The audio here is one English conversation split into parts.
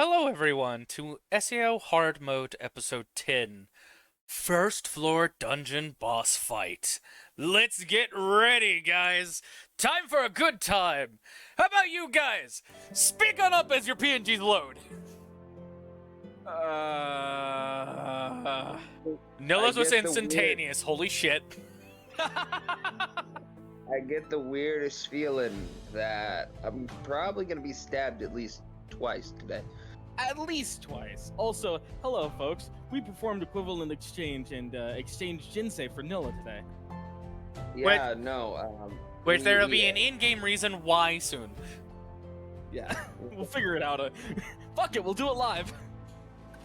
Hello, everyone, to SAO Hard Mode Episode 10 First Floor Dungeon Boss Fight. Let's get ready, guys! Time for a good time! How about you guys? Speak on up as your PNGs load! Nilla's was instantaneous, holy shit. I get the weirdest feeling that I'm probably going to be stabbed at least twice today. At least twice. Also, hello folks. We performed equivalent exchange and exchanged Jinsei for Nilla today. Yeah, no. Which there'll be an in-game reason why soon. Yeah, we'll figure it out. Fuck it, we'll do it live.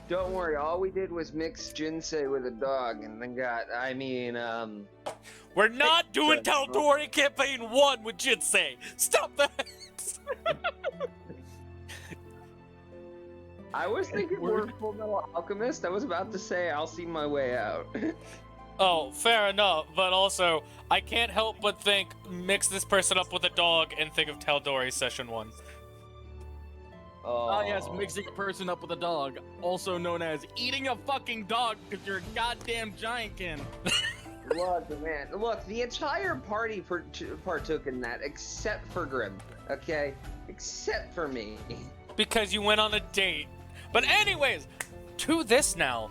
Don't worry, all we did was mix Jinsei with a dog and then We're not doing Tal'Dorei Campaign 1 with Jinsei! Stop that! I was thinking we're Full Metal Alchemist. I was about to say I'll see my way out. Oh, fair enough, but also, I can't help but think, mix this person up with a dog and think of Tal'Dorei Session 1. Ah, yes, mixing a person up with a dog, also known as eating a fucking dog because you're a goddamn giantkin. Look, man, look, the entire party partook in that, except for Grim, okay? Except for me. Because you went on a date. But anyways, to this now.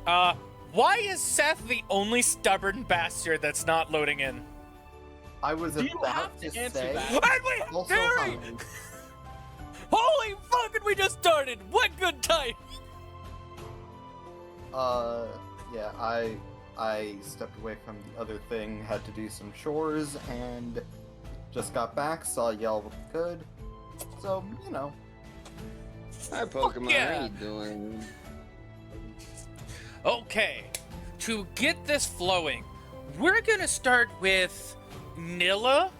Why is Seth the only stubborn bastard that's not loading in? I was Do you about have to to answer say. that? And we Also Harry! hungry. Holy fucking, we just started! What good time! Yeah, I stepped away from the other thing, had to do some chores, and just got back, saw y'all looked good. So, you know. Hi, Pokemon, yeah. how you doing? Okay, to get this flowing, we're gonna start with Nilla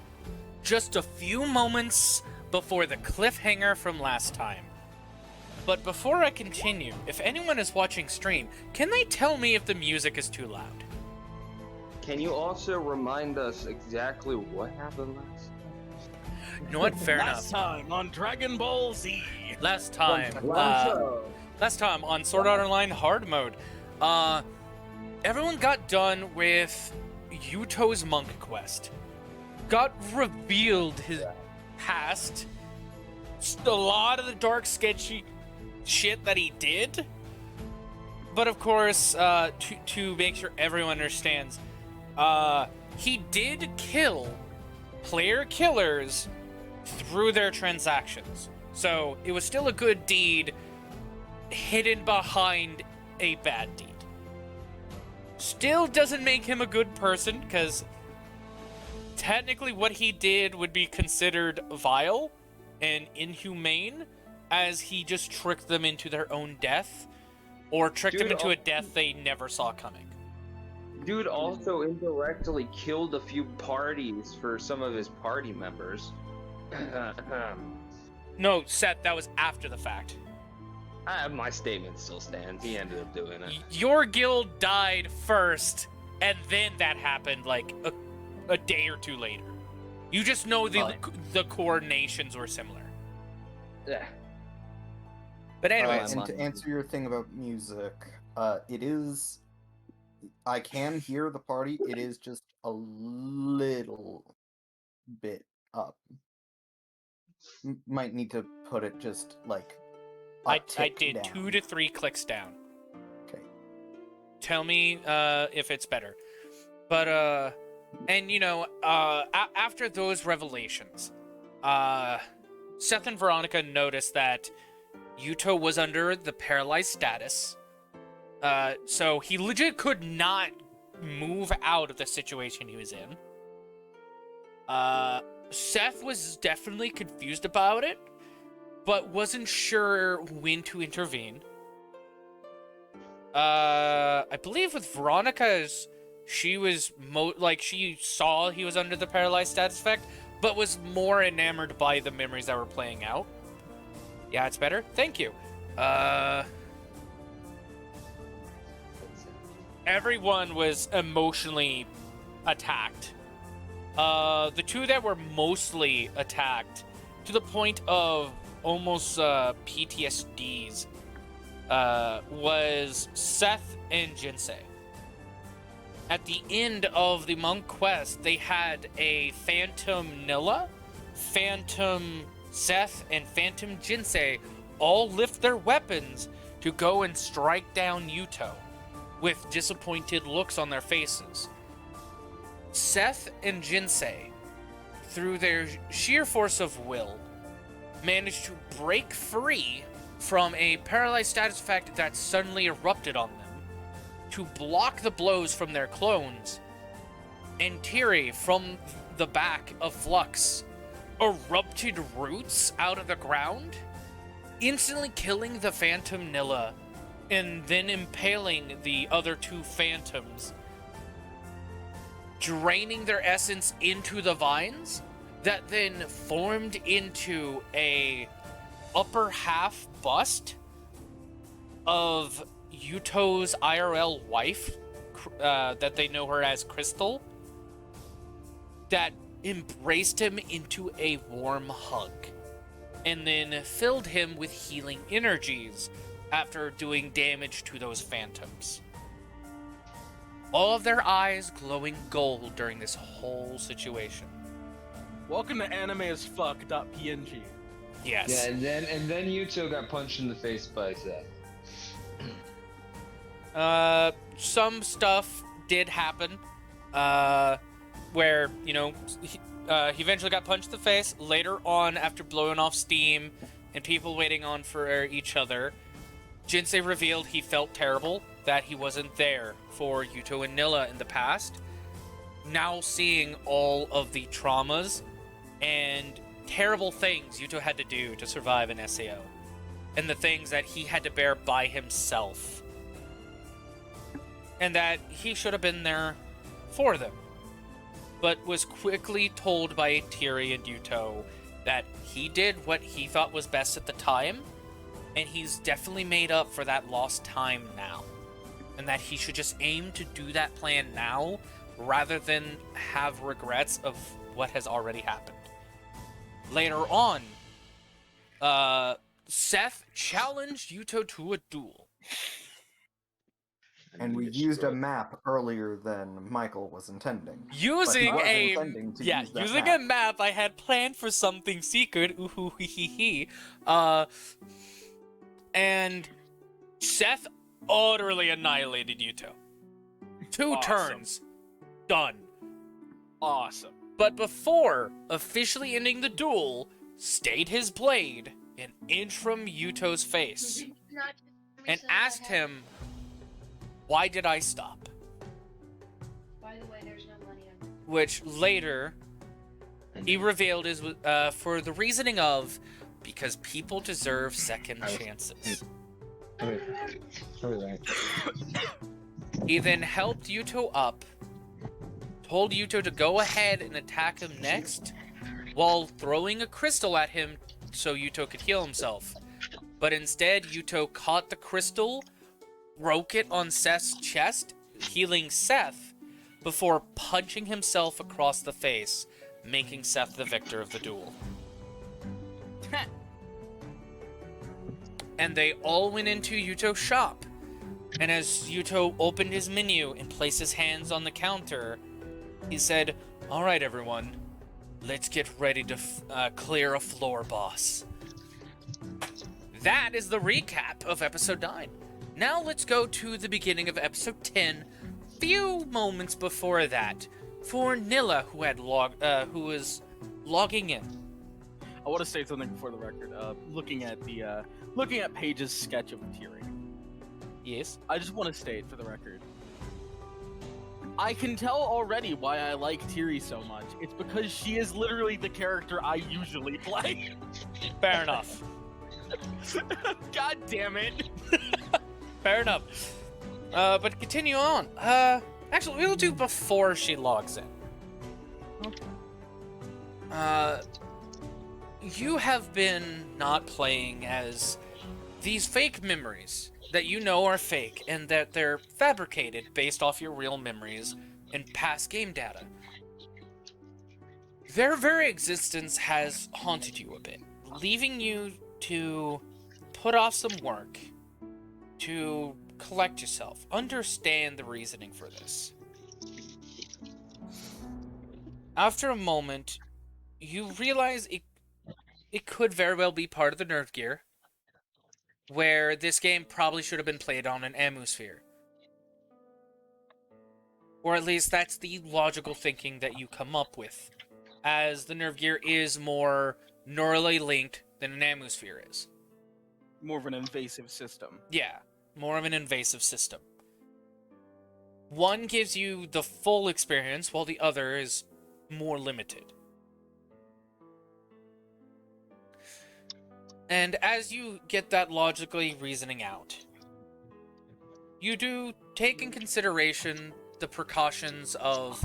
just a few moments before the cliffhanger from last time. But before I continue, if anyone is watching stream, can they tell me if the music is too loud? Can you also remind us exactly what happened last time? You know what? Fair Last enough. time on Dragon Ball Z. Last time on Sword Art Online Hard Mode, everyone got done with Yuuto's monk quest. Got revealed his past, a lot of the dark, sketchy shit that he did. But of course, to make sure everyone understands, he did kill player killers through their transactions. So it was still a good deed hidden behind a bad deed. Still doesn't make him a good person, because technically what he did would be considered vile and inhumane, as he just tricked them into their own death, or tricked them into a death they never saw coming. Dude also indirectly killed a few parties for some of his party members. No, Seth, that was after the fact. My statement still stands. He ended up doing it. Your guild died first, and then that happened like a day or two later. You just know the coordinations were similar. Yeah. But anyways, And to answer your thing about music, it is. I can hear the party. It is just a little bit up. Might need to put it just like. I did 2 to 3 clicks down. Okay. Tell me if it's better. But and you know, after those revelations, Seth and Veronica noticed that Yuuto was under the paralyzed status. So he legit could not move out of the situation he was in. Seth was definitely confused about it, but wasn't sure when to intervene. I believe with Veronica's, she was she saw he was under the paralyzed status effect, but was more enamored by the memories that were playing out. Yeah, it's better. Thank you. Everyone was emotionally attacked. The two that were mostly attacked to the point of almost PTSDs was Seth and Jinsei. At the end of the monk quest, they had a Phantom Nilla, Phantom Seth, and Phantom Jinsei all lift their weapons to go and strike down Yuuto, with disappointed looks on their faces. Seth and Jinsei, through their sheer force of will, managed to break free from a paralyzed status effect that suddenly erupted on them, to block the blows from their clones, and Tiri, from the back of Flux, erupted roots out of the ground, instantly killing the Phantom Nilla, and then impaling the other two Phantoms, draining their essence into the vines, that then formed into a upper half bust of Yuuto's IRL wife, that they know her as Crystal, that embraced him into a warm hug, and then filled him with healing energies after doing damage to those phantoms. All of their eyes glowing gold during this whole situation. Welcome to animeasfuck.png. Yes. Yeah, and then Yuuto got punched in the face by Seth. Some stuff did happen, where, you know, he eventually got punched in the face. Later on, after blowing off steam and people waiting on for each other, Jinsei revealed he felt terrible that he wasn't there for Yuuto and Nilla in the past. Now seeing all of the traumas and terrible things Yuuto had to do to survive an SAO, and the things that he had to bear by himself, and that he should have been there for them, but was quickly told by Tiri and Yuuto that he did what he thought was best at the time, and he's definitely made up for that lost time now, and that he should just aim to do that plan now rather than have regrets of what has already happened. Later on, Seth challenged Yuuto to a duel. And we used a map earlier than Michael was intending. Using But he a was intending to yeah, use that using map. a map I had planned for something secret. Ooh hoo hee hee hee. And Seth utterly annihilated Yuuto. Two Awesome. turns, done. Awesome. But before officially ending the duel, stayed his blade an inch from Yuuto's face and asked him, "Why did I stop?" By the way, there's no money on. Which later he revealed is for the reasoning of, because people deserve second chances. He then helped Yuuto up, told Yuuto to go ahead and attack him next, while throwing a crystal at him so Yuuto could heal himself. But instead, Yuuto caught the crystal, broke it on Seth's chest, healing Seth, before punching himself across the face, making Seth the victor of the duel. And they all went into Yuuto's shop. And as Yuuto opened his menu and placed his hands on the counter, he said, "All right, everyone, let's get ready to clear a floor boss." That is the recap of episode 9. Now let's go to the beginning of episode 10. Few moments before that, for Nilla, who was logging in. I want to say something before the record. Looking at Paige's sketch of Tiri, Yes. I just want to state for the record, I can tell already why I like Tiri so much. It's because she is literally the character I usually play. Fair enough. God damn it. Fair enough. But continue on. Actually, we'll do before she logs in. You have been not playing as these fake memories that you know are fake and that they're fabricated based off your real memories and past game data. Their very existence has haunted you a bit, leaving you to put off some work, to collect yourself, understand the reasoning for this. After a moment, you realize it could very well be part of the nerve gear, where this game probably should have been played on an atmosphere. Or at least that's the logical thinking that you come up with, as the nerve gear is more neurally linked than an atmosphere is. More of an invasive system. Yeah, more of an invasive system. One gives you the full experience, while the other is more limited. And as you get that logically reasoning out, you do take in consideration the precautions of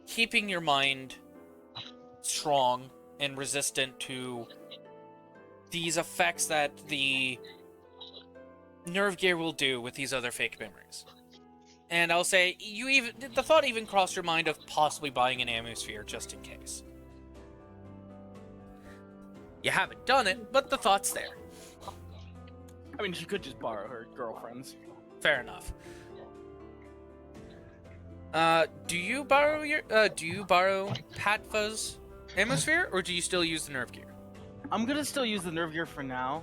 keeping your mind strong and resistant to these effects that the nerve gear will do with these other fake memories. And I'll say, the thought even crossed your mind of possibly buying an atmosphere just in case. You haven't done it, but the thought's there. I mean, she could just borrow her girlfriend's. Fair enough. Do you borrow Patva's atmosphere, or do you still use the nerve gear? I'm gonna still use the nerve gear for now.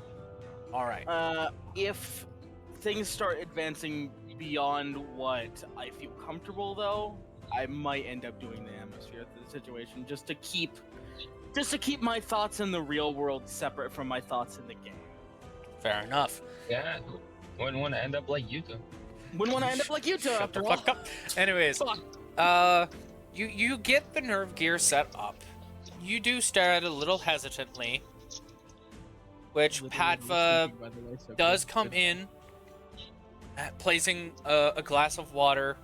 Alright. If things start advancing beyond what I feel comfortable, though, I might end up doing the atmosphere situation just to keep my thoughts in the real world separate from my thoughts in the game. Fair enough. Yeah, wouldn't want to end up like Yuuto. Wouldn't want to end up like Yuuto Shut after the all. fuck up. Anyways, Fuck. you get the nerve gear set up. You do stare at it a little hesitantly, which Patva does come in, placing a glass of water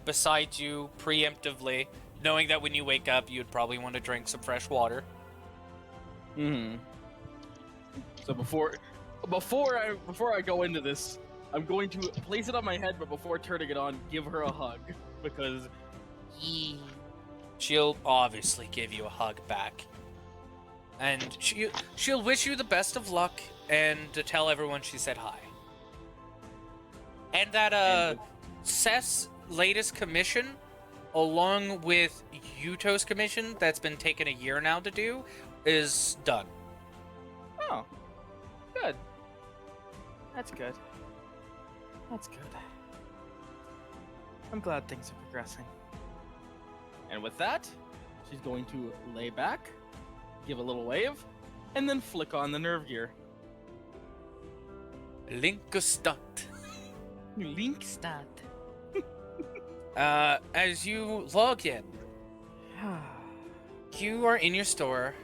beside you preemptively, knowing that when you wake up, you'd probably want to drink some fresh water. So before I go into this, I'm going to place it on my head, but before turning it on, give her a hug, because she'll obviously give you a hug back, and she'll wish you the best of luck and to tell everyone she said hi, and that Seth's latest commission, along with Yuuto's commission that's been taken a year now to do, is done. Oh, good. That's good. That's good. I'm glad things are progressing. And with that, she's going to lay back, give a little wave, and then flick on the nerve gear. Link start. Link start. As you log in, you are in your store.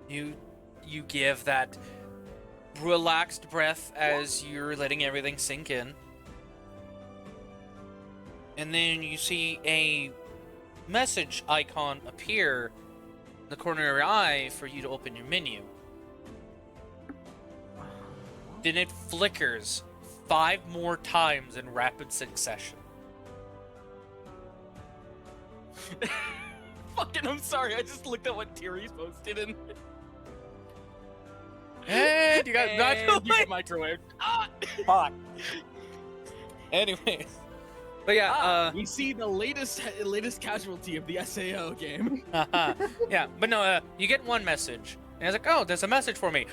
You give that relaxed breath as you're letting everything sink in. And then you see a message icon appear in the corner of your eye for you to open your menu. Then it flickers 5 more times in rapid succession. Fucking, I'm sorry, I just looked at what Tiri's posted and... And you got and you get microwaved. Ah! Fuck. Anyways. But yeah, we see the latest casualty of the SAO game. yeah, but no, you get one message, and it's like, oh, there's a message for me.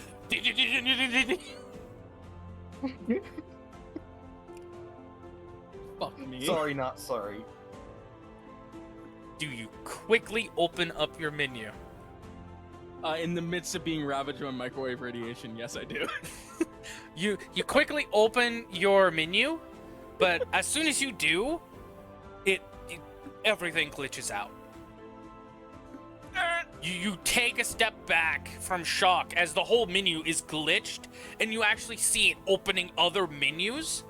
Fuck me. Sorry, not sorry. Do you quickly open up your menu? In the midst of being ravaged by microwave radiation, yes, I do. You quickly open your menu, but as soon as you do, everything glitches out. You take a step back from shock as the whole menu is glitched, and you actually see it opening other menus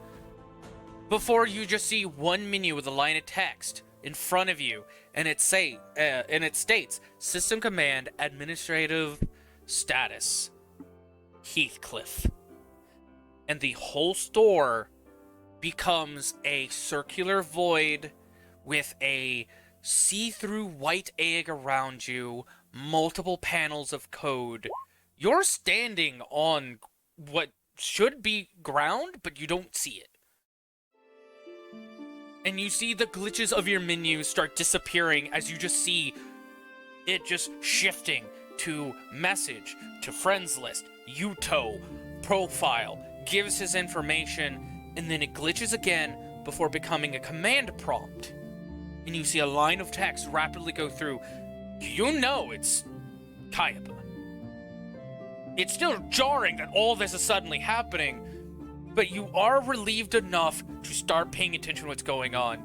before you just see one menu with a line of text in front of you, and it states System Command Administrative Status Heathcliff, and the whole store becomes a circular void with a see-through white egg around you, multiple panels of code. you're standing on what should be ground, but you don't see it. And you see the glitches of your menu start disappearing as you just see it just shifting to message, to friends list, Yuuto, profile, gives his information, and then it glitches again before becoming a command prompt. And you see a line of text rapidly go through. You know it's Kayaba. It's still jarring that all this is suddenly happening, but you are relieved enough to start paying attention to what's going on.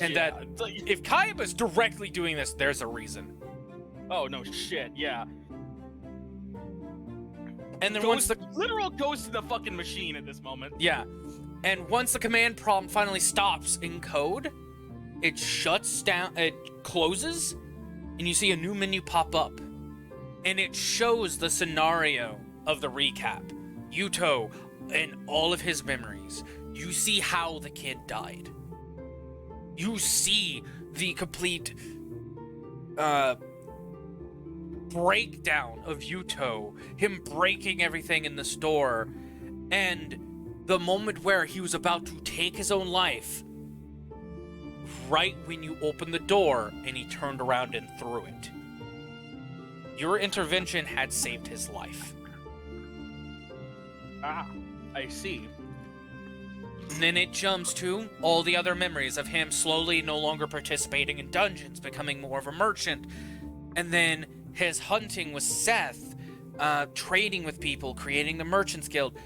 And that if Kayaba's directly doing this, there's a reason. Oh, no shit, yeah. And then once the literal ghost in the fucking machine at this moment. Yeah. And once the command prompt finally stops in code, it shuts down, it closes, and you see a new menu pop up. And it shows the scenario of the recap. Yuuto and all of his memories. You see how the kid died. You see the complete breakdown of Yuuto, him breaking everything in the store, and the moment where he was about to take his own life, right when you opened the door and he turned around and threw it. Your intervention had saved his life. Ah, I see. And then it jumps to all the other memories of him slowly no longer participating in dungeons, becoming more of a merchant. And then his hunting with Seth, trading with people, creating the Merchants Guild,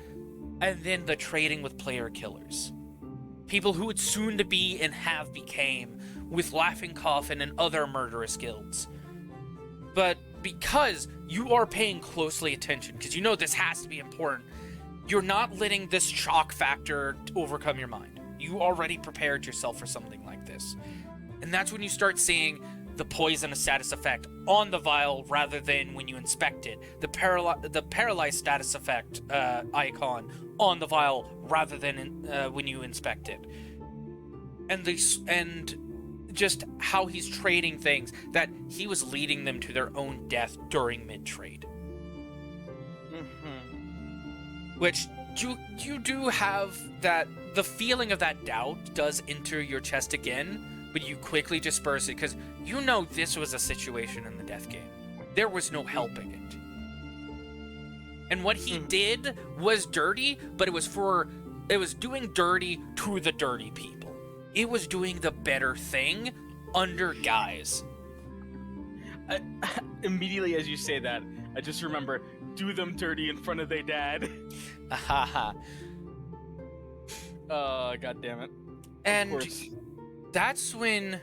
and then the trading with player killers. People who would soon to be and have became with Laughing Coffin and other murderous guilds. But because you are paying closely attention, because you know this has to be important, you're not letting this shock factor overcome your mind. You already prepared yourself for something like this. And that's when you start seeing the poisonous status effect on the vial rather than when you inspect it. The paralyzed status effect icon on the vial rather than when you inspect it. And just how he's trading things, that he was leading them to their own death during mid-trade. Which you do have that, the feeling of that doubt does enter your chest again, but you quickly disperse it because you know this was a situation in the death game. There was no helping it. And what he did was dirty, but it was doing dirty to the dirty people. It was doing the better thing under guise. Immediately as you say that, I just remember, do them dirty in front of their dad. Haha. God damn it. And that's when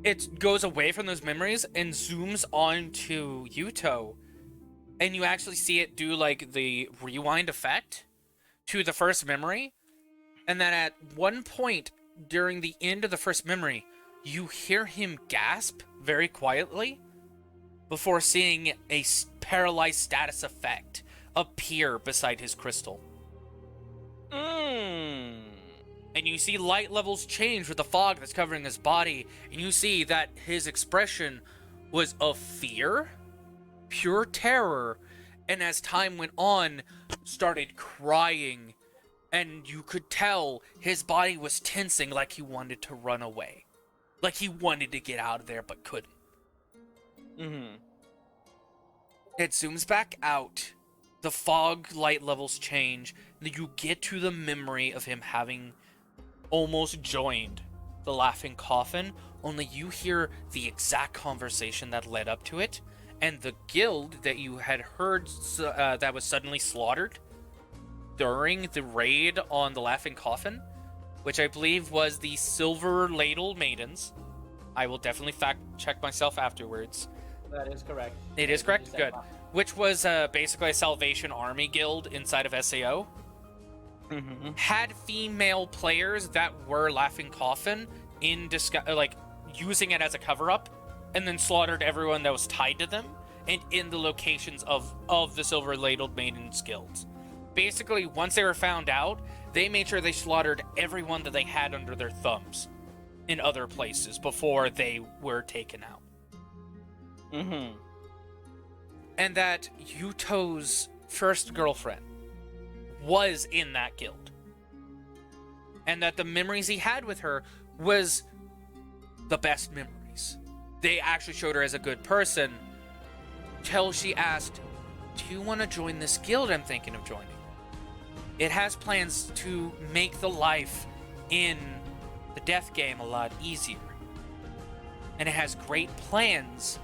it goes away from those memories and zooms on to Yuuto. And you actually see it do like the rewind effect to the first memory. And then at one point during the end of the first memory, you hear him gasp very quietly before seeing a paralyzed status effect appear beside his crystal. And you see light levels change with the fog that's covering his body, and you see that his expression was of fear, pure terror, and as time went on, started crying, and you could tell his body was tensing like he wanted to run away. Like he wanted to get out of there but couldn't. It zooms back out. The fog light levels change. And you get to the memory of him having almost joined the Laughing Coffin. Only you hear the exact conversation that led up to it. And the guild that you had heard that was suddenly slaughtered during the raid on the Laughing Coffin, which I believe was the Silver Ladle Maidens. I will definitely fact check myself afterwards. That is correct. It is correct? Good. Which was basically a Salvation Army guild inside of SAO. Had female players that were Laughing Coffin in like using it as a cover-up, and then slaughtered everyone that was tied to them and in the locations of the Silver Ladled Maidens guilds. Basically, once they were found out, they made sure they slaughtered everyone that they had under their thumbs in other places before they were taken out. and that Yuuto's first girlfriend was in that guild. And that the memories he had with her was the best memories. They actually showed her as a good person till she asked, do you want to join this guild I'm thinking of joining? It has plans to make the life in the death game a lot easier. And it has great plans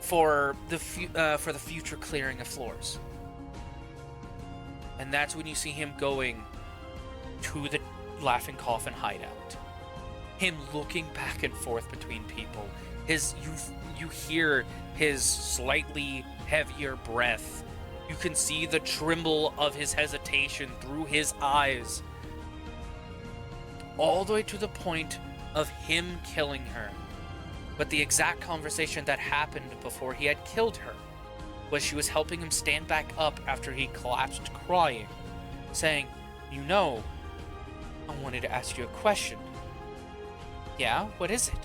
for the future clearing of floors. And that's when you see him going to the Laughing Coffin hideout. Him looking back and forth between people. You hear his slightly heavier breath. You can see the tremble of his hesitation through his eyes. All the way to the point of him killing her. But the exact conversation that happened before he had killed her was she was helping him stand back up after he collapsed crying, saying, you know, I wanted to ask you a question. Yeah, what is it?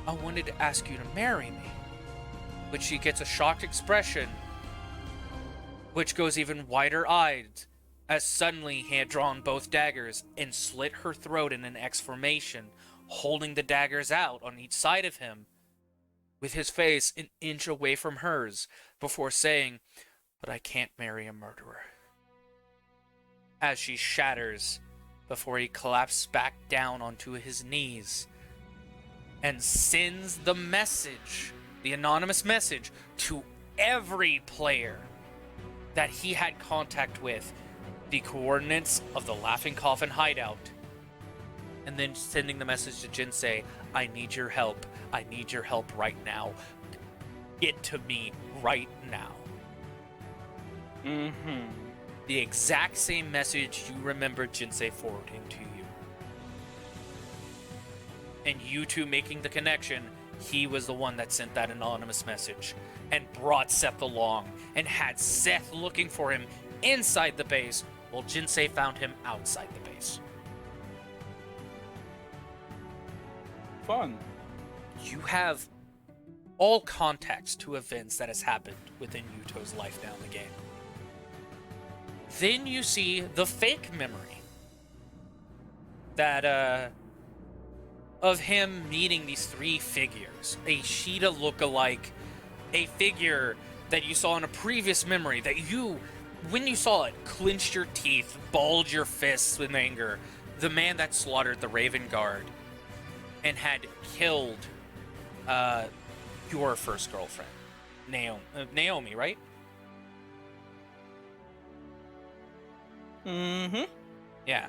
I wanted to ask you to marry me. But she gets a shocked expression, which goes even wider-eyed, as suddenly he had drawn both daggers and slit her throat in an X formation, holding the daggers out on each side of him, with his face an inch away from hers, before saying, but I can't marry a murderer. As she shatters, before he collapses back down onto his knees, and sends the message, the anonymous message, to every player that he had contact with, the coordinates of the Laughing Coffin hideout, and then sending the message to Jinsei, I need your help. I need your help right now. Get to me right now. Mm-hmm. The exact same message you remember Jinsei forwarding to you. And you two making the connection, he was the one that sent that anonymous message and brought Seth along and had Seth looking for him inside the base while Jinsei found him outside the base. Fun. You have all context to events that has happened within Yuuto's life down the game. Then you see the fake memory that of him meeting these three figures. A Sheeta look-alike, a figure that you saw in a previous memory that you, when you saw it, clenched your teeth, balled your fists with anger. The man that slaughtered the Raven Guard and had killed your first girlfriend, Naomi, right? Mm-hmm. Yeah.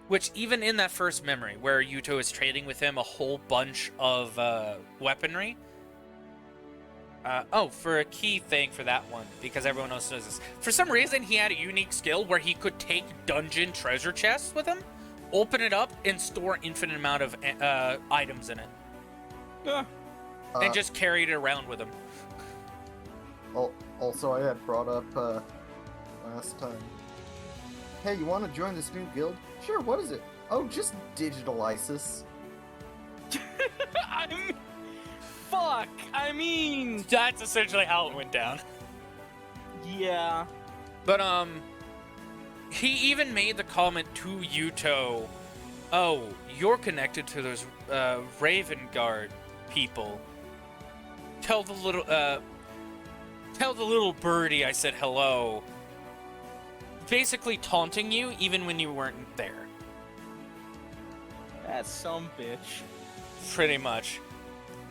Which, even in that first memory, where Yuuto is trading with him a whole bunch of weaponry. For a key thing for that one, because everyone else knows this. For some reason, he had a unique skill where he could take dungeon treasure chests with him, open it up, and store infinite amount of items in it. Yeah. And just carry it around with him. Also, I had brought up last time. Hey, you want to join this new guild? Sure, what is it? Oh, just digital ISIS. Fuck! I mean... That's essentially how it went down. Yeah. But, he even made the comment to Yuuto, oh, you're connected to those, Raven Guard people. Tell the little birdie I said hello. Basically taunting you even when you weren't there. That's some bitch. Pretty much.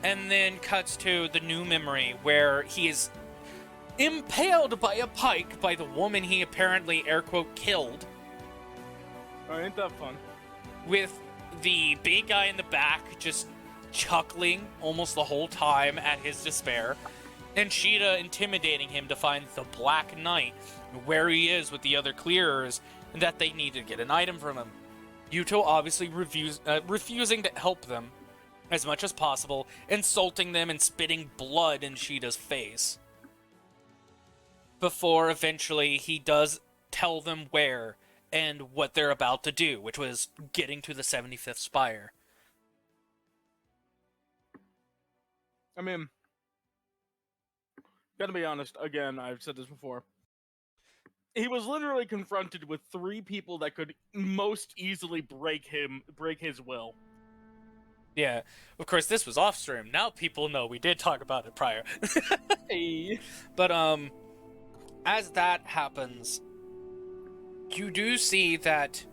And then cuts to the new memory where he is impaled by a pike by the woman he apparently, air quote, killed. Oh, ain't that fun? With the big guy in the back just chuckling almost the whole time at his despair. And Sheeta intimidating him to find the Black Knight, where he is with the other clearers, and that they need to get an item from him. Yuuto obviously refusing to help them as much as possible, insulting them and spitting blood in Sheeta's face. Before eventually he does tell them where and what they're about to do, which was getting to the 75th Spire. I mean... Gotta be honest, again, I've said this before. He was literally confronted with 3 people that could most easily break his will. Yeah, of course, this was off stream. Now people know we did talk about it prior. Hey. But as that happens, you do see that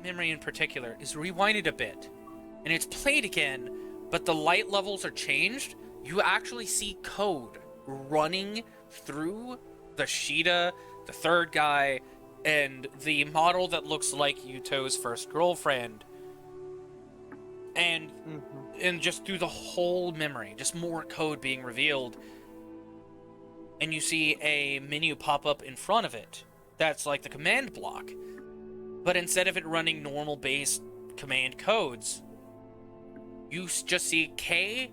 memory in particular is rewinded a bit, and it's played again, but the light levels are changed. You actually see code running through the Sheeta, the third guy, and the model that looks like Yuuto's first girlfriend. And just through the whole memory, just more code being revealed. And you see a menu pop up in front of it that's like the command block. But instead of it running normal base command codes, you just see K: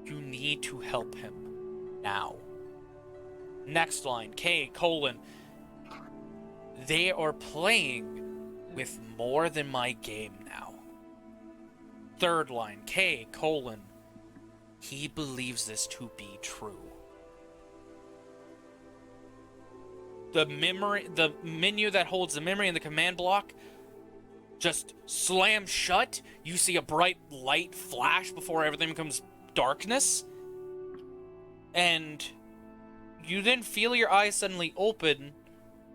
you need to help him now. Next line, K: they are playing with more than my game now. Third line, K: he believes this to be true. The menu that holds the memory in the command block just slams shut. You see a bright light flash before everything becomes darkness. And you then feel your eyes suddenly open,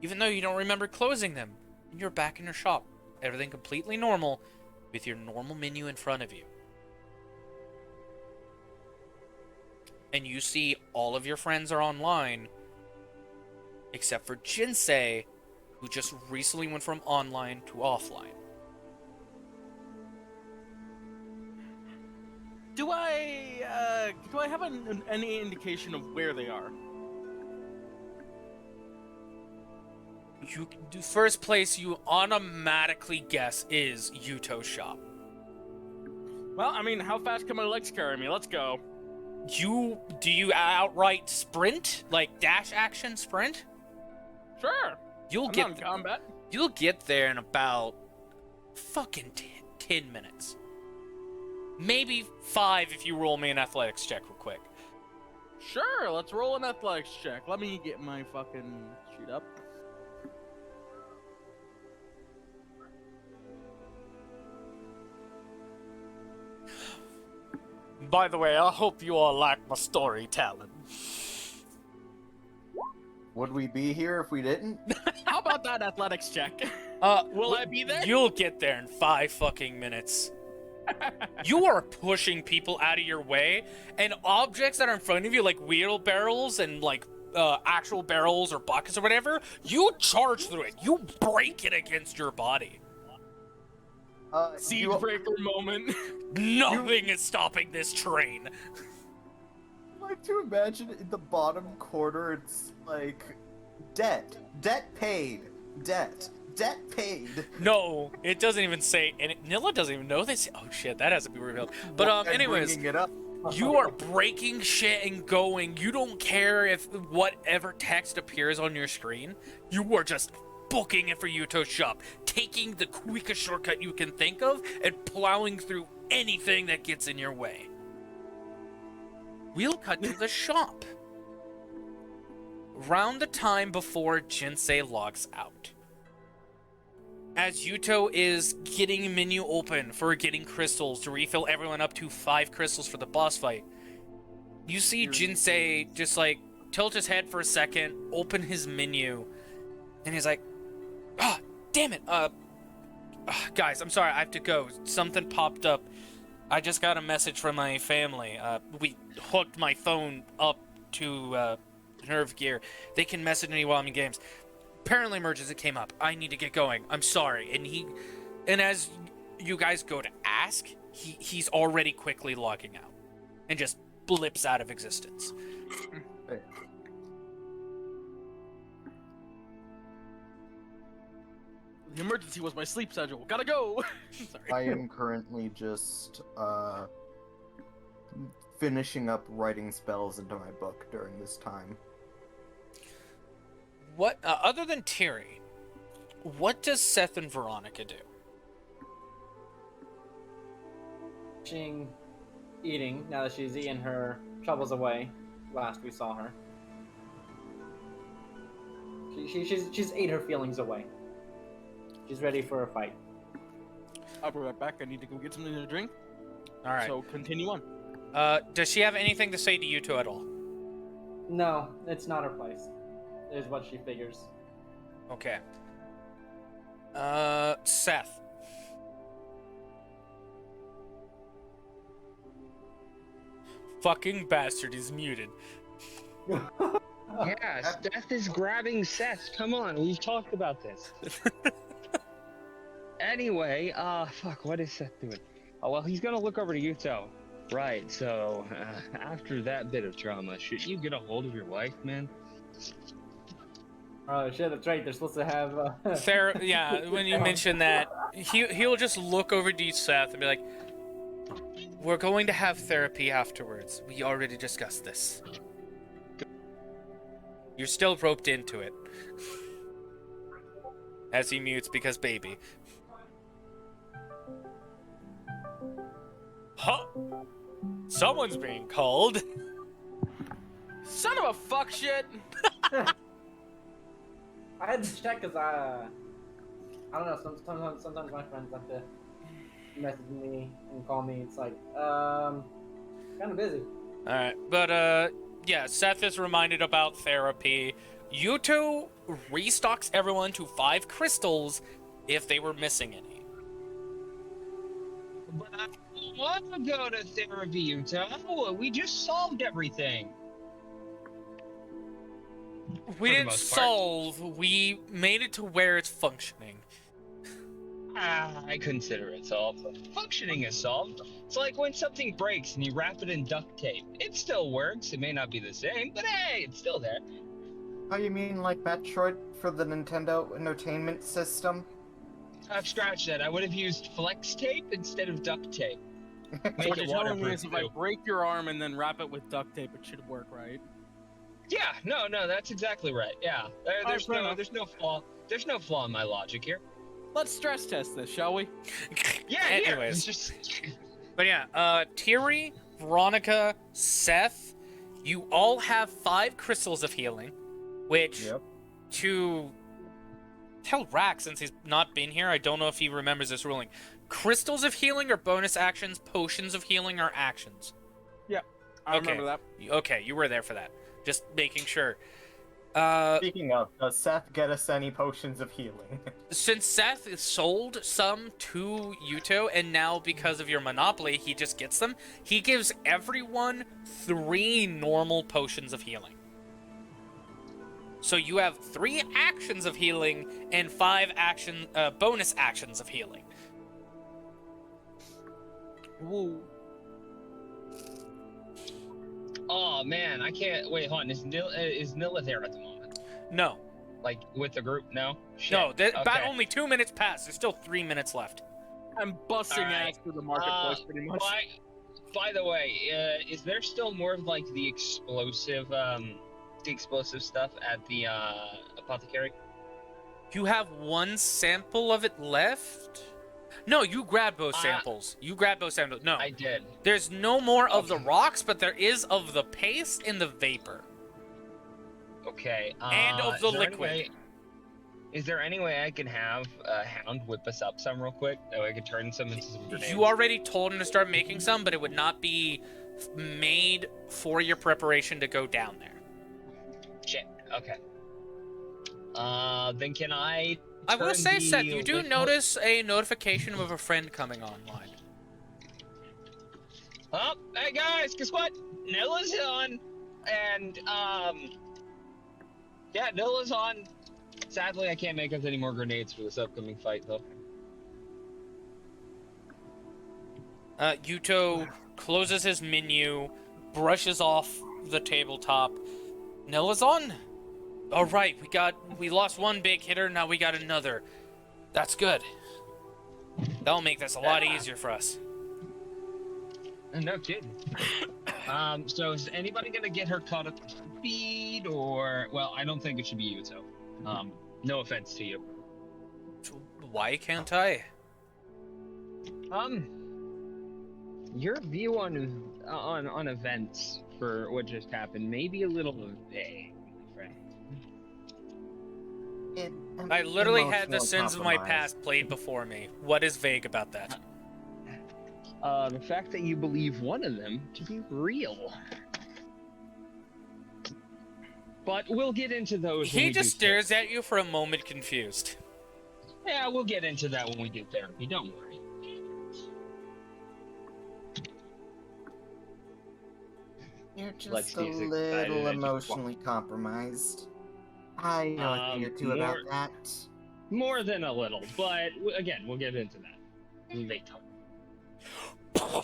even though you don't remember closing them. And you're back in your shop. Everything completely normal, with your normal menu in front of you. And you see all of your friends are online, except for Jinsei, who just recently went from online to offline. Do I have any indication of where they are? The first place you automatically guess is Yuuto's shop. Well, I mean, how fast can my legs carry me? Let's go. Do you outright sprint? Like dash action sprint? Sure. You'll I'm get not in combat. You'll get there in about fucking 10 minutes. Maybe 5 if you roll me an athletics check real quick. Sure, let's roll an athletics check. Let me get my fucking sheet up. By the way, I hope you all like my storytelling. Would we be here if we didn't? How about that athletics check? Will I be there? You'll get there in 5 fucking minutes. You are pushing people out of your way, and objects that are in front of you, like wheelbarrows and like actual barrels or buckets or whatever, you charge through it. You break it against your body. Siege breaker moment. Nothing is stopping this train. I like to imagine in the bottom corner, it's like debt paid, debt paid. No, it doesn't even say, and Nilla doesn't even know this. Oh shit, that has to be revealed. But anyways, Bringing it up. you are breaking shit and going. You don't care if whatever text appears on your screen. You are just booking it for Yuuto's shop, taking the quickest shortcut you can think of and plowing through anything that gets in your way. We'll cut to the shop. Round the time before Jinsei logs out. As Yuuto is getting a menu open for getting crystals to refill everyone up to 5 crystals for the boss fight, you see Jinsei just like tilt his head for a second, open his menu, and he's like, "Ah, damn it! Guys, I'm sorry, I have to go. Something popped up. I just got a message from my family. We hooked my phone up to Nerve Gear. They can message me while I'm in games. Apparently emergency came up. I need to get going. I'm sorry." And as you guys go to ask, he's already quickly logging out and just blips out of existence. The emergency was my sleep schedule. Gotta go. Sorry. I am currently just finishing up writing spells into my book during this time. What, other than Terry, what does Seth and Veronica do? Watching eating now that she's eaten her troubles away. Last we saw her. She's ate her feelings away. She's ready for a fight. I'll be right back. I need to go get something to drink. All right. So continue on. Does she have anything to say to Yuuto at all? No, it's not her place. Is what she figures. Okay. Seth. Fucking bastard is muted. Yeah, Seth is grabbing Seth. Come on, we've talked about this. Anyway, fuck, what is Seth doing? Oh, well, he's gonna look over to Yuuto. Right, so, after that bit of trauma, should you get a hold of your wife, man? Oh shit, that's right. They're supposed to have. Yeah, when you mention that, he'll just look over to Seth and be like, "We're going to have therapy afterwards. We already discussed this. You're still roped into it." As he mutes because baby. Huh? Someone's being called. Son of a fuck shit! I had to check because I don't know. Sometimes my friends have to message me and call me. It's like kind of busy. All right, but yeah, Seth is reminded about therapy. Yuuto restocks everyone to 5 crystals if they were missing any. But I don't want to go to therapy, Yuuto. We just solved everything. We For the didn't most part. solve. We made it to where it's functioning. I consider it solved. Functioning is solved. It's like when something breaks and you wrap it in duct tape. It still works. It may not be the same, but hey, it's still there. Oh, you mean like Metroid for the Nintendo Entertainment System? I've scratched that. I would have used flex tape instead of duct tape. Make What it you're telling me waterproof, is if I too. break your arm and then wrap it with duct tape, it should work, right? Yeah, no, that's exactly right. Yeah, there's fair enough. no flaw. There's no flaw in my logic here. Let's stress test this, shall we? Yeah, Anyways. Just But yeah, Tiri, Veronica, Seth, you all have 5 crystals of healing, which to tell Rack, since he's not been here, I don't know if he remembers this ruling. Crystals of healing are bonus actions, potions of healing are actions. I Okay. remember that. Okay, you were there for that. Just making sure. Speaking of, does Seth get us any potions of healing? Since Seth sold some to Yuuto, and now because of your monopoly, he just gets them, he gives everyone 3 normal potions of healing. So you have 3 actions of healing and 5 bonus actions of healing. Woo. Oh man, I can't wait. Hold on, is Nilla there at the moment? No. Like with the group? No. Shit. No, about Okay. only 2 minutes passed. There's still 3 minutes left. I'm busting Alright. ass through the marketplace pretty much. By the way, is there still more of like the explosive stuff at the apothecary? You have 1 sample of it left? No, you grabbed both samples. You grabbed both samples. No. I did. There's no more of the rocks, but there is of the paste and the vapor. Okay. And of the is there any liquid. way- Is there any way I can have Hound whip us up some real quick? That way I could turn some into some grenades. You already told him to start making some, but it would not be made for your preparation to go down there. Shit. Okay. Then can I? I will turn say, the Seth, you do liquid- notice a notification of a friend coming online. Oh, hey guys, guess what? Nilla's on, and yeah, Nilla's on. Sadly, I can't make us any more grenades for this upcoming fight, though. Yuuto closes his menu, brushes off the tabletop. Nilla's on? Alright, we lost 1 big hitter, now we got another. That's good. That'll make this a lot easier for us. No kidding. So is anybody gonna get her caught up to speed, or well, I don't think it should be Yuuto. No offense to you. Why can't I? Your view on on events for what just happened. Maybe a little vague, friend. I literally had the Emotional sins of my compromise. past played before me. What is vague about that? The fact that you believe one of them to be real. But we'll get into those. when He we just do stares therapy. at you for a moment, confused. Yeah, we'll get into that when we do therapy. Don't worry. You're Let's just a get excited little and just emotionally compromised. I know a thing or two more- about that. More than a little, but again, we'll get into that later.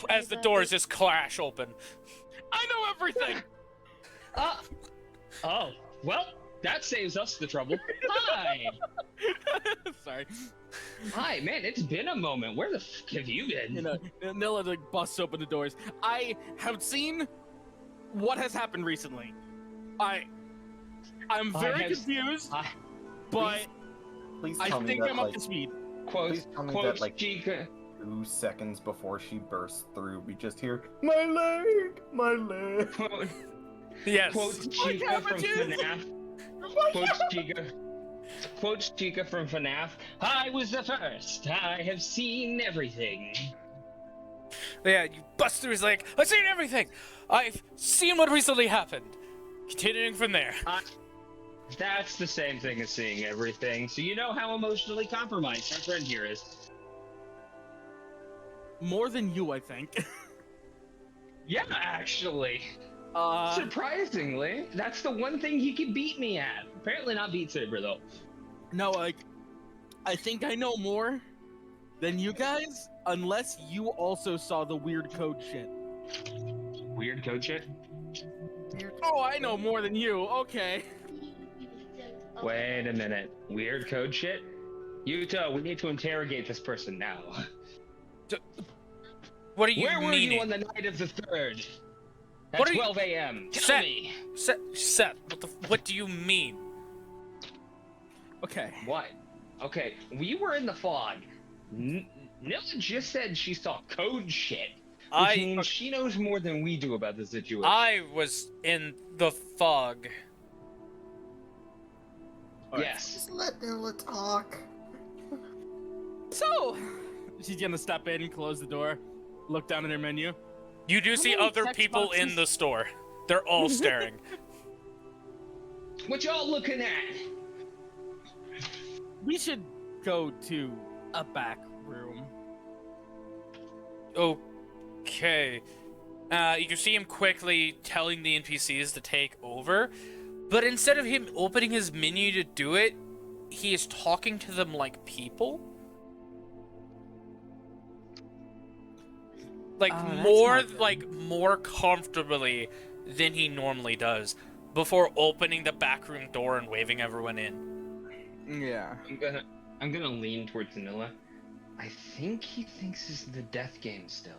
As the doors just clash open. I know everything. Oh, well, that saves us the trouble. Hi! Sorry. Hi, man, it's been a moment. Where the f have you been? You know, Nilla like busts open the doors. I have seen what has happened recently. I'm very confused, but Please I tell me think that, I'm up like, to speed. please tell me Quote, that, like, Chica. 2 seconds before she bursts through, we just hear, "My leg! My leg!" Quote, Yes. quote Chica from cabbages! FNAF. Quote Chica from FNAF. I was the first. I have seen everything. Yeah, you bust through his leg. I've seen everything. I've seen what recently happened. Continuing from there. That's the same thing as seeing everything. So you know how emotionally compromised our friend here is. More than you, I think. Yeah, actually. Surprisingly, that's the one thing he could beat me at. Apparently not Beat Saber, though. No, like, I think I know more than you guys, unless you also saw the weird code shit. Weird code shit? Oh, I know more than you. Okay. Wait a minute. Weird code shit? Yuuto, we need to interrogate this person now. What are you Where were meaning? you on the night of the 3rd? At What are you- 12 a.m. Tell Seth, me. Seth, what do you mean? Okay. What? Okay, we were in the fog. Nilla just said she saw code shit. Which means she knows more than we do about the situation. I was in the fog. Yes. Just let Nilla talk. So, she's gonna step in, close the door, look down at her menu. You do see many other text people boxes? in the store. They're all staring. What y'all looking at? We should go to a back room. Okay. You see him quickly telling the NPCs to take over, but instead of him opening his menu to do it, he is talking to them like people. Like more comfortably than he normally does, before opening the back room door and waving everyone in. Yeah. I'm gonna lean towards Nilla. I think he thinks this is the death game still.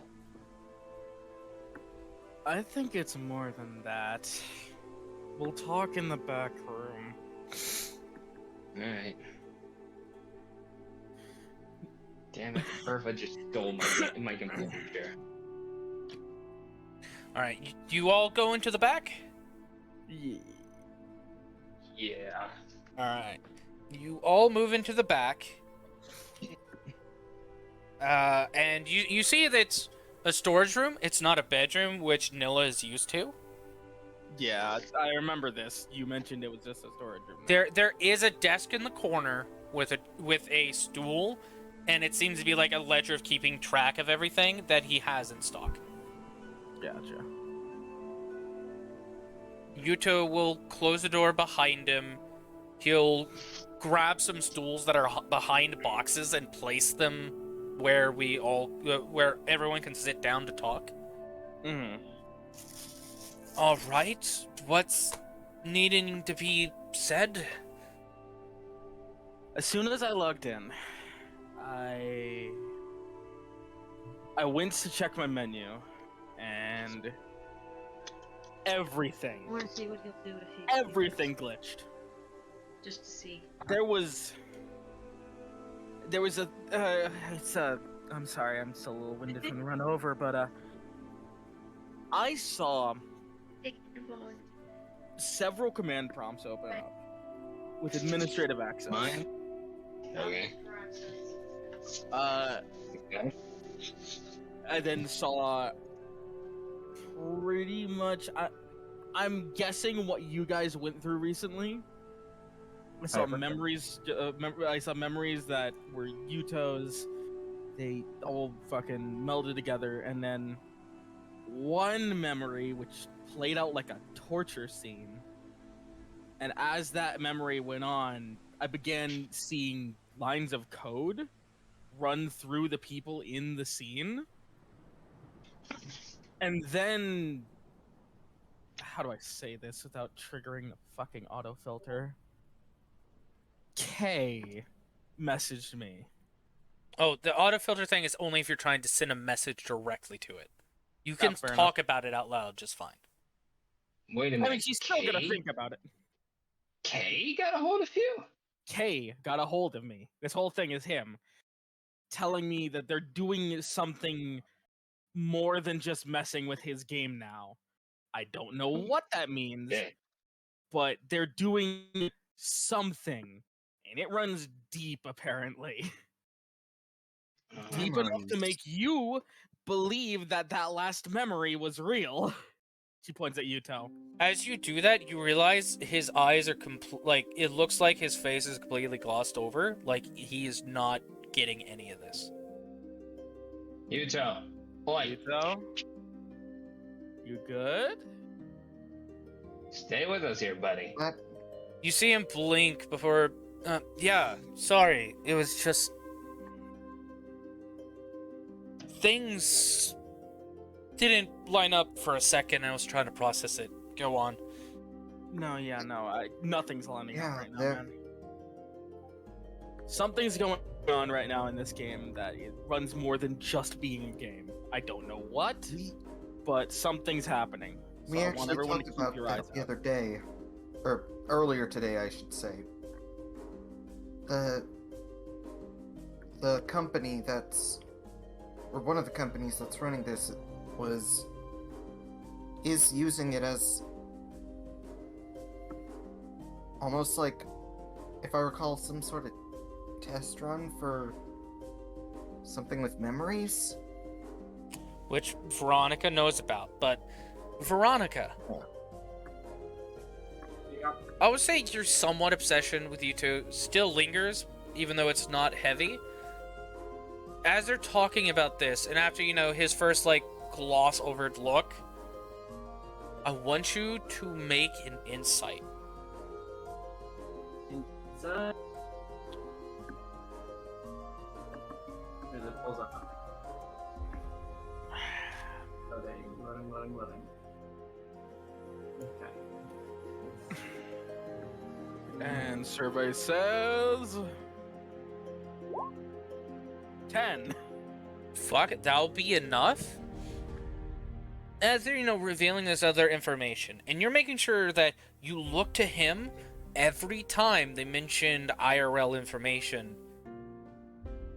I think it's more than that. We'll talk in the back room. Alright. Damn it, Urva just stole my computer chair. Alright, you all go into the back? Yeah. Alright. You all move into the back. And you see that it's a storage room. It's not a bedroom, which Nilla is used to. Yeah, I remember this. You mentioned it was just a storage room. There is a desk in the corner with a stool, and it seems to be like a ledger of keeping track of everything that he has in stock. Gotcha. Yuuto will close the door behind him. He'll grab some stools that are behind boxes and place them where where everyone can sit down to talk. Mm-hmm. All right, what's needing to be said? As soon as I logged in, I went to check my menu, and everything I want to see what he'll do if he. everything glitched. Just to see. There was a I'm sorry, I'm still a little winded from the run over, but I saw Take your boy. several command prompts open up with administrative access. Mine? Okay. Okay. I then saw pretty much. I'm guessing what you guys went through recently. I saw Hyperkin. memories. I saw memories that were Yuuto's. They all fucking melded together, and then one memory which played out like a torture scene. And as that memory went on, I began seeing lines of code run through the people in the scene. And then, how do I say this without triggering the fucking autofilter? K messaged me. Oh, the autofilter thing is only if you're trying to send a message directly to it. You can fair talk about it out loud just fine. Wait a I minute. mean, she's still gonna Kay? think about it. Kay got a hold of you? K got a hold of me. This whole thing is him telling me that they're doing something more than just messing with his game now. I don't know what that means, Yeah. but they're doing something, and it runs deep, apparently. Deep enough to make you believe that that last memory was real. She points at Yuuto. As you do that, you realize his eyes are like, it looks like his face is completely glossed over. Like, he is not getting any of this. Yuuto. Boy, Yuuto? You good? stay with us here, buddy. What? You see him blink before... yeah, sorry. It was just... Things didn't line up for a second. I was trying to process it. Go on. No, yeah, no. Nothing's lining up Yeah, right now, they're- man. Something's going on right now in this game that it runs more than just being a game. I don't know what, but something's happening. So We I want actually everyone to talked keep about your eyes that the out. other day, or earlier today, I should say. The company that's, or one of the companies that's running this is using it as almost like, if I recall, some sort of test run for something with memories. Which Veronica knows about, but... Veronica! Yeah. I would say your somewhat obsession with Yuuto still lingers, even though it's not heavy. As they're talking about this, and after, his first, gloss-over look, I want you to make an insight. Inside. And it pulls up. Loading. Okay. And survey says 10. Fuck it, that'll be enough? As they're, revealing this other information, and you're making sure that you look to him every time they mentioned IRL information.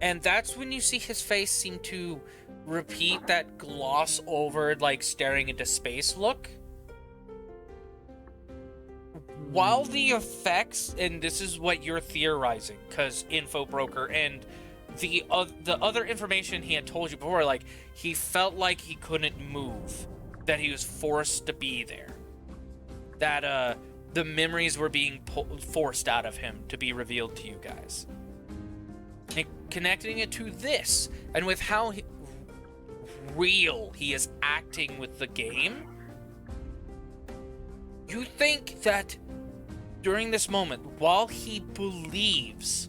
And that's when you see his face seem to repeat that gloss over, staring into space look. While the effects, and this is what you're theorizing, because Info Broker and the other information he had told you before, he felt like he couldn't move, that he was forced to be there, that the memories were being forced out of him to be revealed to you guys. And connecting it to this, and with how real he is acting with the game, you think that during this moment, while he believes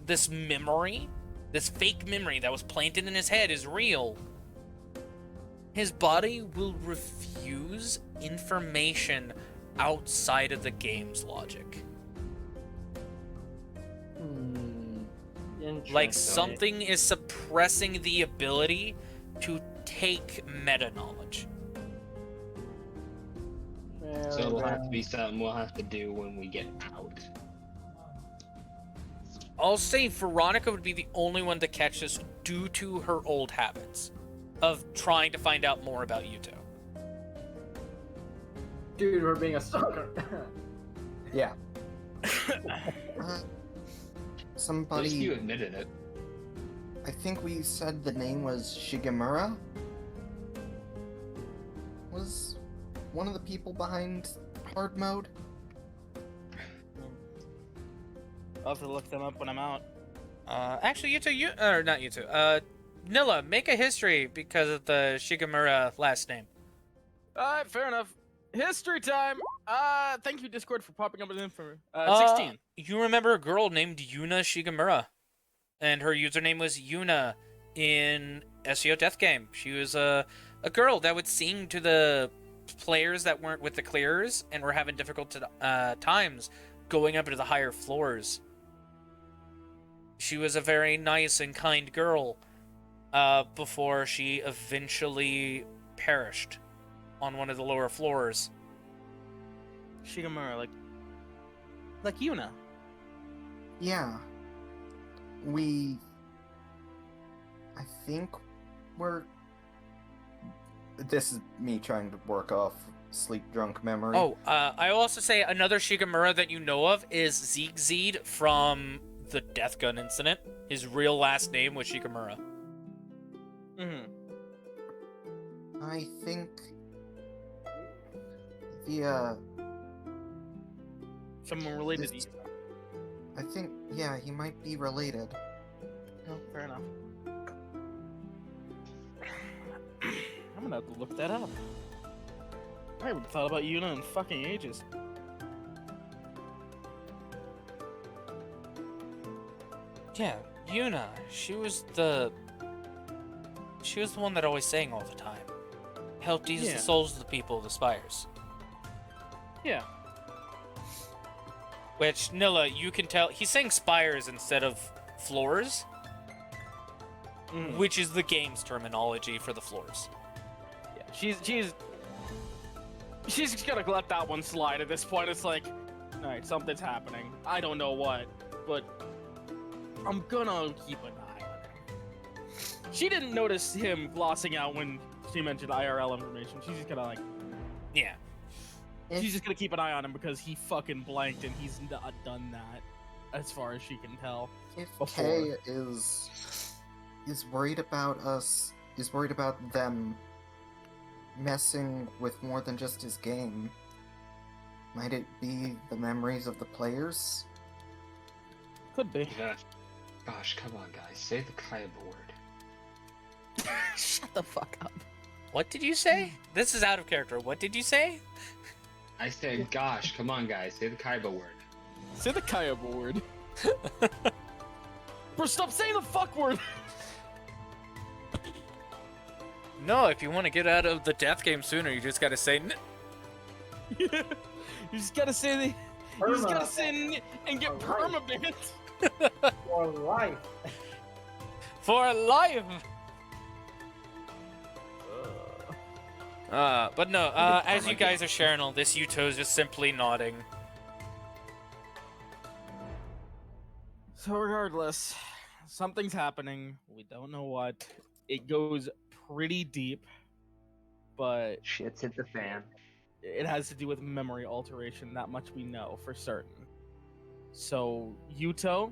this memory, this fake memory that was planted in his head is real, his body will refuse information outside of the game's logic. Like something is suppressing the ability to take meta knowledge. So it'll have to be something we'll have to do when we get out. I'll say Veronica would be the only one to catch this due to her old habits. of trying to find out more about Yuuto. Dude, we're being a stalker. Yeah. At Somebody. least you admitted it. I think we said the name was Shigemura. Was one of the people behind hard mode? I'll have to look them up when I'm out. Actually, not Yuuto. Nilla, make a history because of the Shigemura last name. Alright, fair enough. History time! Thank you, Discord, for popping up with info. 16. You remember a girl named Yuna Shigemura, and her username was Yuna in SAO Death Game. She was a girl that would sing to the players that weren't with the clearers and were having difficult times going up into the higher floors. She was a very nice and kind girl before she eventually perished on one of the lower floors. Shigemura, like Yuna. Yeah. I think we're... This is me trying to work off sleep-drunk memory. Oh, I will also say another Shigemura that you know of is Siegfried from the Death Gun incident. His real last name was Shigemura. Mm-hmm. I think... The, Someone related to you. I think, yeah, he might be related. Oh, fair enough. I'm gonna have to look that up. I haven't thought about Yuna in fucking ages. Yeah, Yuna. She was the one that always sang all the time. Helped ease Yeah. the souls of the people of the spires. Yeah. Which, Nilla, you can tell, he's saying spires instead of floors, Mm. which is the game's terminology for the floors. Yeah. She's just gonna let that one slide at this point. It's like, alright, something's happening. I don't know what, but I'm gonna keep an eye on him. She didn't notice him glossing out when she mentioned IRL information. She's just gonna Yeah. she's just gonna keep an eye on him because he fucking blanked and he's not done that, as far as she can tell. If Before. Kay is worried about us, is worried about them messing with more than just his game, might it be the memories of the players? Could be. Yeah. Gosh, come on, guys. Say the Kaiba word. Shut the fuck up. What did you say? This is out of character. What did you say? I said, gosh, come on, guys. Say the Kaiba word. Say the Kaya word. Bro, stop saying the fuck word! No, if you want to get out of the death game sooner, you just gotta say You just gotta say the. You just gotta say and get permabanned. For life. for life. But no, as you guys are sharing all this, Yuuto is just simply nodding. So regardless, something's happening. We don't know what. It goes pretty deep, but Shit's hit the fan. it has to do with memory alteration. That much we know for certain. So Yuuto,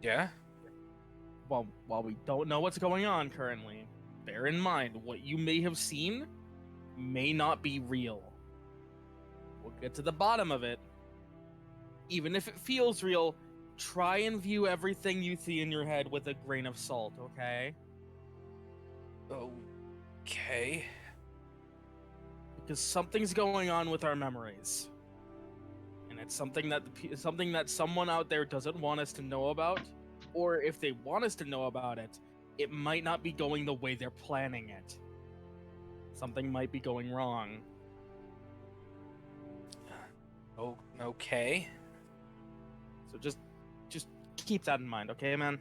Yeah? while we don't know what's going on currently, bear in mind what you may have seen may not be real. We'll get to the bottom of it. Even if it feels real, try and view everything you see in your head with a grain of salt, okay? Okay. Because something's going on with our memories. And it's something that someone out there doesn't want us to know about, or if they want us to know about it, it might not be going the way they're planning it. Something might be going wrong. Oh, okay. So just keep that in mind, okay, man?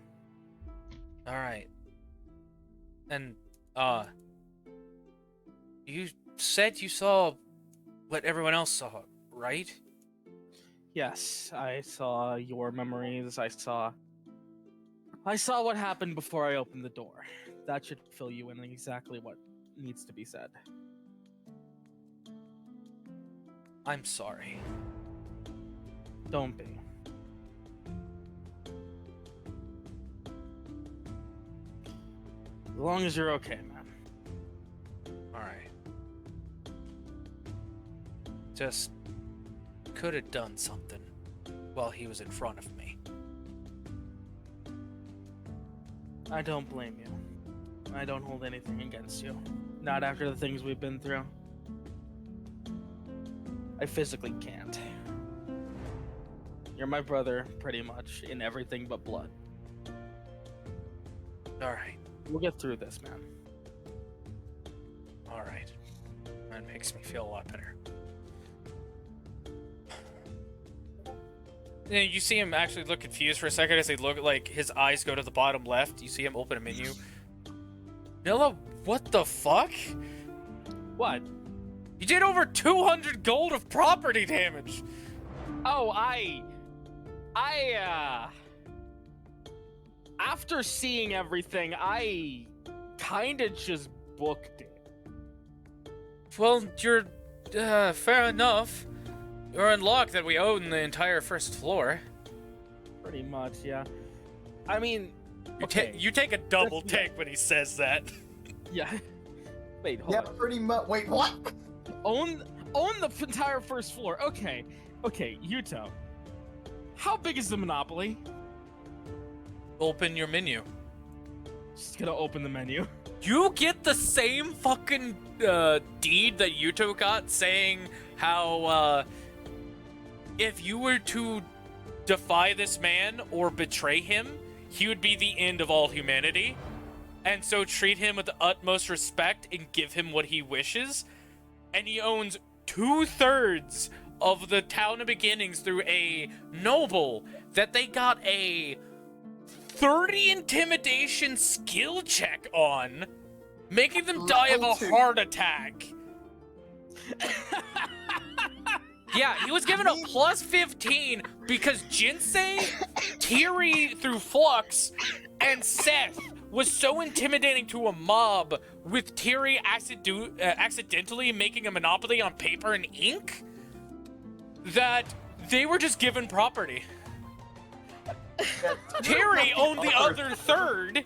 Alright. And, you said you saw what everyone else saw, right? Yes, I saw your memories. I saw what happened before I opened the door. that should fill you in on exactly what needs to be said. I'm sorry. Don't be. As long as you're okay, man. Alright. Just could have done something while he was in front of me. I don't blame you. I don't hold anything against you. Not after the things we've been through. I physically can't. You're my brother, pretty much, in everything but blood. Alright. We'll get through this, man. Alright. That makes me feel a lot better. Yeah, you see him actually look confused for a second as they look, like, his eyes go to the bottom left. You see him open a menu. Nilla, what the fuck? What? You did over 200 gold of property damage! Oh, after seeing everything, I kinda just booked it. Well, you're, fair enough. You're unlocked that we own the entire first floor. Pretty much, yeah. I mean, You take a double take when he says that. yeah. Wait, hold Yeah, on. pretty much. Wait, what? Own the entire first floor. Okay, Yuuto. How big is the monopoly? Open your menu. Just gonna open the menu. You get the same fucking deed that Yuuto got saying how if you were to defy this man or betray him, he would be the end of all humanity. And so treat him with the utmost respect and give him what he wishes. And he owns 2/3 of the town of beginnings through a noble that they got a 30 intimidation skill check on, making them die of a heart attack. Yeah, he was given a plus 15 because Jinsei, Tiri through Flux, and Seth was so intimidating to a mob with Tiri accidentally making a monopoly on paper and ink that they were just given property. Tiri owned the other third,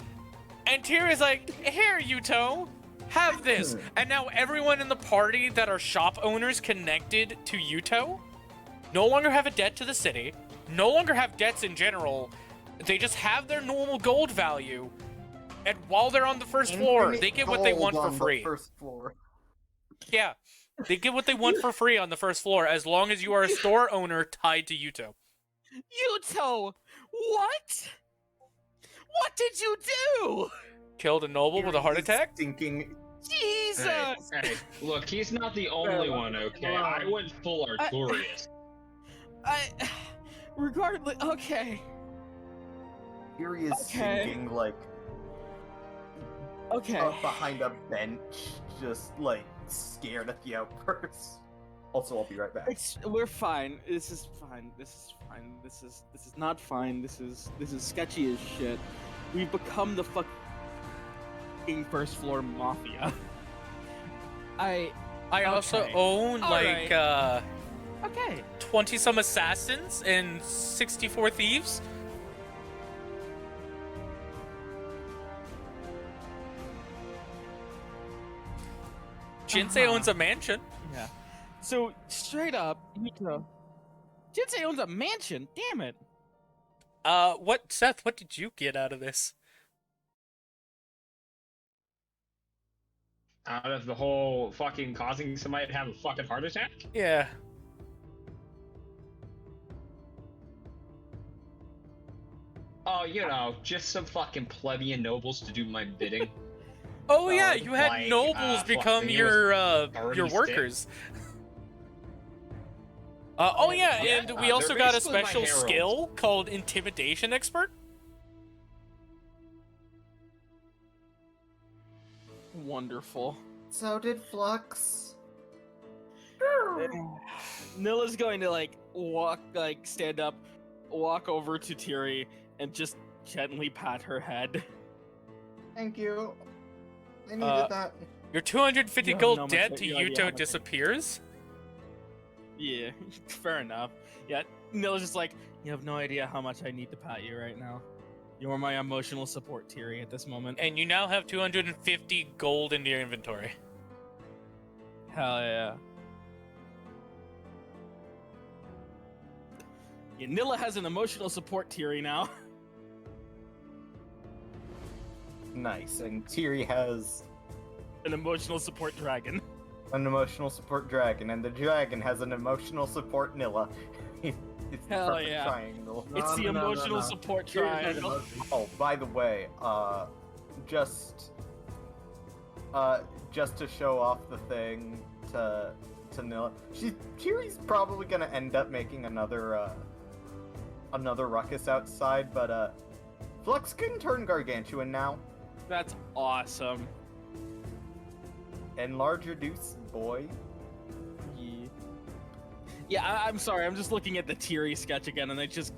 and Tiri's like, here, Yuuto, have this. And now everyone in the party that are shop owners connected to Yuuto no longer have a debt to the city, no longer have debts in general. They just have their normal gold value. And while they're on the first floor, they get what they want for free. First floor. Yeah, they get what they want for free on the first floor as long as you are a store owner tied to Yuuto. Yuuto, what? What did you do? Killed a noble with a heart attack? Stinking. Jesus! Hey, look, he's not the only one, okay? I went full Artorias. Regardless, okay. Fury is Okay. sinking, like, Okay. up behind a bench, just, like, scared at the outburst. Also, I'll be right back. We're fine. This is fine. This is fine. This is not fine. This is sketchy as shit. We've become the fucking first floor mafia. I also Okay. own All like right. Okay. 20 some assassins and 64 thieves. Jinsei owns a mansion. Yeah. So straight up, Yuuto. Jinsei owns a mansion. Damn it. What, Seth? What did you get out of this? Out of the whole fucking causing somebody to have a fucking heart attack? Yeah. Oh, you know, just some fucking plebeian nobles to do my bidding. Oh yeah, you had like, nobles become fucking, it your already workers. Oh yeah, Yeah, and we they're also got a basically my special heralds. skill called Intimidation Expert. Wonderful. So did Flux. Nilla's going to stand up, walk over to Tiri, and just gently pat her head. Thank you. I needed Uh, that. Your 250 You have gold no debt much- to no idea how Yuuto much- disappears? Yeah, fair enough. Yeah, Nilla's just like, you have no idea how much I need to pat you right now. You're my emotional support, Tiri, at this moment. And you now have 250 gold in your inventory. Hell yeah. Yeah, Nilla has an emotional support, Tiri, now. Nice. And Tiri has An emotional support dragon. an emotional support dragon, and the dragon has an emotional support Nilla. It's the Hell perfect yeah. triangle. It's the emotional support Here's that triangle. emotion. Oh, by the way, just to show off the thing to Nilla, Tiri's probably gonna end up making another ruckus outside, but Flux can turn gargantuan now. That's awesome. Enlarge your deuce, boy. Yeah. Yeah, I'm sorry. I'm just looking at the Tiri sketch again, and I'm just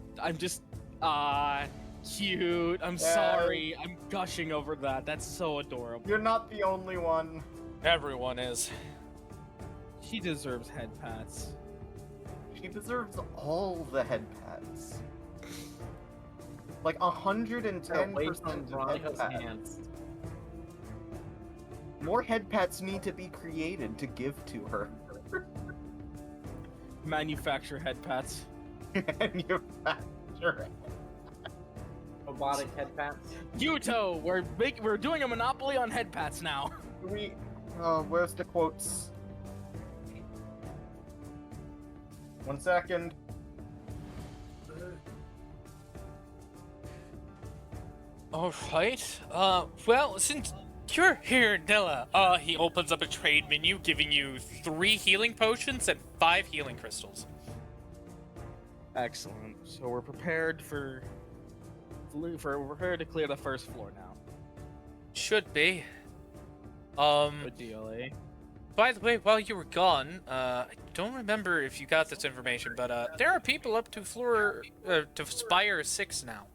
cute. I'm Yeah. sorry. I'm gushing over that. That's so adorable. You're not the only one. Everyone is. She deserves head pats. She deserves all the head pats. Like 110% Away of from head Veronica's pats. hands. More head pats need to be created to give to her. Manufacture head pats. Manufacture. Robotic head pats. Yuuto, we're doing a monopoly on head pats now. Where's the quotes? 1 second. Alright. Well, since you're here, Nilla, he opens up a trade menu giving you 3 healing potions and 5 healing crystals. Excellent. So we're prepared we're prepared to clear the first floor now. Should be. Good deal, eh? By the way, while you were gone, I don't remember if you got this information, but there are people up to Spire 6 now.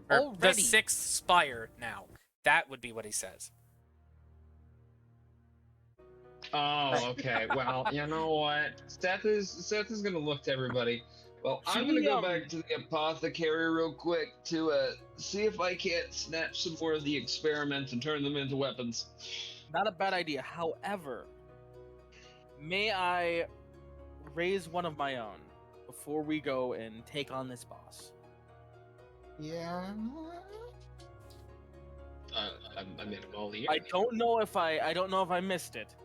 Or the Already? 6th Spire now. That would be what he says. Oh, okay. Well, you know what? Seth is gonna look to everybody. Well, I'm gonna go back to the apothecary real quick to see if I can't snatch some more of the experiments and turn them into weapons. Not a bad idea. However, may I raise one of my own before we go and take on this boss? Yeah. I made them all the I don't know if I missed it,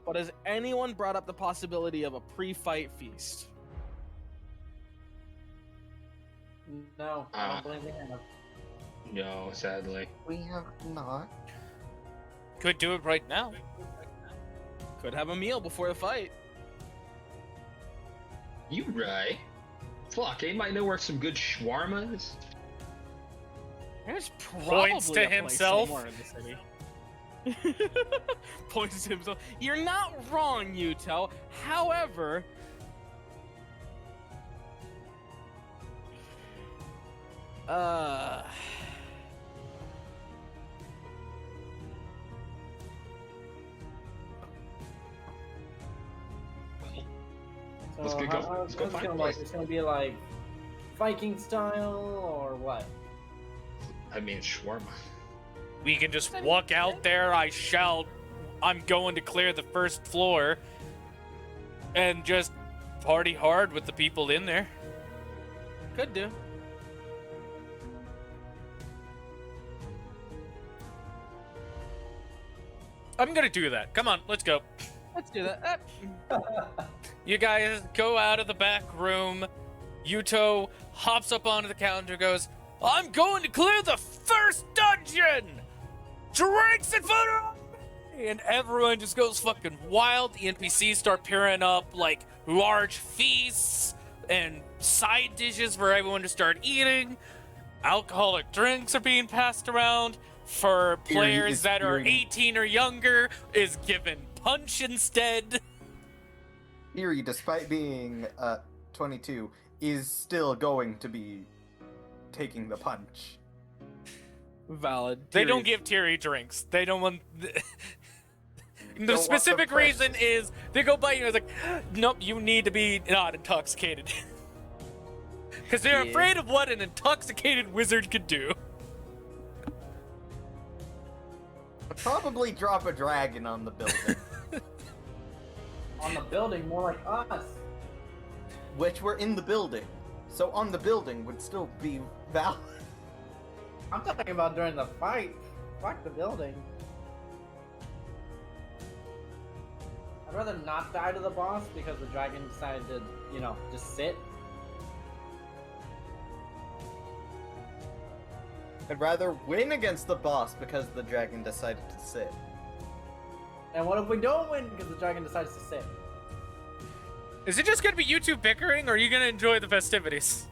but has anyone brought up the possibility of a pre-fight feast? No, I don't believe we have. No, sadly. We have not. Could do it right now. Could have a meal before the fight. You right. Fuck, anybody know where some good shawarma is? There's probably Points to a place himself. somewhere in the city. Points to himself. You're not wrong, Yuuto. However, So Let's go- how- let's go how's it find a gonna place. look? It's gonna be like Viking style or what? I mean, shawarma. We can just walk out there. I'm going to clear the first floor and just party hard with the people in there. could do. I'm gonna do that. Come on, let's go. Let's do that. You guys go out of the back room. Yuuto hops up onto the counter, goes, I'm going to clear the first dungeon! Drinks and food are on me! And everyone just goes fucking wild. The NPCs start pairing up like large feasts and side dishes for everyone to start eating. Alcoholic drinks are being passed around. For players that are 18 or younger, is given punch instead. Eerie, despite being 22, is still going to be taking the punch. Valid. They don't Tyrion's- give Tiri drinks. They don't want. The Don't want specific the reason precious. is they go by you and it's like, nope, you need to be not intoxicated. Because they're Yeah. afraid of what an intoxicated wizard could do. Probably drop a dragon on the building. On the building, more like us. Which were in the building. So on the building would still be valid. I'm talking about during the fight. Fuck the building. I'd rather not die to the boss because the dragon decided to, you know, just sit. I'd rather win against the boss because the dragon decided to sit. And what if we don't win because the dragon decides to sit? Is it just gonna be you two bickering, or are you gonna enjoy the festivities?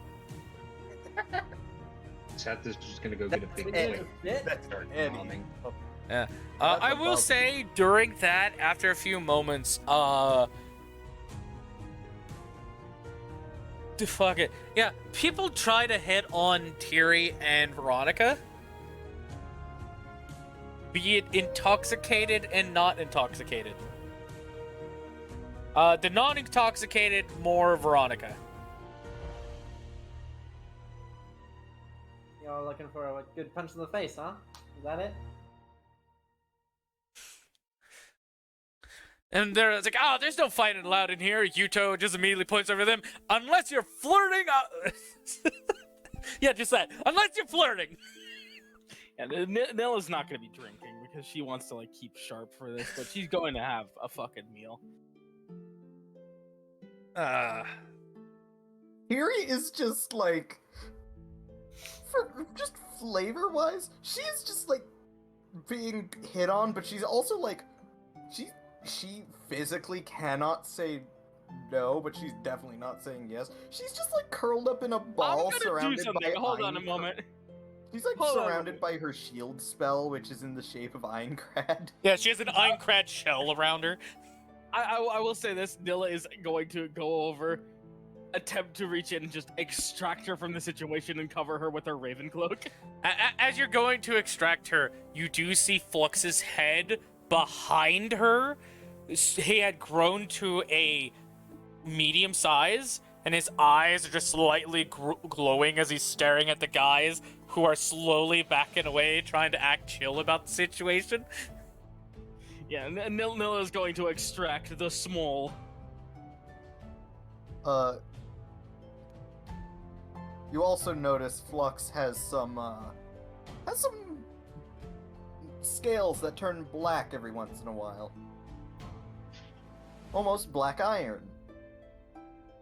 Seth is just gonna go get a big We plate. didn't sit? That's Start Eddie. bombing. Yeah. That's I will above. say during that, after a few moments, fuck it. Yeah, people try to hit on Tiri and Veronica. Be it intoxicated and not intoxicated. The non-intoxicated, more Veronica. Y'all looking for a good punch in the face, huh? Is that it? And they're like, oh, there's no fighting allowed in here. Yuuto just immediately points over them. Unless you're flirting. Yeah, just that. Unless you're flirting. Yeah, Nilla's not gonna be drinking because she wants to like keep sharp for this, but she's going to have a fucking meal. Hiri is just like, for just flavor wise, she's just like being hit on, but she's also like, she physically cannot say no, but she's definitely not saying yes. She's just like curled up in a ball I'm gonna do surrounded something. by Hold on a Aincrad. moment. She's like Hold on a surrounded by her shield spell, which is in the shape of Aincrad. Yeah, she has an Aincrad shell around her. I will say this: Nilla is going to go over, attempt to reach in and just extract her from the situation and cover her with her raven cloak. As you're going to extract her, you do see Flux's head behind her. He had grown to a medium size, and his eyes are just slightly glowing as he's staring at the guys who are slowly backing away, trying to act chill about the situation. Yeah, Nilla is going to extract the small. You also notice Flux has some scales that turn black every once in a while. Almost black iron.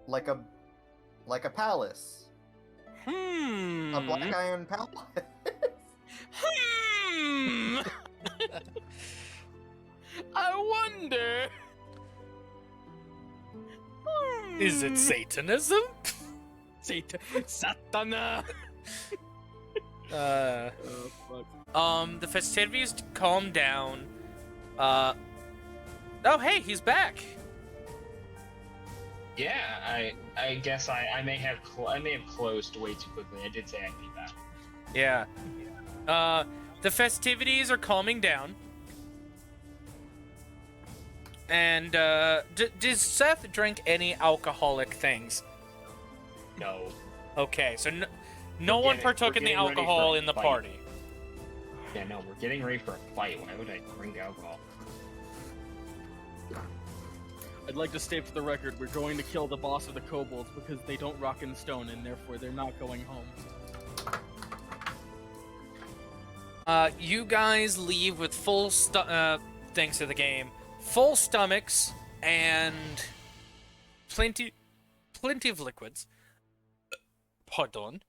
Like a palace. A black iron palace. I wonder. Is it Satanism? Satana. Uh, Oh, fuck. the festivities calm down. Oh, hey, he's back. Yeah, I guess I may have closed way too quickly. I did say I'd be back. Yeah. The festivities are calming down. And, does Seth drink any alcoholic things? No. Okay, so no one We're partook in the getting ready alcohol for a in the fight. party. Yeah, no, we're getting ready for a fight. Why would I drink alcohol? I'd like to state for the record, we're going to kill the boss of the Kobolds because they don't rock in stone, and therefore they're not going home. You guys leave with full thanks to the game, full stomachs and plenty of liquids. Pardon.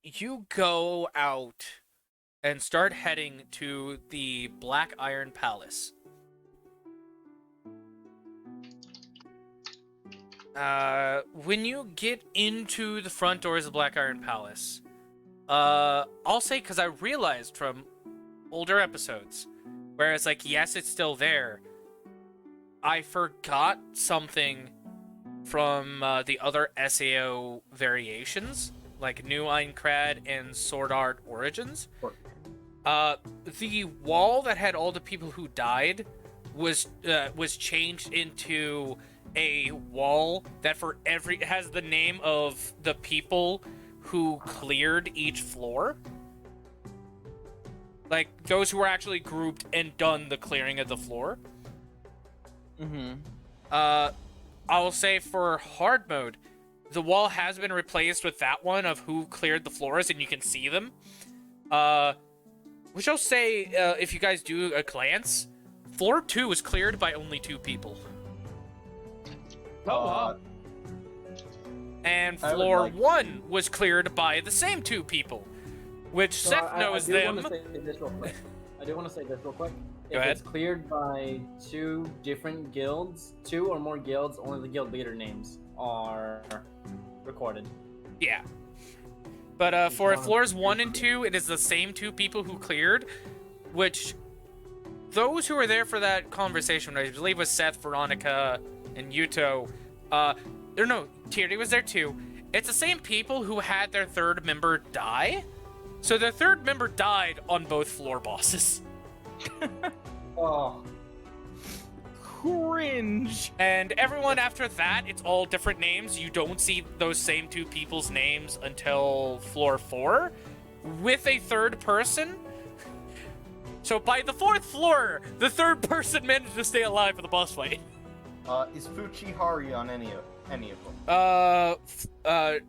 You go out and start heading to the Black Iron Palace. When you get into the front doors of Black Iron Palace, I'll say, because I realized from older episodes, where it's like, yes, it's still there, I forgot something from the other SAO variations, like New Aincrad and Sword Art Origins. Sure. The wall that had all the people who died was changed into a wall that has the name of the people who cleared each floor. Like those who were actually grouped and done the clearing of the floor. Mm-hmm. I will say for hard mode, the wall has been replaced with that one of who cleared the floors, and you can see them. Which I'll say, if you guys do a glance, floor 2 was cleared by only 2 people. Oh, wow. And I would floor like- 1 was cleared by the same 2 people. Which So Seth knows I them. do want to say this real quick. Go If ahead. it's cleared by 2 different guilds, 2 or more guilds, only the guild leader names are recorded. Yeah. But for One of floors the 1 and people. 2, it is the same 2 people who cleared, which those who were there for that conversation, I believe was Seth, Veronica, and Yuuto, Tyri was there too. It's the same people who had their 3rd member die. So their 3rd member died on both floor bosses. Oh, Cringe. And everyone after that, it's all different names. You don't see those same 2 people's names until floor 4 with a 3rd person. So by the 4th floor, the 3rd person managed to stay alive for the boss fight. Is Fuchihari on any of them?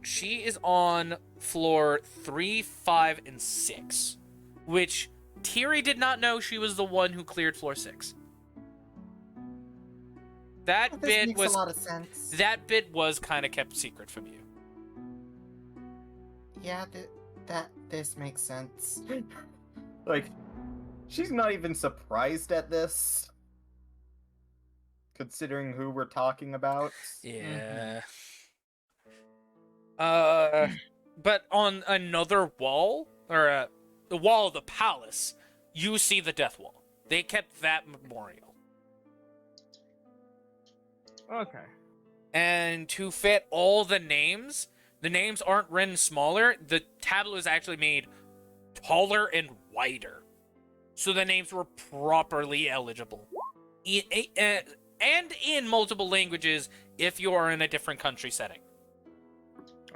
She is on floor 3, 5, and 6, which Tyri did not know she was the one who cleared floor 6. That This bit makes was a lot of sense. that bit was kind of kept secret from you. Yeah, this makes sense. Like, she's not even surprised at this, considering who we're talking about. Yeah. But on another wall, or the wall of the palace, you see the death wall. They kept that memorial. Okay. And to fit all the names aren't written smaller. The tableau is actually made taller and wider. So the names were properly eligible. And in multiple languages if you are in a different country setting.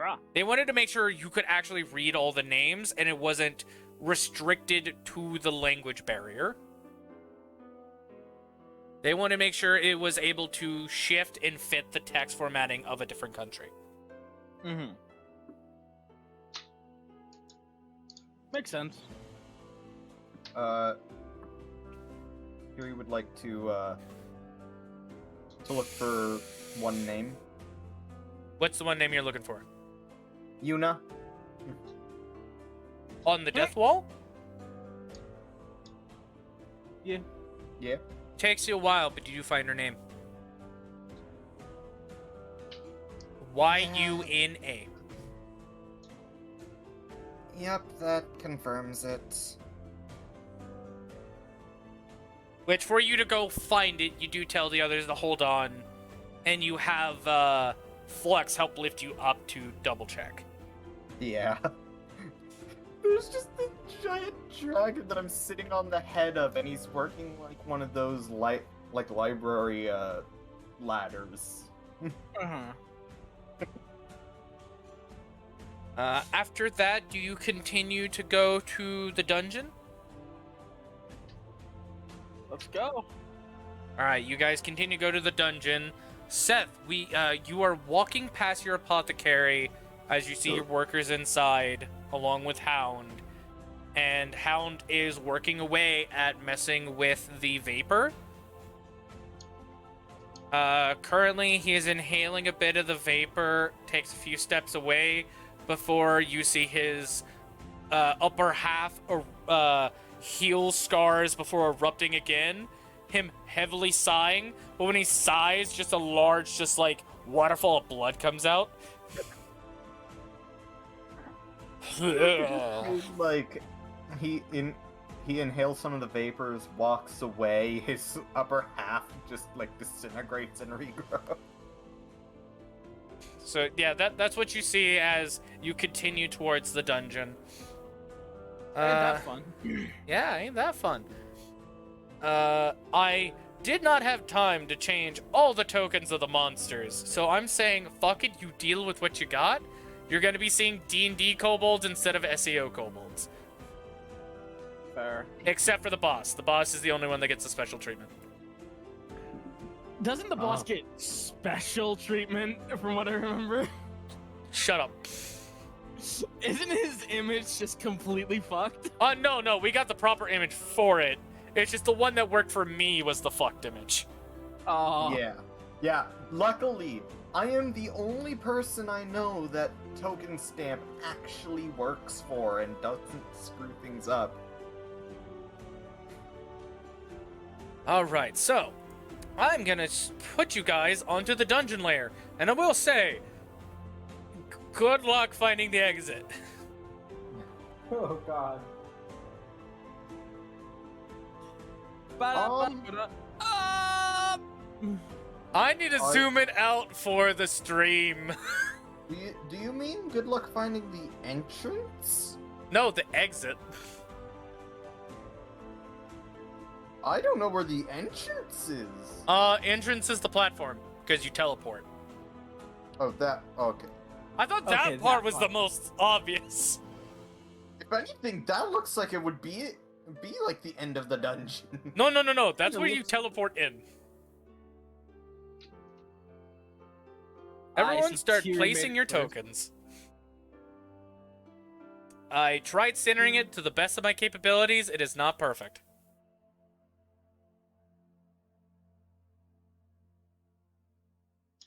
Ah. They wanted to make sure you could actually read all the names and it wasn't restricted to the language barrier. They want to make sure it was able to shift and fit the text formatting of a different country. Mm-hmm. Makes sense. Here we would like to look for one name. What's the one name you're looking for? Yuna. On the death wall? Yeah. Yeah. Takes you a while, but you do find her name. Yuna. Yep, that confirms it. Which, for you to go find it, you do tell the others to hold on, and you have Flux help lift you up to double check. Yeah. There's just this giant dragon that I'm sitting on the head of, and he's working like one of those library ladders. Uh-huh. After that, do you continue to go to the dungeon? Let's go. Alright, you guys continue to go to the dungeon. Seth, you are walking past your apothecary as you see your workers inside, along with Hound. And Hound is working away at messing with the vapor. Currently, he is inhaling a bit of the vapor, takes a few steps away before you see his upper half heal scars before erupting again. Him heavily sighing, but when he sighs, just a large, waterfall of blood comes out. Like, he inhales some of the vapors, walks away, his upper half just, disintegrates and regrows. So yeah, that's what you see as you continue towards the dungeon. Ain't that fun? Yeah, ain't that fun? I did not have time to change all the tokens of the monsters, so I'm saying, fuck it, you deal with what you got. You're gonna be seeing D&D kobolds instead of SAO kobolds. Fair. Except for the boss. The boss is the only one that gets a special treatment. Doesn't the boss get special treatment, from what I remember? Shut up. Isn't his image just completely fucked? No, we got the proper image for it. It's just the one that worked for me was the fucked image. Oh. Yeah. Luckily, I am the only person I know that token stamp actually works for and doesn't screw things up. Alright, so I'm gonna put you guys onto the dungeon lair, and I will say, good luck finding the exit. Oh god. I need to zoom it out for the stream. Do you mean good luck finding the entrance? No, the exit. I don't know where the entrance is. Entrance is the platform, because you teleport. Oh, that... Okay. I thought that part was the most obvious. If anything, that looks like it would be like the end of the dungeon. No. That's where you teleport in. Everyone start placing your tokens. I tried centering it to the best of my capabilities. It is not perfect.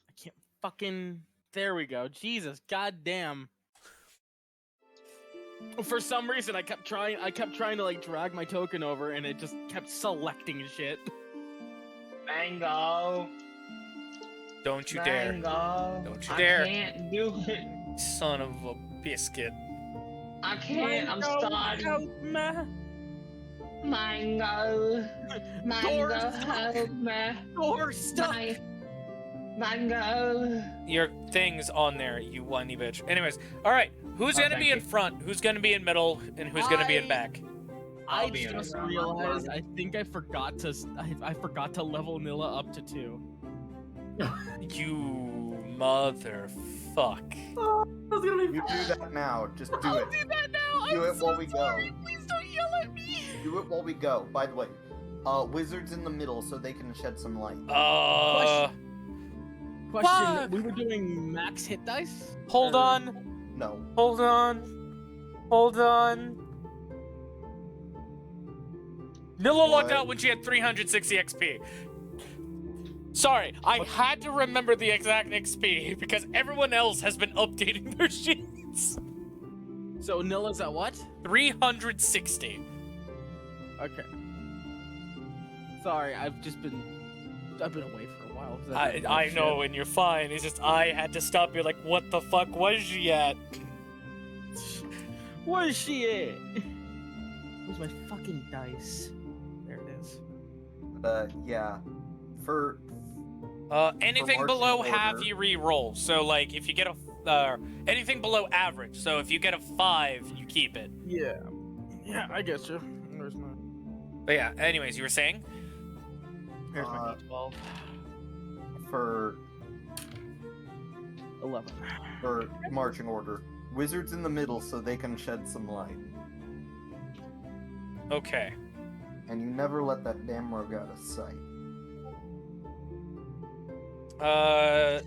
I can't fucking... There we go. Jesus, goddamn. For some reason, I kept trying to like drag my token over, and it just kept selecting shit. Mango. Don't you dare! Mango. Don't you dare! I can't do it. Son of a biscuit! I can't. I'm starting. Help me. Mango. Mango, help me. Door stuck. Mango. Your thing's on there, you whiny bitch. Anyways, all right. Who's gonna be in front? Who's gonna be in middle? And who's gonna be in back? I just realized I think I forgot to level Nilla up to 2. You motherfuck. That's gonna be You do that now. Just do I'll it. do that now. Do I'm it so while we sorry. go. Please don't yell at me. Do it while we go. By the way, wizards in the middle so they can shed some light. Question. Fuck. We were doing max hit dice? Hold Or- on. No. Hold on. Nilla logged What? out when she had 360 XP. Sorry, I had to remember the exact XP because everyone else has been updating their sheets. So Nilla's at what? 360. Okay. Sorry, I've been away for a while. 'cause I've been I shit. know, and you're fine. It's just I had to stop you. Like, what the fuck was she at? Where's she at? Where's my fucking dice? There it is. Yeah. For Anything marching below half order. you re-roll. So like if you get a anything below average. So if you get a 5, you keep it. Yeah. Yeah, I get you. Where's my? But yeah. Anyways, you were saying? Here's my D12. for 11. for marching order, wizards in the middle so they can shed some light. Okay. And you never let that damn rogue out of sight.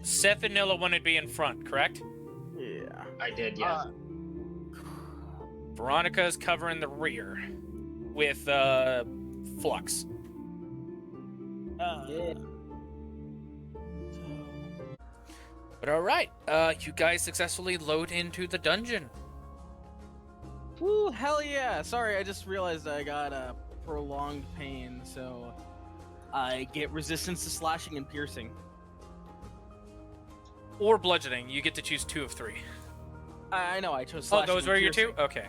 Seth and Nilla wanted to be in front, correct? Yeah. I did, yes. Veronica's covering the rear with Flux. Yeah. But all right, you guys successfully load into the dungeon. Woo, hell yeah! Sorry, I just realized I got a prolonged pain, so I get resistance to slashing and piercing. Or bludgeoning. You get to choose 2 of 3. I know, I chose Oh, slashing those and were your piercing. 2? Okay.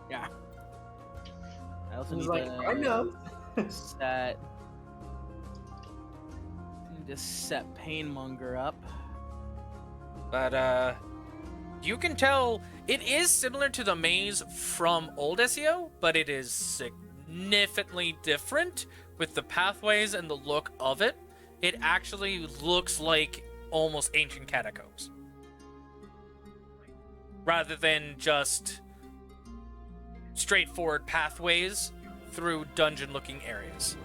Yeah. I also He's need like, to I know. set... Need to set Painmonger up. But you can tell it is similar to the maze from old SEO, but it is significantly different with the pathways and the look of it. It actually looks like almost ancient catacombs, rather than just straightforward pathways through dungeon-looking areas.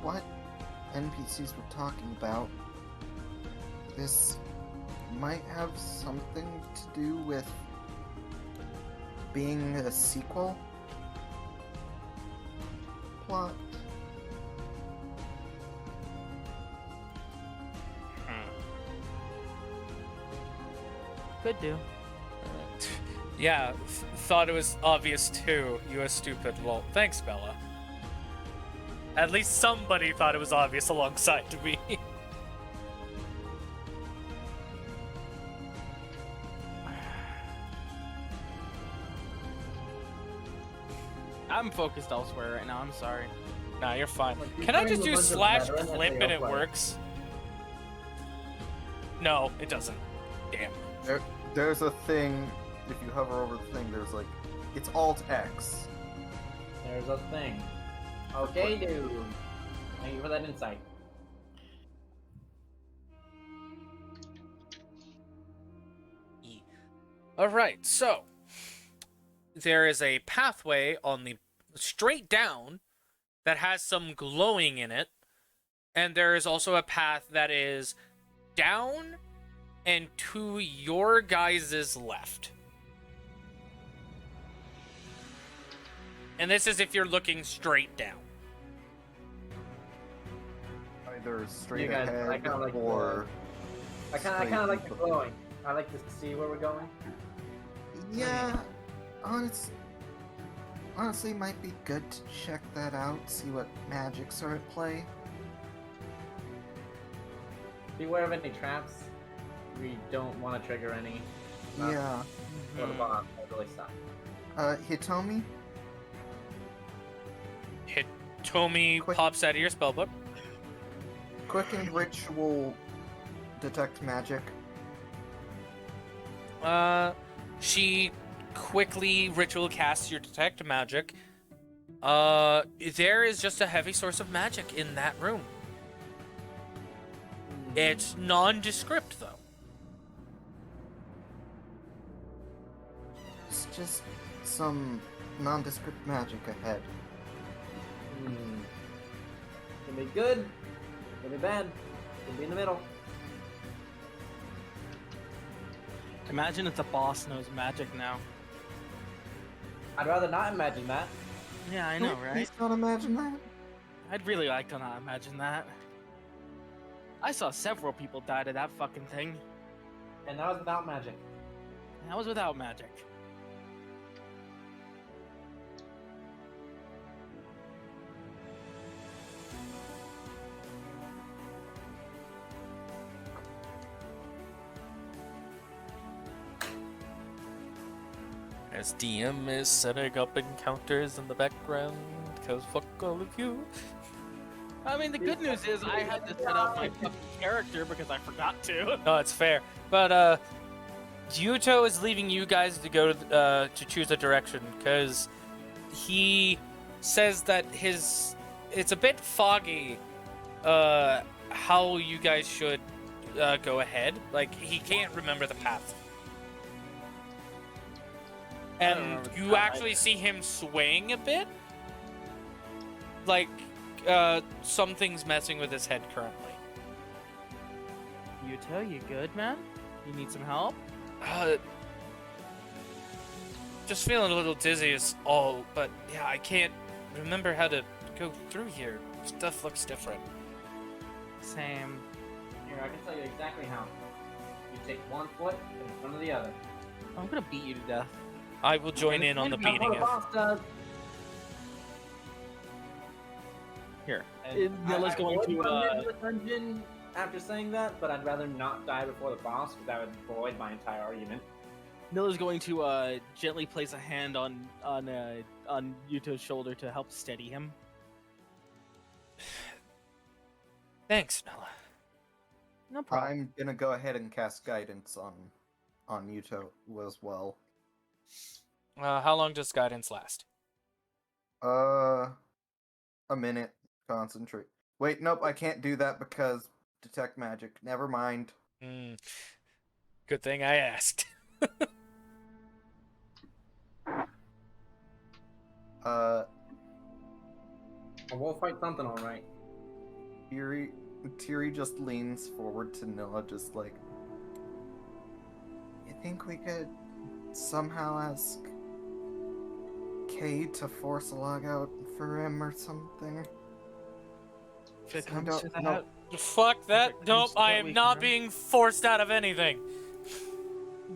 What NPCs were talking about, this might have something to do with being a sequel plot. Could do. Yeah, thought it was obvious too. You a stupid lol. Thanks, Bella. At least somebody thought it was obvious alongside me. I'm focused elsewhere right now. I'm sorry. Nah, you're fine. Like, you're Can I playing just a do bunch of slash veteran clip and SAO it players. works? No, it doesn't. Damn. There's a thing, if you hover over the thing, there's like, it's Alt X. There's a thing. Okay, dude. Thank you for that insight. Alright, so there is a pathway on the straight down that has some glowing in it, and there is also a path that is down and to your guys' left. And this is if you're looking straight down. Either straight You guys, ahead I kinda like or... I kind of like the glowing. I like to see where we're going. Yeah, honestly, it might be good to check that out, see what magics are at play. Beware of any traps. We don't want to trigger any. Yeah. For the boss, that really suck. Hitomi? Hitomi Quick. pops out of your spellbook. Quickened Ritual Detect Magic. She quickly ritual casts your detect magic. There is just a heavy source of magic in that room. It's nondescript, though. It's just some nondescript magic ahead. Can be good, can be bad, can be in the middle. Imagine if the boss knows magic now. I'd rather not imagine that. Yeah, I know, right? Please don't imagine that. I'd really like to not imagine that. I saw several people die to that fucking thing. And that was without magic. And that was without magic. As DM is setting up encounters in the background, cause fuck all of you. I mean, the good news is I had to set up my fucking character because I forgot to. No, it's fair. But Yuuto is leaving you guys to go to choose a direction, cause he says that it's a bit foggy how you guys should go ahead. Like, he can't remember the path. don't And remember the you path actually either. see him swaying a bit. Like, something's messing with his head currently. Yuuto, you good, man? You need some help? Just feeling a little dizzy is all, but yeah, I can't remember how to go through here. Stuff looks different. Same. Here, I can tell you exactly how. You take one foot in front of the other. I'm gonna beat you to death. I will join in on the That's what beating. the boss does. Here. And Nilla's going would to, run into the dungeon after saying that, but I'd rather not die before the boss because that would void my entire argument. Nilla's going to gently place a hand on Yuto's shoulder to help steady him. Thanks, Nella. No problem. I'm gonna go ahead and cast guidance on Yuuto as well. How long does guidance last? A minute. Concentrate. Wait, nope, I can't do that because detect magic. Never mind. Good thing I asked. We'll fight something, all right. Tiri just leans forward to Nilla, just like, you think we could somehow ask Kay to force a log out for him or something? If it I comes don't to that, know. Fuck that. If it Nope, comes to I that, am we not can being forced out of anything.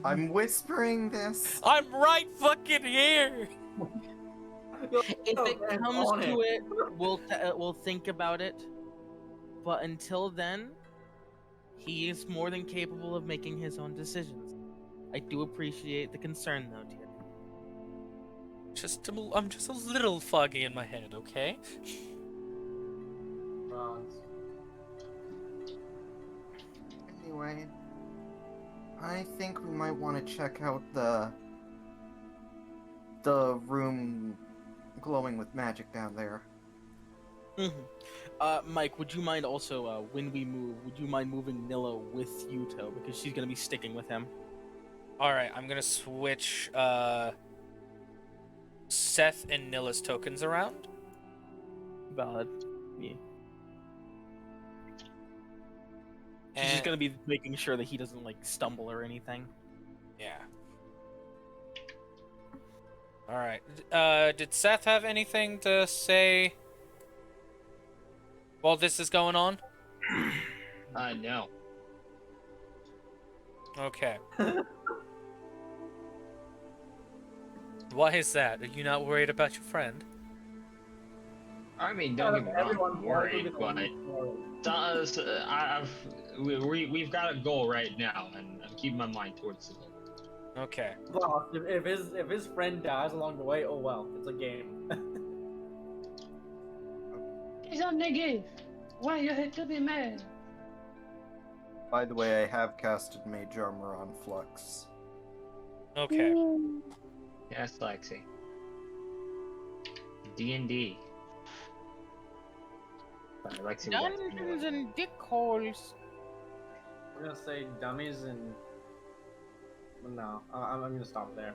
I'm whispering this. I'm right fucking here. if it man, comes on to it, we'll think about it. But until then, he is more than capable of making his own decisions. I do appreciate the concern, though, dear. I'm just a little foggy in my head, okay? Anyway, I think we might want to check out the room glowing with magic down there. Mike, would you mind also, when we move, would you mind moving Nilla with Yuuto? Because she's gonna be sticking with him. Alright, I'm gonna switch Seth and Nilla's tokens around. Valid. Yeah. She's And just gonna be making sure that he doesn't, like, stumble or anything. yeah. Alright. Did Seth have anything to say while this is going on? No. Okay. Why is that? Are you not worried about your friend? I mean, don't get me wrong, I'm worried, but we've got a goal right now, and I'm keeping my mind towards the goal. Okay. Well, if his friend dies along the way, oh well, it's a game. He's on the game. Why you have to be mad? By the way, I have casted Mage Armor on Flux. Okay. Yes, Lexi. D&D. Sorry, Lexi. Dungeons and dick holes. We're gonna say dummies and... No, I'm gonna stop there.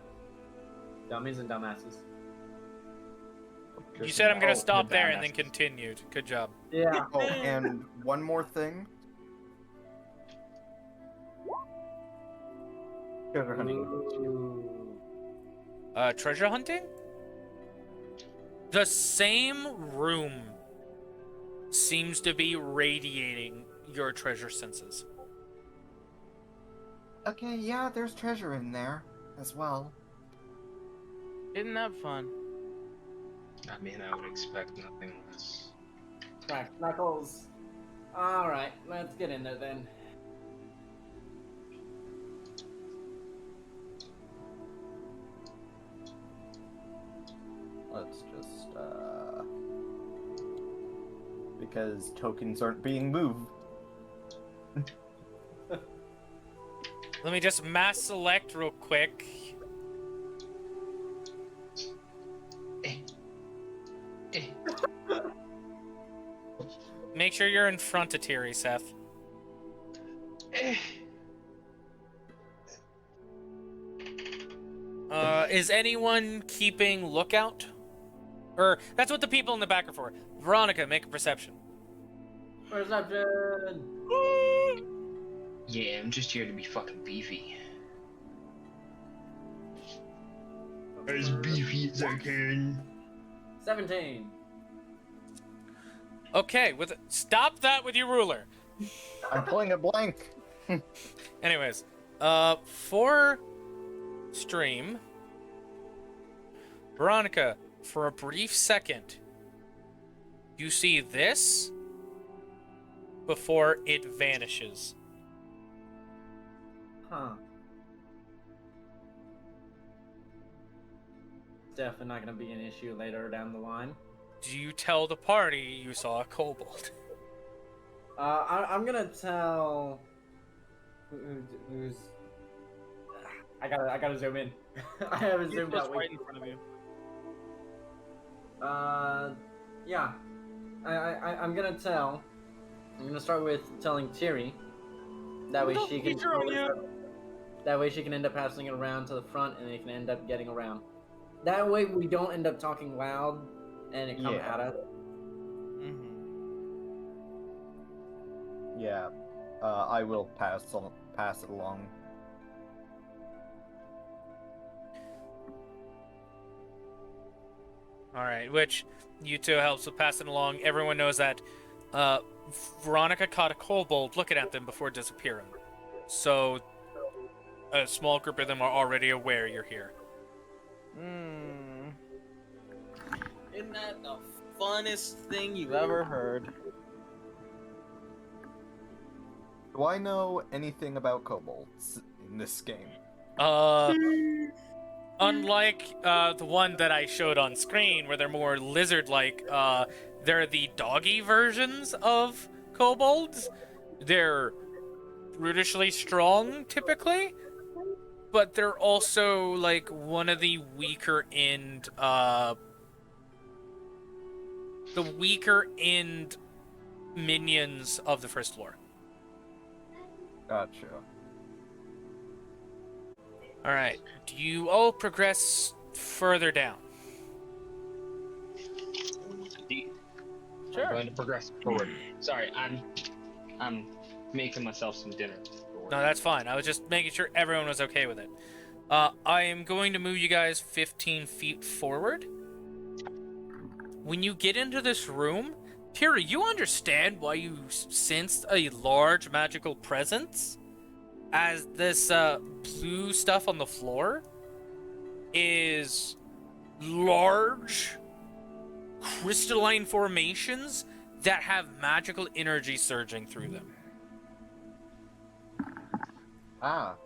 Dummies and dumbasses. You said I'm gonna stop the there and then dumbasses. continued. Good job. Yeah. Oh, and one more thing. Treasure hunting. Ooh. Treasure hunting? The same room seems to be radiating your treasure senses. Okay, yeah, there's treasure in there as well. Isn't that fun? I mean, I would expect nothing less. Right, Knuckles. Alright, let's get in there then. Let's just, because tokens aren't being moved. Let me just mass select real quick. Make sure you're in front of Tiri, Seth. Is anyone keeping lookout? Or, that's what the people in the back are for. Veronica, make a perception. Perception! Yeah, I'm just here to be fucking beefy. As beefy as I can. 17. Okay, stop that with your ruler. I'm pulling a blank. Anyways, for stream, Veronica, for a brief second, you see this before it vanishes. Huh. Definitely not gonna be an issue later down the line. Do you tell the party you saw a kobold? I'm gonna tell Who's? I gotta zoom in. I haven't zoomed Just out. right in front of you. Yeah. I'm gonna tell. I'm gonna start with telling Tiri. That way she can. That way she can end up passing it around to the front, and it can end up getting around. That way we don't end up talking loud, and it come at us. Mm-hmm. Yeah, I will pass it along. All right, which Yuuto helps with passing along. Everyone knows that Veronica caught a kobold looking at them before disappearing. So a small group of them are already aware you're here. Isn't that the funnest thing you've ever heard? Do I know anything about kobolds in this game? Unlike the one that I showed on screen, where they're more lizard-like, they're the doggy versions of kobolds. They're brutishly strong, typically, but they're also like one of the weaker end minions of the first floor. Gotcha. All right. Do you all progress further down? I'm going to progress forward. Sorry, I'm making myself some dinner. No, that's fine. I was just making sure everyone was okay with it. I am going to move you guys 15 feet forward. When you get into this room, Tira, you understand why you sensed a large magical presence? As this blue stuff on the floor is large crystalline formations that have magical energy surging through them. Ah.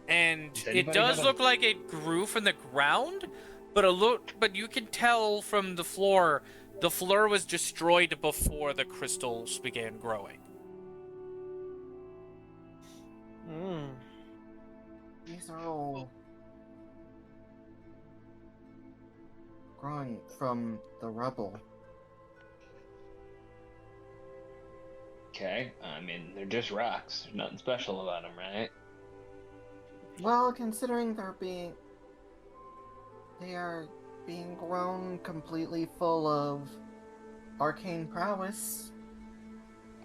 And Does it anybody does have look like it grew from the ground, but you can tell from the floor was destroyed before the crystals began growing. These are all growing from the rubble. Okay, I mean, they're just rocks. There's nothing special about them, right? Well, considering they are being grown completely full of arcane prowess.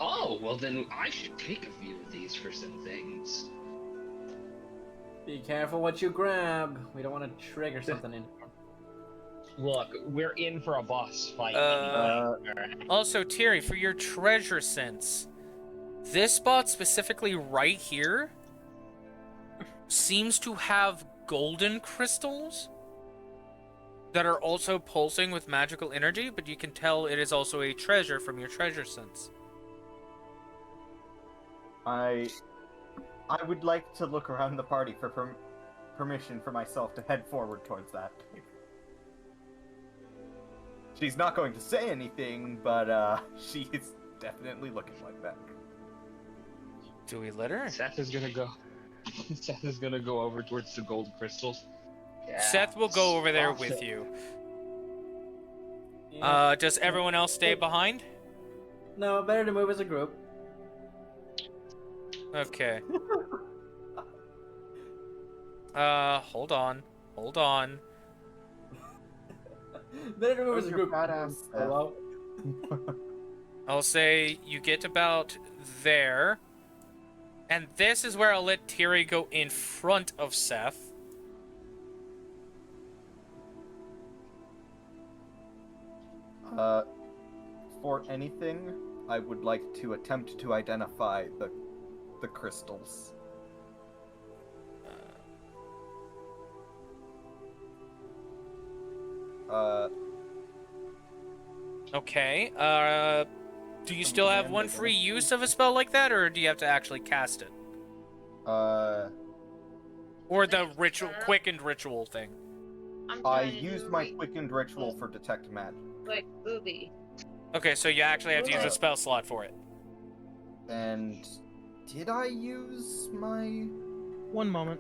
Oh, well then I should take a few of these for some things. Be careful what you grab. We don't want to trigger something in. Look, we're in for a boss fight. Also, Terry, for your treasure sense, this spot specifically right here seems to have golden crystals that are also pulsing with magical energy, but you can tell it is also a treasure from your treasure sense. I would like to look around the party for permission for myself to head forward towards that. She's not going to say anything, but she is definitely looking like that. Do we let her? Seth is gonna go. Seth is gonna go over towards the gold crystals. Yeah. Seth will go over there with you. Does everyone else stay behind? No, better to move as a group. Okay. Hold on. Better to move as a group. Badass. Hello? I'll say you get about there. And this is where I'll let Terry go in front of Seth. For anything, I would like to attempt to identify the crystals. Okay. Do you still have one free use of a spell like that, or do you have to actually cast it? Or the ritual, quickened ritual thing? I used my quickened ritual for detect magic. Like booby. Okay, so you actually have to use a spell slot for it. And did I use my One moment.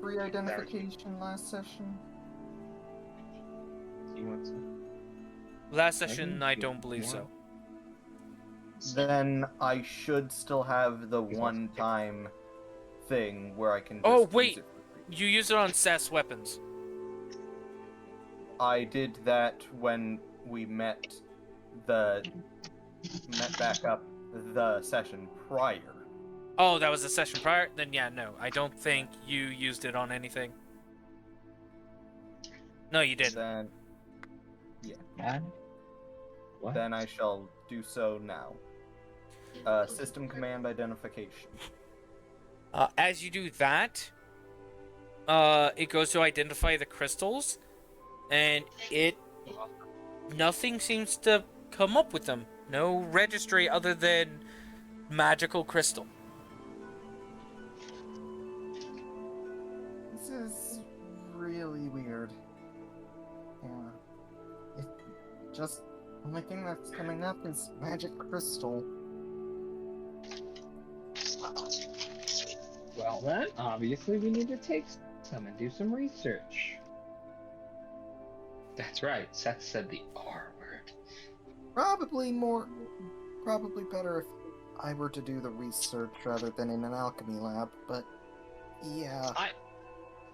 free identification last session? You want some? Last session, I don't believe so. Then I should still have the one-time thing where I can just Oh, use wait. it for free. You use it on Seth's weapons. I did that when we met back up the session prior. Oh, that was the session prior? Then yeah, no. I don't think you used it on anything. No, you didn't. Then What? then I shall do so now. System command identification. As you do that, it goes to identify the crystals, and nothing seems to come up with them. No registry other than magical crystal. This is really weird. Yeah. It just only thing that's coming up is magic crystal. Well then, obviously we need to take some and do some research. That's right. Seth said the R word. Probably better if I were to do the research rather than in an alchemy lab, but yeah.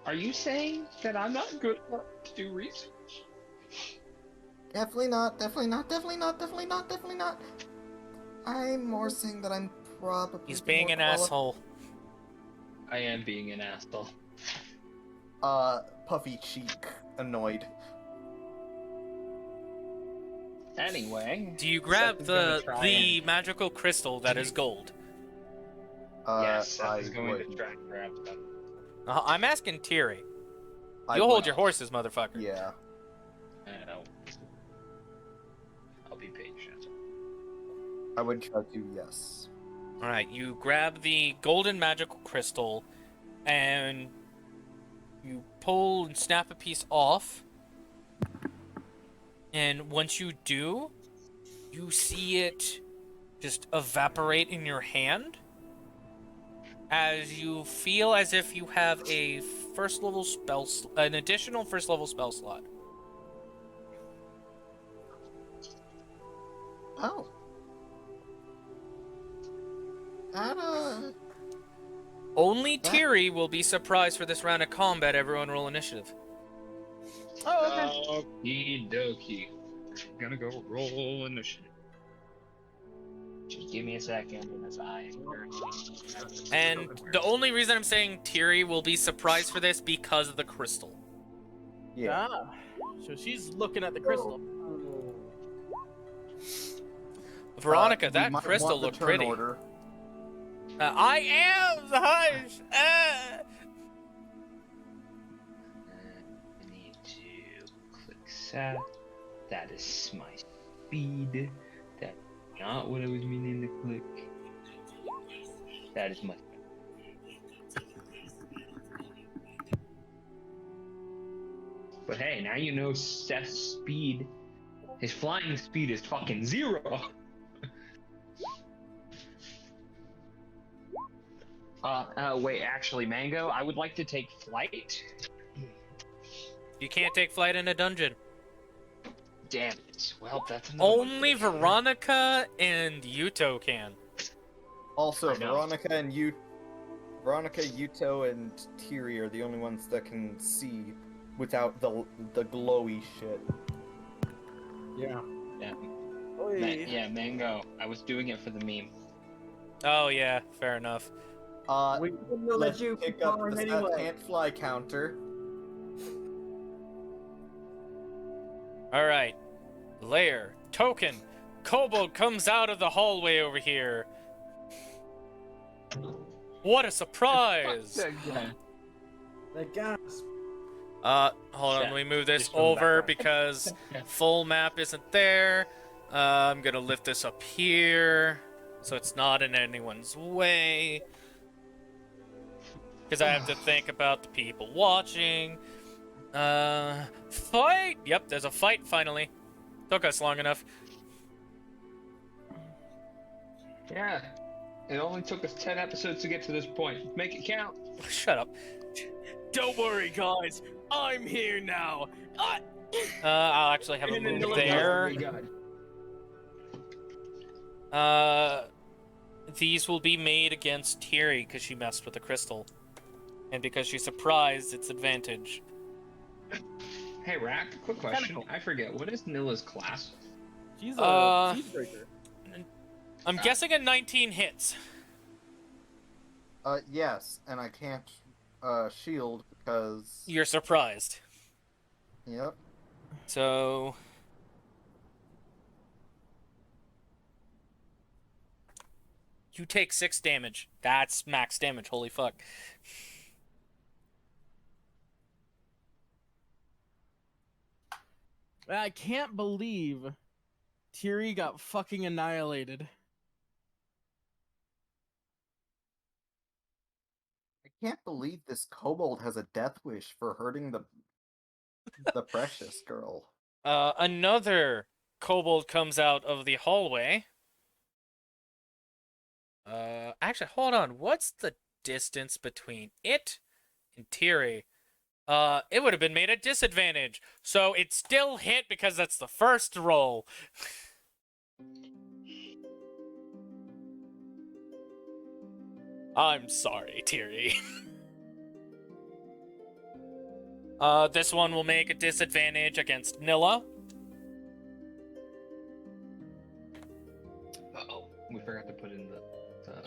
Are you saying that I'm not good enough to do research? Definitely not. I'm more saying that I'm probably He's being an asshole. I am being an asshole. Puffy cheek, annoyed. Anyway. Do you grab Seth is gonna the try magical crystal that is gold? Yes, Seth I is going to wouldn't. try and grab them. I'm asking Tiri. I You'll hold would- your horses, motherfucker. Yeah. I'll be patient. I would try to, yes. Alright, you grab the golden magical crystal, and you pull and snap a piece off. And once you do, you see it just evaporate in your hand, as you feel as if you have a an additional first level spell slot. Oh. That, Only Tiri will be surprised for this round of combat. Everyone roll initiative. Oh, okay. Okie dokie. Gonna go roll initiative. Just give me a second as I. And the only reason I'm saying Tiri will be surprised for this because of the crystal. yeah. Ah, so she's looking at the crystal. Veronica, We that might crystal want the looked turn pretty. order. I am the hush. I need to click Seth. That is my speed. That's not what I was meaning to click. That is my. But hey, now you know Seth's speed. His flying speed is fucking 0. Wait, actually, Mango, I would like to take flight. You can't take flight in a dungeon. Damn it. Well, that's another one Only for the- Veronica and Yuuto can. Also, I know. Veronica, Yuuto, and Tiri are the only ones that can see without the glowy shit. Yeah. Yeah, Oy. yeah, Mango. I was doing it for the meme. Oh yeah, fair enough. We didn't know Let's that you pick could up power the him Seth anyway. can't fly counter. All right, Lair, token, Kobold comes out of the hallway over here. What a surprise! The gasp. Hold on, Yeah, let me move this just from the over background. because full map isn't there. I'm gonna lift this up here so it's not in anyone's way. Because I have to think about the people watching. Fight! Yep, there's a fight finally. Took us long enough. Yeah. It only took us 10 episodes to get to this point. Make it count. Shut up. Don't worry, guys. I'm here now. I'll actually have a And then move the there. God. These will be made against Thierry because she messed with the crystal. And because she's surprised, it's advantage. Hey, Rack, quick question. Tentacle. I forget, what is Nilla's class? She's a siege breaker. I'm guessing a 19 hits. Yes, and I can't, shield because... You're surprised. Yep. So... You take 6 damage. That's max damage, holy fuck. I can't believe Thierry got fucking annihilated. I can't believe this kobold has a death wish for hurting the precious girl. Another kobold comes out of the hallway. Actually, hold on. What's the distance between it and Thierry? It would have been made a disadvantage. So it still hit because that's the first roll. I'm sorry, Thierry. This one will make a disadvantage against Nilla. Uh-oh. We forgot to put in the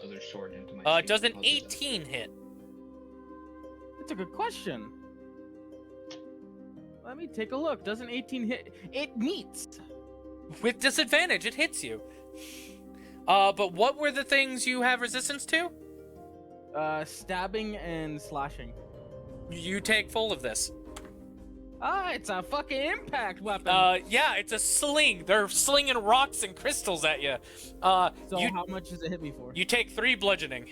other sword into my sheet. Does an I'll do that. 18 hit? That's a good question. Let me take a look. Does an 18 hit? It meets. With disadvantage, it hits you. But what were the things you have resistance to? Stabbing and slashing. You take full of this. It's a fucking impact weapon. Yeah, it's a sling. They're slinging rocks and crystals at you. So how much does it hit me for? You take 3 bludgeoning.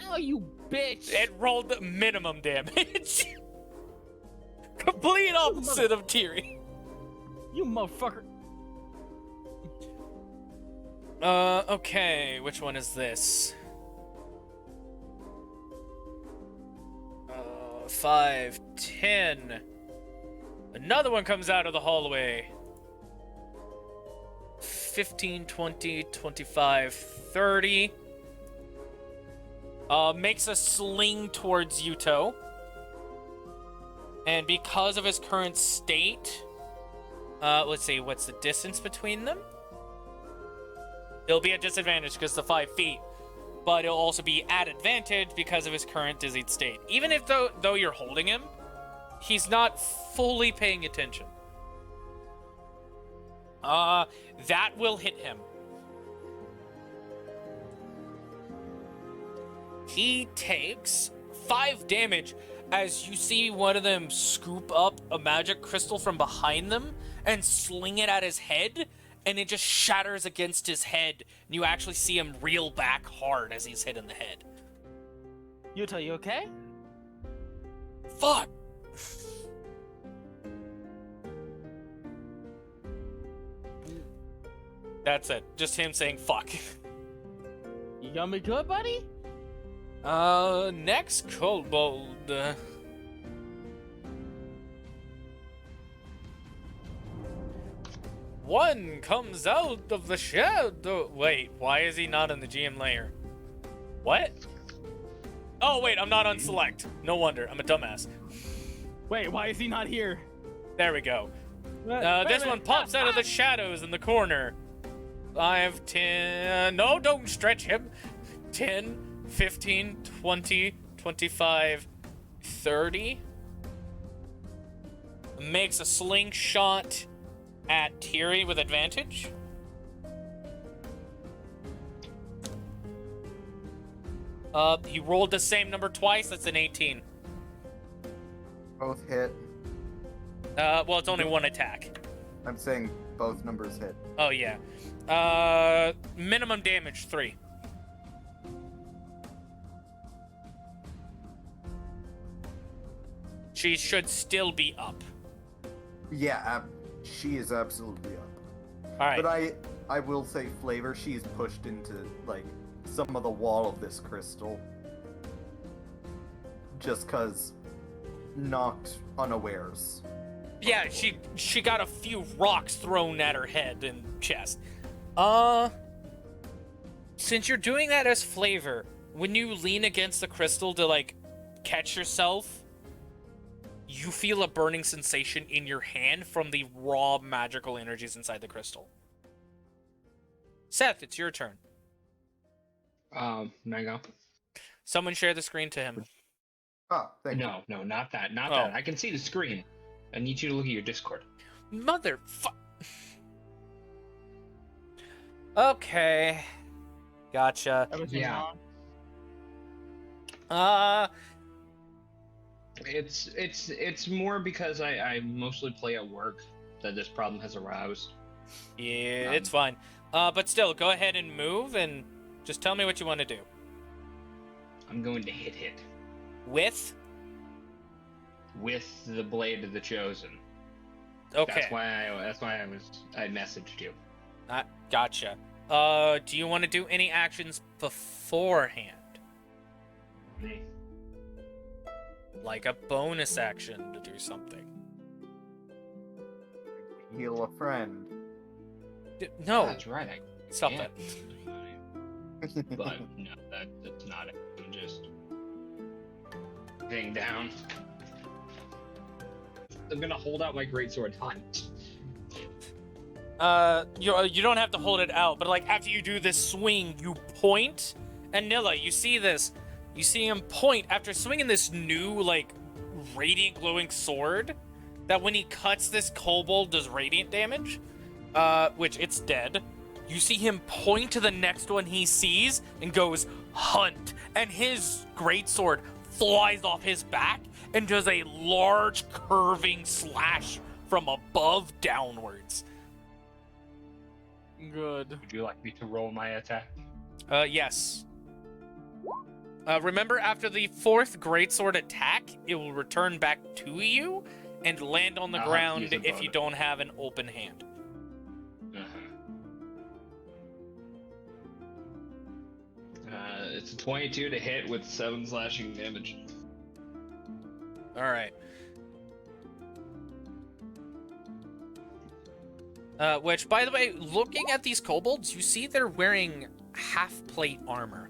Oh, you bitch! It rolled minimum damage. Complete opposite of Thierry. You motherfucker. Okay, which one is this? 5, 10. Another one comes out of the hallway. 15, 20, 25, 30. Makes a sling towards Yuuto. And because of his current state, let's see, what's the distance between them? It'll be a disadvantage because the 5 feet, but it'll also be at advantage because of his current dizzied state. Even if though you're holding him, he's not fully paying attention. That will hit him. He takes 5 damage as you see one of them scoop up a magic crystal from behind them and sling it at his head, and it just shatters against his head, and you actually see him reel back hard as he's hit in the head. Yuuto, you okay? Fuck! That's it. Just him saying fuck. You gonna be good, buddy? Next kobold. One comes out of the shadow. Wait, why is he not in the GM layer? What? Oh, wait, I'm not on select. No wonder, I'm a dumbass. Wait, why is he not here? There we go. Wait This a one minute. pops out of the shadows in the corner. 5, 10. No, don't stretch him. 10, 15, 20, 25, 30. Makes a slingshot at Thierry with advantage. He rolled the same number twice. That's an 18. Both hit. Well, it's only one attack. I'm saying both numbers hit. Oh, yeah. Minimum damage, 3. She should still be up. Yeah, she is absolutely up. All right. But I will say Flavor, she's pushed into, like, some of the wall of this crystal. Just cause knocked unawares. Yeah, she got a few rocks thrown at her head and chest. Since you're doing that as Flavor, when you lean against the crystal to, like, catch yourself, you feel a burning sensation in your hand from the raw magical energies inside the crystal. Seth, it's your turn. Mango. Someone share the screen to him. Oh, thank you. No, not that. Not Oh. that. I can see the screen. I need you to look at your Discord. Okay. Gotcha. Everything Yeah. on? It's more because I mostly play at work that this problem has aroused. Yeah, it's fine. But still, go ahead and move and just tell me what you want to do. I'm going to hit With? the blade of the chosen. Okay. That's why I messaged you. Gotcha. Do you want to do any actions beforehand? Like a bonus action to do something? Heal a friend. No. That's right. Stop can't. that. But no, that's not it. I'm just getting down. I'm gonna hold out my greatsword hunt. You don't have to hold it out, but like after you do this swing, you point, and Nilla, you see this. You see him point after swinging this new like radiant glowing sword. That when he cuts this kobold does radiant damage, which it's dead. You see him point to the next one he sees and goes hunt, and his greatsword flies off his back and does a large curving slash from above downwards. Good. Would you like me to roll my attack? Yes. Remember, after the fourth greatsword attack, it will return back to you and land on the I'll have to ground use a if you bonus. don't have an open hand. It's a 22 to hit with 7 slashing damage. All right. Which, by the way, looking at these kobolds, you see they're wearing half-plate armor.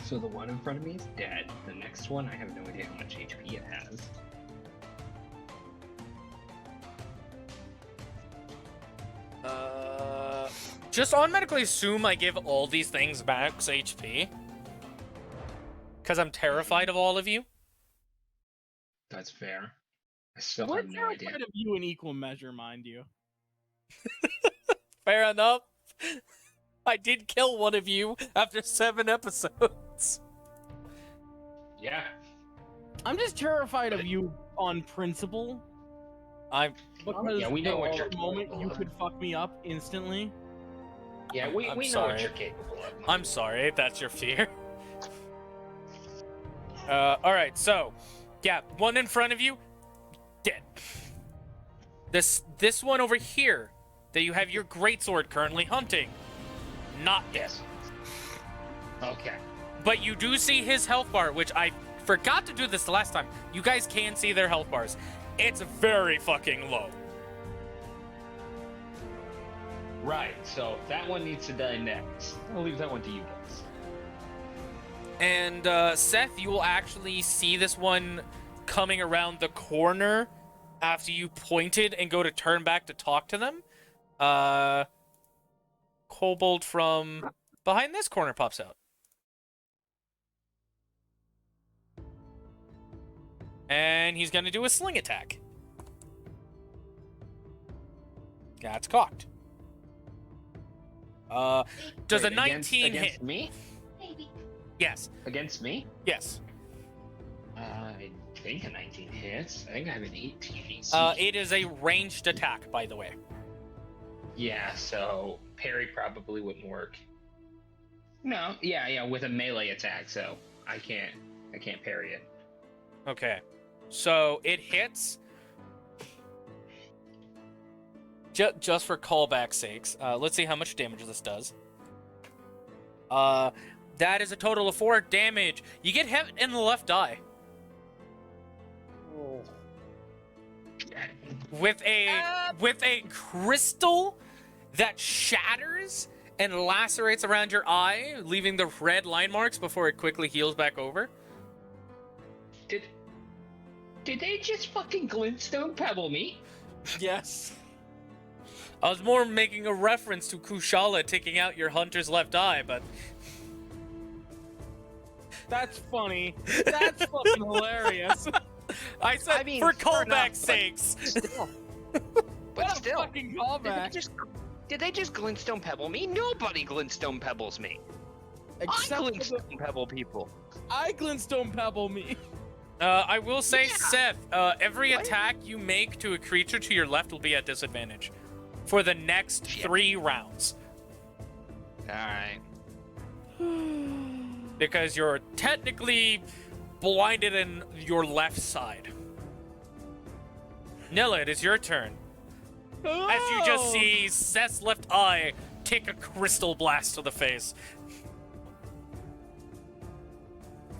So the one in front of me is dead. The next one, I have no idea how much HP it has. Just automatically assume I give all these things max HP. Because I'm terrified of all of you. That's fair. I still We're have no idea. terrified of you in equal measure, mind you. Fair enough. I did kill one of you after 7 episodes. Yeah. I'm just terrified of you on principle. Because Yeah, we know what at you're any moment capable you of. could fuck me up instantly. Yeah, we I'm know sorry. what you're capable of. I'm sorry if that's your fear. Alright, so, yeah, one in front of you, dead. This one over here, that you have your greatsword currently hunting, not dead. Okay. But you do see his health bar, which I forgot to do this the last time. You guys can see their health bars. It's very fucking low. Right, so that one needs to die next. I'll leave that one to you guys. And Seth, you will actually see this one coming around the corner after you pointed and go to turn back to talk to them. Kobold from behind this corner pops out. And he's going to do a sling attack. That's cocked. Does a Wait, 19 against hit? me? Yes. Against me? Yes. I think a 19 hits. I think I have an 18 AC. It is a ranged attack, by the way. Yeah, so parry probably wouldn't work. No, yeah, with a melee attack, so I can't parry it. Okay. So it hits. Just for callback sakes, let's see how much damage this does. That is a total of 4 damage. You get hit in the left eye. Oh. With a crystal that shatters and lacerates around your eye, leaving the red line marks before it quickly heals back over. Did they just fucking glintstone pebble me? Yes. I was more making a reference to Kushala taking out your hunter's left eye, but That's funny. That's fucking hilarious. I said for callback sakes. Still. What But a still. fucking Did callback. they just glintstone pebble me? Nobody glintstone pebbles me. I Except for the, glintstone pebble people. I glintstone pebble me. I will say, Yeah. Seth, every What? attack you make to a creature to your left will be at disadvantage for the next Shit. 3 rounds. Alright. Because you're technically blinded in your left side. Nilla, it is your turn. As you just Oh. see Seth's left eye take a crystal blast to the face.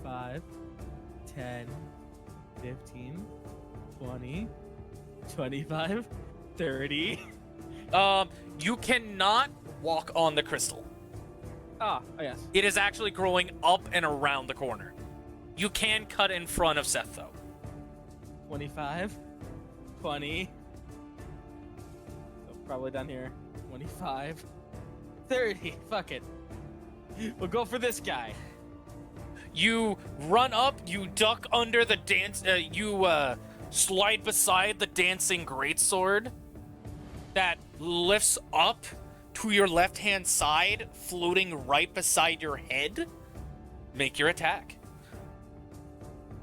5, 10, 15, 20, 25, 30. You cannot walk on the crystal. Oh, yes. It is actually growing up and around the corner. You can cut in front of Seth, though. 25, 20. So probably down here. 25, 30. Fuck it. We'll go for this guy. You run up, you duck under the dance, you slide beside the dancing greatsword that lifts up to your left-hand side, floating right beside your head. Make your attack.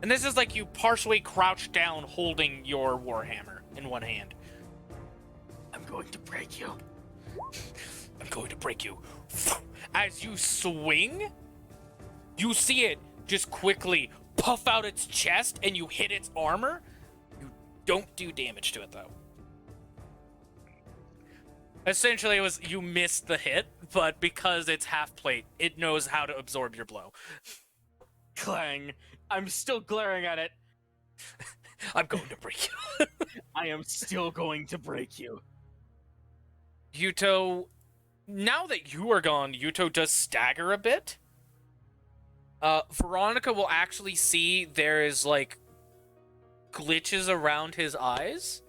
And this is like you partially crouched down holding your warhammer in one hand. I'm going to break you. I'm going to break you. As you swing, you see it just quickly puff out its chest and you hit its armor. You don't do damage to it, though. Essentially, it was you missed the hit, but because it's half plate, it knows how to absorb your blow. Clang. I'm still glaring at it. I'm going to break you. I am still going to break you. Yuuto, now that you are gone, Yuuto does stagger a bit. Veronica will actually see there is, like, glitches around his eyes.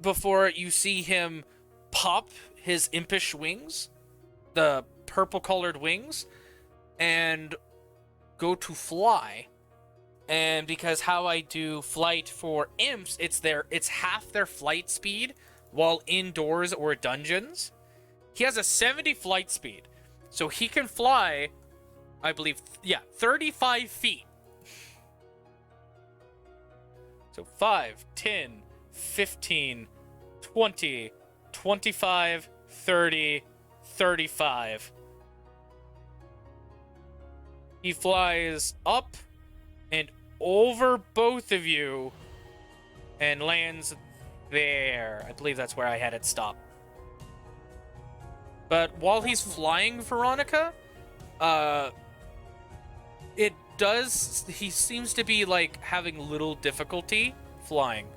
Before you see him pop his impish wings, the purple-colored wings, and go to fly. And because how I do flight for imps, it's half their flight speed while indoors or dungeons. He has a 70 flight speed, so he can fly, I believe, 35 feet. So 5, 10, 15, 20, 25, 30, 35. He flies up and over both of you and lands there. I believe that's where I had it stop. But while he's flying, Veronica, he seems to be, like, having little difficulty flying.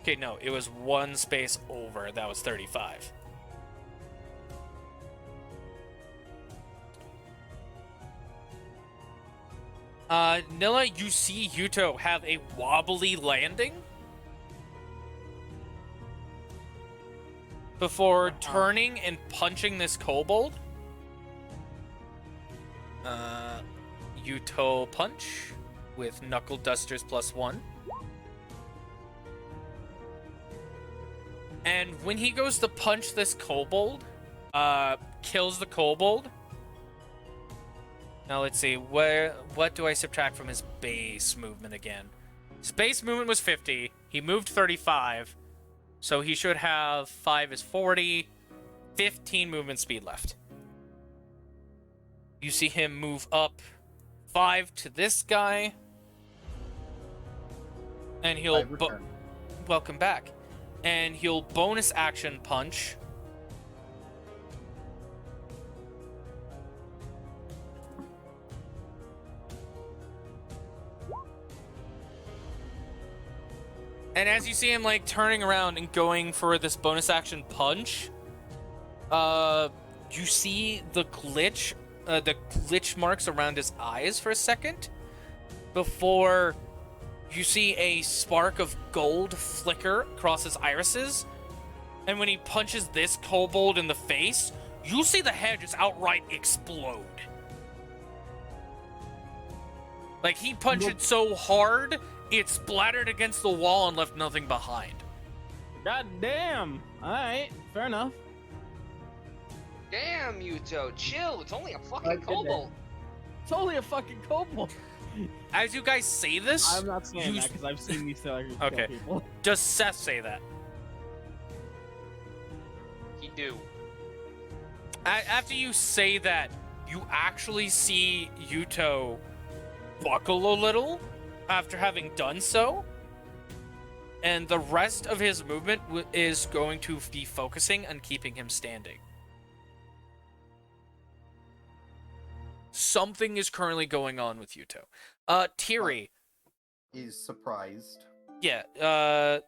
Okay, no, it was one space over. That was 35. Nilla, you see Yuuto have a wobbly landing before turning and punching this kobold. Yuuto punch with knuckle dusters +1. And when he goes to punch this kobold, kills the kobold. Now let's see, what do I subtract from his base movement again? His base movement was 50. He moved 35. So he should have 5 is 40, 15 movement speed left. You see him move up 5 to this guy. And he'll... welcome back. And he'll bonus action punch. And as you see him, like, turning around and going for this bonus action punch, you see the glitch marks around his eyes for a second before you see a spark of gold flicker across his irises. And when he punches this kobold in the face, you see the head just outright explode. Like, he punched it so hard, it splattered against the wall and left nothing behind. God damn. Alright, fair enough. Damn, Yuuto, chill. It's only a fucking kobold. It's only a fucking kobold. As you guys say this... I'm not saying that because I've seen these kill okay. people. Does Seth say that? He do. After you say that, you actually see Yuuto buckle a little after having done so. And the rest of his movement is going to be focusing on keeping him standing. Something is currently going on with Yuuto. Tiri. Is surprised. Yeah,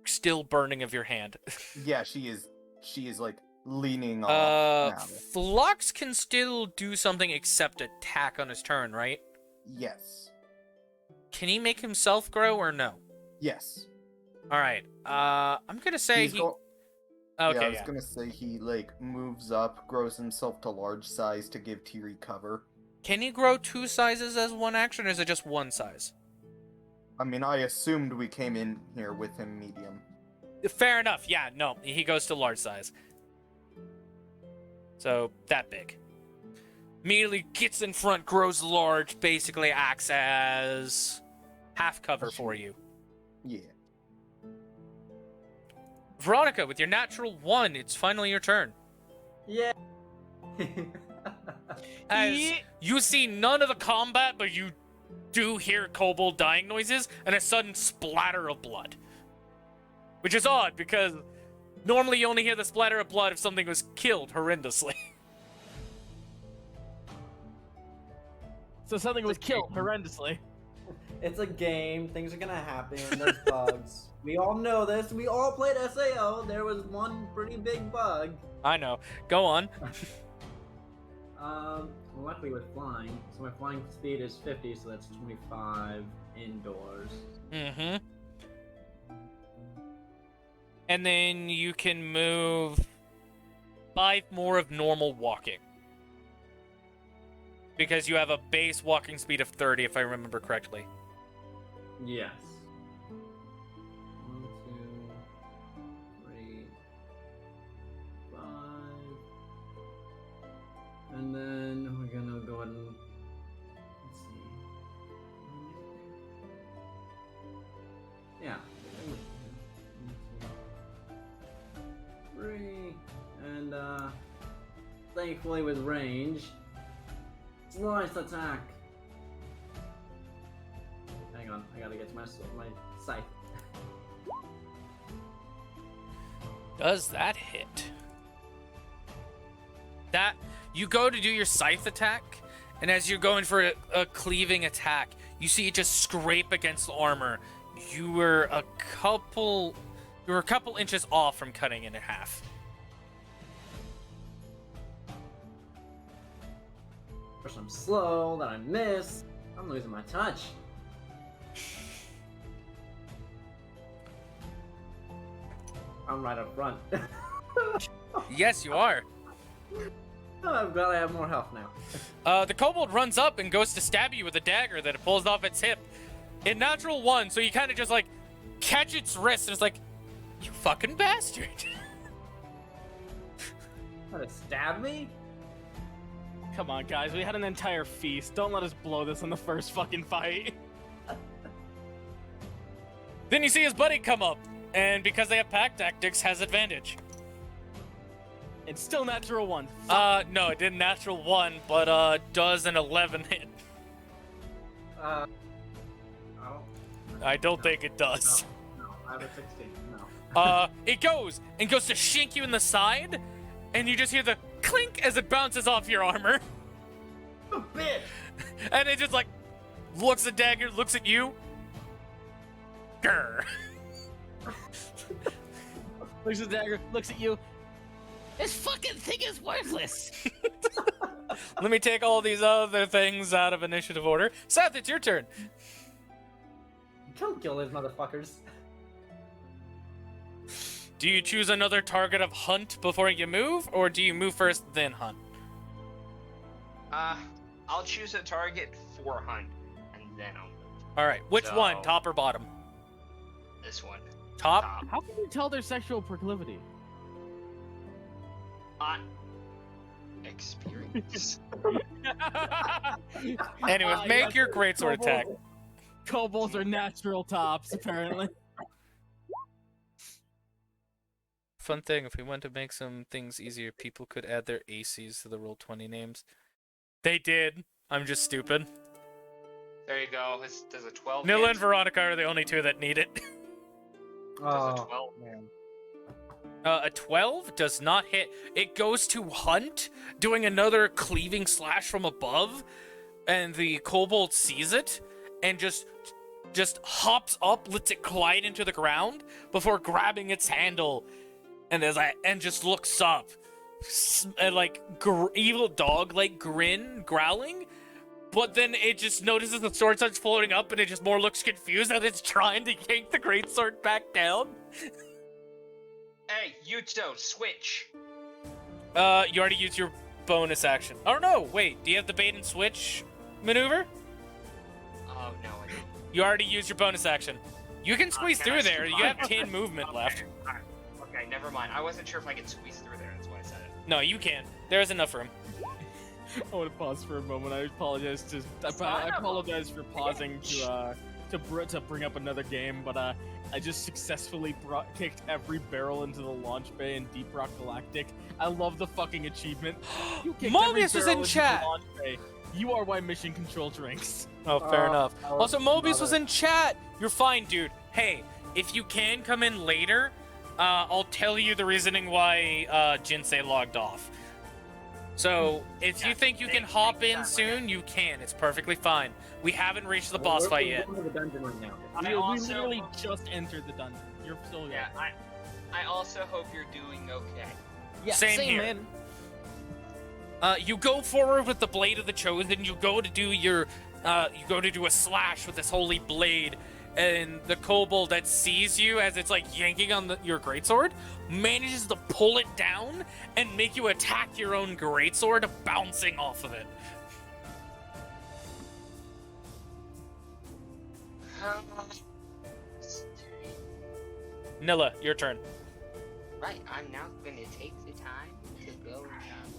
still burning of your hand. Yeah, she is like leaning off now. Flux can still do something except attack on his turn, right? Yes. Can he make himself grow or no? Yes. Alright, I'm gonna say Okay, yeah, I was gonna say he, like, moves up, grows himself to large size to give Tiri cover. Can he grow 2 sizes as one action, or is it just 1 size? I mean, I assumed we came in here with him medium. Fair enough, yeah, no, he goes to large size. So, that big. Immediately gets in front, grows large, basically acts as half cover for you. Yeah. Veronica, with your natural 1, it's finally your turn. Yeah. As you see none of the combat, but you do hear kobold dying noises and a sudden splatter of blood. Which is odd, because normally you only hear the splatter of blood if something was killed horrendously. So something was killed horrendously. It's a game. Things are gonna happen. There's bugs. We all know this. We all played SAO. There was one pretty big bug. I know. Go on. Luckily with flying. So my flying speed is 50, so that's 25 indoors. Mm-hmm. And then you can move 5 more of normal walking. Because you have a base walking speed of 30, if I remember correctly. Yes. 1, 2, 3, 5. And then we're gonna go ahead and let's see. Yeah. 1, 2, 3. And thankfully with range. Slice attack. Hang on, I gotta get to my scythe. Does that hit? That you go to do your scythe attack, and as you're going for a cleaving attack, you see it just scrape against the armor. You were a couple inches off from cutting it in half. First I'm slow, then I miss. I'm losing my touch. I'm right up front. Yes, you are. Oh, I'm glad I have more health now. The kobold runs up and goes to stab you with a dagger that it pulls off its hip. In natural 1, so you kind of just like catch its wrist and it's like, you fucking bastard. Try to stab me? Come on, guys. We had an entire feast. Don't let us blow this in the first fucking fight. Then you see his buddy come up, and because they have pack tactics, has advantage. It's still natural 1. No, it did natural 1, but does an 11 hit? Oh. I don't think it does. No, I have a 16. No. It goes to shink you in the side, and you just hear the clink as it bounces off your armor. A bit. And it just like looks at Dagger, looks at you. Grr. Looks at Dagger, looks at you. This fucking thing is worthless. Let me take all these other things out of initiative order. Seth, it's your turn. Don't kill those motherfuckers. Do you choose another target of hunt before you move, or do you move first then hunt? I'll choose a target for hunt, and then I'll move. All right, which So- one, top or bottom? This one. Top. How can you tell their sexual proclivity? Experience. Anyways, make yes, your greatsword attack. Kobolds are natural tops, apparently. Fun thing, if we want to make some things easier, people could add their ACs to the Roll20 names. They did. I'm just stupid. There you go. Does a 12 Nilla hit? and Veronica are the only two that need it. Does a 12? man. A 12 does not hit. It goes to hunt, doing another cleaving slash from above, and the kobold sees it and just hops up, lets it glide into the ground before grabbing its handle, and just looks up, and like evil dog like grin, growling. But then it just notices the sword starts floating up, and it just more looks confused as it's trying to yank the greatsword back down. Hey, Yuuto, switch. You already used your bonus action. Oh no, wait, do you have the bait and switch maneuver? Oh, no, I didn't. You already used your bonus action. You can squeeze Can I through there. You have survive? 10 movement left. Okay, never mind. I wasn't sure if I could squeeze through there. That's why I said it. No, you can. There's enough room. I want to pause for a moment. I apologize for pausing to bring up another game, but I just successfully kicked every barrel into the launch bay in Deep Rock Galactic. I love the fucking achievement. You kicked every Mobius was barrel in into chat. the launch bay. You are why mission control drinks. Oh, fair enough. Also, Mobius was not in chat. You're fine, dude. Hey, if you can come in later, I'll tell you the reasoning why Jinsei logged off. So, if you think you can hop in soon, you can. It's perfectly fine. We haven't reached the boss fight yet. We're going to the dungeon right now. I We also- literally just entered the dungeon. You're still Yeah, I also hope you're doing okay. yeah, Same here. man. You go forward with the blade of the chosen. You go to do a slash with this holy blade, and the kobold that sees you as it's like yanking on your greatsword manages to pull it down and make you attack your own greatsword, bouncing off of it. Nilla, your turn. Right, I'm now gonna take the time to go down.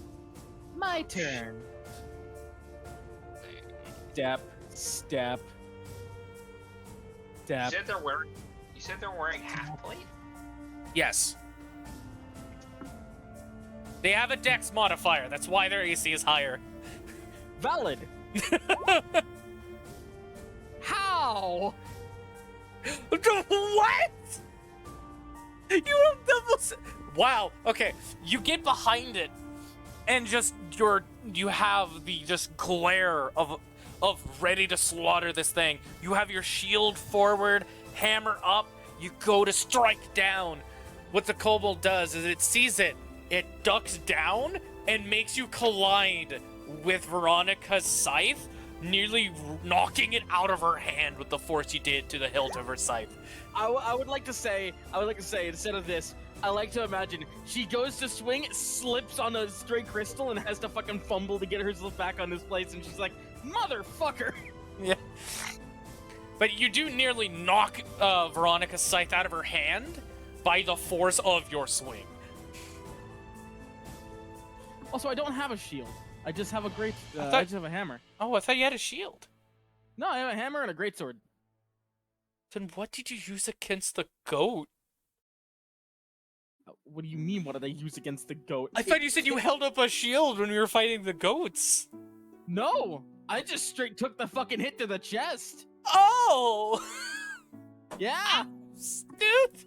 My turn. Step, step, You step. said they're wearing half plate? Yes. They have a dex modifier. That's why their AC is higher. Valid. How? What? You have double. Wow. Okay. You get behind it, and you have the just glare of ready to slaughter this thing. You have your shield forward, hammer up. You go to strike down. What the kobold does is it sees it, it ducks down and makes you collide with Veronica's scythe, nearly knocking it out of her hand with the force you did to the hilt of her scythe. I would like to say, instead of this, I like to imagine she goes to swing, slips on a stray crystal, and has to fucking fumble to get herself back on this place, and she's like, motherfucker! Yeah. But you do nearly knock Veronica's scythe out of her hand by the force of your swing. Also, I don't have a shield. I just have a I just have a hammer. Oh, I thought you had a shield. No, I have a hammer and a greatsword. Then what did you use against the goat? What do you mean? What did I use against the goat? I thought you said you held up a shield when we were fighting the goats. No, I just straight took the fucking hit to the chest. Oh! Yeah. Stupid.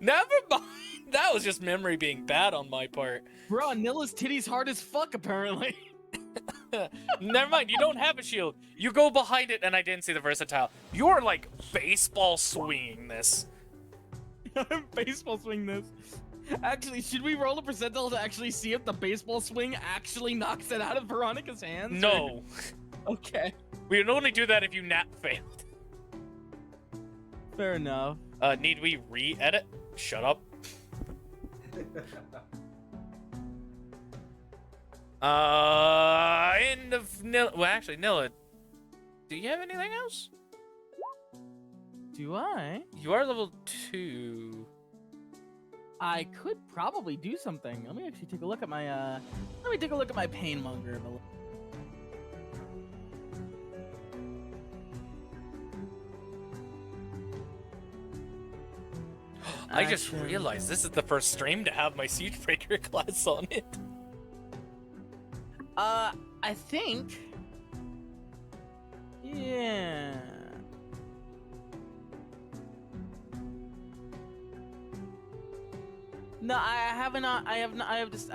Never mind. That was just memory being bad on my part. Bro, Nilla's titty's hard as fuck, apparently. Never mind, you don't have a shield. You go behind it, and I didn't see the versatile. You're like baseball swinging this. I'm baseball swing this. Actually, should we roll a percentile to actually see if the baseball swing actually knocks it out of Veronica's hands? No. Okay. We would only do that if you nap failed. Fair enough. Need we re-edit? Shut up. End of Nilla. Well, actually, Nilla, do you have anything else? Do I? You are level 2. I could probably do something. Let me actually take a look at my let me take a look at my pain monger. I just realized this is the first stream to have my Siegebreaker class on it. I think. Yeah. No, I haven't. I have not. I have just.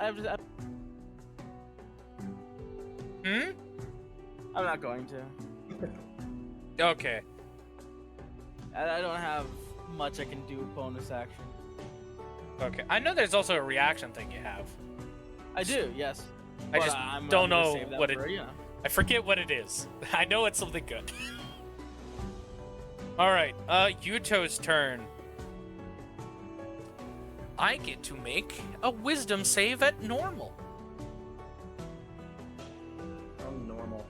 Hmm? I'm not going to. Okay. I don't have much I can do with bonus action. Okay. I know there's also a reaction thing you have. I do, yes. I But just I'm don't gonna know save that what for, it. you know. I forget what it is. I know it's something good. All right. Yuuto's turn. I get to make a wisdom save at normal. I'm normal.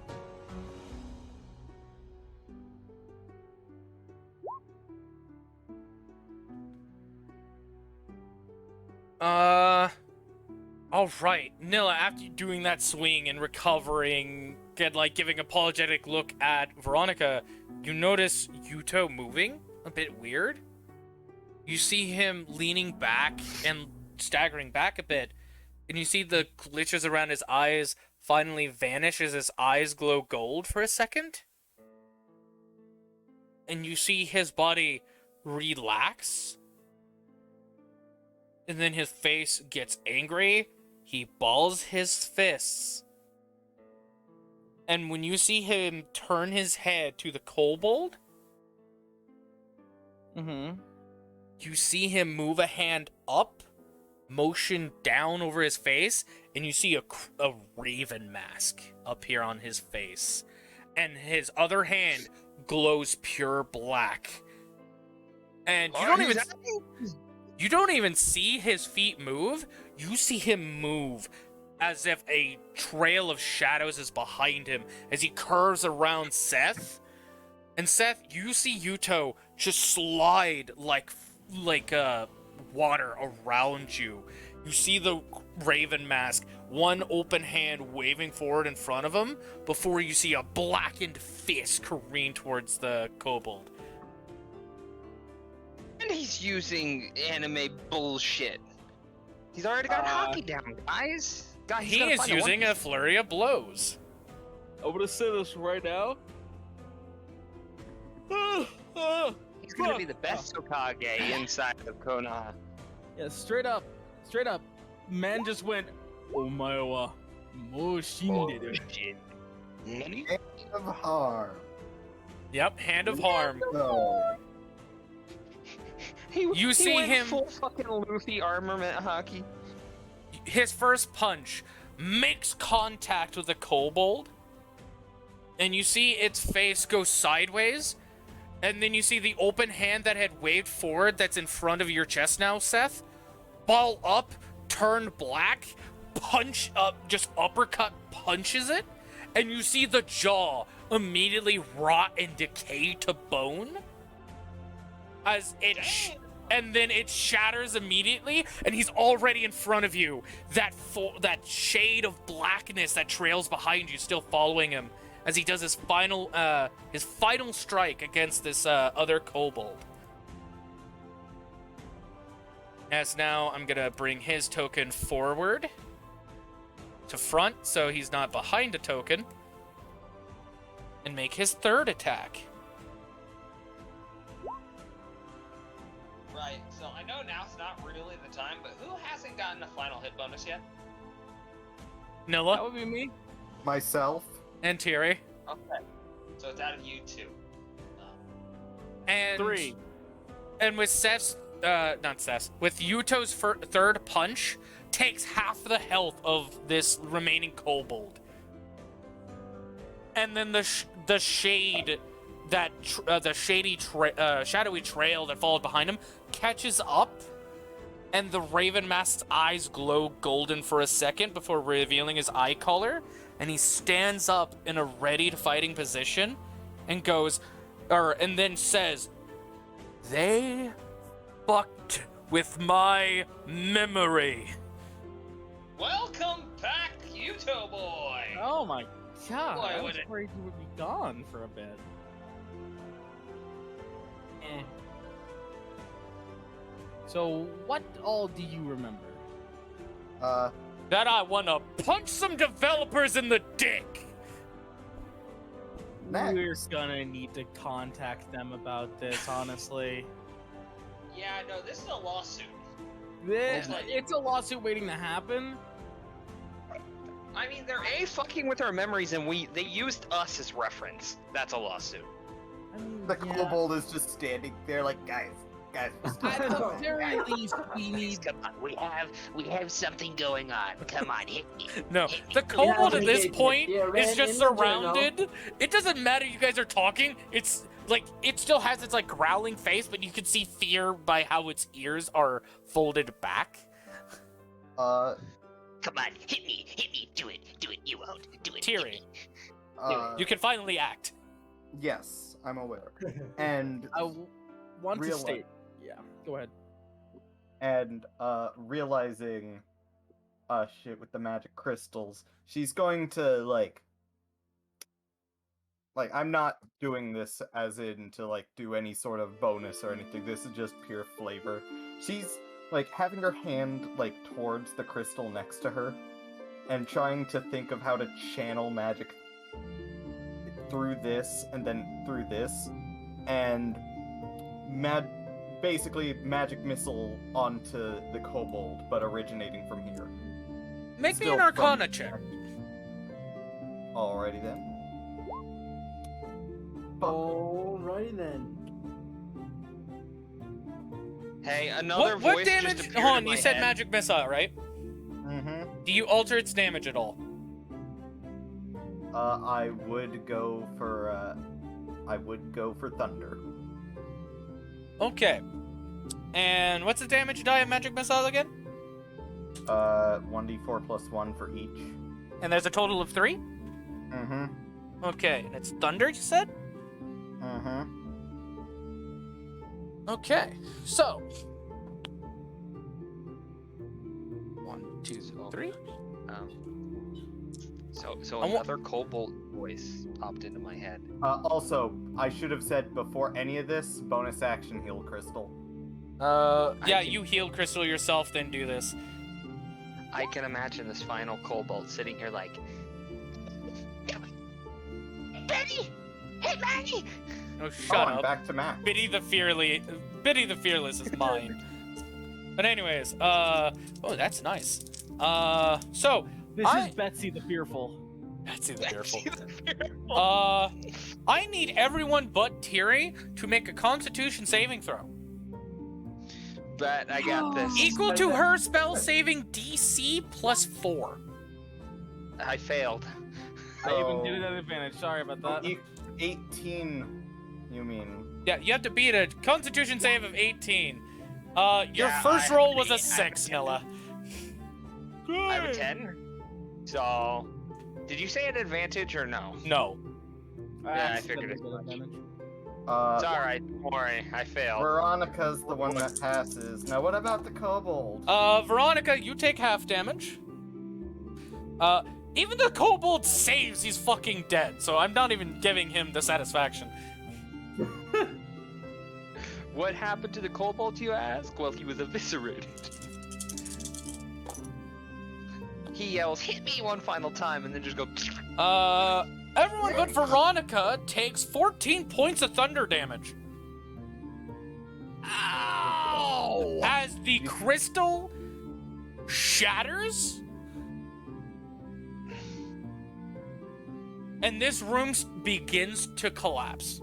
All right, Nilla. After doing that swing and recovering, giving apologetic look at Veronica, you notice Yuuto moving a bit weird. You see him leaning back and staggering back a bit, and you see the glitches around his eyes finally vanish as his eyes glow gold for a second. And you see his body relax. And then his face gets angry. He balls his fists. And when you see him turn his head to the kobold, you see him move a hand up, motion down over his face, and you see a raven mask appear on his face. And his other hand glows pure black. And you don't even see his feet move. You see him move as if a trail of shadows is behind him as he curves around Seth. And Seth, you see Yuuto just slide like water around you. You see the raven mask, one open hand waving forward in front of him, before you see a blackened fist careen towards the kobold. And he's using anime bullshit. He's already got hockey down, guys. He is using a flurry of blows. I'm gonna say this right now. He's gonna be the best Hokage inside of Konoha. Yeah, straight up. Man just went, "Omae wa mou shinderu." Nani? Hand of harm. Yep, hand of harm. No. You see went him- full fucking Luffy armament hockey. His first punch makes contact with the kobold, and you see its face go sideways, and then you see the open hand that had waved forward that's in front of your chest now, Seth, ball up, turn black, punch up, just uppercut punches it, and you see the jaw immediately rot and decay to bone as it and then it shatters immediately, and he's already in front of you. That shade of blackness that trails behind you, still following him as he does his final strike against this other kobold. As now I'm gonna bring his token forward to front so he's not behind a token. And make his third attack. Right, so I know now's not really the time, but who hasn't gotten a final hit bonus yet? Nilla. That would be me. Myself. And Thierry. Okay. So it's out of you two. And 3. And with Seth's, not Seth's, with Yuuto's third punch, takes half the health of this remaining kobold. And then the shade that the shadowy trail that followed behind him catches up, and the Raven Mask's eyes glow golden for a second before revealing his eye color, and he stands up in a ready to fighting position, and and then says, "They fucked with my memory." Welcome back, Yuuto boy! Oh my god! Why I was would it- afraid you would be gone for a bit. So, what all do you remember? That I wanna punch some developers in the dick. Next. We're gonna need to contact them about this, honestly. Yeah, no, this is a lawsuit. It's a lawsuit waiting to happen. I mean, they're fucking with our memories, and they used us as reference. That's a lawsuit. I mean, The yeah. kobold is just standing there like, guys, At the very least, we need. Come on, we have something going on. Come on, hit me. No, Hit me. the kobold at Yeah, this yeah, point yeah, ran is just in the tunnel. surrounded. It doesn't matter you guys are talking. It's like it still has its like growling face, but you can see fear by how its ears are folded back. Come on, hit me, do it, you won't, do it. hit Thierry, me. you can finally act. Yes, I'm aware. And I want to Real state. Yeah, go ahead. and realizing shit with the magic crystals, she's going to like I'm not doing this as in to like do any sort of bonus or anything. This is just pure flavor. She's like having her hand like towards the crystal next to her and trying to think of how to channel magic through this and then through this, and basically magic missile onto the kobold, but originating from here. Make me Still an Arcana check. Alrighty then. Alrighty then. Hey, another What voice damage? just appeared Hold in on, my you said head. magic missile, right? Mm-hmm. Do you alter its damage at all? I would go for thunder. Okay. And what's the damage die of magic missile again? 1d4 plus 1 for each. And there's a total of 3? Mm-hmm. Okay, and it's thunder, you said? Mm-hmm. Okay, so 1, 2, 3. So I wa- another kobold voice popped into my head. Also, I should have said before any of this, bonus action heal crystal. Yeah, you heal crystal yourself, then do this. I can imagine this final kobold sitting here like, Betty! Hey, Maggie! Oh, shut I'm up. back to Mac. Biddy the Fearless is mine. But anyways, oh, that's nice. So This I- is Betsy the Fearful. Betsy the Fearful. I need everyone but Thierry to make a Constitution saving throw. but I got this. Equal to her spell saving DC plus 4. I failed. I even did it at advantage. Sorry about that. 18, you mean? Yeah, you have to beat a Constitution save of 18. Your Yeah, first I roll have was a an 6, Nilla. I have a 10. So, did you say an advantage or no? No. Yeah, I figured it. Advantage. It's alright, don't worry. I failed. Veronica's the one that passes. Now, what about the kobold? Veronica, you take half damage. Even the kobold saves, he's fucking dead, so I'm not even giving him the satisfaction. What happened to the kobold, you ask? Well, he was eviscerated. He yells, "Hit me one final time," and then just go. Everyone but Veronica takes 14 points of thunder damage. Ow! As the crystal shatters, and this room begins to collapse.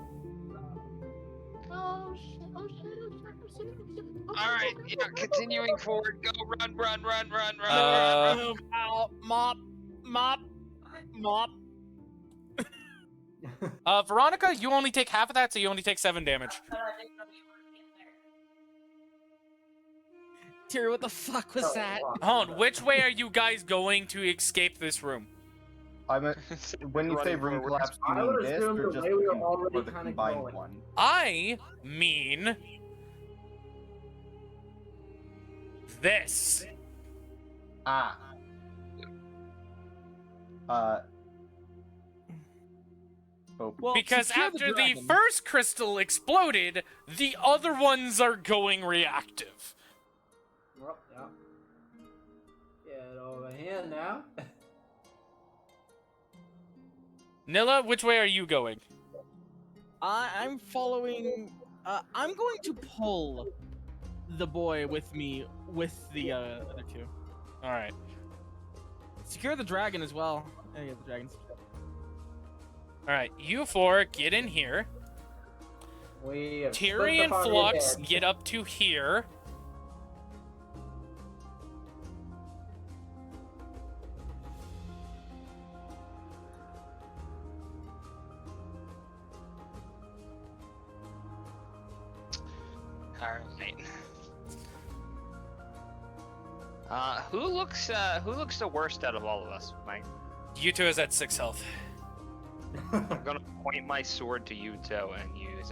Oh shit, oh shit, oh shit, oh shit, oh shit. Alright, yeah, continuing forward. Go, run. Move out. Mop. Veronica, you only take half of that, so you only take 7 damage. Terry, what the fuck was that? Hold on, which way are you guys going to escape this room? When you say room collapse, you I would mean this assume or the just way we were or already the kind of combined going. one? I mean this. Ah. Well, Because secure after the dragon. first crystal exploded, the other ones are going reactive. Well, yeah. Get over here now. Nilla, which way are you going? I'm following. I'm going to pull the boy with me with the other two. All right. Secure the dragon as well. Yeah, the dragons. All right, you four get in here. We have Tyri split and the party Flux again. get up to here. Alright. Who looks the worst out of all of us, Mike? Yuuto is at 6 health. I'm gonna point my sword to Yuuto and use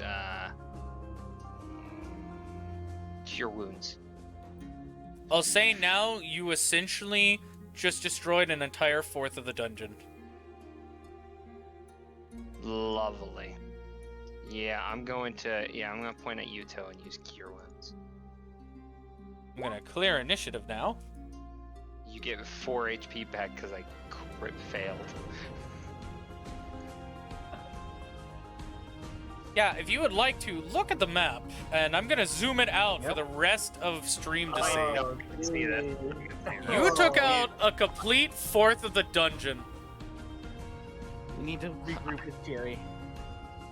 Cure Wounds. I'll say now, you essentially just destroyed an entire fourth of the dungeon. Lovely. Yeah, I'm gonna point at Yuuto and use Cure Wounds. I'm gonna clear initiative now. You get 4 HP back because I crit failed. Yeah, if you would like to look at the map, and I'm gonna zoom it out for the rest of stream to see. know. I can see that. You took out a complete fourth of the dungeon. We need to regroup with Terry.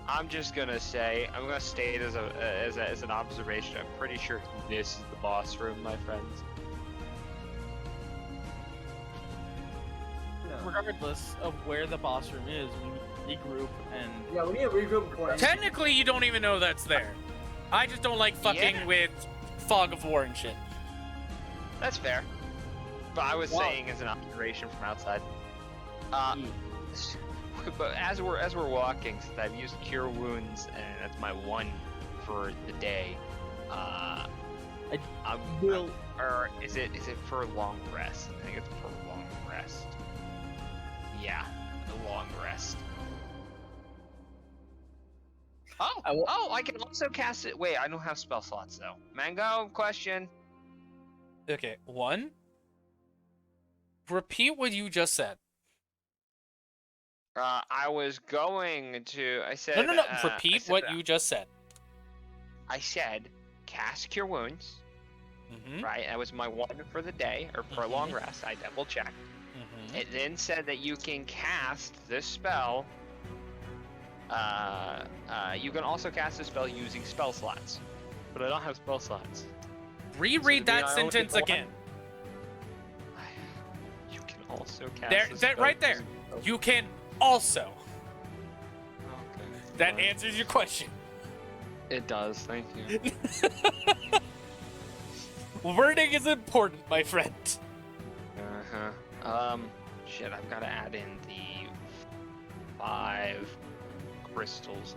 I'm just gonna say, I'm gonna state as an observation. I'm pretty sure this is the boss room, my friends. Regardless of where the boss room is, we need to regroup and. Yeah, we need to regroup before. Technically, you don't even know that's there. I just don't like fucking with fog of war and shit. That's fair. But I was saying as an observation from outside. But as we're walking, since I've used Cure Wounds and that's my one for the day, or is it for long rest? I think it's for long rest. Yeah, a long rest. Oh, I can also cast it. Wait, I don't have spell slots though. Mango, question. Okay, 1. Repeat what you just said. I was going to. I said. No. Repeat what you just said. I said, cast Cure Wounds. Mm-hmm. Right, that was my one for the day, or for a long rest. I double checked. Mm-hmm. It then said that you can cast this spell. You can also cast this spell using spell slots, but I don't have spell slots. Reread that sentence again. You can also cast. That right there. You can also. Okay. That answers your question. It does. Thank you. Wording is important, my friend. Shit. I've got to add in the 5 crystals.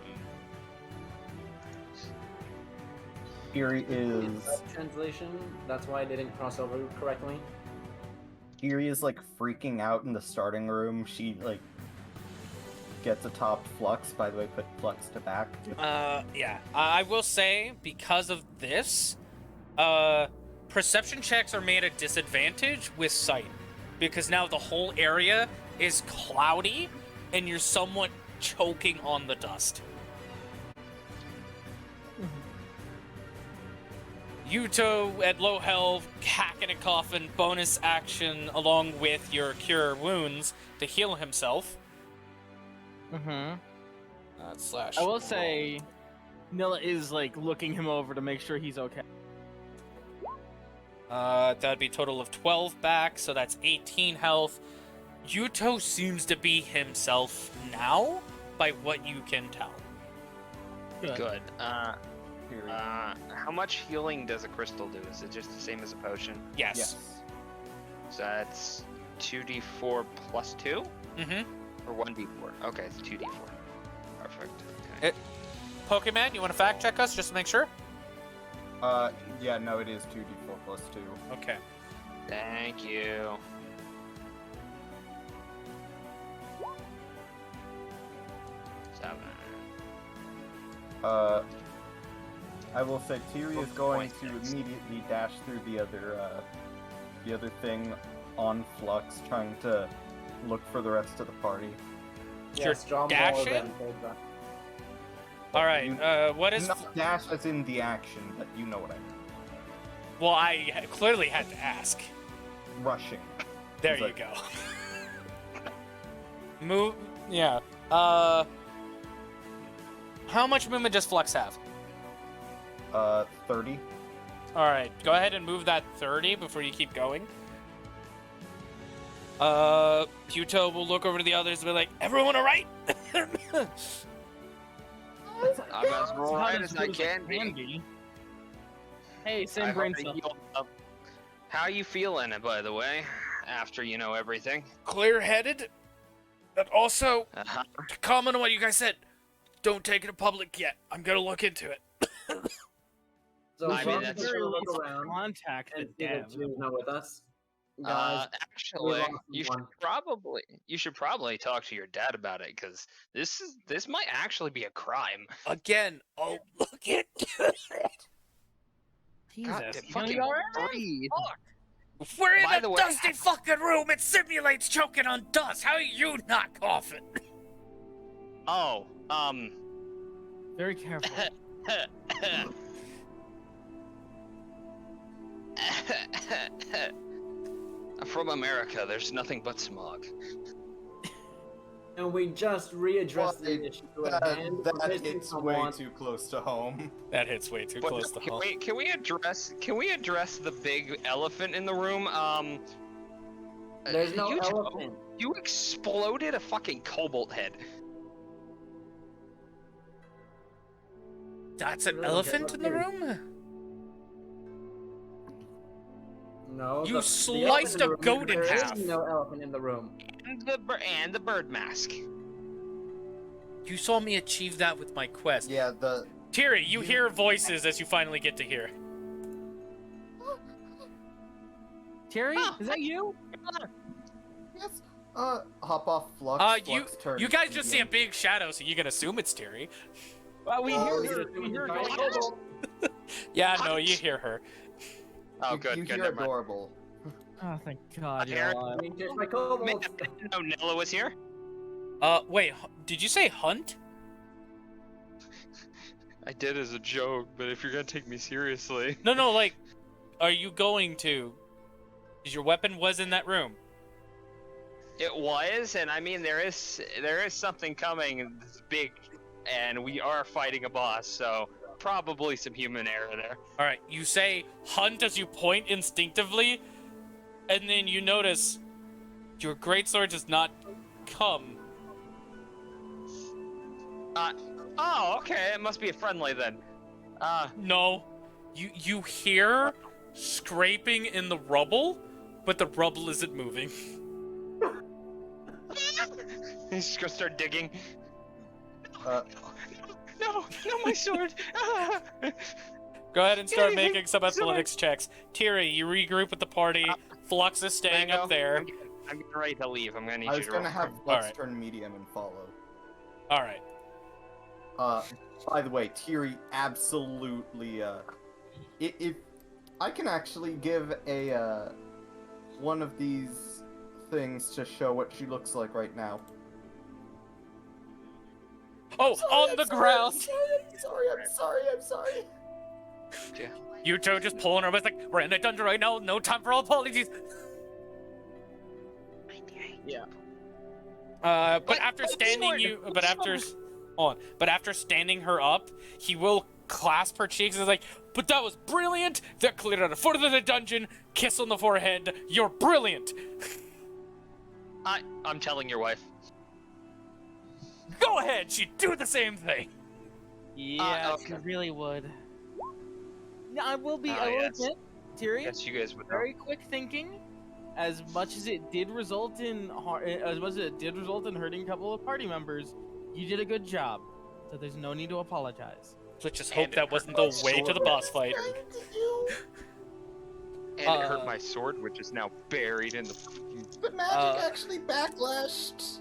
Kiri is translation. That's why I didn't cross over correctly. Kiri is like freaking out in the starting room. She like gets atop Flux. By the way, put Flux to back. Yeah. I will say, because of this, perception checks are made at disadvantage with sight. Because now the whole area is cloudy, and you're somewhat choking on the dust. Yuuto at low health, hacking a coffin, bonus action along with your cure wounds to heal himself. Mm-hmm. Slash. I will say, Nilla is like looking him over to make sure he's okay. That'd be a total of 12 back, so that's 18 health. Yuuto seems to be himself now, by what you can tell. Good. How much healing does a crystal do? Is it just the same as a potion? Yes. So that's 2d4 plus 2? Mm-hmm. Or 1d4? Okay, it's 2d4. Perfect. Okay. Pokemon, you want to fact check us just to make sure? Yeah, no, it is 2d4 plus 2. Okay. Thank you. Seven. I will say Tiri is going to immediately dash through the other thing on Flux, trying to look for the rest of the party. Yes, draw more dashing? than full draw. All right. What is? Not dash as in the action, but you know what I mean. Well, I clearly had to ask. Rushing. There It's you like- go. Move. Yeah. How much movement does Flux have? 30. All right. Go ahead and move that 30 before you keep going. Yuuto will look over to the others and be like, "Everyone, all right?" I'm as right as I can be. Hey, I same hope brain to cell. heal up. How you feeling, by the way? After you know everything. Clear-headed. And also, Uh-huh. to comment on what you guys said, don't take it to public yet. I'm gonna look into it. So I mean, Flux that's- is gonna look around Contact the and see that dev. Tiri's not with us. Guys, Actually, lost you someone. should probably talk to your dad about it, because this might actually be a crime. Again, I'll look into it. God, Jesus, you fucking gonna be all right? breathe. If we're in By a the way- dusty fucking room, it simulates choking on dust. How are you not coughing? Oh, Very careful. I'm from America. There's nothing but smog. And we just readdressed the issue at hand. We're That missing hits way someone. too close to home. That hits way too But close to home. Can we address the big elephant in the room? There's no Yuuto, elephant. You exploded a fucking cobalt head. That's an Really? elephant in the room? No. You the sliced elephant in a the room- goat in there is half. no elephant in the room. And the bird mask. You saw me achieve that with my quest. Yeah, Tiri, you hear voices as you finally get to hear. Terry, is that you? yes. Hop off Flux. Flux turns You guys just see a medium. big shadow, so you can assume it's Tiri. Well, we Oh, hear you're you. We hear doing you. Kobold. Yeah, no, you hear her. Oh, You good. hear Never mind. adorable. Oh, thank God. I You're heard- alive. I mean, there's my I kobolds. didn't know Nilla was here. Wait, did you say hunt? I did as a joke, but if you're gonna take me seriously. No, like, are you going to? Because your weapon was in that room. It was, and I mean there is something coming that's big, and we are fighting a boss, so probably some human error there. Alright, you say hunt as you point instinctively, and then you notice your greatsword does not come. Oh, okay, it must be a friendly then. No. You hear scraping in the rubble, but the rubble isn't moving. He's just gonna start digging. No, my sword! Go ahead and start making some athletics checks. Tiri, you regroup with the party. Flux is staying Mango, up there. I'm getting ready to leave. I'm gonna need I you was to gonna roll. have Flux Alright. turn medium and follow. All right. By the way, Tiri absolutely, if I can actually give a, one of these things to show what she looks like right now. Oh, on the ground! I'm sorry. Yeah. Yuuto just pulling her, but it's like, we're in a dungeon right now, no time for all apologies. Yeah. But after standing after standing her up, he will clasp her cheeks and is like, but that was brilliant! That cleared out a foot of the dungeon, kiss on the forehead, you're brilliant! I'm telling your wife. Go ahead, she'd do the same thing! Yeah, okay. she really would. No, I will yes. admit, Tyrion, Yes, you guys would know. very quick thinking. As much as it did result in hurting a couple of party members, you did a good job. So there's no need to apologize. Let's just hope that wasn't the way to the boss fight. And it hurt my sword, which is now buried in the. But magic actually backlashed.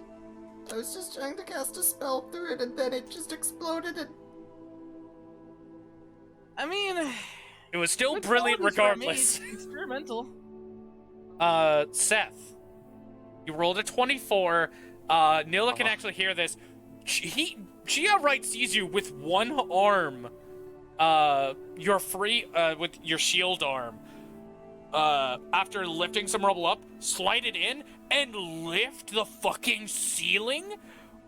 I was just trying to cast a spell through it, and then it just exploded. And I mean, It was still good brilliant qualities were regardless. made, experimental. Seth, you rolled a 24. Nilla can actually hear this. She outright sees you with one arm. You're free, with your shield arm. After lifting some rubble up, slide it in, and lift the fucking ceiling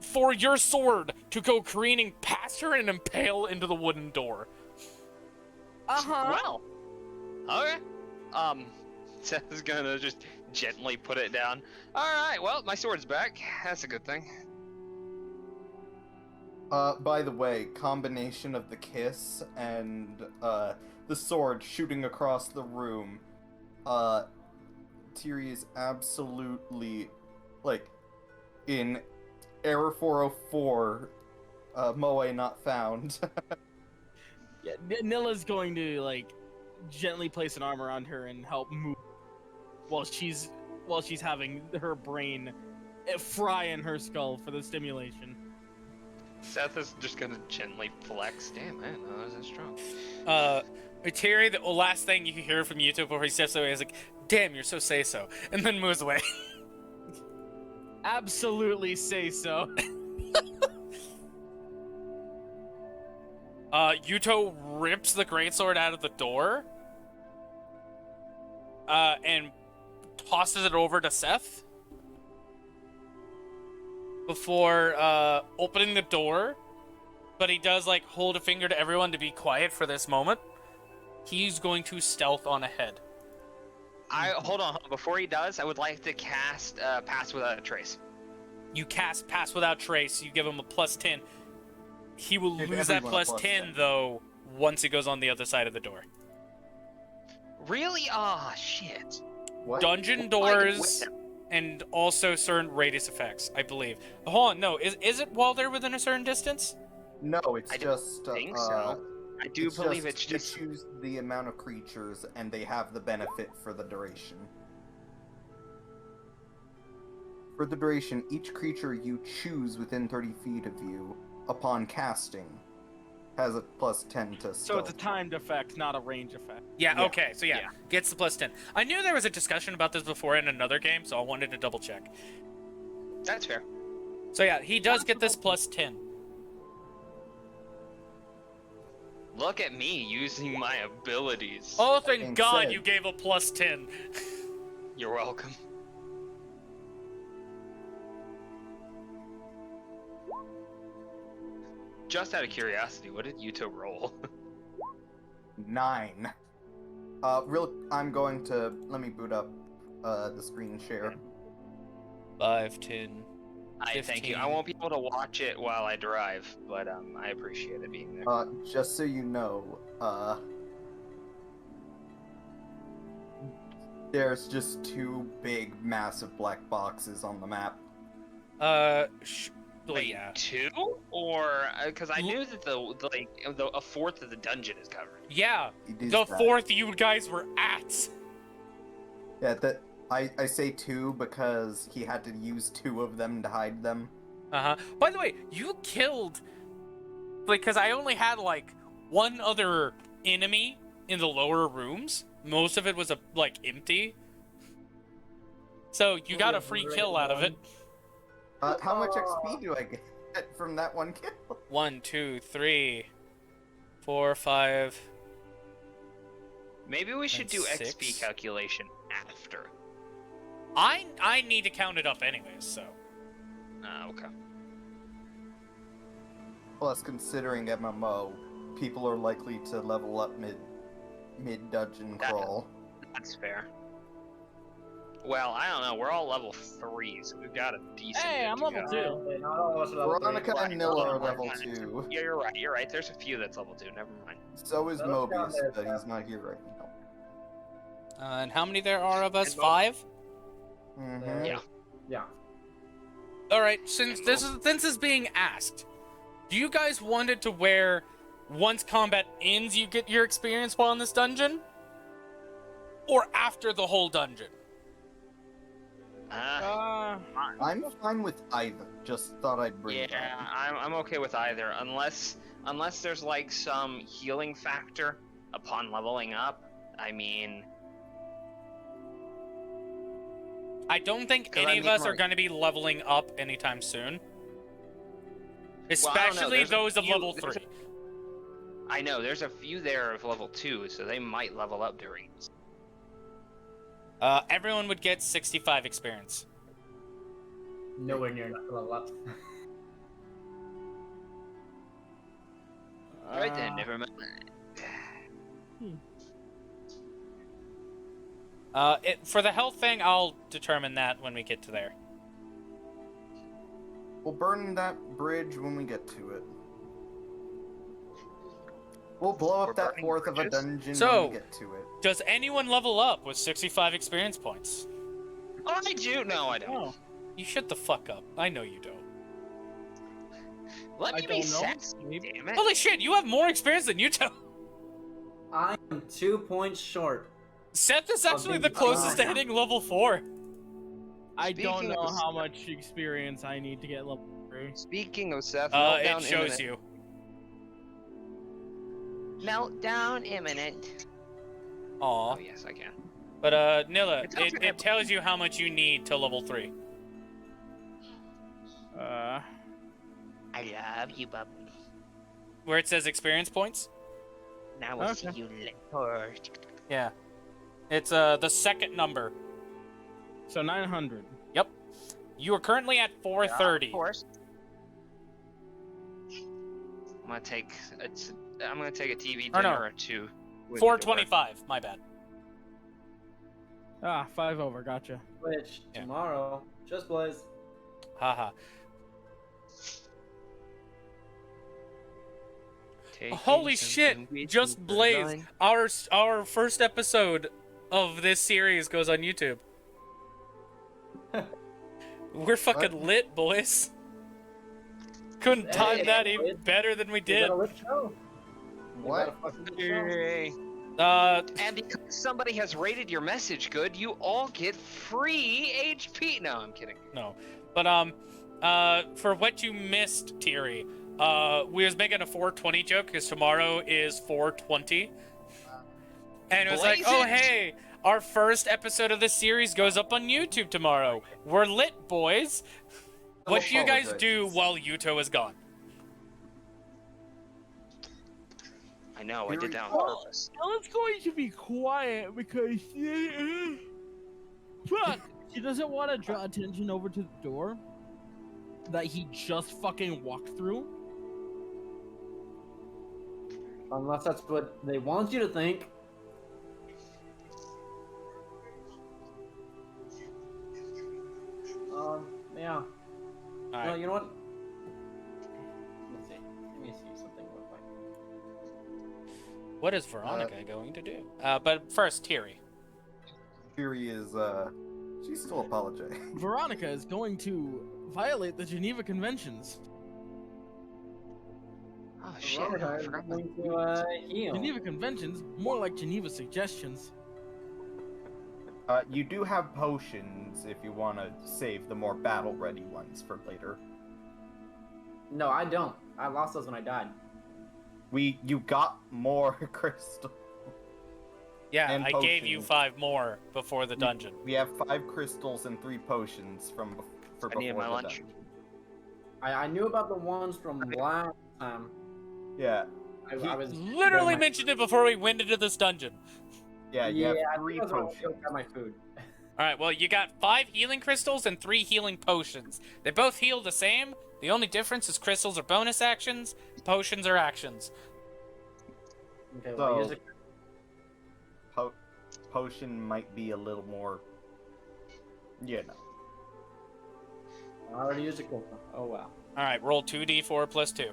for your sword to go careening past her and impale into the wooden door. Uh-huh. Well, okay. Seth is gonna just gently put it down. Alright, well, my sword's back. That's a good thing. By the way, combination of the kiss and, the sword shooting across the room, Tiri is absolutely, like, in Error 404, Moe not found. Yeah, Nilla's going to, like, gently place an arm around her and help move while she's having her brain fry in her skull for the stimulation. Seth is just gonna gently flex. Damn, man, that wasn't strong. Terry, the last thing you can hear from Yuuto before he steps away is like, damn, you're so say-so, and then moves away. Absolutely say so. Yuuto rips the greatsword out of the door, and tosses it over to Seth before, opening the door, but he does, like, hold a finger to everyone to be quiet for this moment. He's going to stealth on ahead. Hold on. Before he does, I would like to cast Pass Without a Trace. You cast Pass Without Trace, you give him a +10. He will Give lose that everyone a +10, though, once he goes on the other side of the door. Really? Ah, shit. What? Dungeon doors, and also certain radius effects, I believe. Hold on, no, is it while they're within a certain distance? No, it's I just, think so. I do believe it's just. You choose the amount of creatures, and they have the benefit for the duration. For the duration, each creature you choose within 30 feet of you, upon casting, has a +10 to stealth. So it's a timed effect, not a range effect. Yeah, Yeah. okay, so yeah, gets the +10. I knew there was a discussion about this before in another game, so I wanted to double check. That's fair. So yeah, he does get this +10. Look at me using my abilities. Oh, thank Being God said. you gave a +10. You're welcome. Just out of curiosity, what did Yuuto roll? 9. I'm going to, let me boot up, the screen share. 5, 10. Thank you. I won't be able to watch it while I drive, but I appreciate it being there. Just so you know, there's just 2 big, massive black boxes on the map. Wait, yeah. 2? Or because I knew that a fourth of the dungeon is covered. Yeah, It is the that. 4th you guys were at. Yeah, I say 2 because he had to use 2 of them to hide them. By the way, you killed, because I only had like one other enemy in the lower rooms. Most of it was empty. So you got a free kill out of it. How much XP do I get from that one kill? 1, 2, 3, 4, 5. Maybe we should And do 6. XP calculation after. I need to count it up anyways, so. Okay. Plus, considering MMO, people are likely to level up mid dungeon crawl. That's fair. Well, I don't know. We're all level 3, so we've got a decent. Hey, I'm level 2. Okay, not all of us are level Veronica three. and Nilla are level 2. Yeah, you're right. You're right. There's a few that's level 2. Never mind. So is Let's count Mobius, that but down. he's not here right now. And how many there are of us? 5? Mm-hmm. Yeah. Yeah. All right. Since this is being asked, do you guys want it to where once combat ends, you get your experience while in this dungeon, or after the whole dungeon? I'm fine with either. Just thought I'd bring it Yeah, up. I'm okay with either, unless there's like some healing factor upon leveling up. I mean, I don't think any of us are going to be leveling up anytime soon. Especially there's a those of few- level there's 3. I know there's a few there of level 2, so they might level up during this. Everyone would get 65 experience. Nowhere near enough to level up. Alright then, never mind. For the health thing, I'll determine that when we get to there. We'll burn that bridge when we get to it. We'll blow up that fourth of a dungeon when we get to it. Does anyone level up with 65 experience points? Oh, I do. No, I don't. Oh, you shut the fuck up. I know you don't. Let me be sassy, damn it. Holy shit, you have more experience than Yuuto. I am 2 points short. Seth is actually the closest to hitting level 4. I don't Speaking know of- how much experience I need to get level 3. Speaking of Seth, It shows you. Meltdown imminent. Aw. Oh, yes, I can. But, Nilla, It's also it tells you how much you need to level 3. I love you, bub. Where it says experience points? Now we'll see you later. Yeah. It's, the second number. So 900. Yep. You are currently at 430. Of course. I'm gonna take a TV Or dinner no. or two. with 425, my bad. 5 over, gotcha. Which, Yeah. tomorrow, just Blaze. Haha. Taking Holy shit! something with Just you, Blaze. line. Our first episode of this series goes on YouTube. We're fucking lit, boys. Couldn't time that even better than we did. What? Yay. And because somebody has rated your message good, you all get free HP. No, I'm kidding. No. But, for what you missed, Thierry, we was making a 420 joke because tomorrow is 420. And it was like, oh, hey, our first episode of the series goes up on YouTube tomorrow. We're lit, boys. What do you guys do while Yuuto is gone? I know, I did that on purpose. Ellen's going to be quiet because fuck, she doesn't want to draw attention over to the door that he just fucking walked through. Unless that's what they want you to think. Yeah. All No, right. you know what? Let me see something real quick. What is Veronica going to do? But first, Thierry. Fury is, she's still apologizing. Veronica is going to violate the Geneva Conventions. Oh shit, Veronica I is forgot. going to heal. Geneva Conventions, more like Geneva suggestions. You do have potions if you want to save the more battle-ready ones for later. No, I don't. I lost those when I died. You got more crystal. Yeah, And I gave you potions. 5 more before the dungeon. We have 5 crystals and 3 potions for I needed before my the lunch. dungeon. I knew about the ones from last time. Yeah. I was Literally mentioned it before we went into this dungeon. Yeah, you have I 3 think I was potions. got my food. Alright, well, you got 5 healing crystals and 3 healing potions. They both heal the same. The only difference is crystals are bonus actions, potions are actions. Okay, well, use So, a... potion might be a little more, you know. I already used a crystal. Oh wow. Alright, roll 2d4 plus 2.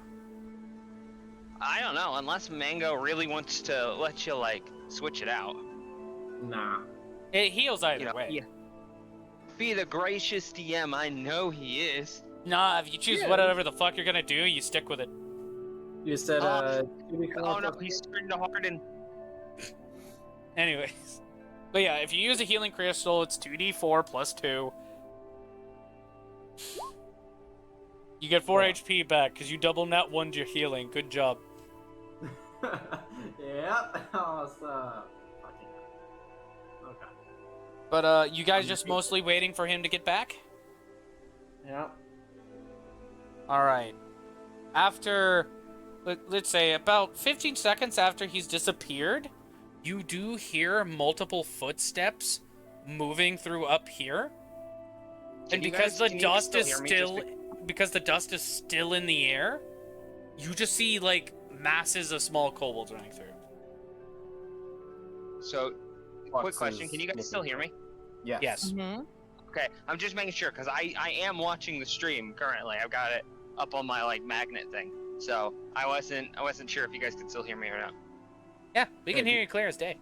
I don't know, unless Mango really wants to let you, like, switch it out. Nah. It heals either You know, way. yeah. Be the gracious DM I know he is. Nah, if you choose whatever the fuck you're gonna do, you stick with it. You said Oh no, he's starting to harden. Anyways. But yeah, if you use a healing crystal, it's 2d4 plus 2. You get 4 HP back, because you double net 1 your healing. Good job. Yep. Awesome. Okay. But, you guys just mostly waiting for him to get back? Yeah. Alright. After, let's say, about 15 seconds after he's disappeared, you do hear multiple footsteps moving through up here. And because the dust is still... Because the dust is still in the air, you just see, like, masses of small kobolds running through. So, quick question, can you guys still hear me? Yes. Mm-hmm. Okay, I'm just making sure, because I am watching the stream currently. I've got it up on my, like, magnet thing. So, I wasn't sure if you guys could still hear me or not. Yeah, we can hear you clear as day.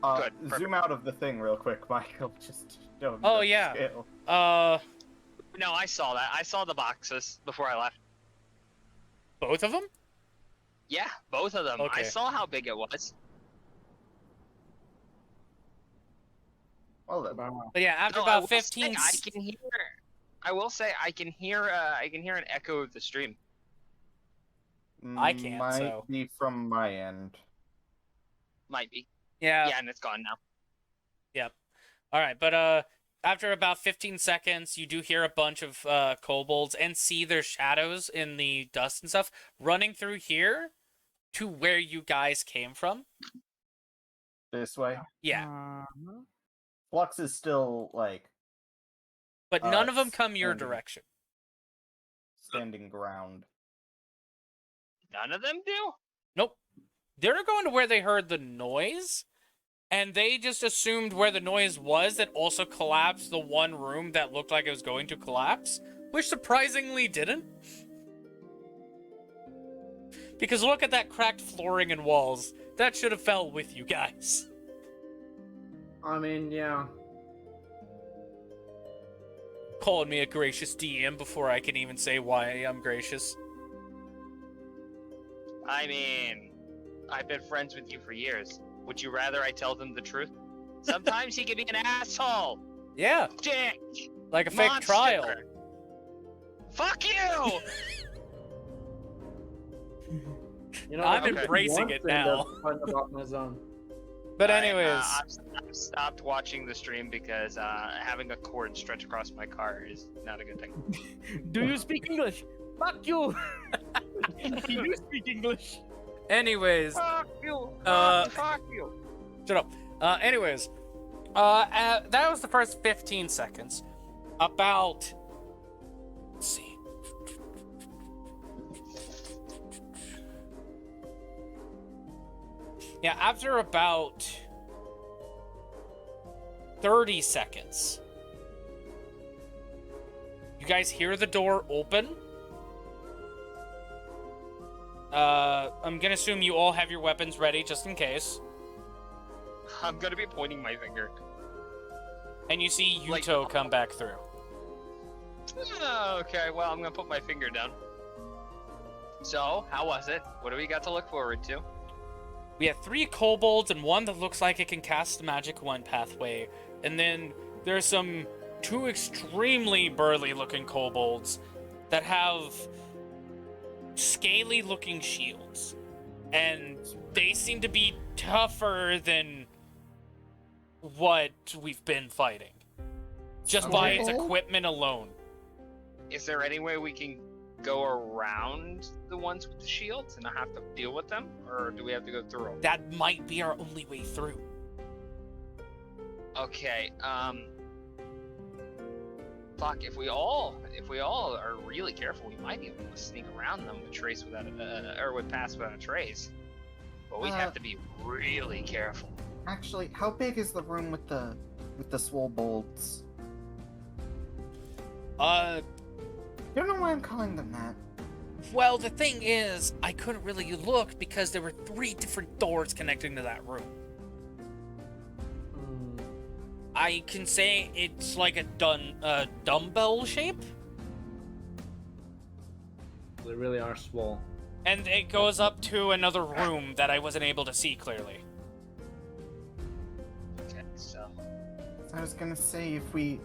Good, Zoom out of the thing real quick, Michael. Just show me Oh, the yeah. scale. No, I saw that. I saw the boxes before I left. Both of them? Yeah, both of them. Okay. I saw how big it was. Well then. But yeah, after No, about 15... I will say I can hear an echo of the stream. I can't, Might so... be from my end. Might be. Yeah. Yeah, and it's gone now. Yep. Alright, but, after about 15 seconds, you do hear a bunch of kobolds and see their shadows in the dust and stuff running through here to where you guys came from. This way? Yeah. Flux is still, like... But none of them come your standing- direction. Standing ground. None of them do? Nope. They're going to where they heard the noise, and they just assumed where the noise was that also collapsed the one room that looked like it was going to collapse, which surprisingly didn't. Because look at that cracked flooring and walls. That should have fell with you guys. I mean, yeah. Calling me a gracious DM before I can even say why I'm gracious. I mean, I've been friends with you for years. Would you rather I tell them the truth? Sometimes he can be an asshole. Yeah. Dick. Like a fake Monster. trial. Fuck you! You know, I'm I think embracing he it wants to end now. up putting it off on his own. But anyways. I've stopped watching the stream because having a cord stretch across my car is not a good thing. Do you speak English? Fuck you! You do speak English. Anyways. Fuck you! Fuck you! Shut up. Anyways. That was the first 15 seconds. About... Let's see. Yeah, after about 30 seconds, you guys hear the door open. I'm gonna assume you all have your weapons ready just in case. I'm gonna be pointing my finger. And you see Yuuto come back through. Oh, okay, well, I'm gonna put my finger down. So, how was it? What do we got to look forward to? We have 3 kobolds and one that looks like it can cast the magic one pathway. And then there's some 2 extremely burly looking kobolds that have scaly-looking shields, and they seem to be tougher than what we've been fighting, just by its equipment alone. Is there any way we can go around the ones with the shields and not have to deal with them, or do we have to go through them? That might be our only way through. Okay, fuck, if we all are really careful, we might be able to sneak around them with trace without or with pass without a trace. But we'd have to be really careful. Actually, how big is the room with the Kobolds? Don't know why I'm calling them that. Well, the thing is, I couldn't really look because there were 3 different doors connecting to that room. I can say it's like a dumbbell shape. They really are swole. And it goes up to another room that I wasn't able to see clearly. Okay, so I was gonna say if we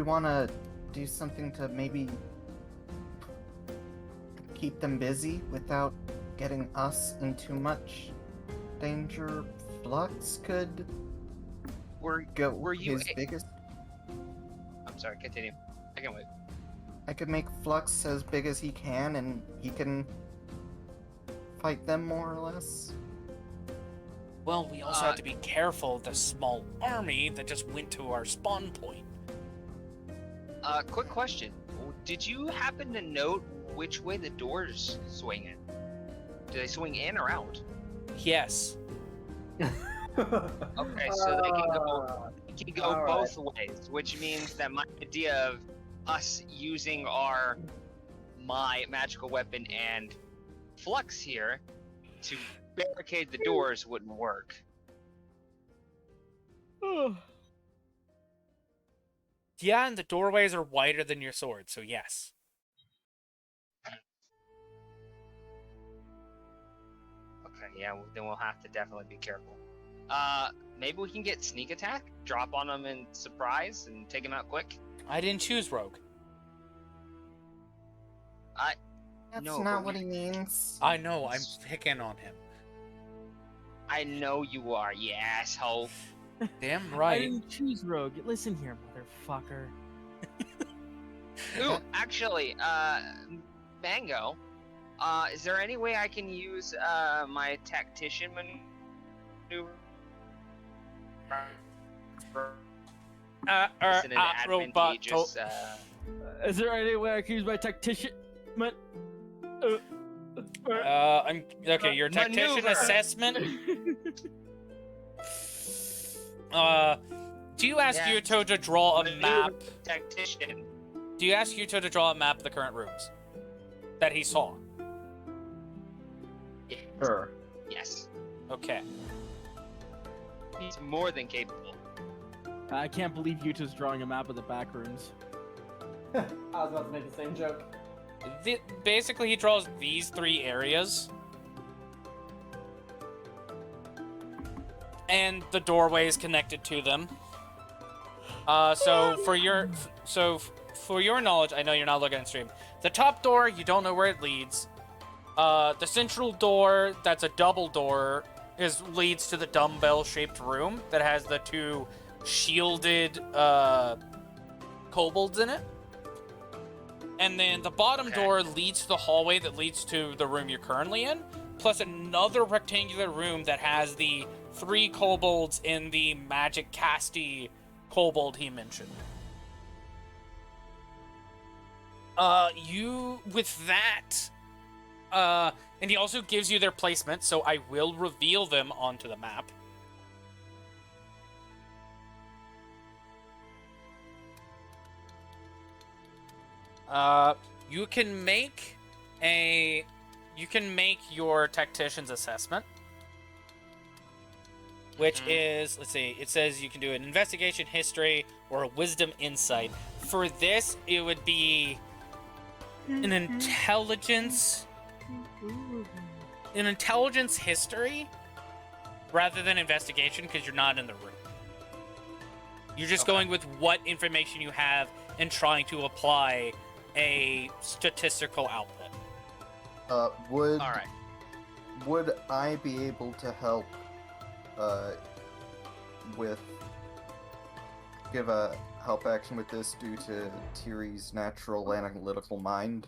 want to do something to maybe keep them busy without getting us in too much danger, Flux could were you his biggest. I'm sorry, continue. I can wait. I could make Flux as big as he can, and he can fight them more or less. Well, we also have to be careful of the small army that just went to our spawn point. Quick question. Did you happen to note which way the doors swing in? Do they swing in or out? Yes. Okay, so they can go both ways, which means that my idea of us using my magical weapon and Flux here to barricade the doors wouldn't work. Yeah, and the doorways are wider than your sword, so yes. Okay, yeah, then we'll have to definitely be careful. Maybe we can get sneak attack, drop on them in surprise, and take them out quick. I didn't choose rogue. That's No, not but what he means. I know, I'm picking on him. I know you are, you asshole. Damn I right. didn't choose rogue. Listen here, motherfucker. Ooh, actually, Mango, is there any way I can use my tactician maneuver? Listen, an robot. advantageous, Is there any way I can use my tactician? I'm okay. Your tactician Maneuver. assessment. Do you ask Yuuto to draw a map? Tactician. Do you ask Yuuto to draw a map of the current rooms that he saw? Yes. Sure. Yes. Okay. He's more than capable. I can't believe Yuuto's drawing a map of the back rooms. I was about to make the same joke. Basically, he draws these 3 areas. And the doorway is connected to them. So for your knowledge, I know you're not looking at stream. The top door, you don't know where it leads. The central door, that's a double door, leads to the dumbbell-shaped room that has the 2 shielded kobolds in it. And then the bottom door leads to the hallway that leads to the room you're currently in, plus another rectangular room that has the 3 kobolds in the magic casty kobold he mentioned. With that, and he also gives you their placement, so I will reveal them onto the map. You can make your tactician's assessment, which is, let's see, it says you can do an investigation history or a wisdom insight. For this, it would be an intelligence history rather than investigation, because you're not in the room. You're just going with what information you have and trying to apply a statistical output. Would All right. would I be able to help with give a help action with this due to Tiri's natural analytical mind?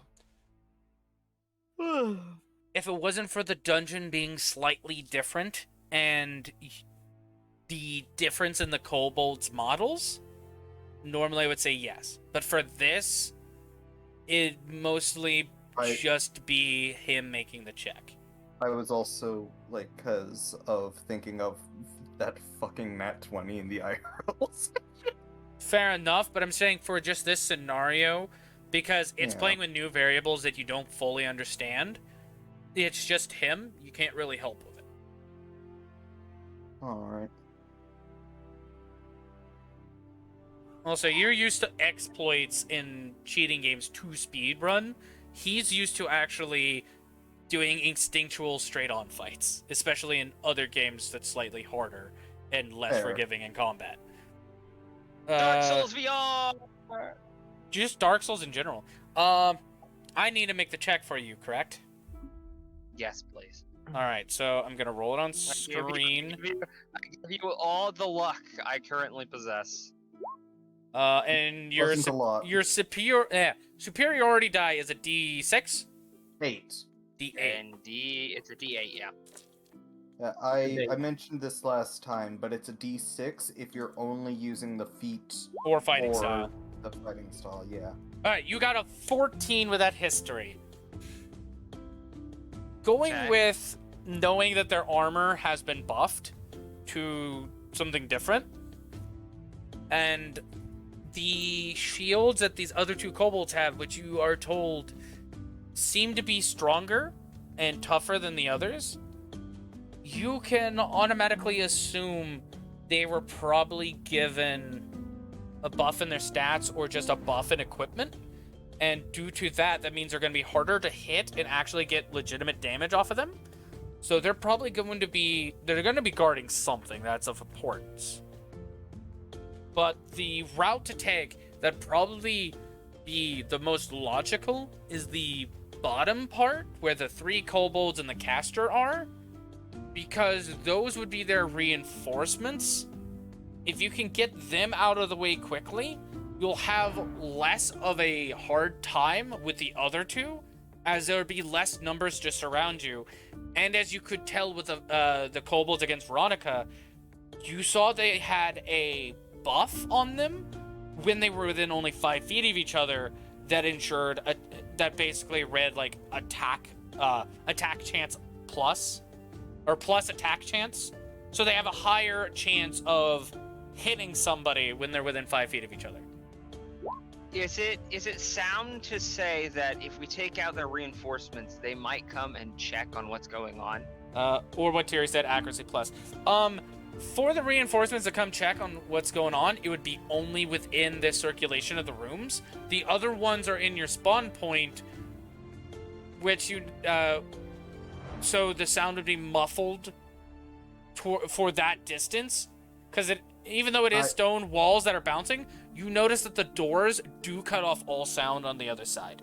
If it wasn't for the dungeon being slightly different and the difference in the kobolds models, normally I would say yes. But for this, it'd mostly just be him making the check. I was also, like, because of thinking of that fucking nat 20 in the IRLs. Fair enough, but I'm saying for just this scenario, because it's Yeah. playing with new variables that you don't fully understand, it's just him, you can't really help with it. Alright. Also, you're used to exploits in cheating games to speedrun. He's used to actually doing instinctual straight-on fights, especially in other games that's slightly harder and less Fair. forgiving in combat. Dark Souls VR. Just Dark Souls in general. I need to make the check for you, correct? Yes, please. All right, so I'm gonna roll it on screen. I give you all the luck I currently possess. And your Wasn't a lot. your superiority die is a D6. 8. D8. And it's a D8, yeah. Yeah, I mentioned this last time, but it's a D6 if you're only using the feat Or fighting or style. the fighting style, yeah. All right, you got a 14 with that history. Going Okay. with knowing that their armor has been buffed to something different, and the shields that these other two kobolds have, which you are told seem to be stronger and tougher than the others, you can automatically assume they were probably given a buff in their stats or just a buff in equipment. And due to that, that means they're going to be harder to hit and actually get legitimate damage off of them. So they're probably going to be guarding something that's of importance. But the route to take that probably be the most logical is the bottom part where the 3 kobolds and the caster are, because those would be their reinforcements. If you can get them out of the way quickly, you'll have less of a hard time with the other two, as there would be less numbers to surround you. And as you could tell with the kobolds against Veronica, you saw they had a buff on them when they were within only 5 feet of each other that ensured that basically read like attack chance plus, or plus attack chance. So they have a higher chance of hitting somebody when they're within 5 feet of each other. Is it sound to say that if we take out their reinforcements, they might come and check on what's going on? Or what Terry said, accuracy plus. For the reinforcements to come check on what's going on, it would be only within the circulation of the rooms. The other ones are in your spawn point, which you, so the sound would be muffled for that distance, because even though it is stone walls that are bouncing, you notice that the doors do cut off all sound on the other side.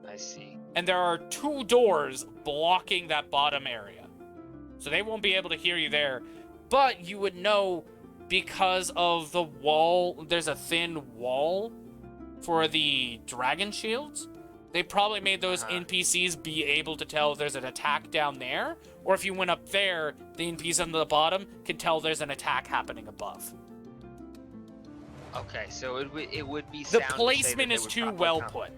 I see. And there are 2 doors blocking that bottom area. So they won't be able to hear you there. But you would know because of the wall, there's a thin wall for the dragon shields. They probably made those NPCs be able to tell if there's an attack down there, or if you went up there, the NPCs on the bottom can tell there's an attack happening above. Okay, so it would be The sound placement to is say that too they would well probably put.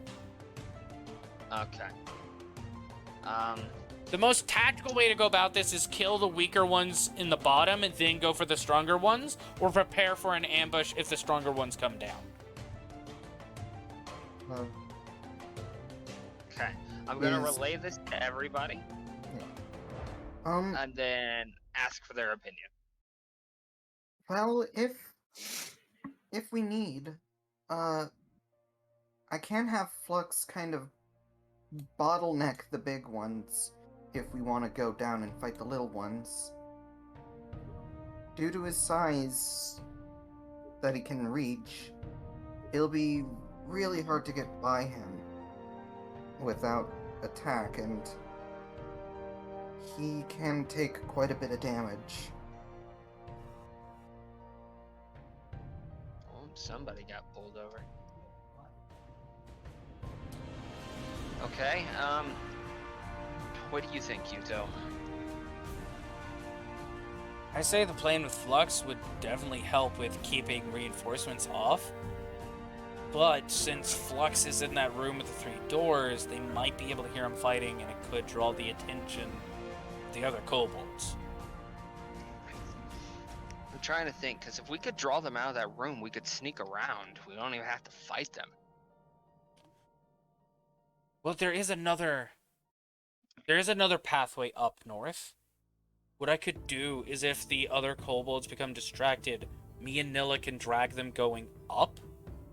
come. Okay. The most tactical way to go about this is kill the weaker ones in the bottom and then go for the stronger ones, or prepare for an ambush if the stronger ones come down. Okay. I'm gonna relay this to everybody, and then ask for their opinion. Well, if we need, I can have Flux kind of bottleneck the big ones if we want to go down and fight the little ones. Due to his size that he can reach, it'll be really hard to get by him without attack, and he can take quite a bit of damage. Oh, somebody got pulled over. Okay, what do you think, Yuuto? I say the plan with Flux would definitely help with keeping reinforcements off. But since Flux is in that room with the 3 doors, they might be able to hear him fighting, and it could draw the attention of the other kobolds. I'm trying to think, because if we could draw them out of that room, we could sneak around. We don't even have to fight them. Well, there is another pathway up north. What I could do is, if the other kobolds become distracted, me and Nilla can drag them going up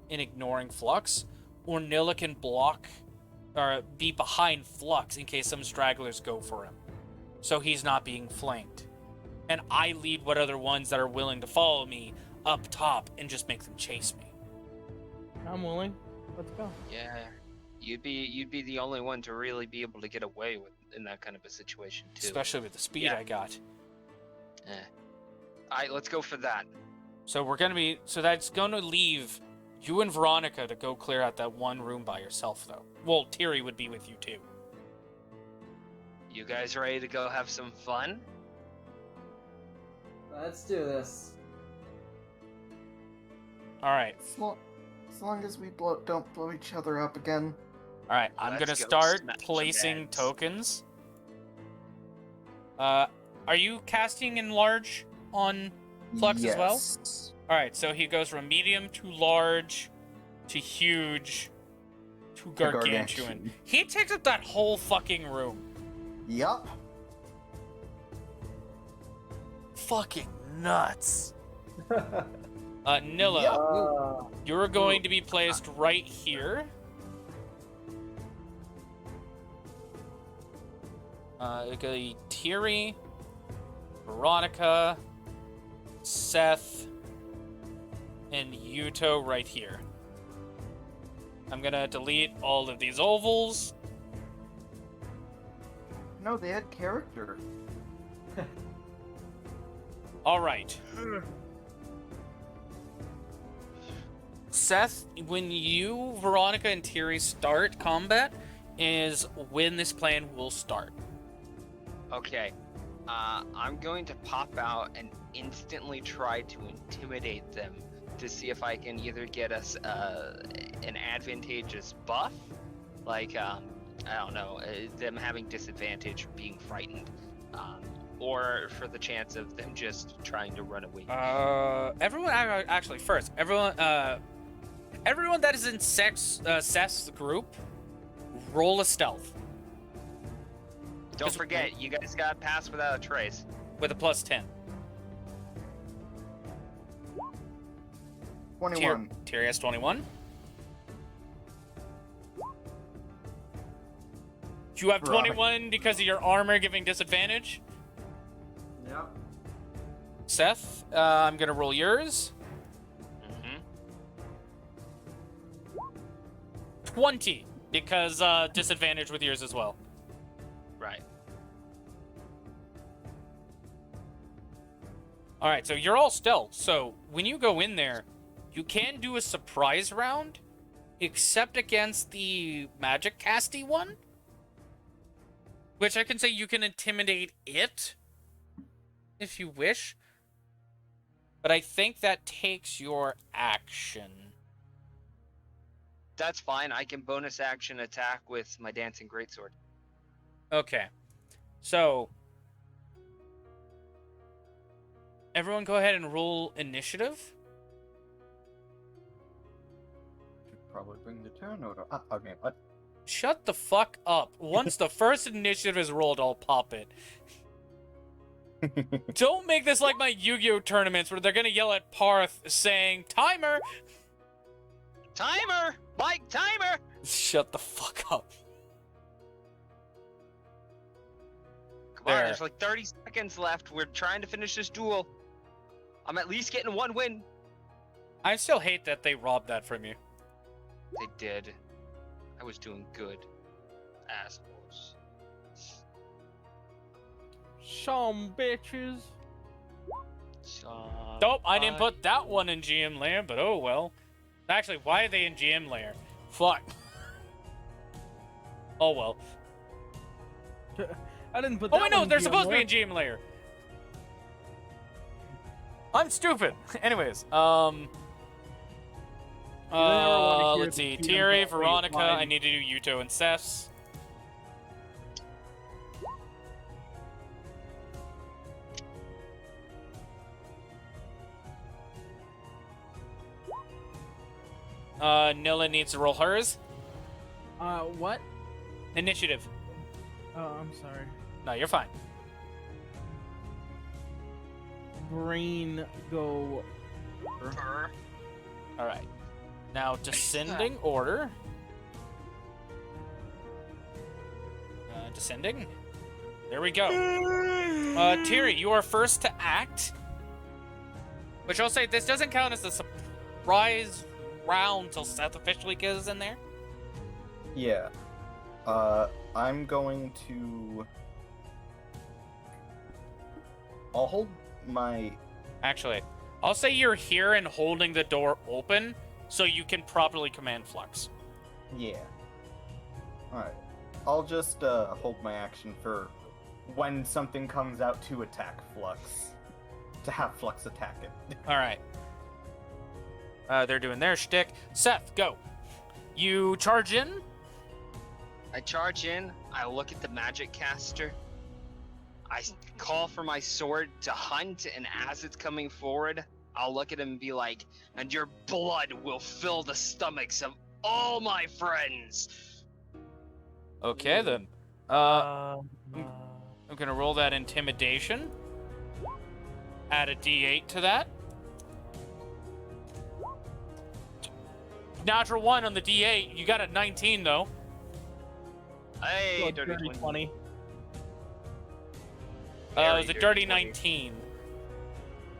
and ignoring Flux, or Nilla can block or be behind Flux in case some stragglers go for him, so he's not being flanked. And I lead what other ones that are willing to follow me up top and just make them chase me. I'm willing. Let's go. Yeah, you'd be the only one to really be able to get away with in that kind of a situation too. Especially with the speed I got. Alright, let's go for that. So that's gonna leave you and Veronica to go clear out that one room by yourself, though. Well, Tiri would be with you too. You guys ready to go have some fun? Let's do this. Alright. As long as we don't blow each other up again. Alright, I'm gonna start placing tokens. Are you casting Enlarge on Flux as well? Alright, so he goes from medium to large to huge to gargantuan. He takes up that whole fucking room. Yup. Fucking nuts. Nilla, you're going to be placed right here. Okay, Tiri, Veronica, Seth, and Yuuto right here. I'm gonna delete all of these ovals. No, they had character. Alright. Seth, when you, Veronica, and Tiri start combat is when this plan will start. Okay. I'm going to pop out and instantly try to intimidate them to see if I can either get us an advantageous buff, like, I don't know, them having disadvantage from being frightened, or for the chance of them just trying to run away. Everyone that is in Seth's group, roll a stealth. Don't forget, you guys got pass without a trace. With a plus 10. 21. Tiri has 21. You have 21 because of your armor giving disadvantage? Yep. Seth, I'm gonna roll yours. 20, because disadvantage with yours as well. Right. Alright, so you're all stealth. So when you go in there, you can do a surprise round, except against the magic casty one. Which I can say you can intimidate it, if you wish. But I think that takes your action. That's fine. I can bonus action attack with my dancing greatsword. Okay. So everyone go ahead and roll initiative. Should probably bring the turn order up. Okay, what? Shut the fuck up. Once the first initiative is rolled, I'll pop it. Don't make this like my Yu-Gi-Oh tournaments where they're gonna yell at Parth saying, "Timer!" Timer! Mike, timer! Shut the fuck up. Come on, there's like 30 seconds left. We're trying to finish this duel. I'm at least getting one win. I still hate that they robbed that from you. They did. I was doing good. Assholes. Some bitches. Nope, I didn't put that one in GM layer, but oh well. Actually, why are they in GM layer? Fuck. Oh well. I didn't put that Oh wait, no, one in they're GM supposed layer. to be in GM layer. I'm stupid. Anyways, wanna hear let's see. the Thierry, GM Veronica, line. I need to do Yuuto and Seth's. Nilla needs to roll hers. What? Initiative. Oh, I'm sorry. No, you're fine. Brain go. All right. Now descending order. Descending. There we go. Thierry, you are first to act. Which I'll say, this doesn't count as a surprise round till Seth officially gets in there. Yeah. I'm going to... I'll hold my... Actually, I'll say you're here and holding the door open so you can properly command Flux. Yeah. Alright. I'll just hold my action for when something comes out to attack Flux. To have Flux attack it. All right. They're doing their shtick. Seth, go. You charge in. I charge in, I look at the magic caster, I call for my sword to hunt, and as it's coming forward, I'll look at him and be like, and your blood will fill the stomachs of all my friends. Okay, then. I'm gonna roll that intimidation. Add a D8 to that. Natural 1 on the D8. You got a 19, though. Hey, Dirty 20. It was a dirty 19.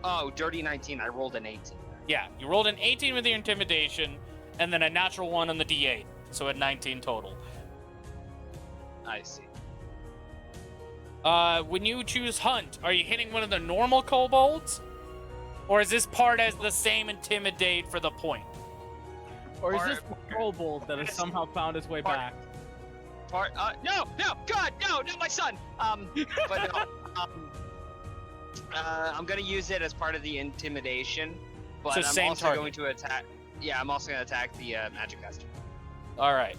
Oh, dirty 19. I rolled an 18. Yeah, you rolled an 18 with your intimidation, and then a natural 1 on the D8. So at 19 total. I see. When you choose hunt, are you hitting one of the normal kobolds? Or is this part as the same intimidate for the point? Or is this the kobold that has somehow found his way back? No, God, no, not my son. But no, I'm gonna use it as part of the intimidation. But So I'm same also target. going to attack. Yeah, I'm also gonna attack the magic caster. All right.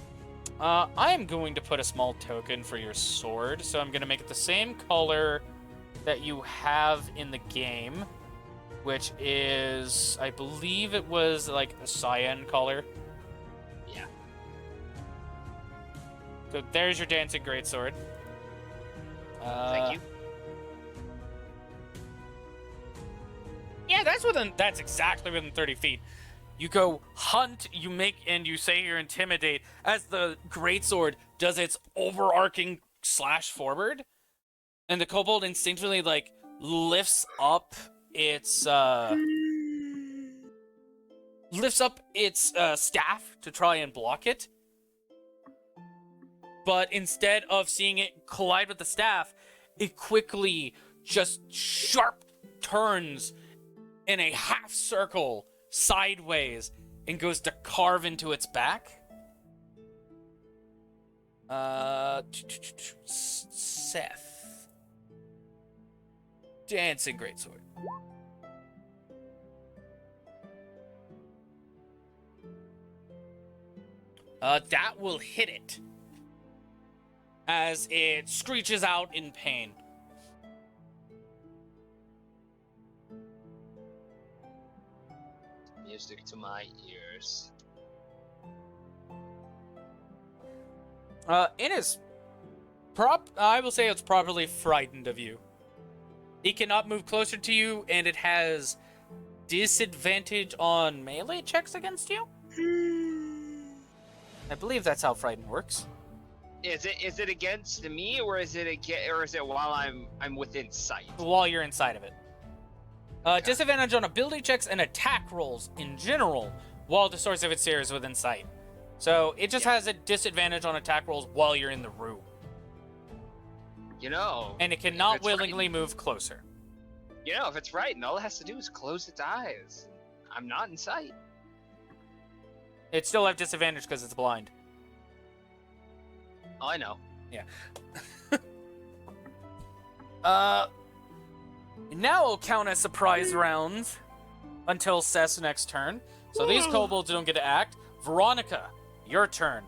I am going to put a small token for your sword, so I'm going to make it the same color that you have in the game, which is, I believe it was like a cyan color. Yeah. So there's your dancing greatsword. Thank you. Yeah, that's exactly within 30 feet. You go hunt, you make, and you say you're intimidate as the greatsword does its overarching slash forward, and the kobold instinctively like lifts up its staff to try and block it. But instead of seeing it collide with the staff, it quickly just sharp turns in a half circle sideways and goes to carve into its back. Seth. Dancing greatsword. That will hit it as it screeches out in pain. Music to my ears. It is I will say it's properly frightened of you. It cannot move closer to you, and it has disadvantage on melee checks against you. I believe that's how frightened works. Is it against me, or is it while I'm within sight? While you're inside of it. Disadvantage on ability checks and attack rolls in general, while the source of its fear is within sight. So it just has a disadvantage on attack rolls while you're in the room. You know. And it cannot willingly move closer. You know, if it's right, and all it has to do is close its eyes. I'm not in sight. It still have disadvantage because it's blind. Oh, I know. Yeah. Now will count as surprise rounds until Seth's next turn. So these kobolds don't get to act. Veronica, your turn.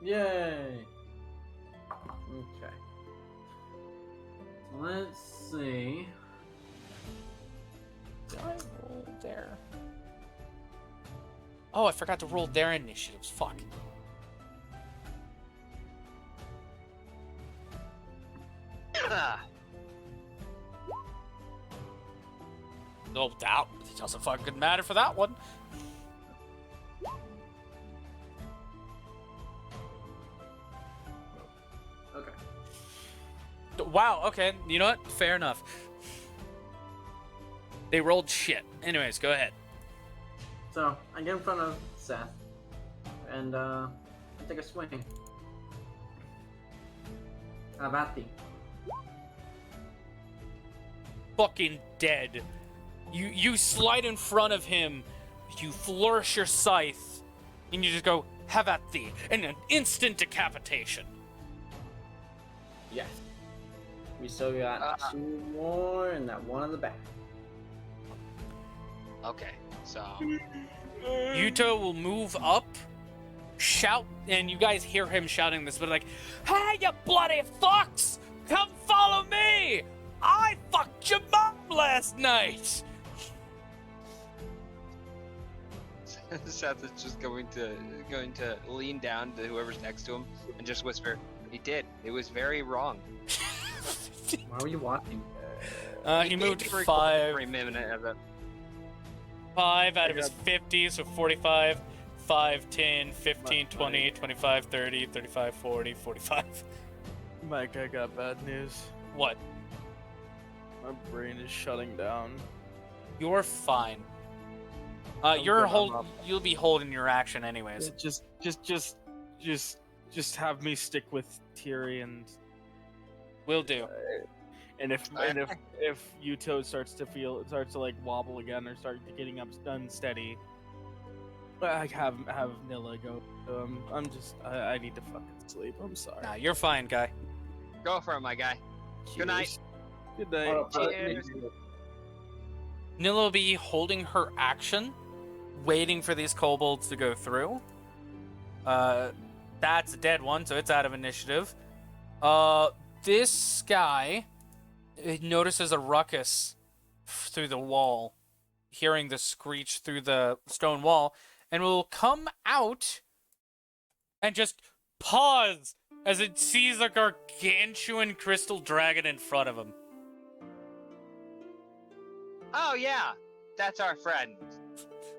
Yay. Okay. Let's see. Did I roll there? Oh, I forgot to roll their initiatives. Fuck. No doubt. It doesn't fucking matter for that one. Okay. Wow, okay. You know what? Fair enough. They rolled shit. Anyways, go ahead. So, I get in front of Seth, and I take a swing. Avati. Fucking dead. You slide in front of him, you flourish your scythe, and you just go, have at thee, and an instant decapitation. Yes. We still got 2 more and that one on the back. Okay, so... Yuuto will move up, shout, and you guys hear him shouting this, but like, hey, you bloody fucks! Come follow me! I fucked your mom last night! Seth is just going to lean down to whoever's next to him and just whisper, "He did. It was very wrong." Why were you watching? He moved for 5. a minute of it. 5 out of his 50, so 45, 5, 10, 15, 20, 25, 30, 35, 40, 45. Mike, I got bad news. What? My brain is shutting down. You're fine. You'll be holding your action anyways. Just have me stick with Tiri and Will do. and if Yuuto starts to like wobble again or start getting unsteady, I have Nilla go. I need to fucking sleep. I'm sorry. Nah, you're fine, guy. Go for it, my guy. Good night. Good night. Cheers. Nilla will be holding her action, waiting for these kobolds to go through. That's a dead one, so it's out of initiative. This guy notices a ruckus through the wall, hearing the screech through the stone wall, and will come out and just pause as it sees a gargantuan crystal dragon in front of him. Oh yeah, that's our friend.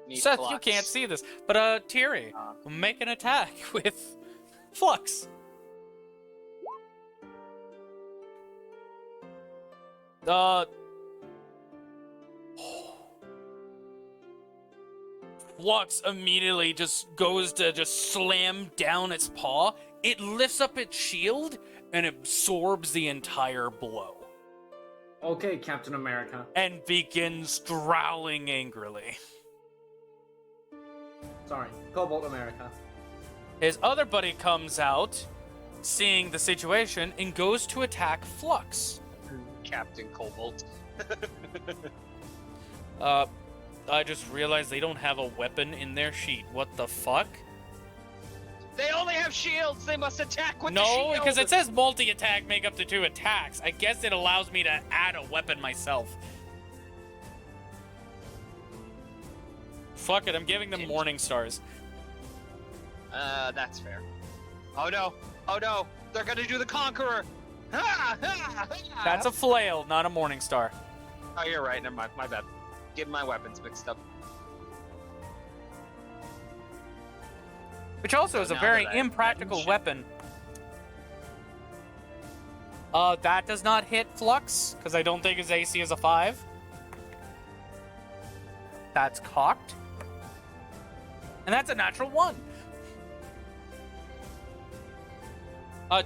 Meet Seth, Flux. you can't see this, but Tiri, make an attack with Flux. Flux immediately just goes to just slam down its paw. It lifts up its shield and absorbs the entire blow. Okay, Captain America. And begins growling angrily. Sorry, Kobold America. His other buddy comes out, seeing the situation, and goes to attack Flux. Captain Kobold. I just realized they don't have a weapon in their sheet. What the fuck? They only have shields. They must attack with the shield. No, because it says multi-attack, make up to 2 attacks. I guess it allows me to add a weapon myself. Fuck it, I'm giving them morning stars. That's fair. Oh no! Oh no! They're gonna do the Conqueror! Ha! Ha! Ha! That's a flail, not a morning star. Oh, you're right. Never mind. My bad. Getting my weapons mixed up. Which also is a now very that I impractical mentioned- weapon. That does not hit Flux, because I don't think his AC is a 5. That's cocked. And that's a natural 1.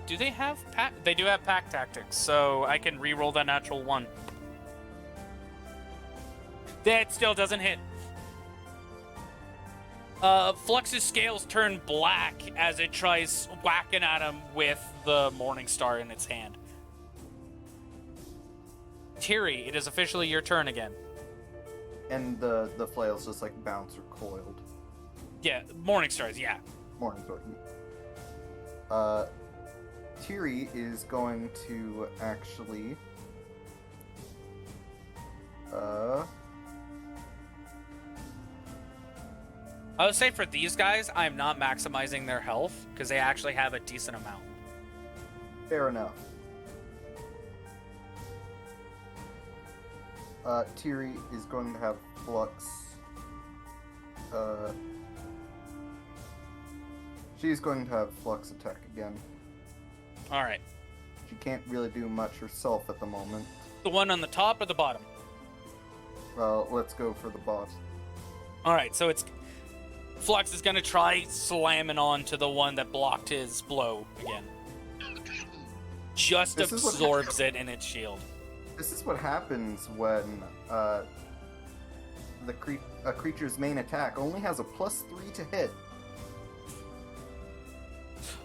Do they have pack? They do have pack tactics, so I can re-roll that natural 1. That still doesn't hit. Flux's scales turn black as it tries whacking at him with the Morning Star in its hand. Tiri, it is officially your turn again. And the flails just like bounce or coiled. Yeah, Morning Stars, yeah. Morning Star. Tiri is going to actually I would say for these guys, I'm not maximizing their health because they actually have a decent amount. Fair enough. Tiri is going to have Flux. She's going to have Flux attack again. Alright. She can't really do much herself at the moment. The one on the top or the bottom? Well, let's go for the boss. Alright, so it's... Flux is gonna try slamming onto the one that blocked his blow again. Just absorbs it in its shield. This is what happens when a creature's main attack only has a +3 to hit.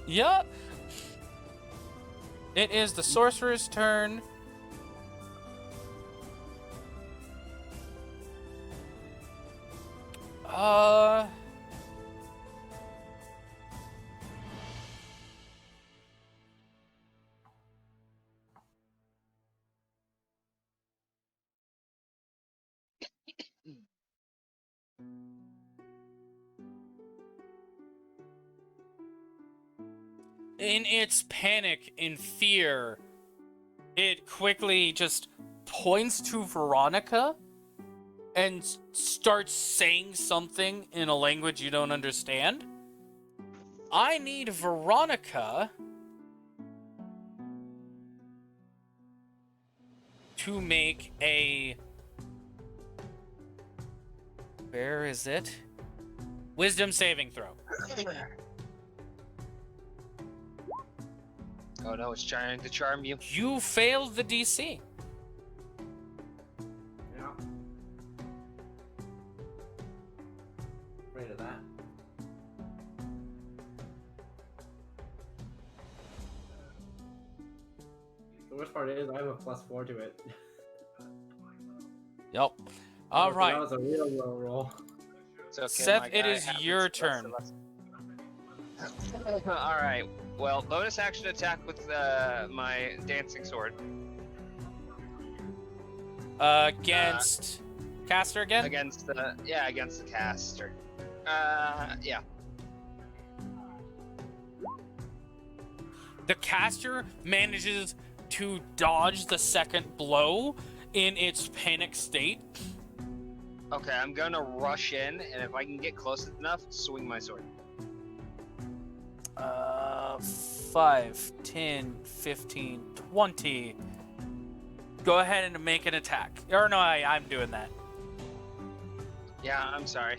Yup. It is the sorcerer's turn. In its panic and fear, it quickly just points to Veronica and starts saying something in a language you don't understand. I need Veronica to make a... Where is it? Wisdom saving throw. Oh no, it's trying to charm you. You failed the DC. Yeah. Afraid of that. The worst part is I have a +4 to it. Yep. All right. That was a real low roll. It's okay, Seth, it is your turn. All right. Well, bonus action attack with my dancing sword. Against caster again? Against the caster. Yeah. The caster manages to dodge the second blow in its panic state. Okay, I'm gonna rush in, and if I can get close enough, swing my sword. 5, 10, 15, 20. Go ahead and make an attack. Or no, I'm doing that. Yeah, I'm sorry.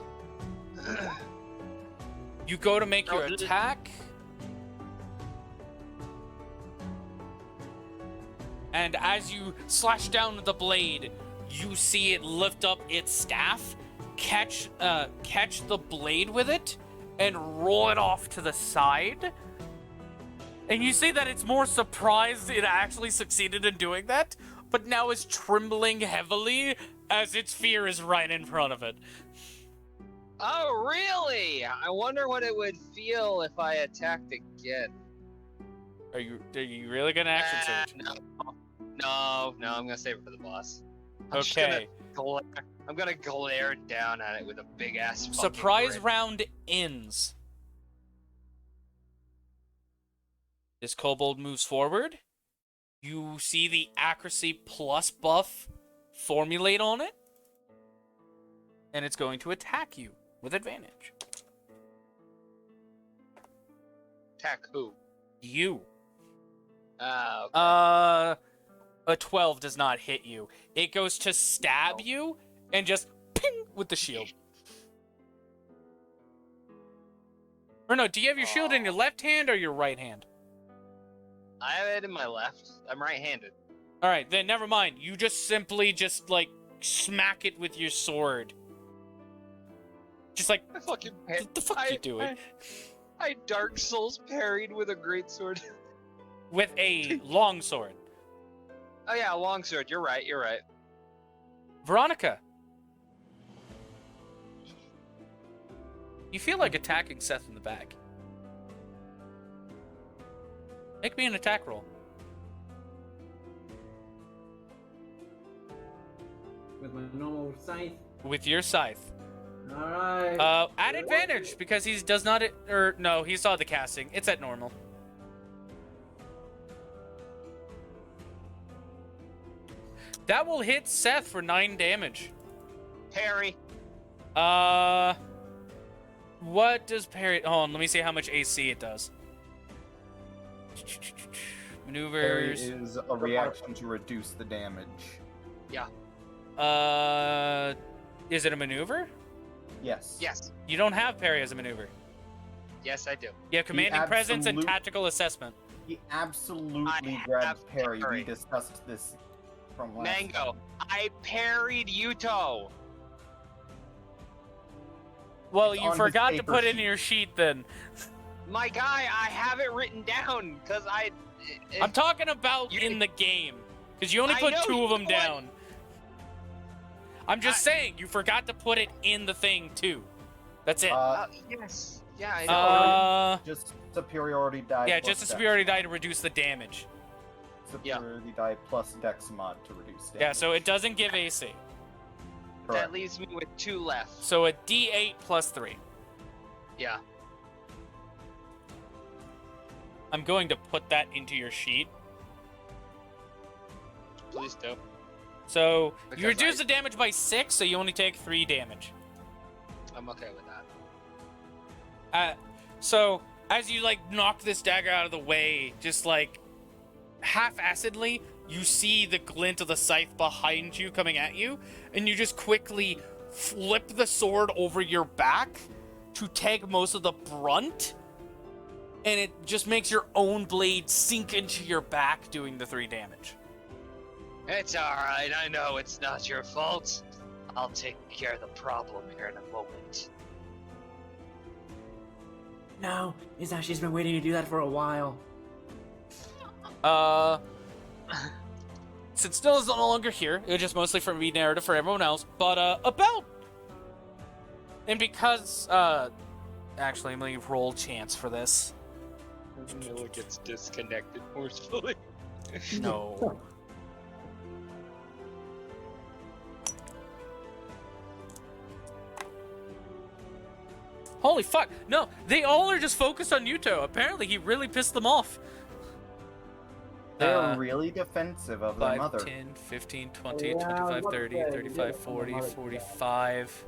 You go to make your attack. And as you slash down with the blade, you see it lift up its staff, catch the blade with it, and roll it off to the side. And you see that it's more surprised it actually succeeded in doing that, but now is trembling heavily as its fear is right in front of it. Oh, really? I wonder what it would feel if I attacked again. Are you really gonna action surge? No, I'm gonna save it for the boss. Okay. I'm gonna glare down at it with a big ass fucking Surprise grin. round ends. This kobold moves forward. You see the accuracy plus buff formulate on it. And it's going to attack you with advantage. Attack who? You. Okay. A 12 does not hit you. It goes to stab you and just ping with the shield. Or no, do you have your shield in your left hand or your right hand? I have it in my left. I'm right-handed. All right, then never mind. You just simply like smack it with your sword. Just like I fucking what the fuck you doing? I Dark Souls parried with a greatsword. With a long sword. Oh yeah, a longsword. You're right. You're right. Veronica. You feel like attacking Seth in the back. Make me an attack roll. With my normal scythe. With your scythe. Alright. At advantage because he does not, or no, he saw the casting. It's at normal. That will hit Seth for 9 damage. Parry. What does parry? Hold on, let me see how much AC it does. Parry Maneuvers. is a reaction to reduce the damage. Yeah. Is it a maneuver? Yes. Yes. You don't have parry as a maneuver. Yes, I do. You have commanding presence and tactical assessment. He absolutely grabbed parry. We discussed this from last Mango, time. I parried Yuuto. Well, It's you on forgot his to paper put it in sheet. your sheet then. My guy, I have it written down because I'm talking about in the game. Because you only I put know, 2 of them you know what? down. I'm just saying, you forgot to put it in the thing too. That's it. Yes. Yeah, I know. Just superiority die. Yeah, plus just a dex. superiority die to reduce the damage. Superiority die plus dex mod to reduce damage. Yeah, so it doesn't give AC. Correct. That leaves me with 2 left. So a D8 plus 3. Yeah. I'm going to put that into your sheet. Please do. So Because you reduce the damage by 6, so you only take 3 damage. I'm okay with that. So as you like knock this dagger out of the way, just like half-assedly, you see the glint of the scythe behind you coming at you, and you just quickly flip the sword over your back to take most of the brunt, and it just makes your own blade sink into your back, doing the 3 damage. It's alright, I know it's not your fault. I'll take care of the problem here in a moment. No, it's actually been waiting to do that for a while. Since still is no longer here, it was just mostly for me narrative for everyone else, but about, and because actually I'm gonna roll chance for this. Noah gets disconnected forcefully. No. Holy fuck! No, they all are just focused on Yuuto. Apparently, he really pissed them off. They're really defensive of their 5, mother. 10, 15, 20, Yeah, 25, what 30, the- 35, 40, yeah. 45.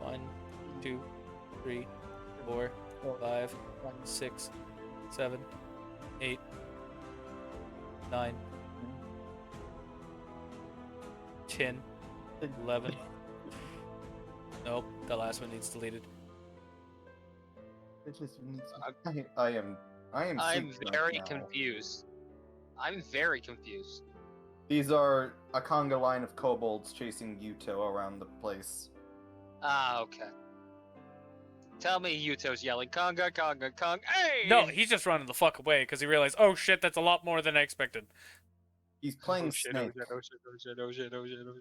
One, 2, 3, 4, 5, 6, 7, 8, 9, 10, 11. Nope, the last one needs deleted. I am I'm sleeping very now. confused. I'm very confused. These are a conga line of kobolds chasing Yuuto around the place. Ah, okay. Tell me Yuuto's yelling, Conga, Conga, Conga, hey! No, he's just running the fuck away because he realized, oh shit, that's a lot more than I expected. He's playing Oh shit, Snake. oh shit, oh shit, oh shit, oh shit, oh shit, oh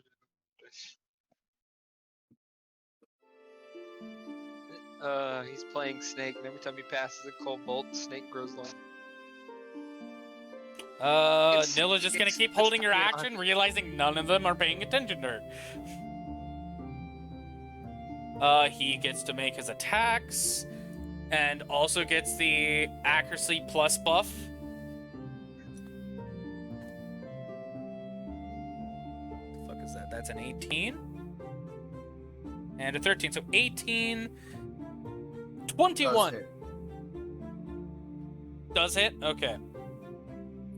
shit. He's playing Snake, and every time he passes a kobold, Snake grows long. Nilla's just gonna keep holding your action, realizing none of them are paying attention to her. He gets to make his attacks, and also gets the accuracy plus buff. What the fuck is that? That's an 18? And a 13, so 18... 21! Does hit? Okay.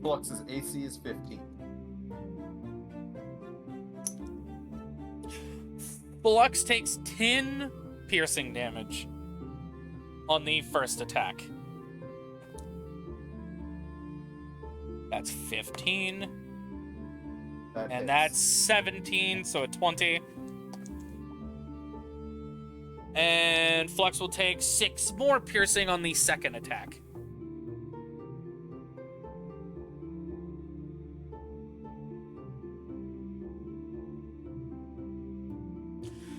Flux's AC is 15. Flux takes 10 piercing damage on the first attack. That's 15. And that's 17, so a 20. And Flux will take 6 more piercing on the second attack.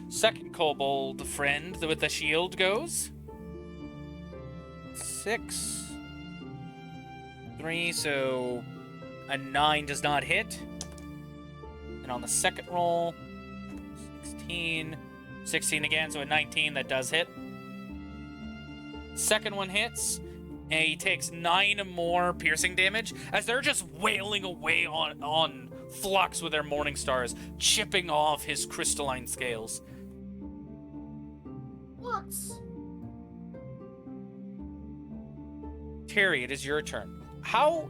Second kobold friend with the shield goes. 6. 3, so a 9 does not hit. And on the second roll, 16. 16 again, so a 19 that does hit. Second one hits, and he takes 9 more piercing damage as they're just wailing away on Flux with their morning stars, chipping off his crystalline scales. Flux. Terry, it is your turn. How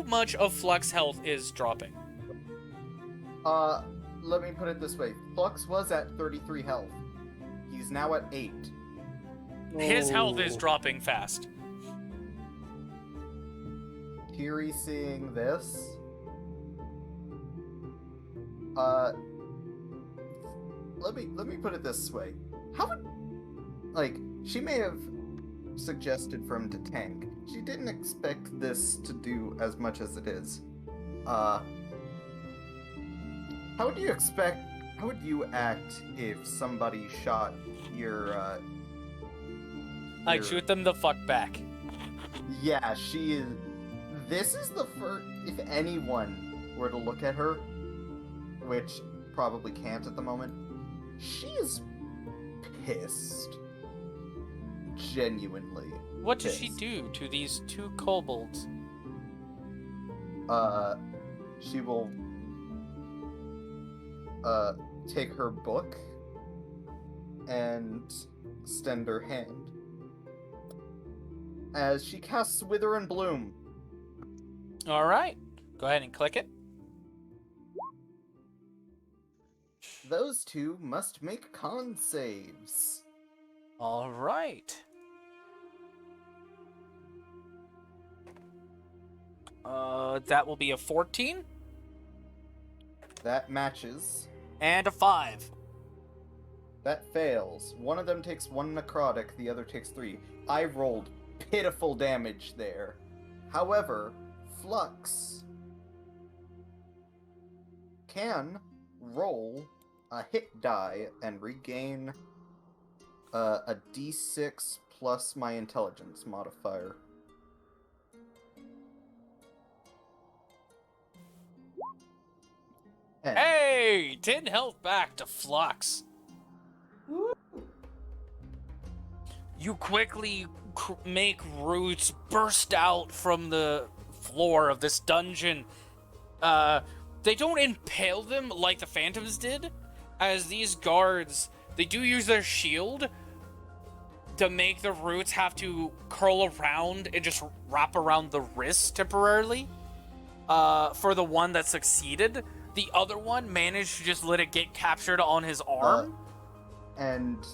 much of Flux health is dropping? Let me put it this way. Flux was at 33 health. He's now at 8. His health is dropping fast. Kiri seeing this. Let me put it this way. How would, like, she may have suggested for him to tank. She didn't expect this to do as much as it is. How would you act if somebody shot your, I'd shoot them the fuck back. Yeah, she is... This is the first... If anyone were to look at her, which probably can't at the moment, she is pissed. Genuinely. What does she do to these 2 kobolds? She will... take her book and extend her hand as she casts Wither and Bloom. All right, go ahead and click it. Those 2 must make con saves. All right. That will be a 14. That matches. And a 5. That fails. One of them takes 1 necrotic, the other takes 3. I rolled pitiful damage there. However, Flux can roll a hit die and regain a d6 plus my intelligence modifier. Hey! 10 health back to Flux. You quickly make roots burst out from the floor of this dungeon. They don't impale them like the Phantoms did, as these guards, they do use their shield to make the roots have to curl around and just wrap around the wrist temporarily. For the one that succeeded, the other one managed to just let it get captured on his arm. And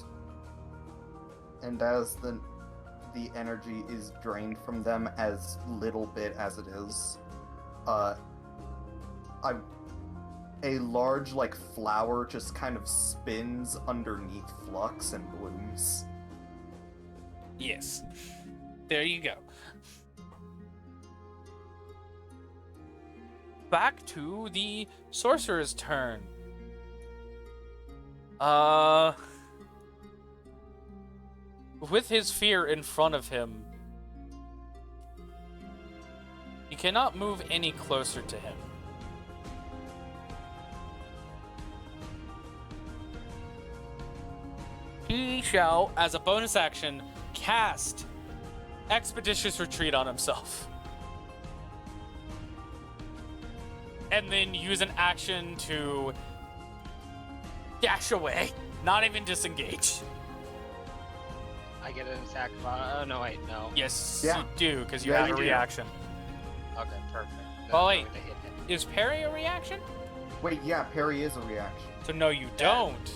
as the energy is drained from them, as little bit as it is, a large, like, flower just kind of spins underneath Flux and blooms. Yes. There you go. Back to the sorcerer's turn. With his fear in front of him, he cannot move any closer to him. He shall, as a bonus action, cast Expeditious Retreat on himself. And then use an action to dash away, not even disengage. I get an attack. Oh, no, wait, no. Yes, Yeah. you do, because you Yeah, have you a do. reaction. Okay, perfect. Oh, wait. Going to hit him. Is parry a reaction? Wait, yeah, parry is a reaction. So no, you don't.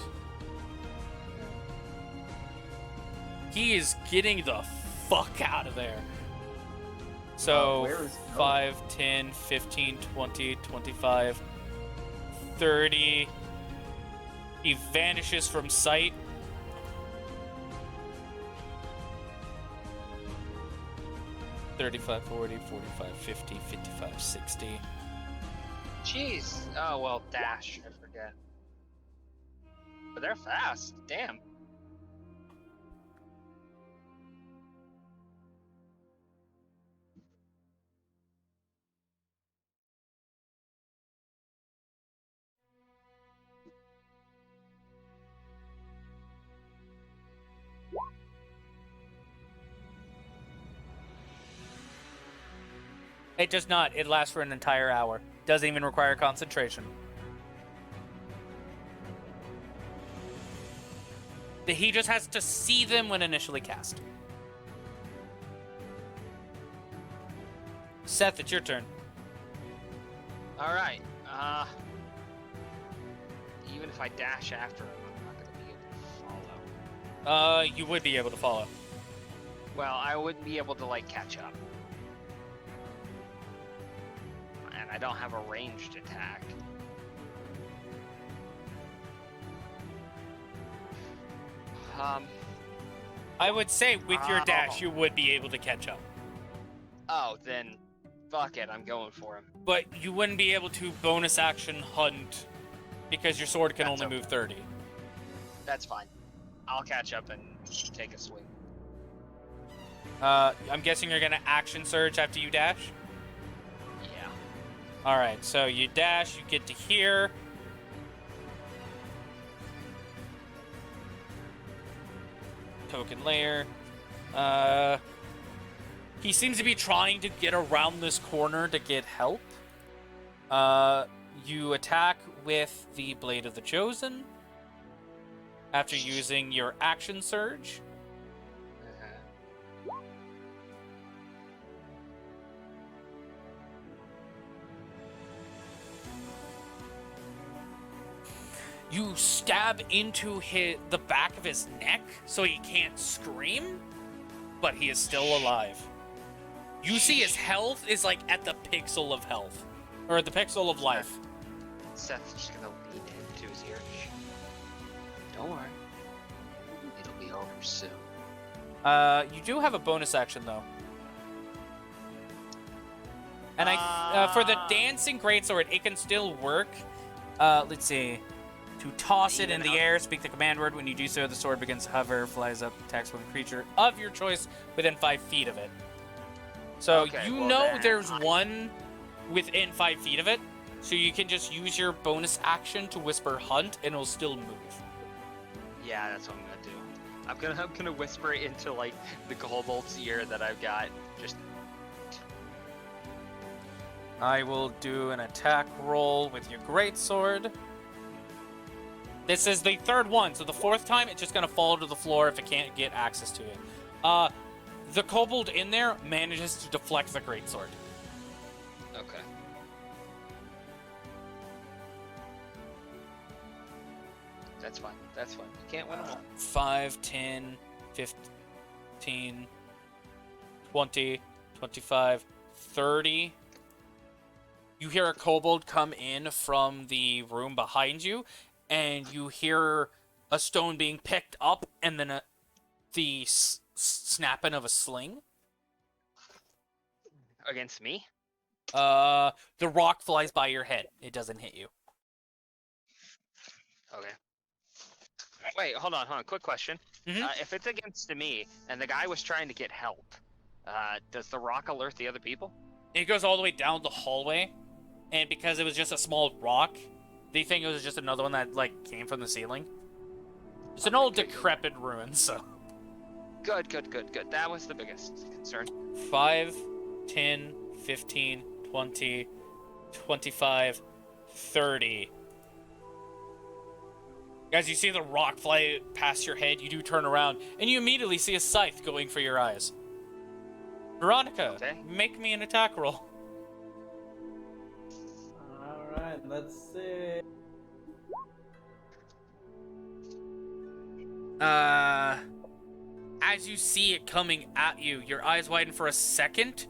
He is getting the fuck out of there. So where is 5, 10, 15, 20, 25, 30. He vanishes from sight. $35, $40, $45, $50, $55, $60. Jeez. Oh, well, dash. I forget. But they're fast. Damn. It does not. It lasts for an entire hour. Doesn't even require concentration. He just has to see them when initially cast. Seth, it's your turn. All right. Even if I dash after him, I'm not gonna be able to follow. You would be able to follow. Well, I wouldn't be able to like catch up. And I don't have a ranged attack. I would say with your dash, you would be able to catch up. Oh, then fuck it, I'm going for him. But you wouldn't be able to bonus action hunt because your sword can only move 30. That's fine. I'll catch up and take a swing. I'm guessing you're gonna action surge after you dash? Yeah. Alright, so you dash, you get to here. Token layer. He seems to be trying to get around this corner to get help. You attack with the Blade of the Chosen after using your action surge. You stab into the back of his neck so he can't scream, but he is still alive. You see his health is like at the pixel of health, or at the pixel of life. Seth's just gonna lean into his ear. Don't worry. It'll be over soon. You do have a bonus action though. And for the dancing greatsword, it can still work. Let's see. To toss it in the air, speak the command word. When you do so, the sword begins to hover, flies up, attacks one creature of your choice within 5 feet of it. So there's one within 5 feet of it, so you can just use your bonus action to whisper hunt, and it'll still move. Yeah, that's what I'm gonna do. I'm gonna whisper it into like the Kobold's ear that I've got. Just. I will do an attack roll with your greatsword. This is the third one, so the fourth time it's just gonna fall to the floor if it can't get access to it. The kobold in there manages to deflect the greatsword. Okay. That's fine. That's fine. You can't win them all. 5, 10, 15, 20, 25, 30. You hear a kobold come in from the room behind you, and you hear a stone being picked up, and then the snapping of a sling. Against me? The rock flies by your head. It doesn't hit you. Okay. Wait, hold on. Quick question. Mm-hmm. If it's against me, and the guy was trying to get help, does the rock alert the other people? It goes all the way down the hallway, and because it was just a small rock, they think it was just another one that, like, came from the ceiling. It's an old decrepit ruin, so... Good. That was the biggest concern. 5, 10, 15, 20, 25, 30. As you see the rock fly past your head, you do turn around, and you immediately see a scythe going for your eyes. Veronica, make me an attack roll. Alright Let's see. As you see it coming at you, your eyes widen for a second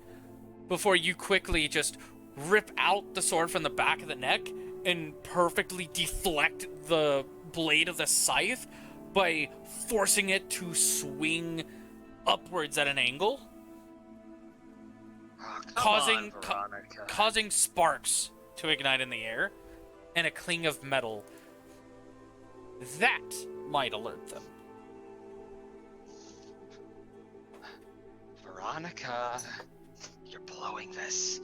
before you quickly just rip out the sword from the back of the neck and perfectly deflect the blade of the scythe by forcing it to swing upwards at an angle, causing sparks to ignite in the air and a cling of metal. That might alert them. Veronica, you're blowing this.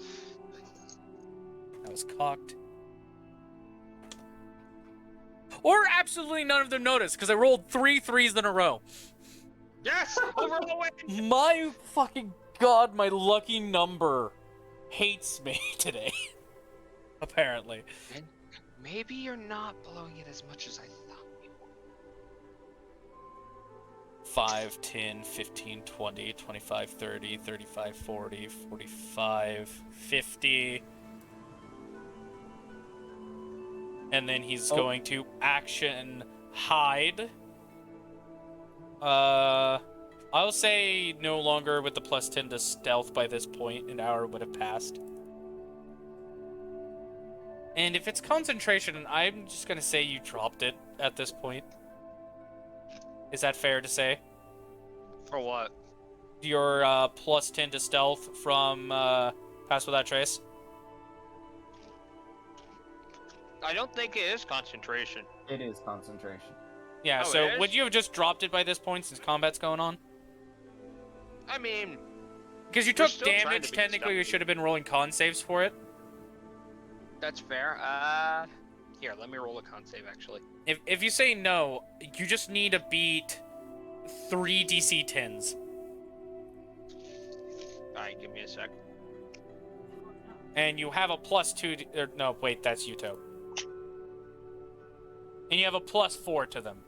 That was cocked. Or absolutely none of them noticed, because I rolled 3 3s in a row. Yes! Overall win! My fucking god, my lucky number hates me today. Apparently. And maybe you're not blowing it as much as I thought you were. 5, 10, 15, 20, 25, 30, 35, 40, 45, 50. And then he's going to action hide. I'll say no longer with the +10 to stealth by this point. An hour would have passed. And if it's concentration, I'm just going to say you dropped it at this point. Is that fair to say? For what? Your +10 to stealth from Pass Without Trace? I don't think it is concentration. It is concentration. Yeah, Oh, so would you have just dropped it by this point since combat's going on? I mean... Because you we're took still trying damage, to be technically you should have been rolling con saves for it. That's fair. Here, let me roll a con save, actually. If you say no, you just need to beat 3 DC 10s. Alright, give me a sec. And you have a +2... no, wait, that's Yuuto. And you have a +4 to them.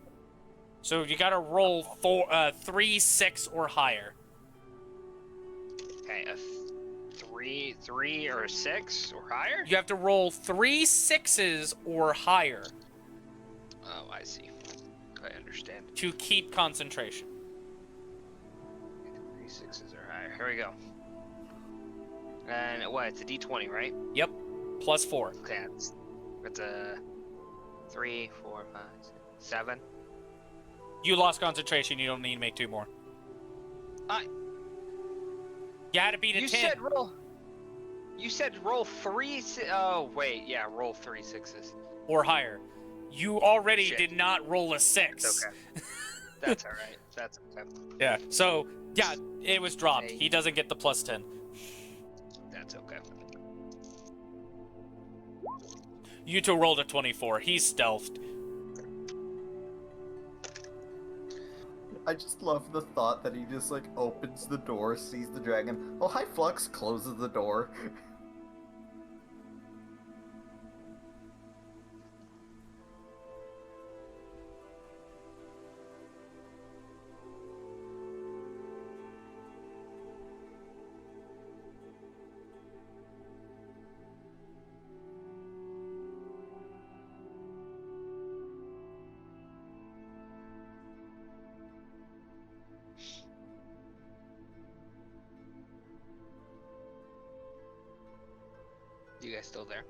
So you gotta roll 3, 6, or higher. Okay, a 3 or a 6 or higher? You have to roll 3 6s or higher. Oh, I see. I understand. To keep concentration. 3 6s or higher. Here we go. And what? It's a D20, right? Yep. +4. Okay, it's a 3, 4, 5, 6, 7. You lost concentration. You don't need to make 2 more. You had to beat a 10. You said roll 3. Oh wait, yeah, roll 3 6s or higher. You already did not roll a 6. That's okay. That's all right. That's okay. Yeah. So yeah, it was dropped. He doesn't get the +10. That's okay. Yuuto rolled a 24. He's stealthed. I just love the thought that he just like opens the door, sees the dragon. Oh, hi, Flux, closes the door. You guys still there?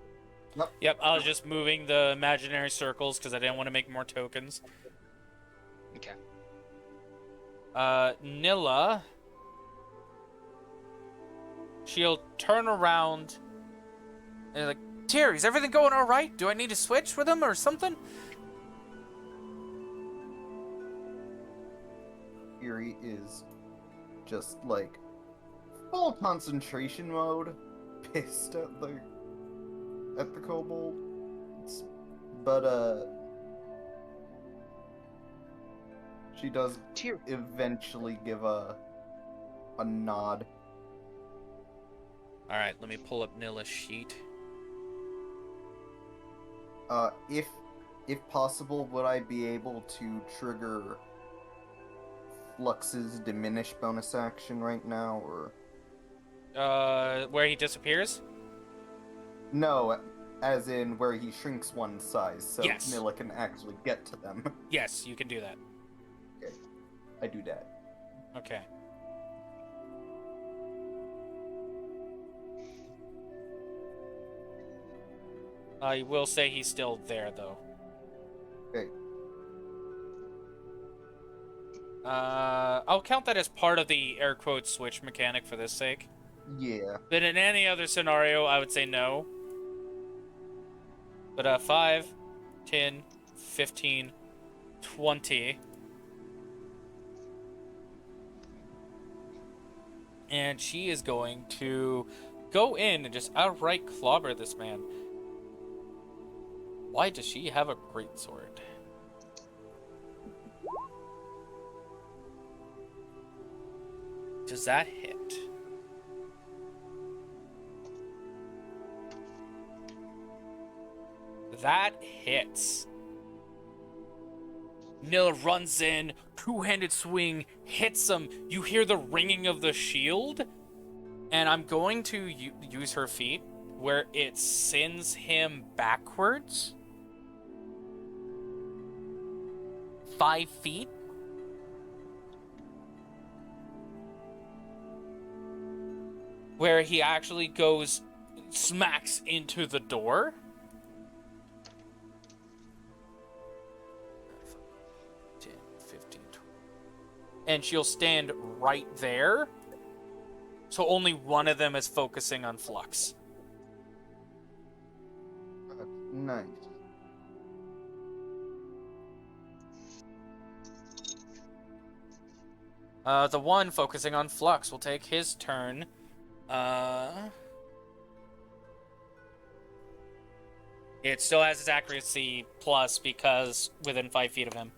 Yep, I was just moving the imaginary circles because I didn't want to make more tokens. Okay. Nilla. She'll turn around and like, Terry, is everything going all right? Do I need to switch with him or something? Fury is just like full concentration mode, pissed at the kobold. But she does eventually give a nod. All right, let me pull up Nilla's sheet. If possible, would I be able to trigger Flux's diminish bonus action right now, or? Where he disappears? No, as in where he shrinks one size, so Yes. Nilla can actually get to them. Yes, you can do that. Okay. I do that. Okay. I will say he's still there, though. Okay. I'll count that as part of the air quote switch mechanic for this sake. Yeah. But in any other scenario, I would say no. But 5, 10, 15, 20. And she is going to go in and just outright clobber this man. Why does she have a greatsword? Does that hit? That hits. Nilla runs in, two-handed swing, hits him. You hear the ringing of the shield. And I'm going to use her feat, where it sends him backwards. 5 feet. Where he actually goes, smacks into the door. And she'll stand right there. So only one of them is focusing on Flux. Nice. The one focusing on Flux will take his turn. It still has its accuracy plus because within 5 feet of him.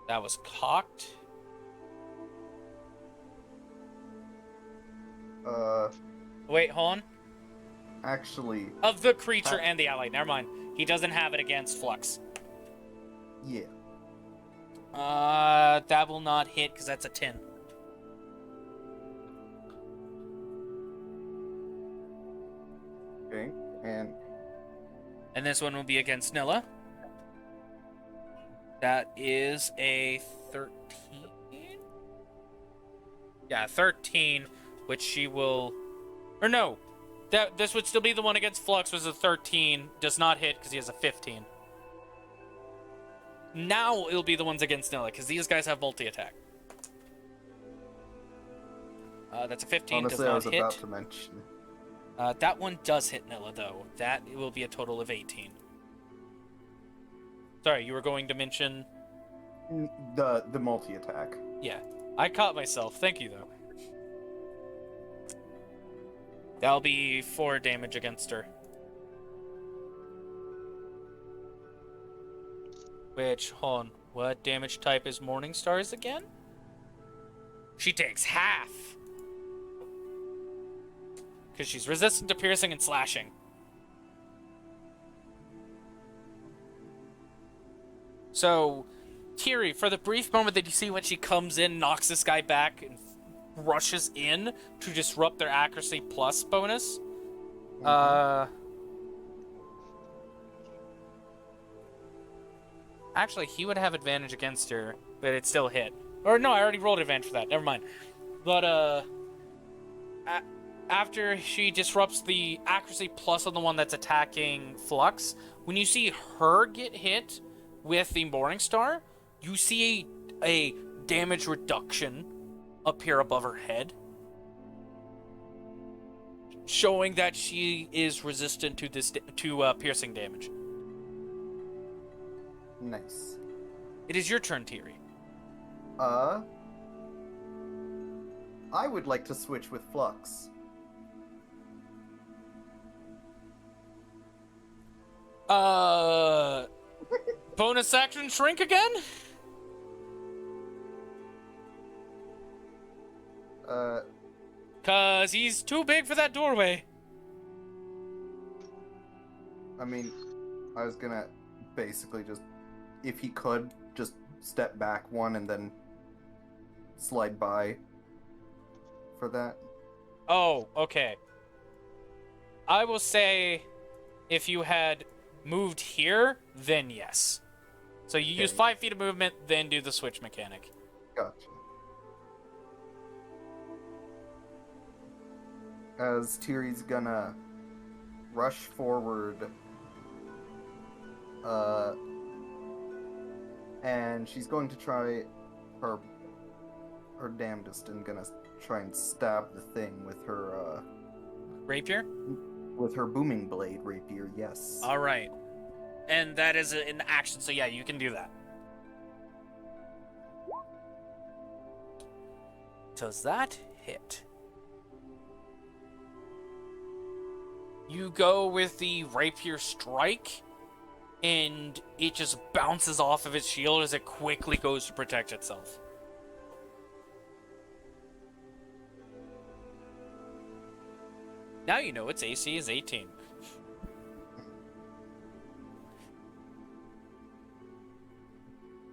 That was cocked. Wait, hold on. Actually... Of the creature and the ally. Never mind. He doesn't have it against Flux. Yeah. That will not hit because that's a 10. Okay, and this one will be against Nilla. That is a 13. Yeah, 13, which she will... Or no, this would still be the one against Flux, was a 13. Does not hit because he has a 15. Now it'll be the ones against Nilla, because these guys have multi-attack. That's a 15, honestly, does not I was hit. about to mention. That one does hit Nilla, though. That will be a total of 18. Sorry, you were going to mention... The multi-attack. Yeah, I caught myself. Thank you, though. That'll be 4 damage against her. Which, hold on, what damage type is Morningstar's again? She takes half. Because she's resistant to piercing and slashing. So, Kiri, for the brief moment that you see when she comes in, knocks this guy back, and rushes in to disrupt their accuracy plus bonus. Actually, he would have advantage against her, but it still hit. Or no, I already rolled advantage for that. Never mind. But, after she disrupts the accuracy plus on the one that's attacking Flux, when you see her get hit with the Morningstar, you see a damage reduction appear above her head, showing that she is resistant to this piercing damage. Nice. It is your turn, Tiri. I would like to switch with Flux. Bonus action shrink again? Cause he's too big for that doorway. I mean, I was gonna basically just, if he could, just step back one and then slide by for that. Oh, okay. I will say if you had moved here, then yes. So you use 5 feet of movement, then do the switch mechanic. Gotcha. As Tiri's gonna rush forward, and she's going to try her damnedest and gonna try and stab the thing with her Rapier? with her booming blade rapier. Yes. All right. And that is an action, so yeah, you can do that. Does that hit? You go with the rapier strike, and it just bounces off of its shield as it quickly goes to protect itself. Now you know its AC is 18.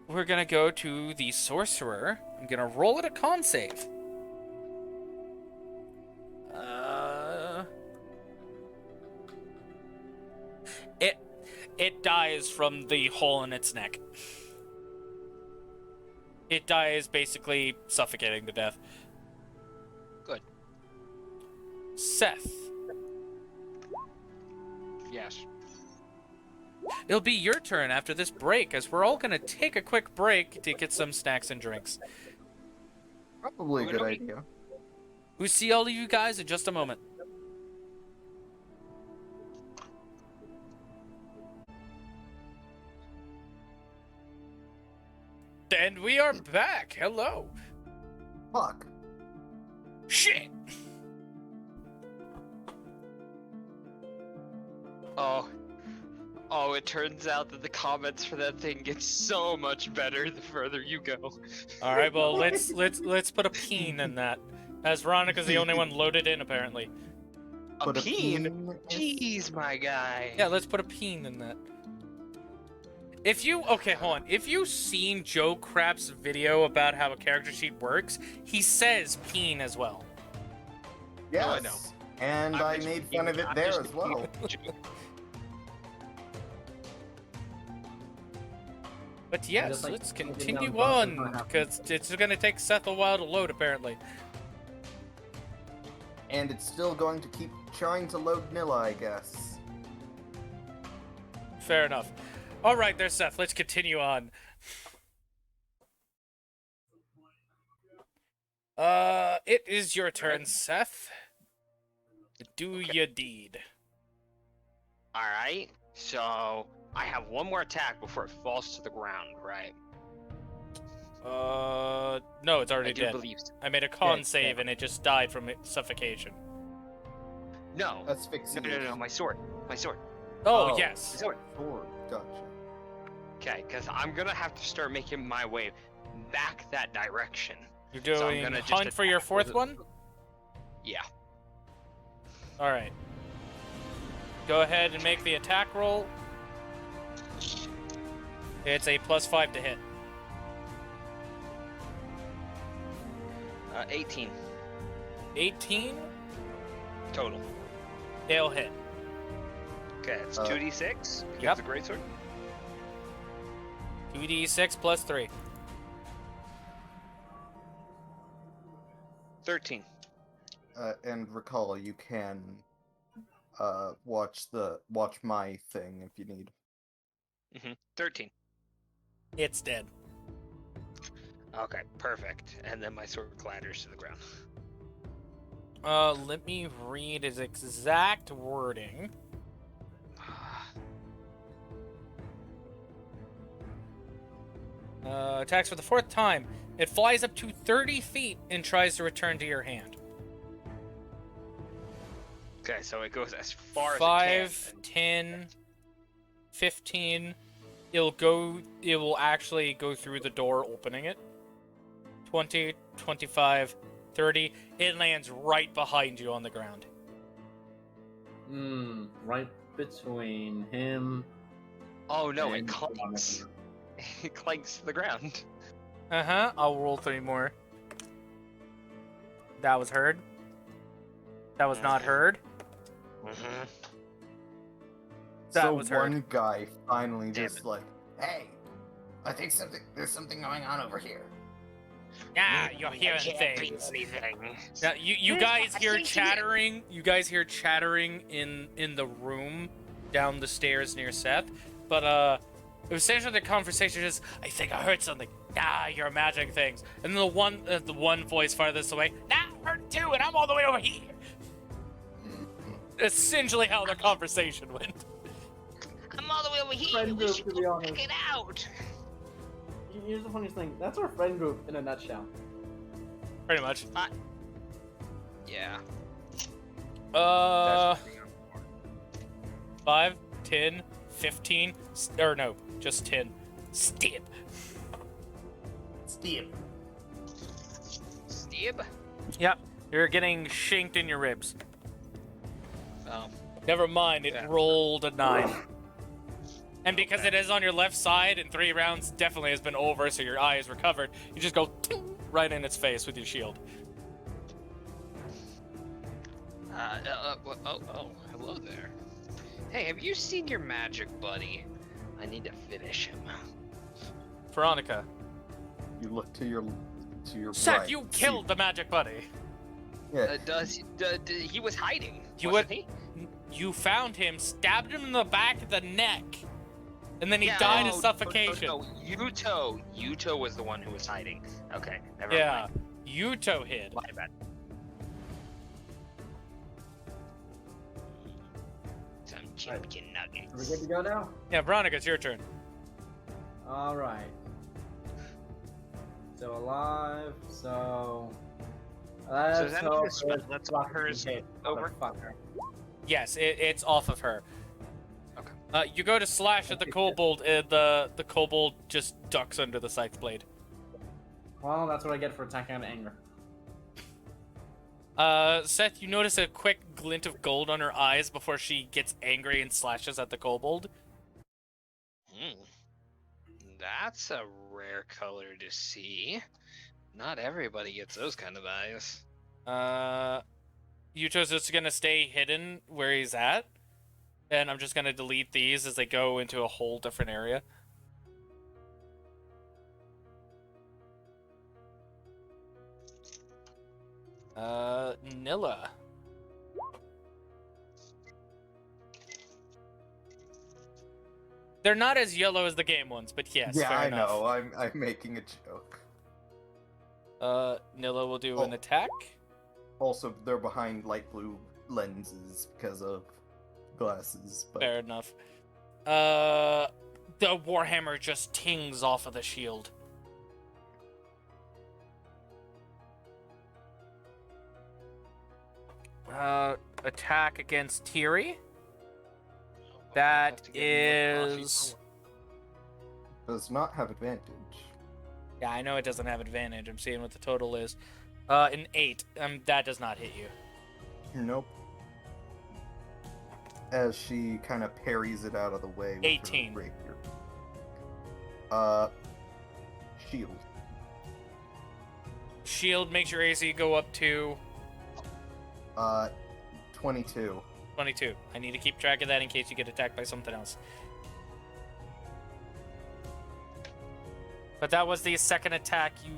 We're gonna go to the sorcerer. I'm gonna roll it a con save. It dies from the hole in its neck. It dies basically suffocating to death. Good. Seth. Yes. It'll be your turn after this break, as we're all gonna take a quick break to get some snacks and drinks. Probably a good idea. We'll see all of you guys in just a moment. And we are back. Hello. Fuck. Shit. Oh, it turns out that the comments for that thing get so much better the further you go. All right, well, let's put a peen in that, as Veronica's the only one loaded in apparently. A peen? Jeez, my guy. Yeah, let's put a peen in that. If you hold on. If you've seen Joe Crapp's video about how a character sheet works, he says peen as well. Yes. Oh, I know. And I made fun of it there as well. But yes, let's continue on, because it's going to take Seth a while to load, apparently. And it's still going to keep trying to load Nilla, I guess. Fair enough. All right, there, Seth. Let's continue on. It is your turn, Seth. Do your deed. All right. So I have one more attack before it falls to the ground, right? No, it's already I do dead. believe so. I made a con save and it just died from suffocation. No. Asphyxiation. No, my sword. My sword. Oh, yes. My sword. Sword. Gotcha. Okay, because I'm gonna have to start making my way back that direction. You're doing hunt for your fourth one? Yeah. All right. Go ahead and make the attack roll. It's a +5 to hit. 18. 18? Total. It'll hit. Okay, it's 2d6. Yep. The greatsword. 2d6 plus 3. 13. And recall, you can watch my thing if you need. 13. It's dead. Okay, perfect. And then my sword clatters to the ground. Let me read his exact wording. Attacks for the fourth time. It flies up to 30 feet and tries to return to your hand. Okay, so it goes as far as 5, 10, 15. It will actually go through the door, opening it. 20, 25, 30. It lands right behind you on the ground. Right between him. Oh no, it clanks. It clanks to the ground. I'll roll 3 more. That was heard. That was not heard. Mm-hmm. That so was heard. one guy finally Damn just like, Hey, I think there's something going on over here. Yeah, you're hearing Can't be things. anything. Yeah, you guys hear chattering. You guys hear chattering in the room down the stairs near Seth. But essentially the conversation is, I think I heard something. Nah, you're imagining things. And the one voice farthest away, nah, I heard it too, and I'm all the way over here. Essentially how the conversation went. I'm all the way over here. Friend We group, should to be go honest. check it out. Here's the funniest thing. That's our friend group in a nutshell. Pretty much. Yeah. 5, 10, 15, or no, just 10. Stib. Steve. Steve? Yep, you're getting shanked in your ribs. Oh. Never mind, it Yeah. rolled a 9. And because it is on your left side, and 3 rounds definitely has been over, so your eye is recovered, you just go ting, right in its face with your shield. Hello there. Hey, have you seen your magic buddy? I need to finish him. Veronica. you look to your Seth, right. you see- killed the magic buddy. Yeah, He was hiding, You wasn't would- he? You found him, stabbed him in the back of the neck, and then he Yeah, died of no, suffocation. No, Yuuto was the one who was hiding. Okay, never Yeah, mind. Yuuto hid. My bad. Some chicken Are we nuggets. good to go now? Yeah, Veronica, it's your turn. Alright. So alive, so... does that mean hope the spell it's that's blocked hers in case, over? motherfucker. Yes, it's off of her. Okay. You go to slash at the kobold, the kobold just ducks under the scythe blade. Well, that's what I get for attacking out of anger. Seth, you notice a quick glint of gold on her eyes before she gets angry and slashes at the kobold. That's a rare color to see. Not everybody gets those kind of eyes. Yuto's just gonna stay hidden where he's at, and I'm just gonna delete these as they go into a whole different area. Nilla. They're not as yellow as the game ones, but yes, yeah, fair I enough. know. I'm making a joke. Nilla will do an Oh. attack. Also, they're behind light blue lenses because of glasses. But Fair enough. The warhammer just tings off of the shield. Attack against Tiri. That is... does not have advantage. Yeah, I know it doesn't have advantage. I'm seeing what the total is. An 8. That does not hit you. Nope. As she kind of parries it out of the way with 18. her rapier. Shield. Shield makes your AC go up to 22. 22. I need to keep track of that in case you get attacked by something else. But that was the second attack. You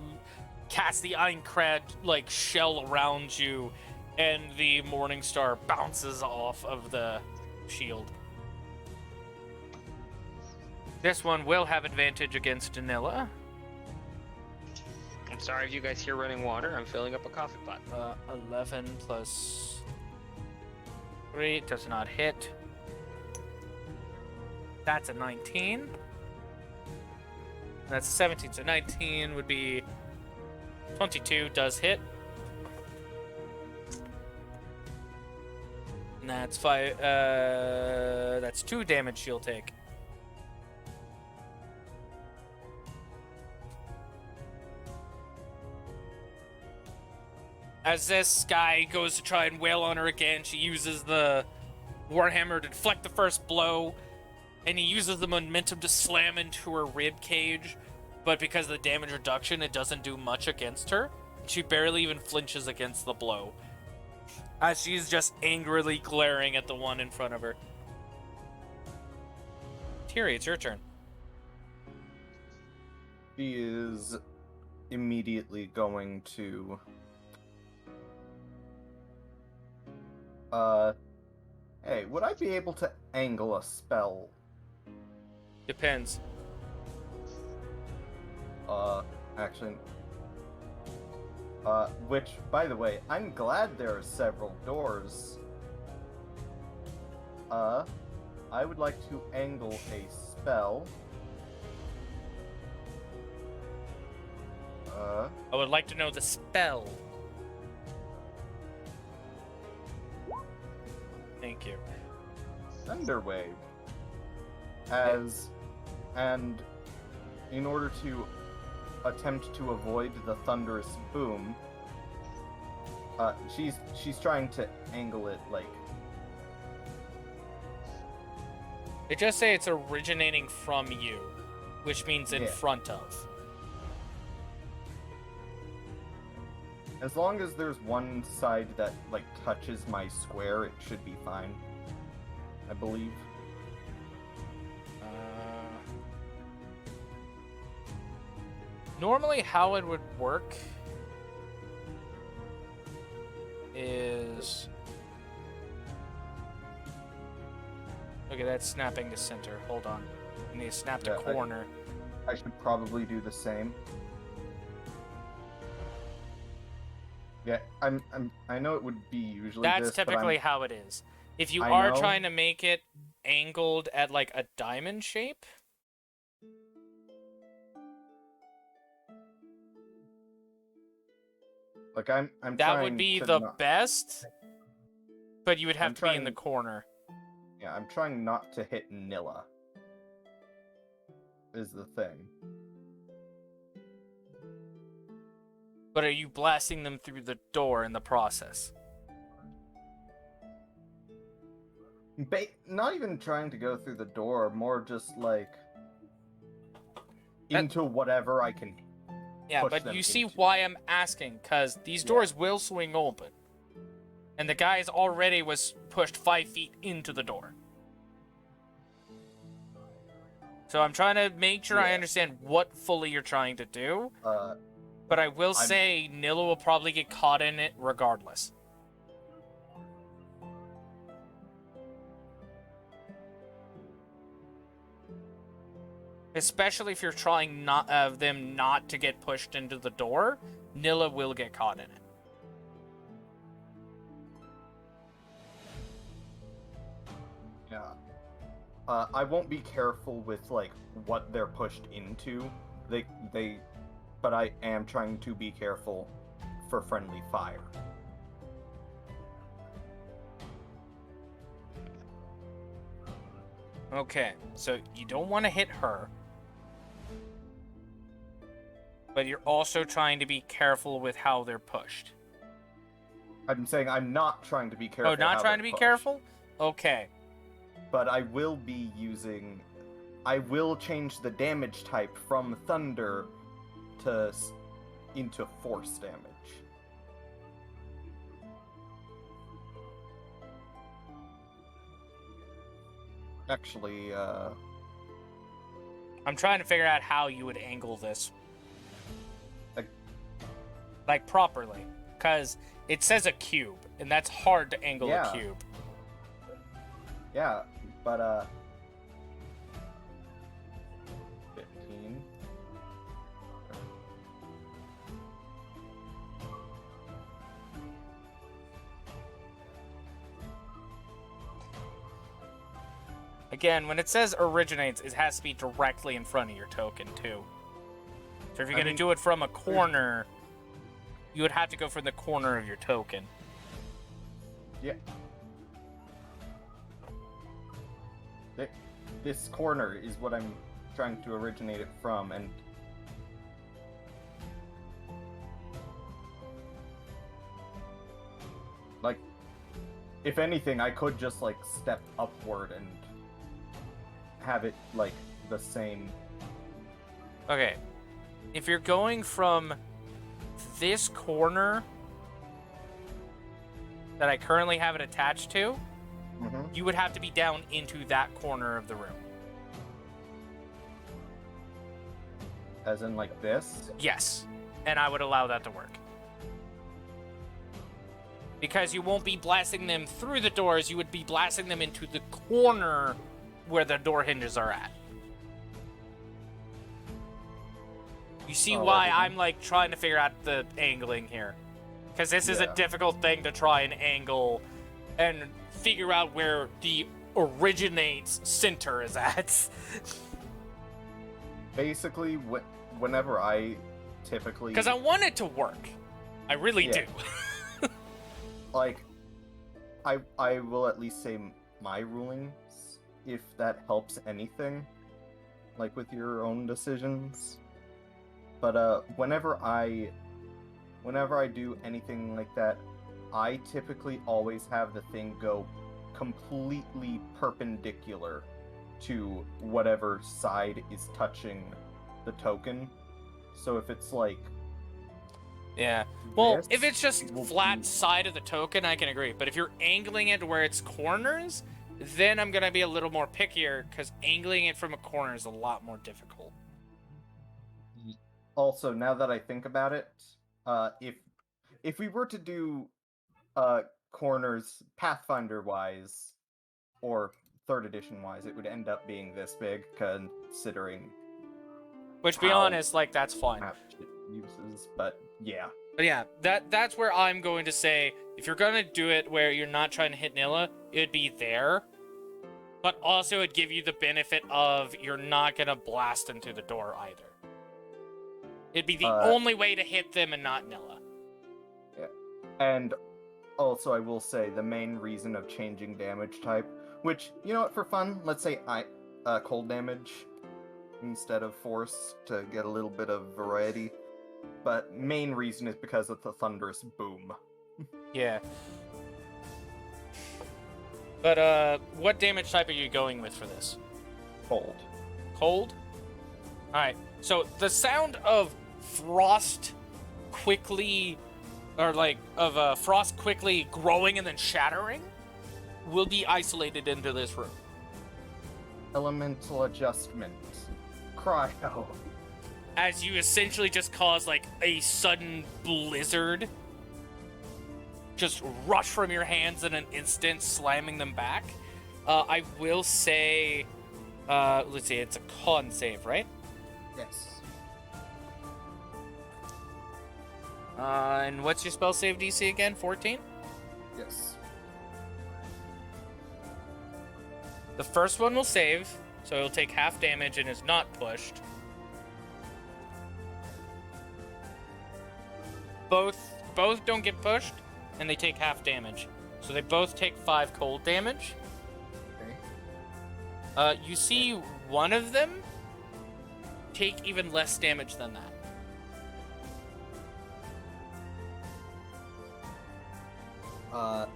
cast the Ironclad like shell around you, and the Morning Star bounces off of the shield. This one will have advantage against Danila. I'm sorry if you guys hear running water. I'm filling up a coffee pot. 11 plus 3 does not hit. That's a 19. That's 17, so 19 would be 22 does hit. And that's 5, that's 2 damage she'll take. As this guy goes to try and wail on her again, she uses the warhammer to deflect the first blow, and he uses the momentum to slam into her rib cage, but because of the damage reduction, it doesn't do much against her. She barely even flinches against the blow. As she's just angrily glaring at the one in front of her. Tiri, it's your turn. She is immediately going to... Hey, would I be able to angle a spell? Depends. Actually... which, by the way, I'm glad there are several doors. I would like to angle a spell. I would like to know the spell. Thank you. Thunderwave. And in order to attempt to avoid the thunderous boom, she's trying to angle it like... They just say it's originating from you, which means in front of. As long as there's one side that, like, touches my square, it should be fine. I believe. Normally how it would work is... Okay, that's snapping to center. Hold on. I need to snap to corner. I should probably do the same. Yeah, I know it would be usually That's this, typically but how it is. If you are trying to make it angled at like a diamond shape, like I'm that would be the best, but you would have to be in the corner. Yeah, I'm trying not to hit Nilla. Is the thing. But are you blasting them through the door in the process? Not even trying to go through the door, more just like into whatever I can. Yeah, but you see why I'm asking, because these doors will swing open. And the guy's already was pushed 5 feet into the door. So I'm trying to make sure I understand what fully you're trying to do. But I will say Nilla will probably get caught in it regardless. Especially if you're trying them not to get pushed into the door, Nilla will get caught in it. Yeah. I won't be careful with like what they're pushed into. But I am trying to be careful for friendly fire. Okay, so you don't want to hit her. But you're also trying to be careful with how they're pushed. I'm saying I'm not trying to be careful. Oh, not trying to be careful? Okay. But I will be using... I will change the damage type from thunder into force damage. Actually, I'm trying to figure out how you would angle this. Like properly. Because it says a cube, and that's hard to angle a cube. Yeah, but, 15... Again, when it says originates, it has to be directly in front of your token, too. So if you're going to do it from a corner, you would have to go from the corner of your token. Yeah. This corner is what I'm trying to originate it from, and... Like, if anything, I could just, like, step upward and have it, like, the same... Okay. If you're going from this corner that I currently have it attached to, Mm-hmm. you would have to be down into that corner of the room. As in, like, this? Yes, and I would allow that to work. Because you won't be blasting them through the doors, you would be blasting them into the corner where the door hinges are at. You see why I'm, like, trying to figure out the angling here. Because this is a difficult thing to try and angle and figure out where the originates center is at. Basically, whenever I typically... Because I want it to work. I really do. Like, I will at least say my rulings, if that helps anything, like with your own decisions. But whenever I do anything like that, I typically always have the thing go completely perpendicular to whatever side is touching the token. So if it's like... Yeah. Well, if it's just flat side of the token, I can agree. But if you're angling it where it's corners, then I'm going to be a little more pickier, because angling it from a corner is a lot more difficult. Also, now that I think about it, if we were to do corners Pathfinder-wise, or 3rd edition-wise, it would end up being this big, considering... Which, to be honest, like, that's fine. Uses, but yeah. But yeah, that's where I'm going to say, if you're going to do it where you're not trying to hit Nilla, it'd be there. But also, it'd give you the benefit of you're not going to blast them through the door either. It'd be the only way to hit them and not Nilla. Yeah. And also, I will say, the main reason of changing damage type, which, you know what, for fun, let's say cold damage instead of force to get a little bit of variety. But main reason is because of the thunderous boom. Yeah. But, what damage type are you going with for this? Cold. Cold? Alright, so the sound of frost quickly, frost quickly growing and then shattering will be isolated into this room. Elemental adjustment. Cryo. As you essentially just cause, like, a sudden blizzard just rush from your hands in an instant, slamming them back. I will say, let's see, it's a con save, right? Yes. And what's your spell save DC again? 14? Yes. The first one will save, so it'll take half damage and is not pushed. Both don't get pushed, and they take half damage. So they both take 5 cold damage. Okay. You see one of them take even less damage than that.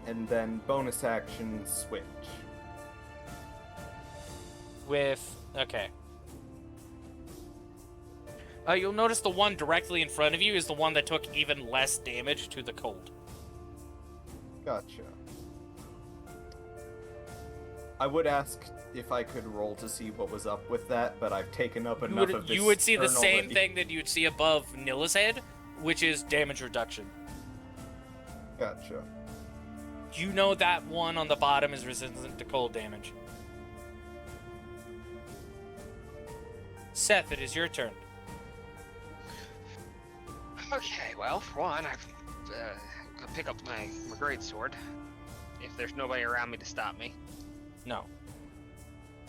And then bonus action switch. Okay. You'll notice the one directly in front of you is the one that took even less damage to the cold. Gotcha. I would ask if I could roll to see what was up with that, but I've taken up enough of this. You would see the turn same already. thing that you'd see above Nilla's head, which is damage reduction. Gotcha. You know that one on the bottom is resistant to cold damage. Seth, it is your turn. Okay, well, for one, I'll pick up my great sword. If there's nobody around me to stop me. No.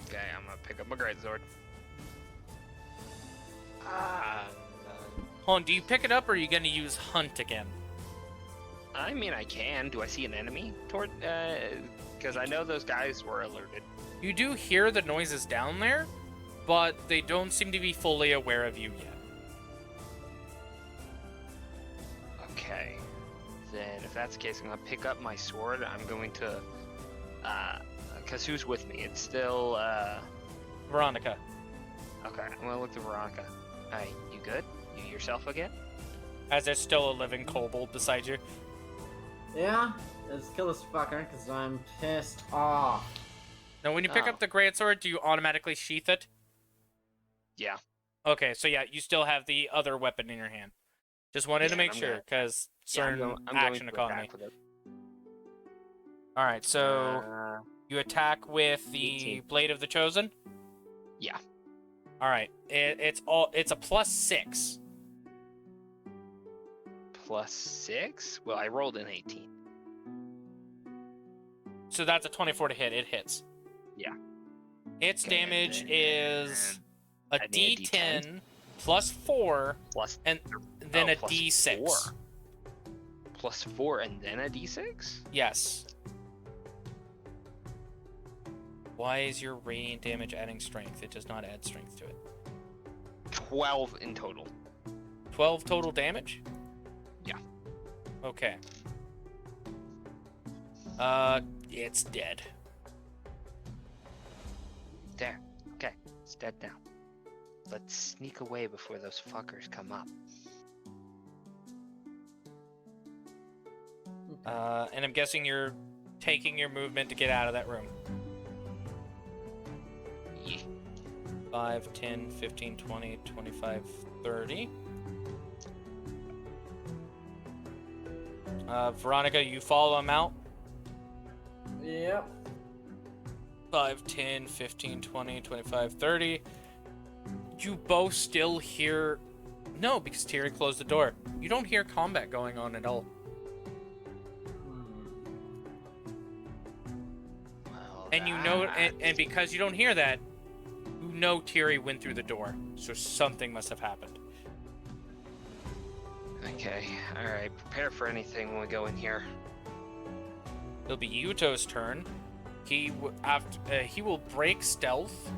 Okay, I'm gonna pick up my great sword. Hold on, do you pick it up or are you gonna use hunt again? I mean, I can. Do I see an enemy toward? Because I know those guys were alerted. You do hear the noises down there, but they don't seem to be fully aware of you yet. Okay. Then, if that's the case, I'm gonna pick up my sword. I'm going to, cause who's with me? It's still, Veronica. Okay, I'm gonna look to Veronica. Hey, you good? You yourself again? As there's still a living kobold beside you. Yeah, Let's kill this fucker, because I'm pissed off. Now, when you pick Oh. up the greatsword, do you automatically sheath it? Yeah. Okay, so yeah, you still have the other weapon in your hand. Just wanted to Yeah, make I'm sure, gonna- because certain I'm action going to economy. attack with it. All right, so Uh, you attack with the 18. Blade of the Chosen. Yeah. All right, it's a +6. +6? Well, I rolled an 18. So that's a 24 to hit. It hits. Yeah. Its Okay, and damage then is a I need a D10 +4 Plus and then a plus D6. 4. +4 and then a D6? Yes. Why is your radiant damage adding strength? It does not add strength to it. 12 in total. 12 total damage? Yeah. Okay. It's dead. There. Okay. It's dead now. Let's sneak away before those fuckers come up. And I'm guessing you're taking your movement to get out of that room. Yeah. 5, 10, 15, 20, 25, 30. Veronica, you follow him out. Yep. 5, 10, 15, 20, 25, 30. You both still hear... No, because Thierry closed the door. You don't hear combat going on at all. Well, And you know, and because you don't hear that, you know Thierry went through the door. So something must have happened. Okay. Alright. Prepare for anything when we go in here. It'll be Yuuto's turn. He will break stealth,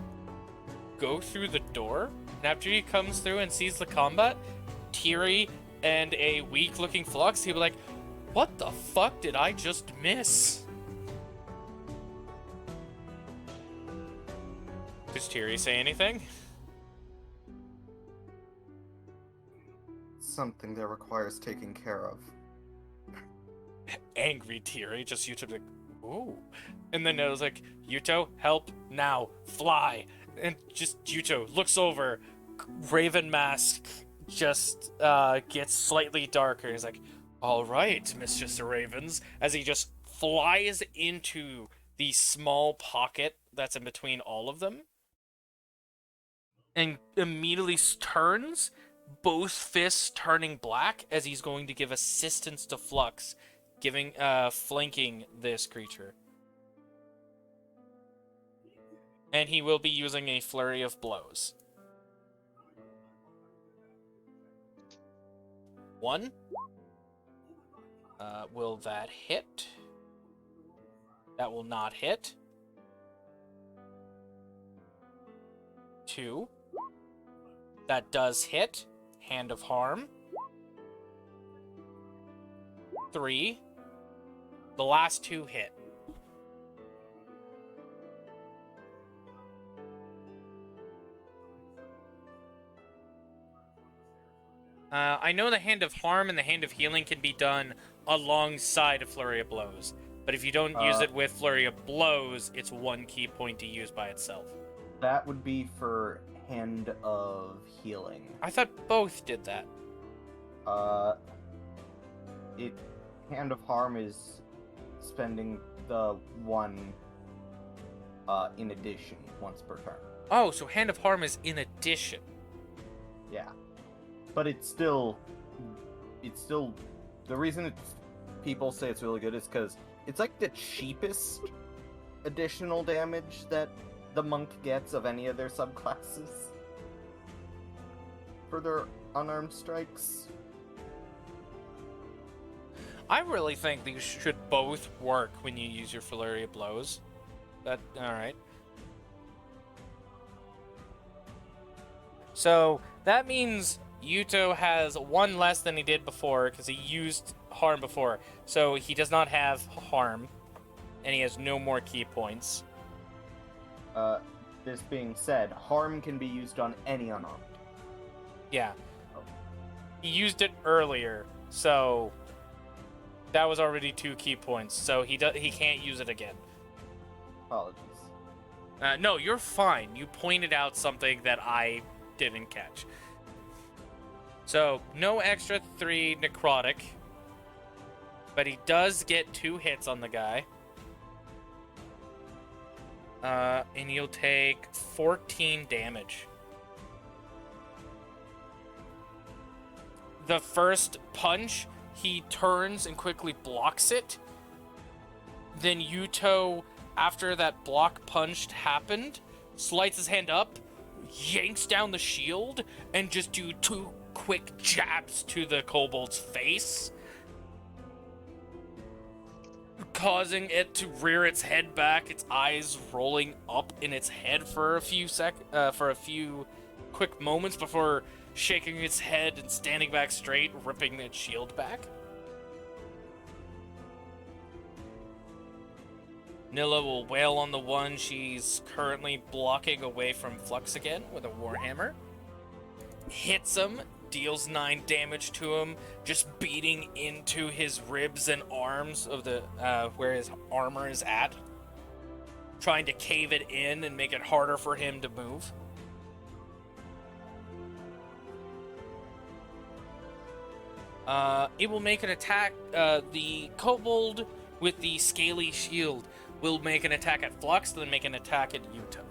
go through the door, and after he comes through and sees the combat, Thierry and a weak-looking Flux, he'll be like, "What the fuck did I just miss?" Does Thierry say anything? Something that requires taking care of. Angry Thierry, just Yuuto like, "Ooh," and then it was like, "Yuuto, help now, fly!" And just Yuuto looks over, Raven mask just gets slightly darker. He's like, "All right, Mistress of Ravens," as he just flies into the small pocket that's in between all of them, and immediately turns, both fists turning black as he's going to give assistance to Flux, flanking this creature. And he will be using a flurry of blows. 1. Will that hit? That will not hit. 2. That does hit. Hand of Harm. 3. The last 2 hit. I know the Hand of Harm and the Hand of Healing can be done alongside a Flurry of Blows. But if you don't use it with Flurry of Blows, it's 1 key point to use by itself. That would be for Hand of Healing. I thought both did that. Hand of Harm is spending the 1 in addition once per turn. Oh, so Hand of Harm is in addition. Yeah. But it's still the reason people say it's really good is because it's like the cheapest additional damage that the monk gets of any of their subclasses for their unarmed strikes. I really think these should both work when you use your Flurry of Blows. Alright. So, that means Yuuto has 1 less than he did before, because he used Harm before. So, he does not have Harm, and he has no more key points. This being said, Harm can be used on any unarmed. Yeah. He used it earlier, so... That was already 2 key points, so he can't use it again. Apologies. No, you're fine. You pointed out something that I didn't catch. So, no extra 3 necrotic. But he does get 2 hits on the guy. And you'll take 14 damage. The first punch, he turns and quickly blocks it. Then Yuuto, after that block punch happened, slides his hand up, yanks down the shield, and just do 2 quick jabs to the kobold's face, causing it to rear its head back, its eyes rolling up in its head for a few quick moments before shaking its head and standing back straight, ripping its shield back. Nilla will wail on the one she's currently blocking away from Flux again with a Warhammer. Hits him, deals 9 damage to him, just beating into his ribs and arms of the where his armor is at, trying to cave it in and make it harder for him to move. It will make an attack. The kobold with the scaly shield will make an attack at Flux, then make an attack at Yuuto.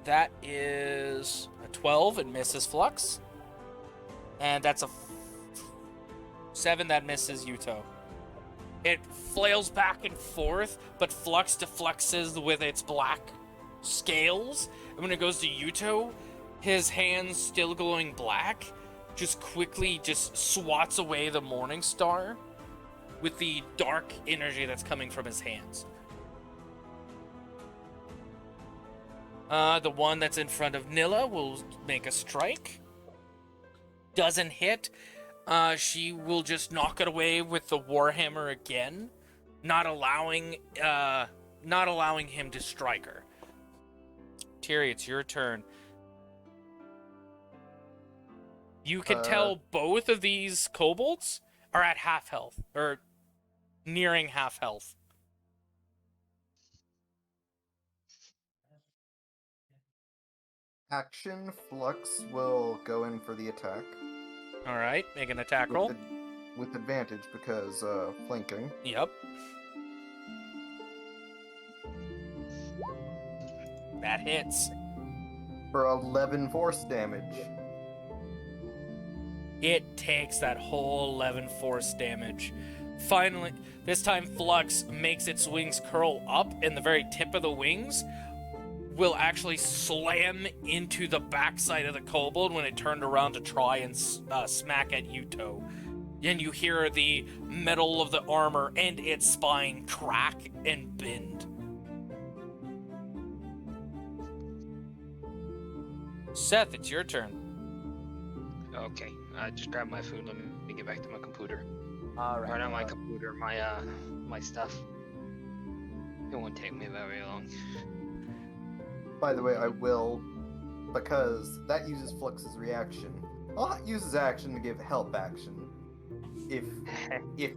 That is a 12, it misses Flux. And that's a 7 that misses Yuuto. It flails back and forth, but Flux deflexes with its black scales. And when it goes to Yuuto, his hands still glowing black, just quickly swats away the Morning Star with the dark energy that's coming from his hands. The one that's in front of Nilla will make a strike. Doesn't hit. She will just knock it away with the Warhammer again, not allowing him to strike her. Tiri, it's your turn. You can tell both of these kobolds are at half health, or nearing half health. Action Flux will go in for the attack. Alright, make an attack roll. With advantage because flanking. Yep. That hits. For 11 force damage. It takes that whole 11 force damage. Finally, this time Flux makes its wings curl up, and the very tip of the wings will actually slam into the backside of the kobold when it turned around to try and smack at Yuuto. And you hear the metal of the armor and its spine crack and bend. Seth, it's your turn. Okay, just grab my food. Let me get back to my computer. All right. Or not my computer, my stuff. It won't take me very long. By the way, I will, because that uses Flux's reaction. I'll use his action to give help action. If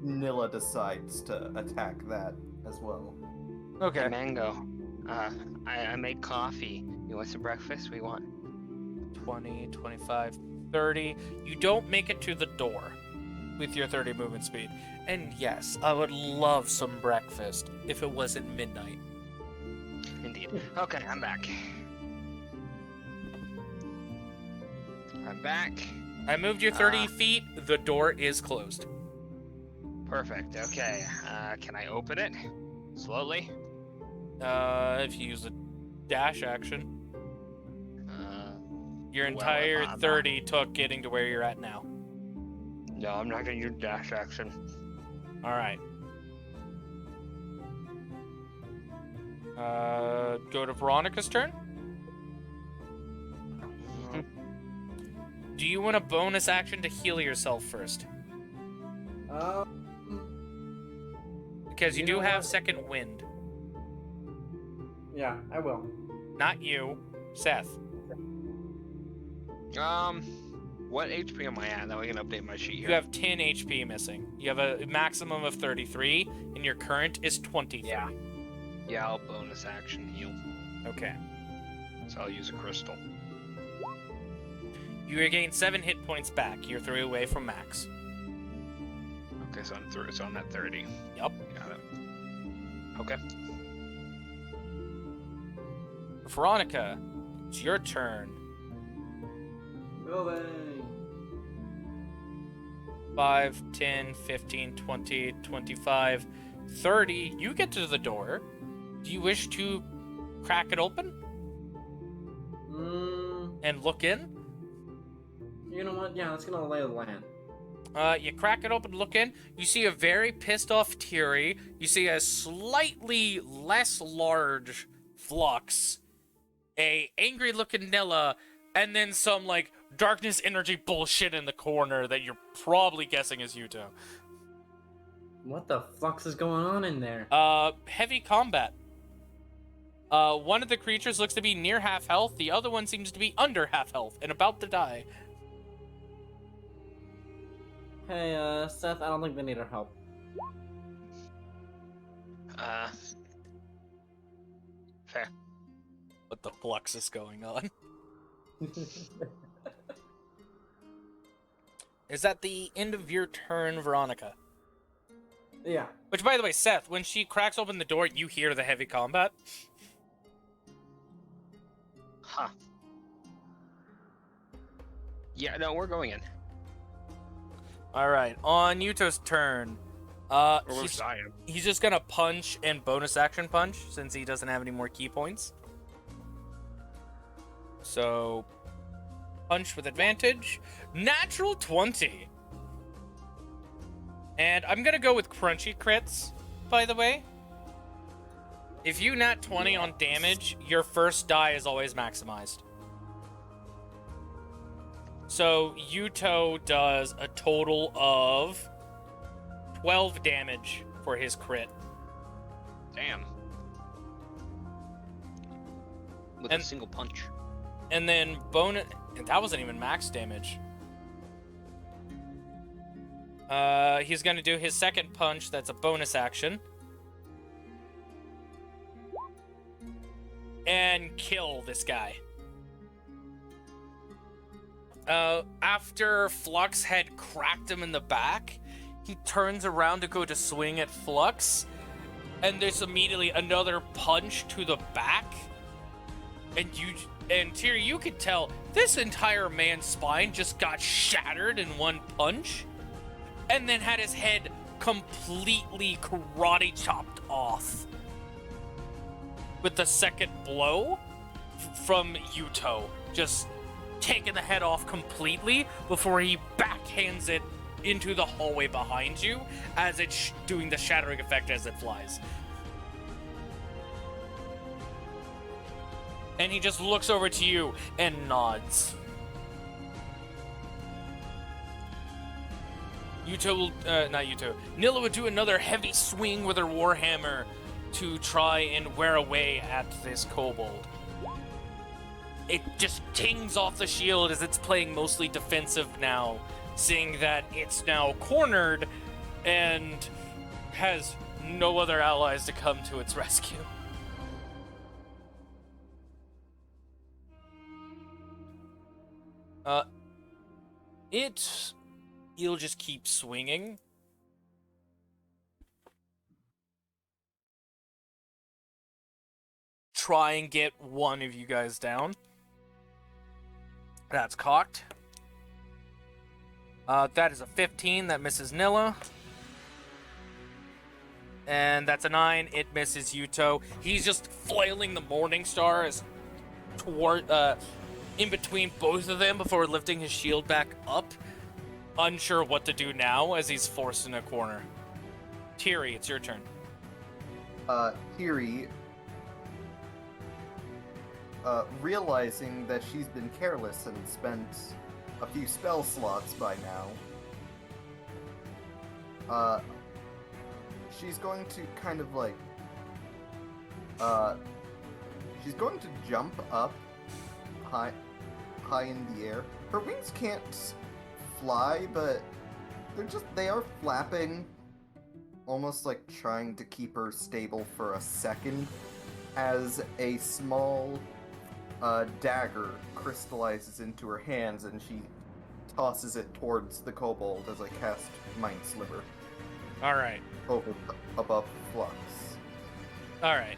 Nilla decides to attack that as well. Okay. Hey, Mango, I made coffee. You want some breakfast? What do you want? 20, 25, 30. You don't make it to the door with your 30 movement speed. And yes, I would love some breakfast if it wasn't midnight. Indeed. Okay, I'm back. I'm back. I moved you 30 feet. The door is closed. Perfect. Okay. Can I open it? Slowly? If you use a dash action. Your entire 30 took getting to where you're at now. No, I'm not gonna use dash action. Alright. Go to Veronica's turn. Do you want a bonus action to heal yourself first? Because you do have second wind. Yeah, I will. Not you, Seth. What HP am I at? Now I can update my sheet here. You have 10 HP missing. You have a maximum of 33, and your current is 23. Yeah, I'll bonus action heal. Okay. So I'll use a crystal. You regain 7 hit points back. You're 3 away from max. Okay, so I'm at 30. Yup. Got it. Okay. Veronica, it's your turn. Building. 5, 10, 15, 20, 25, 30. You get to the door. Do you wish to crack it open and look in? You know what? Yeah, let's get a lay of the land. You crack it open, look in. You see a very pissed off Tiri. You see a slightly less large Flux, a angry looking Nilla, and then some like darkness energy bullshit in the corner that you're probably guessing is Yuuto. What the flux is going on in there? Heavy combat. One of the creatures looks to be near half health. The other one seems to be under half health and about to die. Hey, Seth, I don't think they need our help. Fair. What the flux is going on? Is that the end of your turn, Veronica? Yeah. Which, by the way, Seth, when she cracks open the door, you hear the heavy combat. Huh. Yeah, no, we're going in. Alright, on Yuuto's turn, he's just gonna punch and bonus action punch, since he doesn't have any more key points. So, punch with advantage. Natural 20! And I'm gonna go with crunchy crits, by the way. If you nat 20 on damage, your first die is always maximized. So, Yuuto does a total of 12 damage for his crit. Damn. With a single punch. And then bonus... That wasn't even max damage. He's gonna do his second punch, that's a bonus action. And kill this guy. After Flux had cracked him in the back, he turns around to go to swing at Flux, and there's immediately another punch to the back. And Tiri, you could tell this entire man's spine just got shattered in one punch, and then had his head completely karate chopped off with the second blow from Yuuto, just taking the head off completely before he backhands it into the hallway behind you as it's doing the shattering effect as it flies. And he just looks over to you and nods. Nilla would do another heavy swing with her warhammer to try and wear away at this kobold. It just tings off the shield as it's playing mostly defensive now, seeing that it's now cornered and has no other allies to come to its rescue. He'll just keep swinging. Try and get one of you guys down. That's cocked. That is a 15. That misses Nilla. And that's a 9. It misses Yuuto. He's just flailing the Morning Star as toward in between both of them before lifting his shield back up. Unsure what to do now as he's forced in a corner. Tiri, it's your turn. Tiri, realizing that she's been careless and spent a few spell slots by now, she's going to kind of like, she's going to jump up high in the air. Her wings can't fly, but they are flapping, almost like trying to keep her stable for a second, as a small dagger crystallizes into her hands and she tosses it towards the kobold as I cast Mind Sliver. Alright. Above Flux. Alright.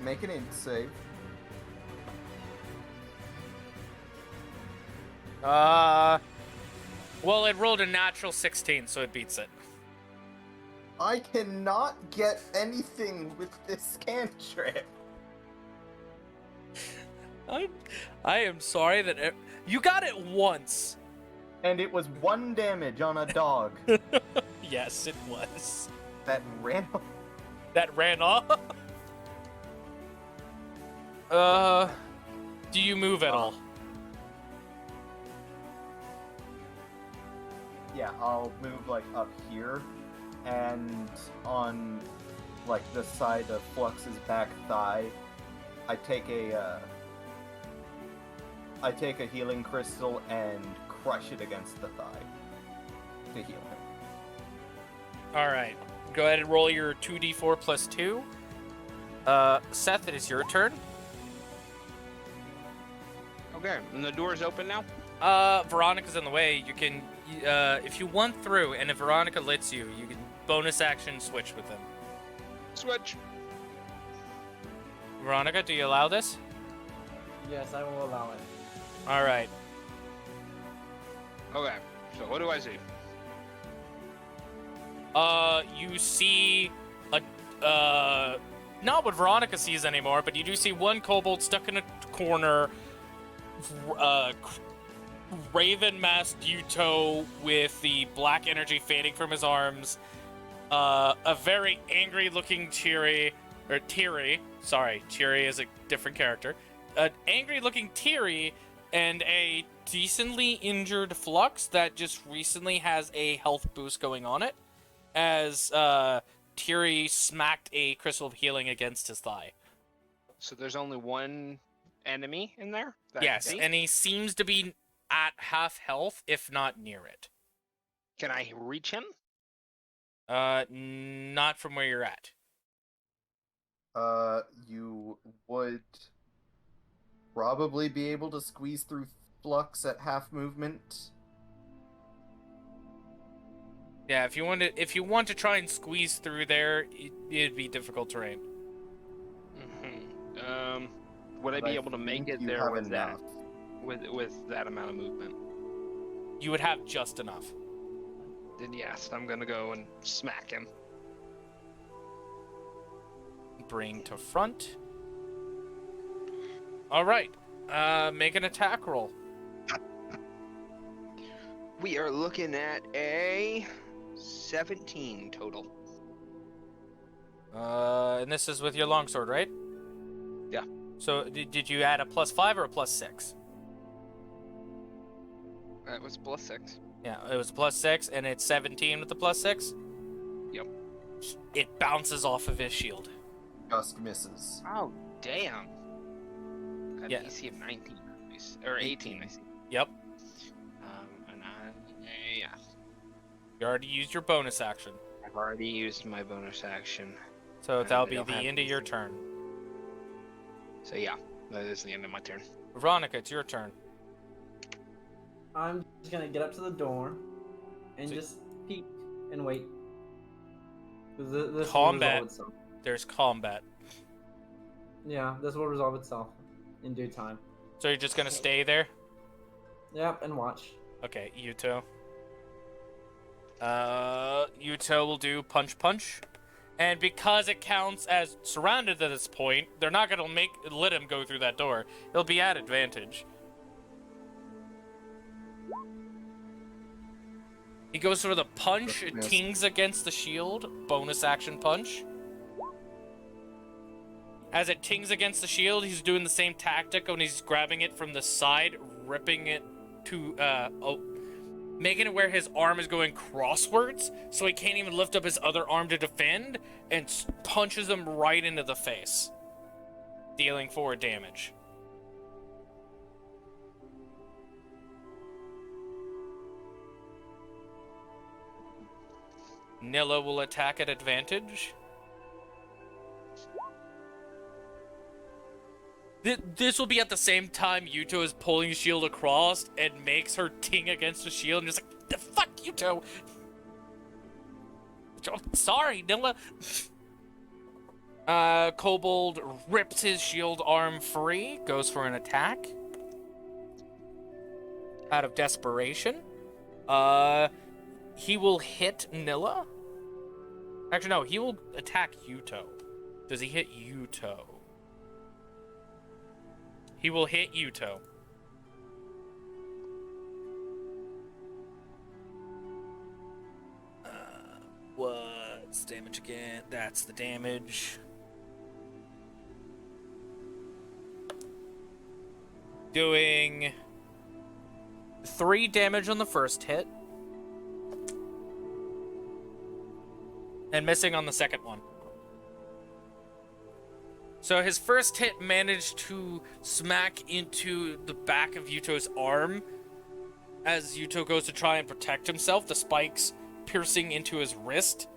Make an int save. Well, it rolled a natural 16, so it beats it. I cannot get anything with this cantrip. I am sorry that you got it once. And it was 1 damage on a dog. Yes, it was. That ran off. That ran off? Do you move at all? Yeah, I'll move like up here, and on like the side of Flux's back thigh, I take a healing crystal and crush it against the thigh to heal him. Alright. Go ahead and roll your 2d4 plus 2. Seth, it is your turn. Okay, and the door's open now? Veronica's in the way. You can, if you want through, and if Veronica lets you, you can bonus action switch with them. Switch. Veronica, do you allow this? Yes, I will allow it. Alright. Okay, so what do I see? You see not what Veronica sees anymore, but you do see one kobold stuck in a corner, raven masked Yuuto with the black energy fading from his arms, a very angry looking Tiri, sorry, Tiri is a different character, an angry looking Tiri, and a decently injured Flux that just recently has a health boost going on it, as Tiri smacked a crystal of healing against his thigh. So there's only one enemy in there? Yes, and he seems to be at half health, if not near it. Can I reach him? Not from where you're at. You would probably be able to squeeze through Flux at half movement. Yeah, if you want to try and squeeze through there, it'd be difficult terrain. Mm-hmm. Would I be able to make it there with that? With that amount of movement? You would have just enough. Then yes, I'm gonna go and smack him. Bring to front. All right. Make an attack roll. We are looking at a 17 total. And this is with your longsword, right? Yeah. So did you add a +5 or a +6? That was +6. Yeah, it was a +6, and it's 17 with the +6? Yep. It bounces off of his shield. Just misses. Oh, damn. Got Yeah. an AC of 19. Or 18, I see. Yep. Yeah. You already used your bonus action. I've already used my bonus action. So that'll be the end of your turn. So yeah, that is the end of my turn. Veronica, it's your turn. I'm just gonna get up to the door and just peek and wait. This Combat. Will resolve itself. There's combat. Yeah, this will resolve itself in due time. So you're just gonna stay there? Yep, and watch. Okay, Yuuto. Yuuto will do punch. And because it counts as surrounded at this point, they're not gonna let him go through that door. He'll be at advantage. He goes for the punch, it tings against the shield, bonus action punch. As it tings against the shield, he's doing the same tactic when he's grabbing it from the side, ripping it to, making it where his arm is going crosswards, so he can't even lift up his other arm to defend, and punches him right into the face, dealing 4 damage. Nilla will attack at advantage. This will be at the same time Yuuto is pulling his shield across and makes her ting against the shield and just like, the fuck, Yuuto! Sorry, Nilla. Kobold rips his shield arm free, goes for an attack. Out of desperation. He will hit Nilla. Actually, no, he will attack Yuuto. Does he hit Yuuto? He will hit Yuuto. What's damage again? That's the damage. Doing 3 damage on the first hit. And missing on the second one. So his first hit managed to smack into the back of Yuuto's arm. As Yuuto goes to try and protect himself, the spikes piercing into his wrist,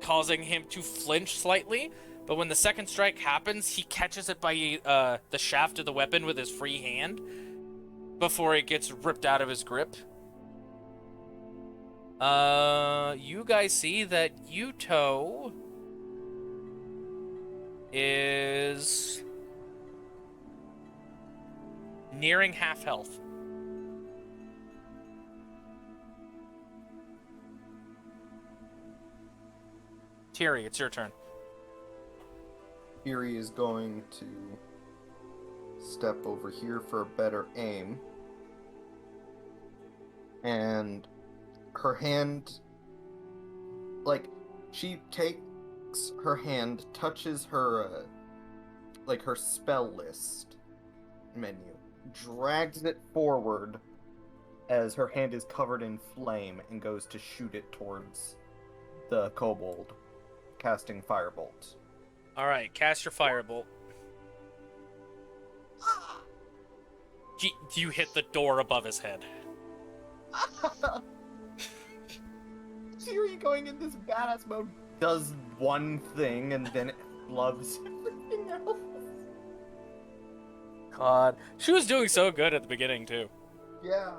causing him to flinch slightly. But when the second strike happens, he catches it by the shaft of the weapon with his free hand before it gets ripped out of his grip. You guys see that Yuuto is nearing half health. Tiri, it's your turn. Tiri is going to step over here for a better aim. And her hand, like, she takes her hand, touches her, like, her spell list menu, drags it forward as her hand is covered in flame and goes to shoot it towards the kobold, casting Firebolt. Alright, cast your Firebolt. Do you hit the door above his head? Tiri going in this badass mode does one thing and then it loves everything else. God. She was doing so good at the beginning, too. Yeah.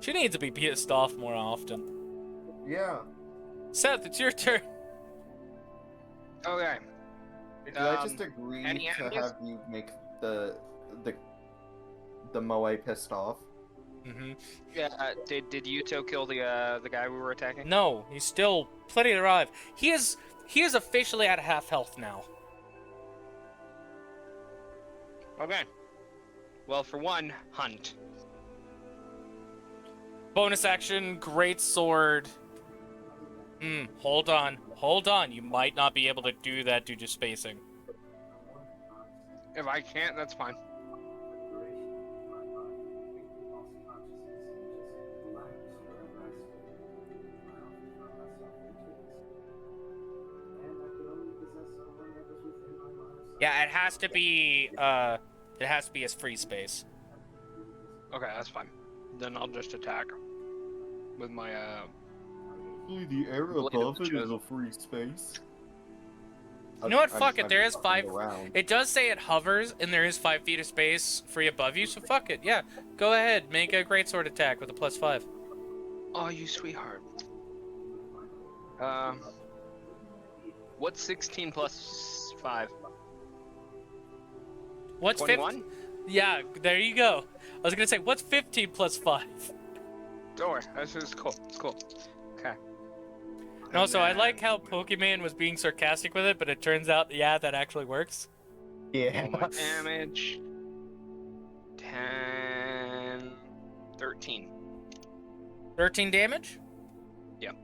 She needs to be pissed off more often. Yeah. Seth, it's your turn. Okay. Did I just agree to have you make the Moe pissed off? Mm-hmm. Yeah. Did Yuuto kill the guy we were attacking? No, he's still plenty alive. He is officially at half health now. Okay. Well, for one, hunt. Bonus action, great sword. Hold on. You might not be able to do that due to spacing. If I can't, that's fine. Yeah, it has to be as free space. Okay, that's fine. Then I'll just attack with my The area above it is a free space. You know what? Fuck it. There is 5. It does say it hovers, and there is 5 feet of space free above you. So fuck it. Yeah, go ahead. Make a greatsword attack with a +5. Oh, you sweetheart. What's 16 plus 5? What's 21? Yeah, there you go. I was gonna say, what's 15 plus 5? Don't worry, that's just cool. It's cool. Okay. And also, I like how Pokemon was being sarcastic with it, but it turns out, yeah, that actually works. Yeah. Roll my damage. 10, 13. 13 damage? Yep.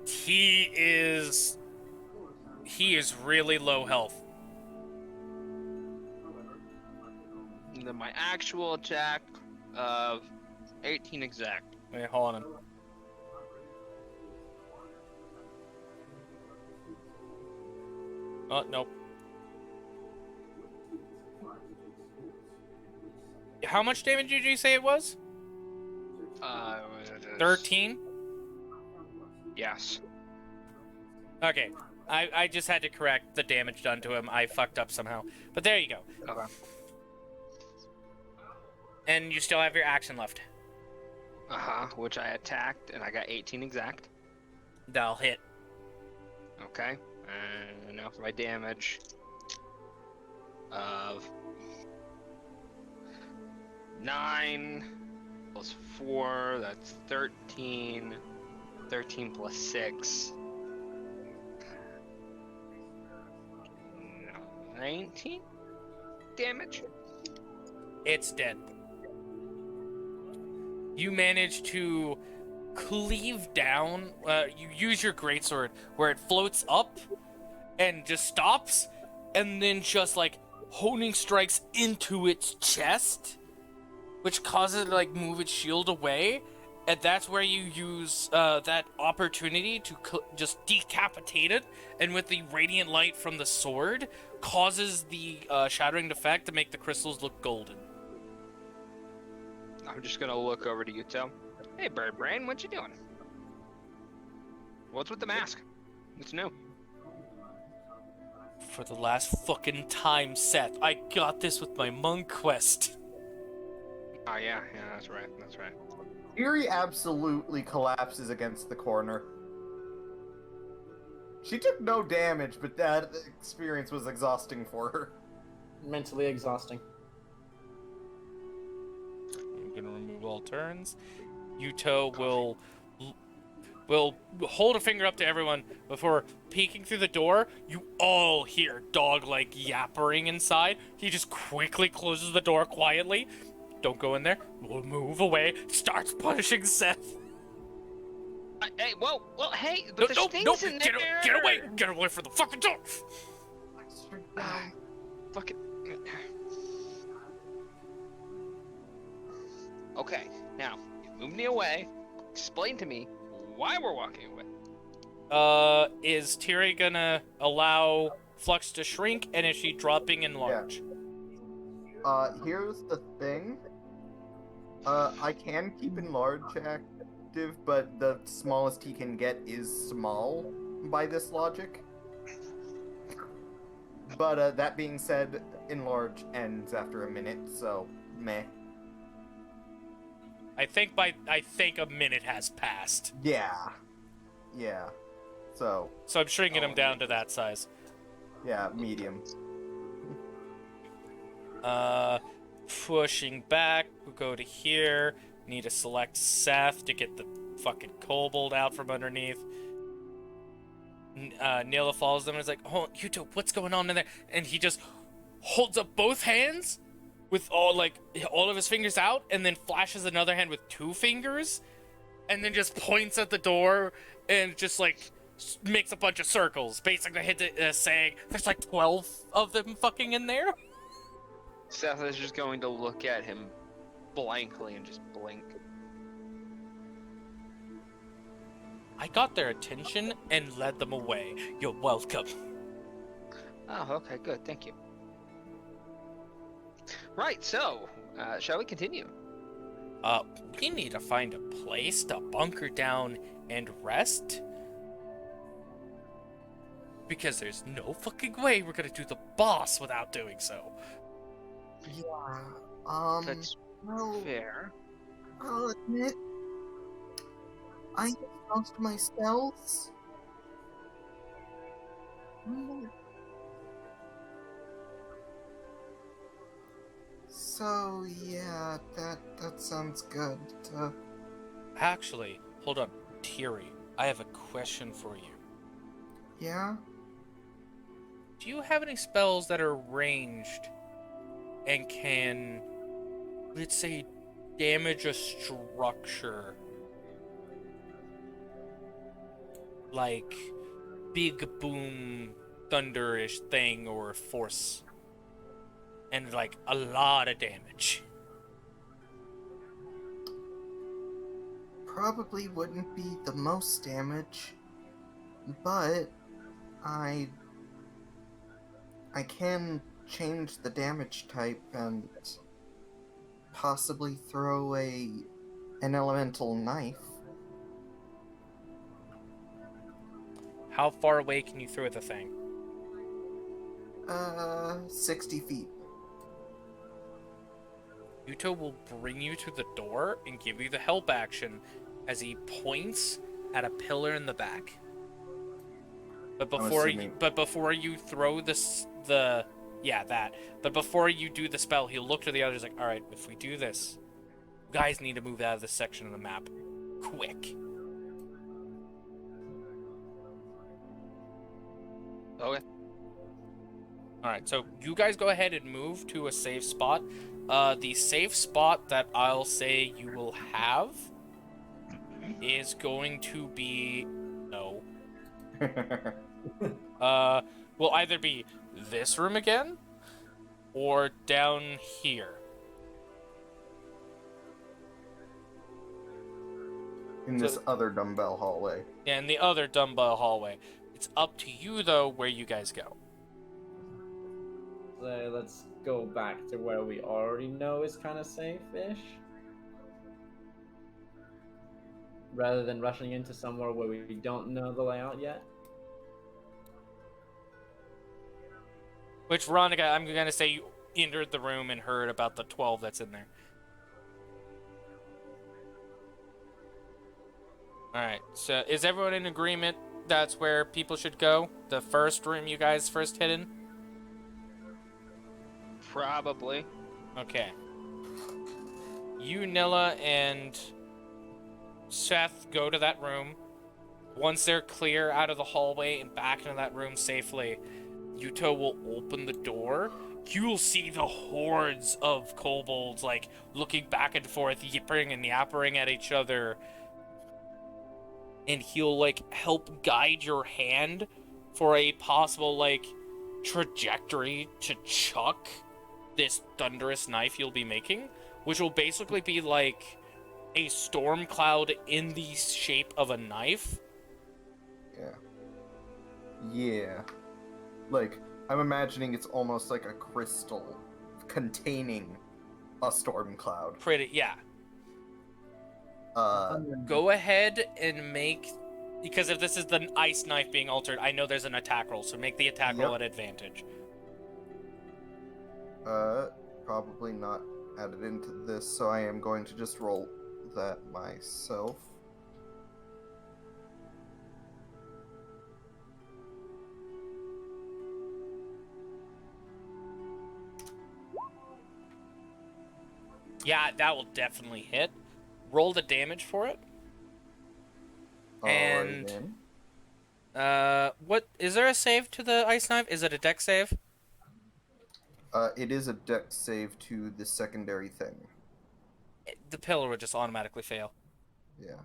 He is really low health. And then my actual attack of 18 exact. Wait, hold on. Oh, nope. How much damage did you say it was? 13? Yes. Okay. I just had to correct the damage done to him. I fucked up somehow. But there you go. Okay. And you still have your action left. Which I attacked, and I got 18 exact. That'll hit. Okay. And now for my damage of 9 plus 4, that's 13. 13 plus 6. 19 damage. It's dead. You manage to cleave down. You use your greatsword where it floats up and just stops, and then just like honing strikes into its chest, which causes it to like move its shield away. And that's where you use that opportunity to just decapitate it, and with the radiant light from the sword, causes the shattering effect to make the crystals look golden. I'm just gonna look over to Yuuto. Hey, Bird Brain, what you doing? What's with the mask? What's new? For the last fucking time, Seth, I got this with my monk quest. Oh yeah, that's right. Eerie absolutely collapses against the corner. She took no damage, but that experience was exhausting for her. Mentally exhausting. I'm gonna remove all turns. Yuuto will hold a finger up to everyone before peeking through the door. You all hear dog-like yappering inside. He just quickly closes the door quietly. Don't go in there. We'll move away. Starts punishing Seth. Hey, whoa, hey, but there's things in there. Get away! Get away from the fucking door! Fuck it. Okay, now, you move me away. Explain to me why we're walking away. Is Tiri gonna allow Flux to shrink, and is she dropping enlarge? Yeah. Here's the thing. I can keep enlarge active, but the smallest he can get is small by this logic. But that being said, enlarge ends after a minute, so meh. I think a minute has passed. Yeah. So I'm shrinking him down to that size. Yeah, medium. Pushing back, we'll go to here. Need to select Seth to get the fucking kobold out from underneath. Nila follows them and is like, "Oh, Yuuto, what's going on in there?" And he just holds up both hands with all of his fingers out, and then flashes another hand with 2 fingers, and then just points at the door and just like makes a bunch of circles, basically saying there's like 12 of them fucking in there. Seth is just going to look at him blankly and just blink. I got their attention and led them away. You're welcome. Oh, okay, good, thank you. Right, so, shall we continue? We need to find a place to bunker down and rest. Because there's no fucking way we're gonna do the boss without doing so. Yeah, That's fair. I'll admit, I used most of my spells. So, yeah, that sounds good. Actually, hold on. Tiri, I have a question for you. Yeah? Do you have any spells that are ranged and can, let's say, damage a structure? Like, big boom, thunderish thing or force. And, like, a lot of damage. Probably wouldn't be the most damage, but I can change the damage type and possibly throw an elemental knife. How far away can you throw the thing? 60 feet. Yuuto will bring you to the door and give you the help action as he points at a pillar in the back. But before you throw But before you do the spell, he'll look to the others like, all right, if we do this, you guys need to move out of this section of the map, quick. Okay. All right, so you guys go ahead and move to a safe spot. The safe spot that I'll say you will have is going to be will either be this room again or down here. In this other dumbbell hallway. Yeah, in the other dumbbell hallway. It's up to you though where you guys go. So let's go back to where we already know is kind of safe-ish. Rather than rushing into somewhere where we don't know the layout yet. Which, Veronica, I'm going to say you entered the room and heard about the 12 that's in there. Alright, so is everyone in agreement that's where people should go? The first room you guys first hid in? Probably. Okay. You, Nilla, and Seth go to that room. Once they're clear out of the hallway and back into that room safely, Yuuto will open the door. You'll see the hordes of kobolds, like, looking back and forth, yipping and yappering at each other. And he'll, like, help guide your hand for a possible, like, trajectory to chuck this thunderous knife you'll be making, which will basically be, like, a storm cloud in the shape of a knife. Yeah. Like, I'm imagining it's almost like a crystal containing a storm cloud. Yeah. Go ahead and make... Because if this is the ice knife being altered, I know there's an attack roll, so make the attack roll at advantage. Probably not added into this, so I am going to just roll that myself. Yeah, that will definitely hit. Roll the damage for it. And what is there a save to the ice knife? Is it a dex save? It is a dex save to the secondary thing. The pillar would just automatically fail. Yeah.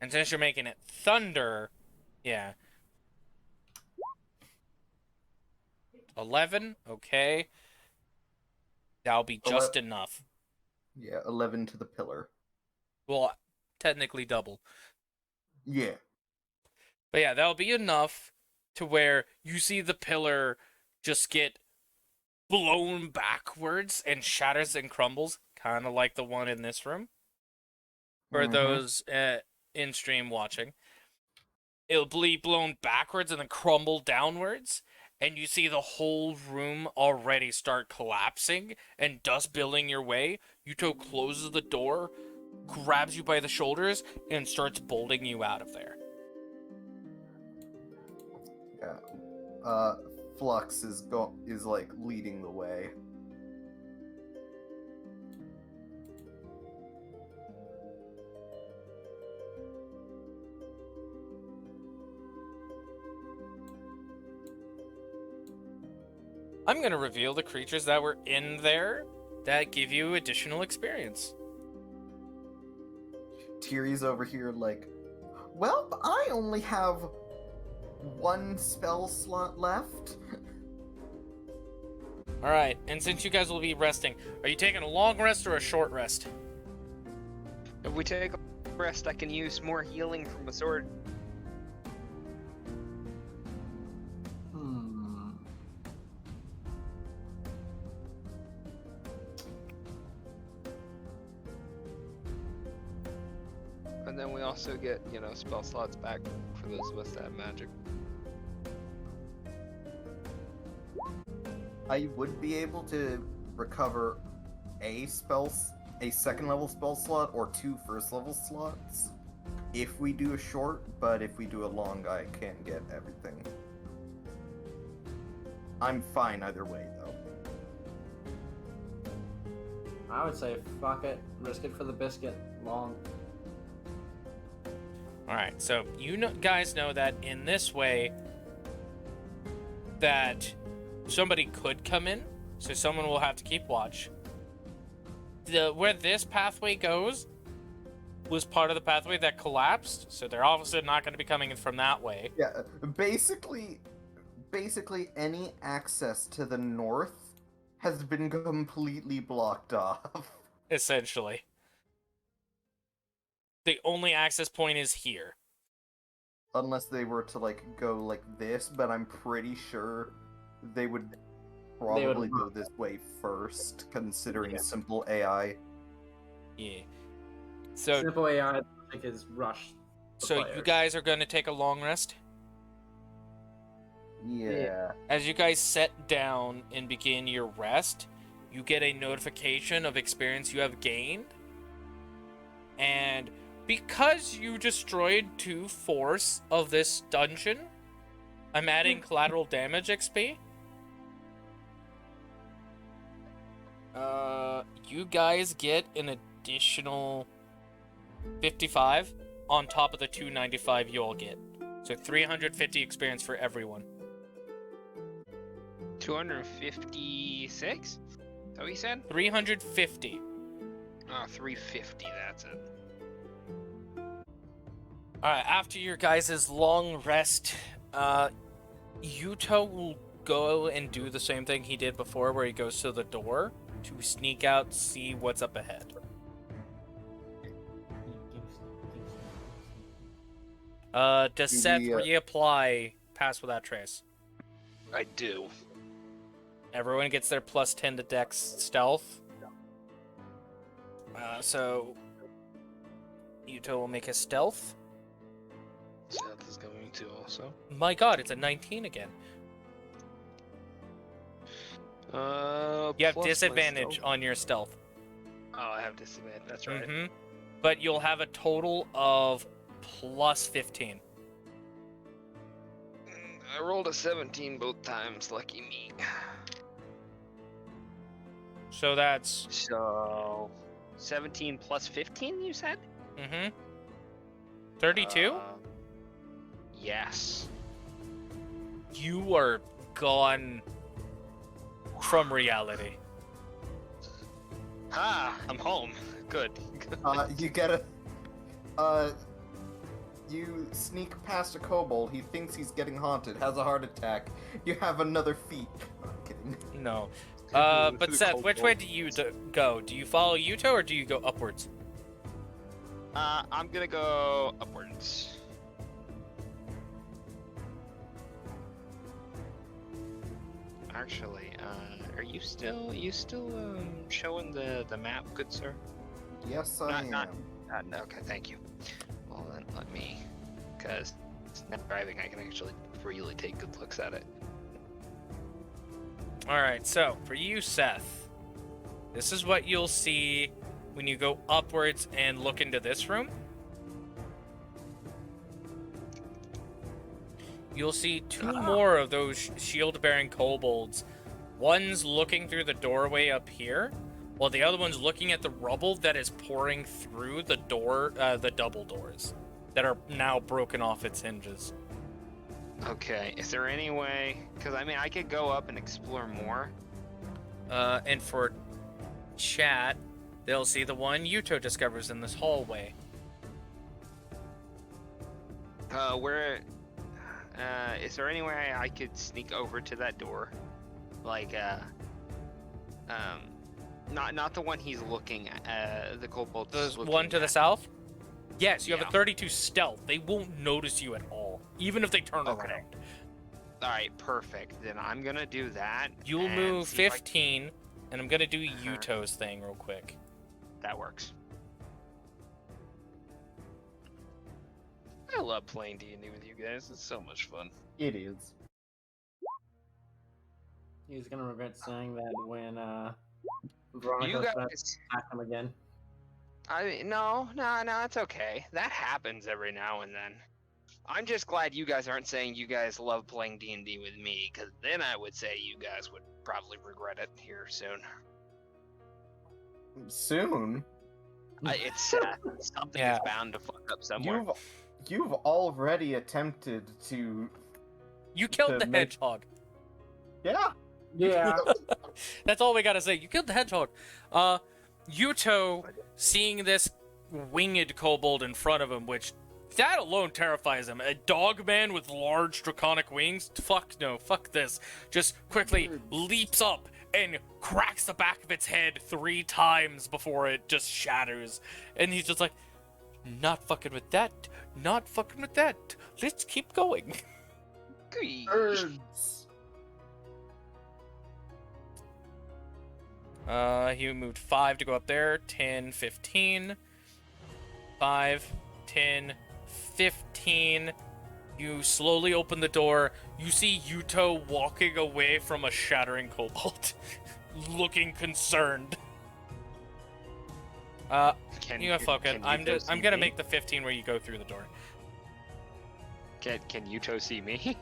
And since you're making it thunder, yeah. 11, okay. That'll be just enough. Yeah, 11 to the pillar. Well, technically double. Yeah. But yeah, that'll be enough to where you see the pillar just get blown backwards and shatters and crumbles, kind of like the one in this room. For those in stream watching. It'll be blown backwards and then crumble downwards, and you see the whole room already start collapsing and dust billowing your way. Yuuto closes the door, grabs you by the shoulders, and starts bolting you out of there. Yeah. Flux is like leading the way. I'm going to reveal the creatures that were in there that give you additional experience. Tiri's over here like, well, I only have one spell slot left. Alright, and since you guys will be resting, are you taking a long rest or a short rest? If we take a rest, I can use more healing from the sword. we also get, spell slots back for those of us that have magic? I would be able to recover a second level spell slot or 2 first level slots if we do a short, but if we do a long, I can't get everything. I'm fine either way, though. I would say fuck it, risk it for the biscuit. Long. Alright, so guys know that in this way that somebody could come in, so someone will have to keep watch. Where this pathway goes was part of the pathway that collapsed, so they're obviously not going to be coming in from that way. Yeah, basically any access to the north has been completely blocked off. Essentially. The only access point is here. Unless they were to, go like this, but I'm pretty sure they would probably go this way first, considering simple AI. Yeah. So simple AI, is rush. So you guys are going to take a long rest? Yeah. As you guys set down and begin your rest, you get a notification of experience you have gained. And because you destroyed 2/4 of this dungeon, I'm adding collateral damage XP. You guys get an additional 55 on top of the 295 you all get. So 350 experience for everyone. 256? Is that what you said? 350. Oh, 350, that's it. Alright, after your guys' long rest, Yuuto will go and do the same thing he did before, where he goes to the door to sneak out, see what's up ahead. Does Seth reapply Pass Without Trace? I do. Everyone gets their +10 to Dex Stealth. So Yuuto will make a Stealth. Seth is going to also. My god, it's a 19 again. You have disadvantage on your Stealth. Oh, I have disadvantage, that's right. Mm-hmm. But you'll have a total of +15. I rolled a 17 both times, lucky me. So that's... So... 17 plus 15, you said? Mm-hmm. 32? Yes. You are gone from reality. Ah, I'm home. Good. You get you sneak past a kobold, he thinks he's getting haunted, has a heart attack. You have another feat. I'm kidding. No. But Seth, which way do you go? Do you follow Yuuto or do you go upwards? I'm gonna go upwards. Actually, are you still showing the map, good sir? Yes, I am. No, okay, thank you. Well then, let me, because not driving, I can actually really take good looks at it. Alright, so for you, Seth, this is what you'll see when you go upwards and look into this room. You'll see two more of those shield-bearing kobolds. One's looking through the doorway up here, while the other one's looking at the rubble that is pouring through the door, the double doors that are now broken off its hinges. Okay, is there any way, because I mean I could go up and explore more. And for chat, they'll see the one Yuuto discovers in this hallway. Is there any way I could sneak over to that door? Like, not the one he's looking at, the kobold. The one to the south? Yes, you have a 32 stealth. They won't notice you at all, even if they turn around. Alright, perfect. Then I'm gonna do that. You'll move 15, and I'm gonna do Yuuto's thing real quick. That works. I love playing D&D with you guys. It's so much fun. It is. He's gonna regret saying that when You Veronica's gonna guys, attack him again. no, it's okay. That happens every now and then. I'm just glad you guys aren't saying you guys love playing D&D with me, because then I would say you guys would probably regret it here soon. Soon. It's something is bound to fuck up somewhere. You've already attempted to. You killed the hedgehog. Yeah. Yeah. That's all we gotta say. You killed the hedgehog. Yuuto, seeing this winged kobold in front of him, which that alone terrifies him. A dog man with large draconic wings? Fuck no, fuck this. Just quickly leaps up and cracks the back of its head 3 times before it just shatters. And he's just like, not fucking with that. Not fucking with that. Let's keep going. Birds. He moved 5 to go up there. 10, 15. 5, 10, 15. You slowly open the door. You see Yuuto walking away from a shattering kobold, looking concerned. You go fuck it. I'm gonna make the 15 where you go through the door. Can Yuuto see me?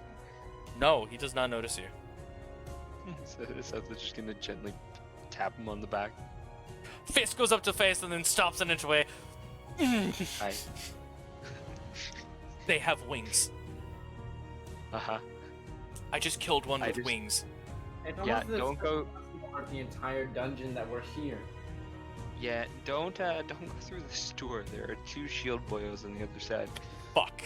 No, he does not notice you. So just gonna gently tap him on the back. Fist goes up to face and then stops an inch away. Hi. They have wings. Uh-huh. I just killed one with wings. Yeah, don't go the entire dungeon that we're here. Yeah, don't go through the store. There are 2 shield boyos on the other side. Fuck.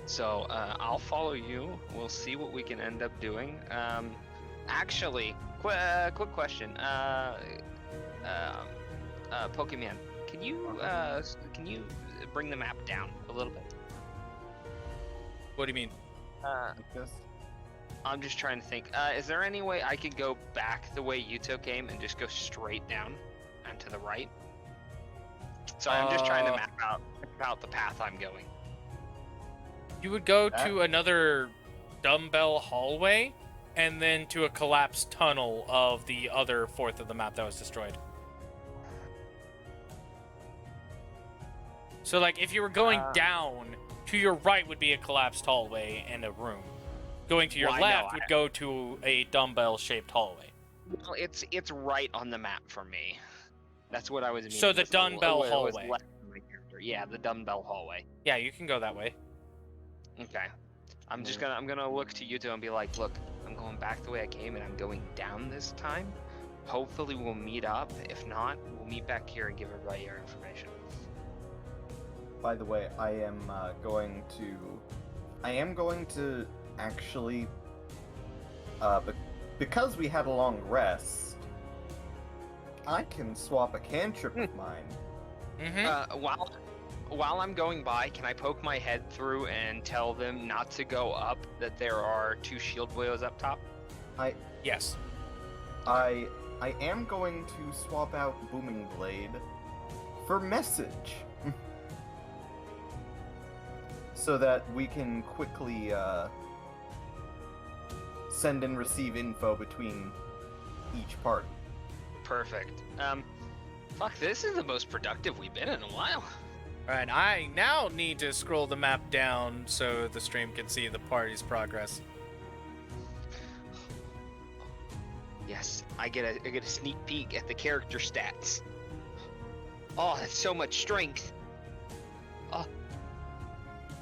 So, I'll follow you. We'll see what we can end up doing. Actually, quick question. Pokemon, can you bring the map down a little bit? What do you mean? I'm just trying to think. Is there any way I could go back the way Yuuto came and just go straight down and to the right? Sorry, I'm just trying to map out the path I'm going. You would go to another dumbbell hallway, and then to a collapsed tunnel of the other fourth of the map that was destroyed. So, like, if you were going down, to your right would be a collapsed hallway and a room. Going to your left would go to a dumbbell-shaped hallway. Well, it's right on the map for me. That's what I was meaning. So the dumbbell hallway. Yeah, the dumbbell hallway. Yeah, you can go that way. Okay. I'm gonna look to Yuuto and be like, look, I'm going back the way I came and I'm going down this time. Hopefully we'll meet up. If not, we'll meet back here and give everybody our information. By the way, I am going to actually, because we had a long rest, I can swap a cantrip with mine. Mm-hmm. While I'm going by, can I poke my head through and tell them not to go up, that there are 2 shield boyos up top? Yes. I am going to swap out Booming Blade for Message. So that we can quickly send and receive info between each party. Perfect. Fuck, this is the most productive we've been in a while. Alright, I now need to scroll the map down so the stream can see the party's progress. Yes, I get a sneak peek at the character stats. Oh, that's so much strength. Oh.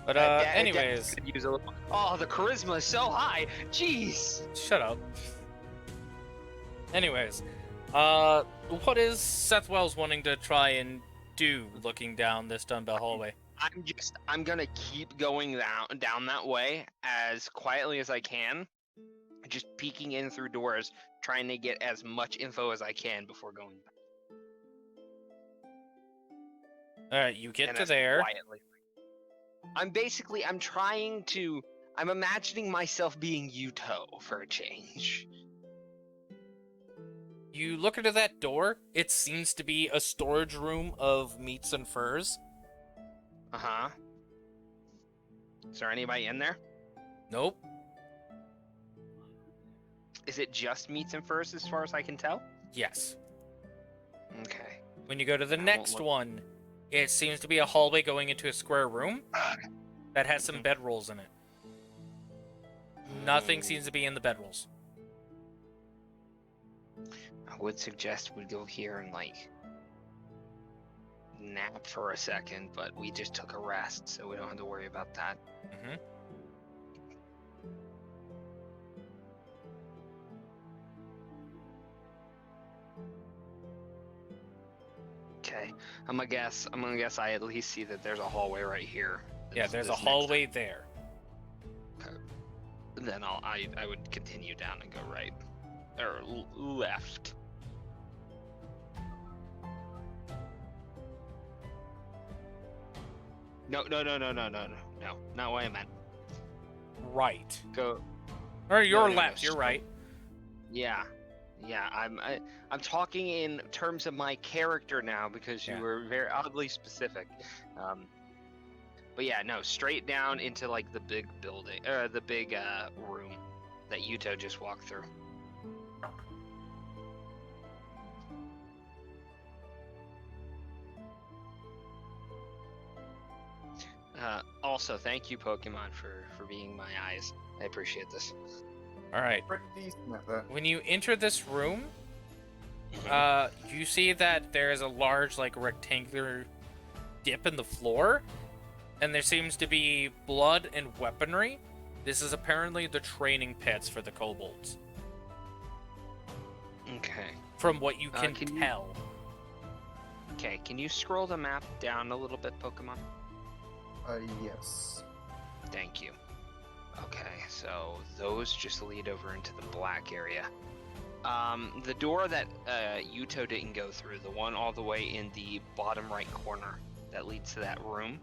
But anyways, could use a little... Oh, the charisma is so high. Jeez. Shut up. Anyways, what is Seth Wells wanting to try and do looking down this dumbbell hallway? I'm gonna keep going down that way as quietly as I can, just peeking in through doors, trying to get as much info as I can before going back. Alright, you get to there. Quietly. I'm imagining myself being Yuuto for a change. You look into that door, it seems to be a storage room of meats and furs. Uh-huh. Is there anybody in there? Nope. Is it just meats and furs as far as I can tell? Yes. Okay. When you go to the won't next look- one, it seems to be a hallway going into a square room that has some bedrolls in it. Nothing seems to be in the bedrolls. I would suggest we go here and like nap for a second, but we just took a rest, so we don't have to worry about that. Mm-hmm. Okay. I'm gonna guess I at least see that there's a hallway right here. Yeah, there's a This next- hallway there. Then I would continue down and go right. Or left. No, not what I meant. Right. Go. Or you're no, left, you're right. Yeah, I'm talking in terms of my character now because you Yeah. were very oddly specific. But yeah, no, straight down into like the big building, the big room that Yuuto just walked through. Also, thank you, Pokemon, for being my eyes. I appreciate this. Alright. Pretty decent at that. When you enter this room, you see that there is a large, like, rectangular dip in the floor, and there seems to be blood and weaponry. This is apparently the training pits for the kobolds, Okay. from what you can can you- tell. Okay, can you scroll the map down a little bit, Pokemon? Yes. Thank you. Okay, so those just lead over into the black area. The door that Yuuto didn't go through, the one all the way in the bottom right corner that leads to that room.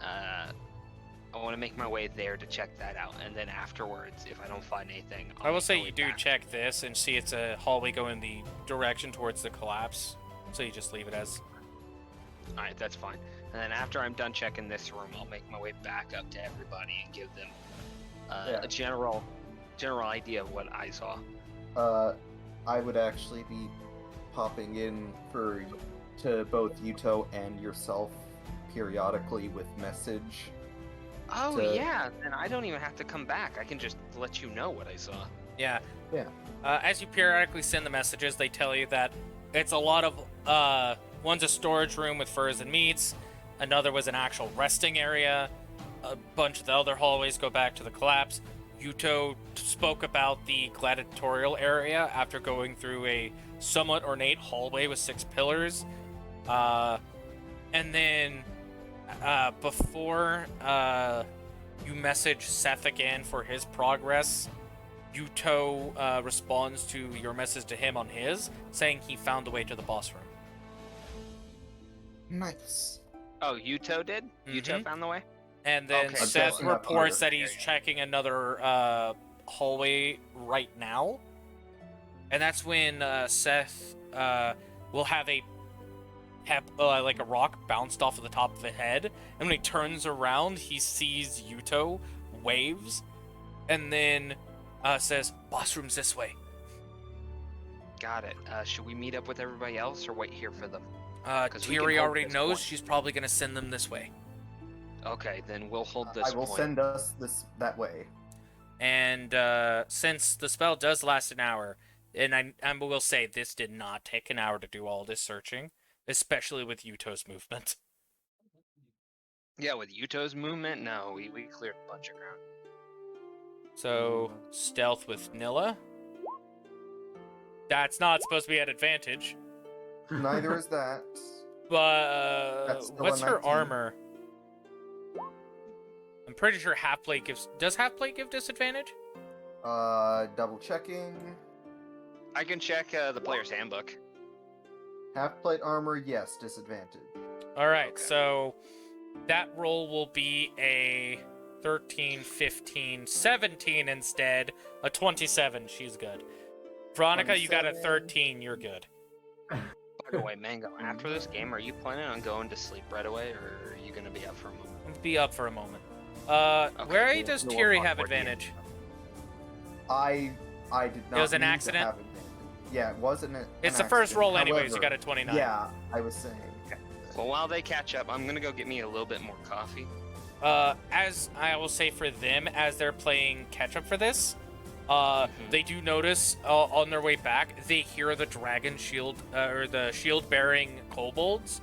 I want to make my way there to check that out, and then afterwards, if I don't find anything, I will make say my way you do back. check this and see it's a hallway going the direction towards the collapse, so you just leave it as... Alright, that's fine. And then after I'm done checking this room, I'll make my way back up to everybody and give them Yeah. a general idea of what I saw. I would actually be popping in to both Yuuto and yourself periodically with message. Oh to- yeah, then I don't even have to come back. I can just let you know what I saw. Yeah. Yeah. As you periodically send the messages, they tell you that it's a lot of, one's a storage room with furs and meats, another was an actual resting area, a bunch of the other hallways go back to the collapse. Yuuto spoke about the gladiatorial area after going through a somewhat ornate hallway with 6 pillars. And then, before you message Seth again for his progress, Yuuto responds to your message to him on his, saying he found the way to the boss room. Nice. Oh, Yuuto did? Yuuto Mhm. found the way? And then Okay, Seth guessing up reports here. that he's checking another hallway right now. And that's when Seth will have like a rock bounced off of the top of the head. And when he turns around, he sees Yuuto, waves, and then says, "Boss room's this way." Got it. Should we meet up with everybody else or wait here for them? 'Cause we can Thierry hold already this knows point. she's probably going to send them this way. Okay, then we'll hold this I will point. send us that way. And since the spell does last an hour, and I will say this did not take an hour to do all this searching, especially with Yuuto's movement. Yeah, with Yuuto's movement, no, we cleared a bunch of ground. So, stealth with Nilla. That's not supposed to be at advantage. Neither is that. But That's still what's a her 19. armor? I'm pretty sure half plate gives. Does half plate give disadvantage? Double checking. I can check the player's handbook. Half plate armor, yes, disadvantage. All right, Okay. so that roll will be a 13, 15, 17 instead. A 27. She's good. Veronica, you got a 27. 13. You're good. By the way, Mango, after this game, are you planning on going to sleep right away, or are you going to be up for a moment? be up for a moment. Okay, Where cool. does We'll Tiri walk have toward the end. advantage? I did not. It was an mean to accident? have advantage. Yeah, it wasn't. It's the first roll anyways. You However, got a 29. Yeah, I was saying. Well, while they catch up, I'm gonna go get me a little bit more coffee. As I will say for them, as they're playing catch up for this, they do notice on their way back, they hear the dragon shield or the shield bearing kobolds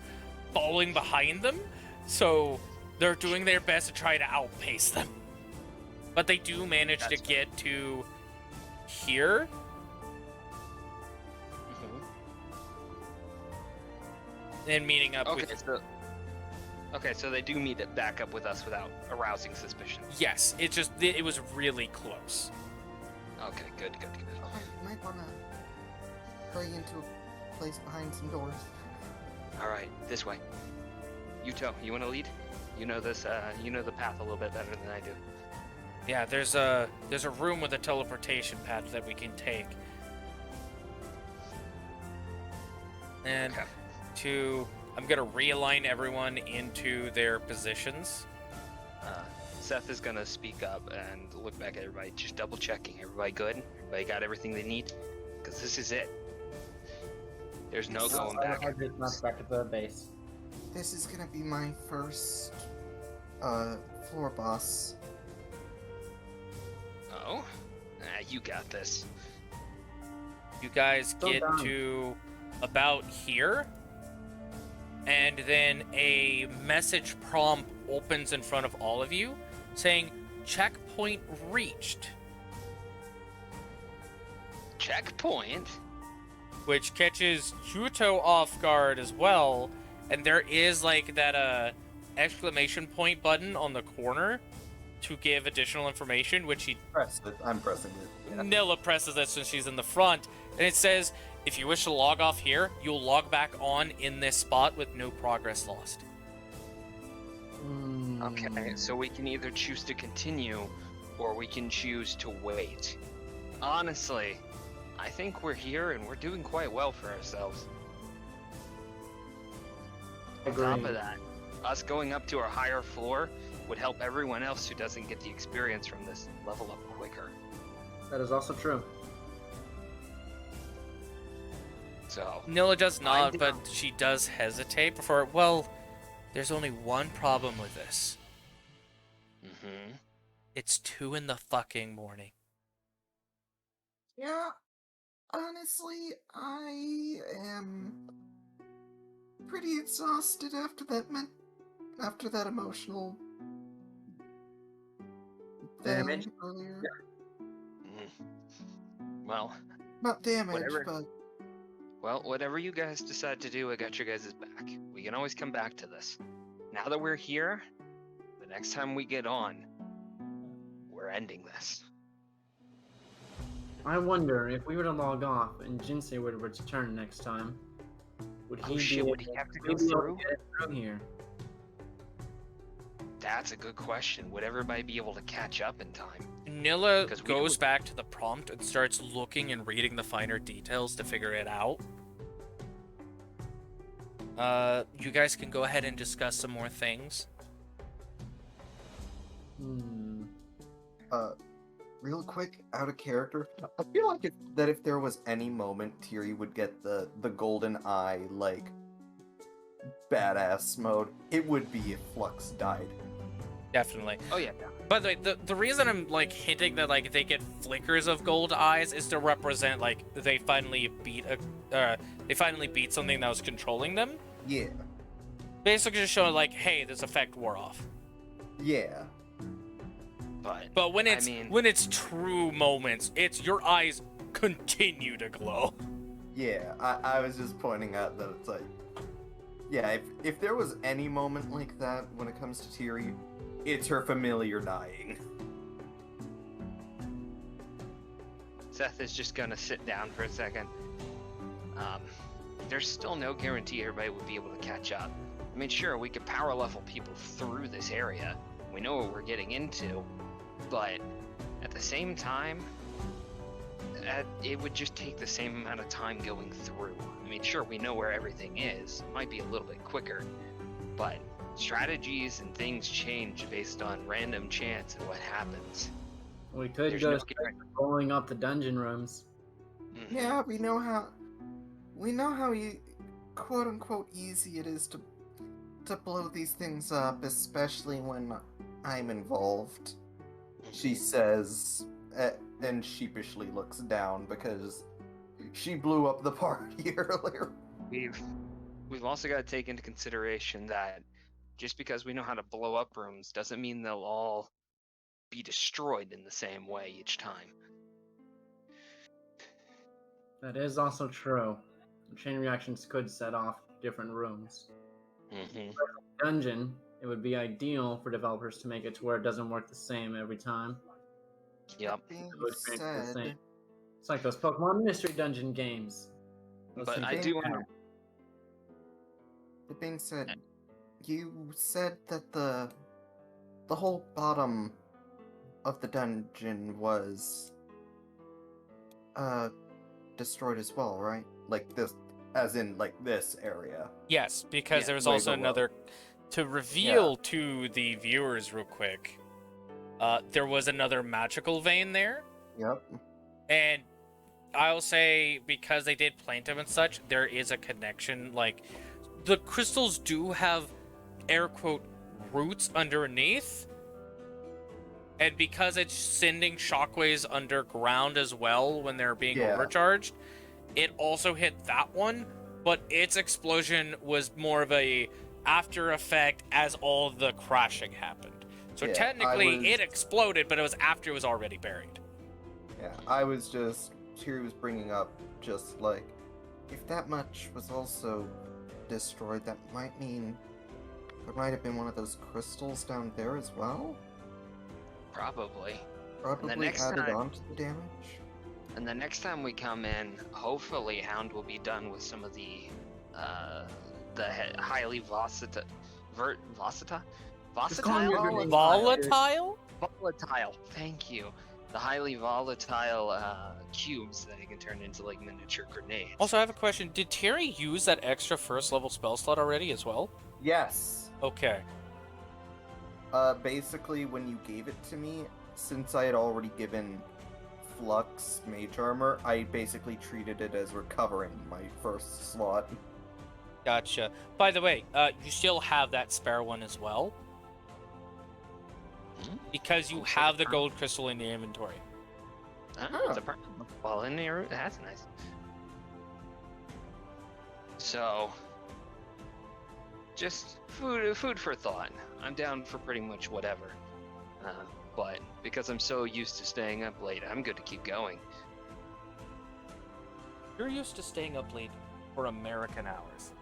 falling behind them. So they're doing their best to try to outpace them. But they do manage to get to here. And meeting up with... Okay, so they do meet it back up with us without arousing suspicion. Yes, it was really close. Okay, good. You might want to hurry into a place behind some doors. All right, this way. Yuuto, you want to lead? You know this. You know the path a little bit better than I do. Yeah, there's a room with a teleportation path that we can take. And I'm gonna realign everyone into their positions. Seth is gonna speak up and look back at everybody, just double checking. Everybody good? Everybody got everything they need? Because this is it. There's no going back. Not back to the base. This is gonna be my first floor boss. Oh? You got this. You guys get to about here, and then a message prompt opens in front of all of you saying checkpoint reached. Checkpoint? Which catches Yuuto off guard as well, and there is like that exclamation point button on the corner to give additional information, which he press it. I'm pressing it. Yeah. Nilla presses it since she's in the front, and it says, if you wish to log off here, you'll log back on in this spot with no progress lost. Okay, so we can either choose to continue, or we can choose to wait. Honestly, I think we're here and we're doing quite well for ourselves. On top of that, us going up to our higher floor would help everyone else who doesn't get the experience from this level up quicker. That is also true. So Nilla does nod, but she does hesitate before. Well, there's only one problem with this. It's 2 in the fucking morning. Yeah, honestly, I am pretty exhausted after that emotional damage earlier. Well, not damage, but well, whatever you guys decide to do, I got your guys' back. We can always come back to this. Now that we're here, the next time we get on, we're ending this. I wonder if we were to log off and Jinsei would return next time, would he would he have to go through? Get through here? That's a good question. Would everybody be able to catch up in time? Nilla goes back to the prompt and starts looking and reading the finer details to figure it out. You guys can go ahead and discuss some more things. Real quick, out of character, I feel like if there was any moment Tiri would get the golden eye, like, badass mode, it would be if Flux died. Definitely. Oh yeah. By the way, the reason I'm like hinting that like they get flickers of gold eyes is to represent like they finally beat something that was controlling them. Yeah. Basically just showing like, hey, this effect wore off. Yeah. But when it's true moments, it's your eyes continue to glow. Yeah, I was just pointing out that it's like, yeah, if there was any moment like that when it comes to Tiri, it's her familiar dying. Seth is just gonna sit down for a second. There's still no guarantee everybody would be able to catch up. I mean, sure, we could power level people through this area. We know what we're getting into, but at the same time, it would just take the same amount of time going through. I mean, sure, we know where everything is. It might be a little bit quicker, but strategies and things change based on random chance and what happens. We could There's go no start blowing up the dungeon rooms. Mhm. Yeah, we know how quote unquote easy it is to blow these things up, especially when I'm involved. She says, and sheepishly looks down because she blew up the party earlier. We've also got to take into consideration that just because we know how to blow up rooms doesn't mean they'll all be destroyed in the same way each time. That is also true. Chain reactions could set off different rooms. Mm-hmm. Dungeon, it would be ideal for developers to make it to where it doesn't work the same every time. Yep. Being It would be the said, same. It's like those Pokemon Mystery Dungeon games. But I do want to. That being said, you said that the whole bottom of the dungeon was destroyed as well, right? Like this, as in like this area. Yes, because Yeah, there was way also below. another. To reveal to the viewers real quick, there was another magical vein there, Yep. and I'll say because they did plant them and such, there is a connection. Like the crystals do have air quote roots underneath, and because it's sending shockwaves underground as well when they're being Yeah. overcharged, it also hit that one, but its explosion was more of a after effect as all the crashing happened. So Yeah, technically it exploded, but it was after it was already buried. Yeah, Tiri was bringing up just like, if that much was also destroyed, that might mean there might have been one of those crystals down there as well? Probably. Probably next added time- on to the damage? And the next time we come in, hopefully Hound will be done with some of the highly volatile. Just call him your good name. Volatile? Volatile. Thank you. The highly volatile cubes that he can turn into like miniature grenades. Also, I have a question. Did Terry use that extra first level spell slot already as well? Yes. Okay. Basically, when you gave it to me, since I had already given Flux Mage Armor, I basically treated it as recovering my first slot. Gotcha. By the way, you still have that spare one as well? Because you have the gold crystal in your inventory. Oh, it's a ball in there. That's nice. So, just food for thought. I'm down for pretty much whatever. But because I'm so used to staying up late, I'm good to keep going. You're used to staying up late for American hours.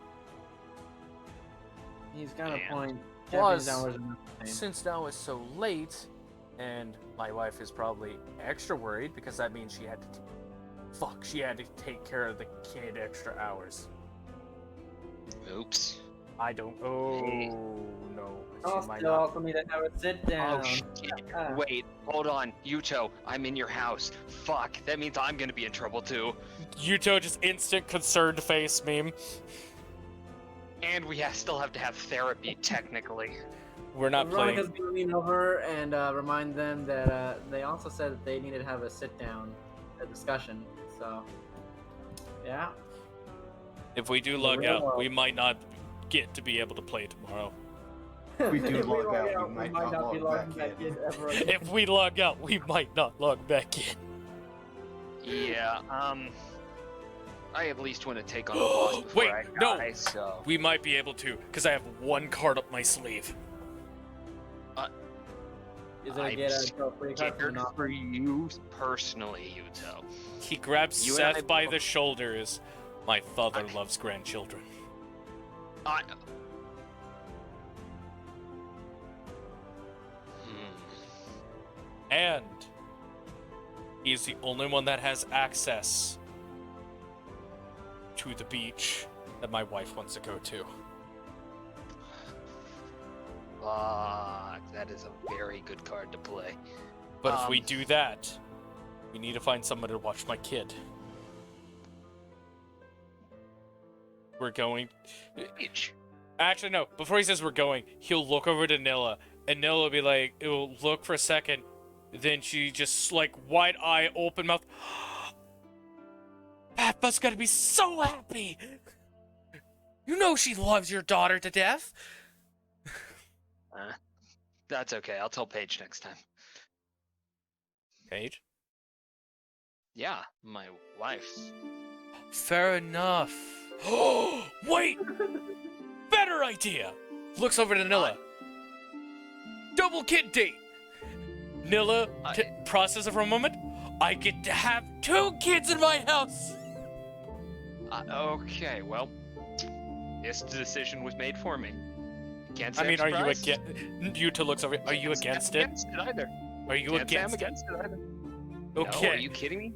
He's got a Man. point. Plus, Japanese hours are not the same. since now it's so late, and my wife is probably extra worried because that means she had to take care of the kid extra hours. Oops. I don't. Oh no. She might Also, not. also need to have a sit down. Oh shit. Wait, hold on. Yuuto, I'm in your house. Fuck, that means I'm gonna be in trouble too. Yuuto just instant concerned face meme. And we still have to have therapy, technically. We're not Veronica's playing. gonna lean over and remind them that they also said that they needed to have a sit down, a discussion. So, yeah. If we do log out, we might not get to be able to play tomorrow. If we do If log out, we might not be log logging back in. ever again. If we log out, we might not log back in. Yeah, I at least want to take on the boss before Wait, I no. die, so... We might be able to, because I have one card up my sleeve. Is it a I'm get a free card or scared not? for you personally, Yuuto. He grabs You and I Seth by both- the shoulders. My father loves grandchildren. And he's the only one that has access to the beach that my wife wants to go to. Fuck, that is a very good card to play. But if we do that, we need to find someone to watch my kid. We're going... Beach. Actually, no. Before he says we're going, he'll look over to Nilla, and Nilla will be like, it will look for a second, then she just, like, wide eye, open mouth. Papa's gonna be so happy! You know she loves your daughter to death! That's okay. I'll tell Paige next time. Paige? Yeah, my wife's. Fair enough. Wait! Better idea! Looks over to Nilla. Double kid date! Nilla, process it for a moment. I get to have 2 kids in my house! Okay, well, this decision was made for me. Can't say I mean, I'm are you surprised. against? Yuuto looks over. Are you against it? Against it either. Are you Can't say I'm against it? against it either. Okay. No, are you kidding me?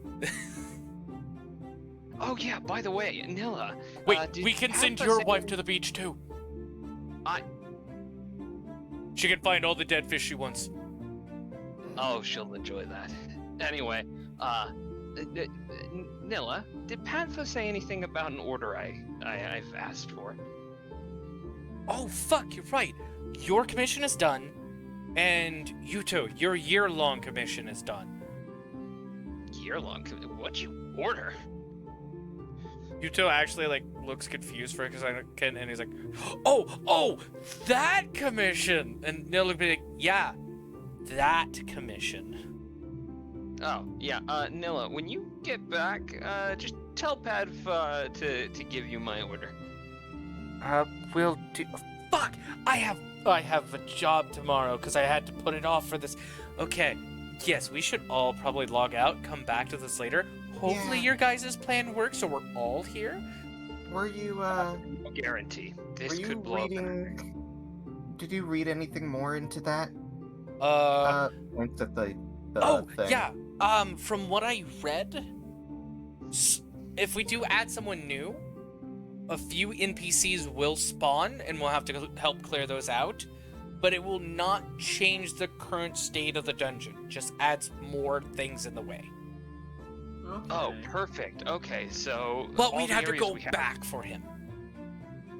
Oh yeah, by the way, Nilla. Wait, did we can Papa send your say- wife to the beach too. She can find all the dead fish she wants. Oh, she'll enjoy that. Anyway, Nilla, did Pantha say anything about an order I've asked for? Oh fuck, you're right. Your commission is done, and Yuuto, your year-long commission is done. Year-long? What'd you order? Yuuto actually like looks confused for a second, and he's like, "Oh, that commission!" And Nilla would be like, "Yeah, that commission." Oh, yeah, Nilla, when you get back, just tell Padv, to give you my order. We'll do. Fuck! I have a job tomorrow because I had to put it off for this. Okay, yes, we should all probably log out. Come back to this later. Hopefully your guys' plan works, so we're all here. Were you No guarantee. This were you could blow up. Did you read anything more into that? Into the thing. Yeah. From what I read, if we do add someone new, a few NPCs will spawn, and we'll have to help clear those out. But it will not change the current state of the dungeon. Just adds more things in the way. Okay. Oh, perfect. Okay, so. But all we'd the have to areas go we have- back for him.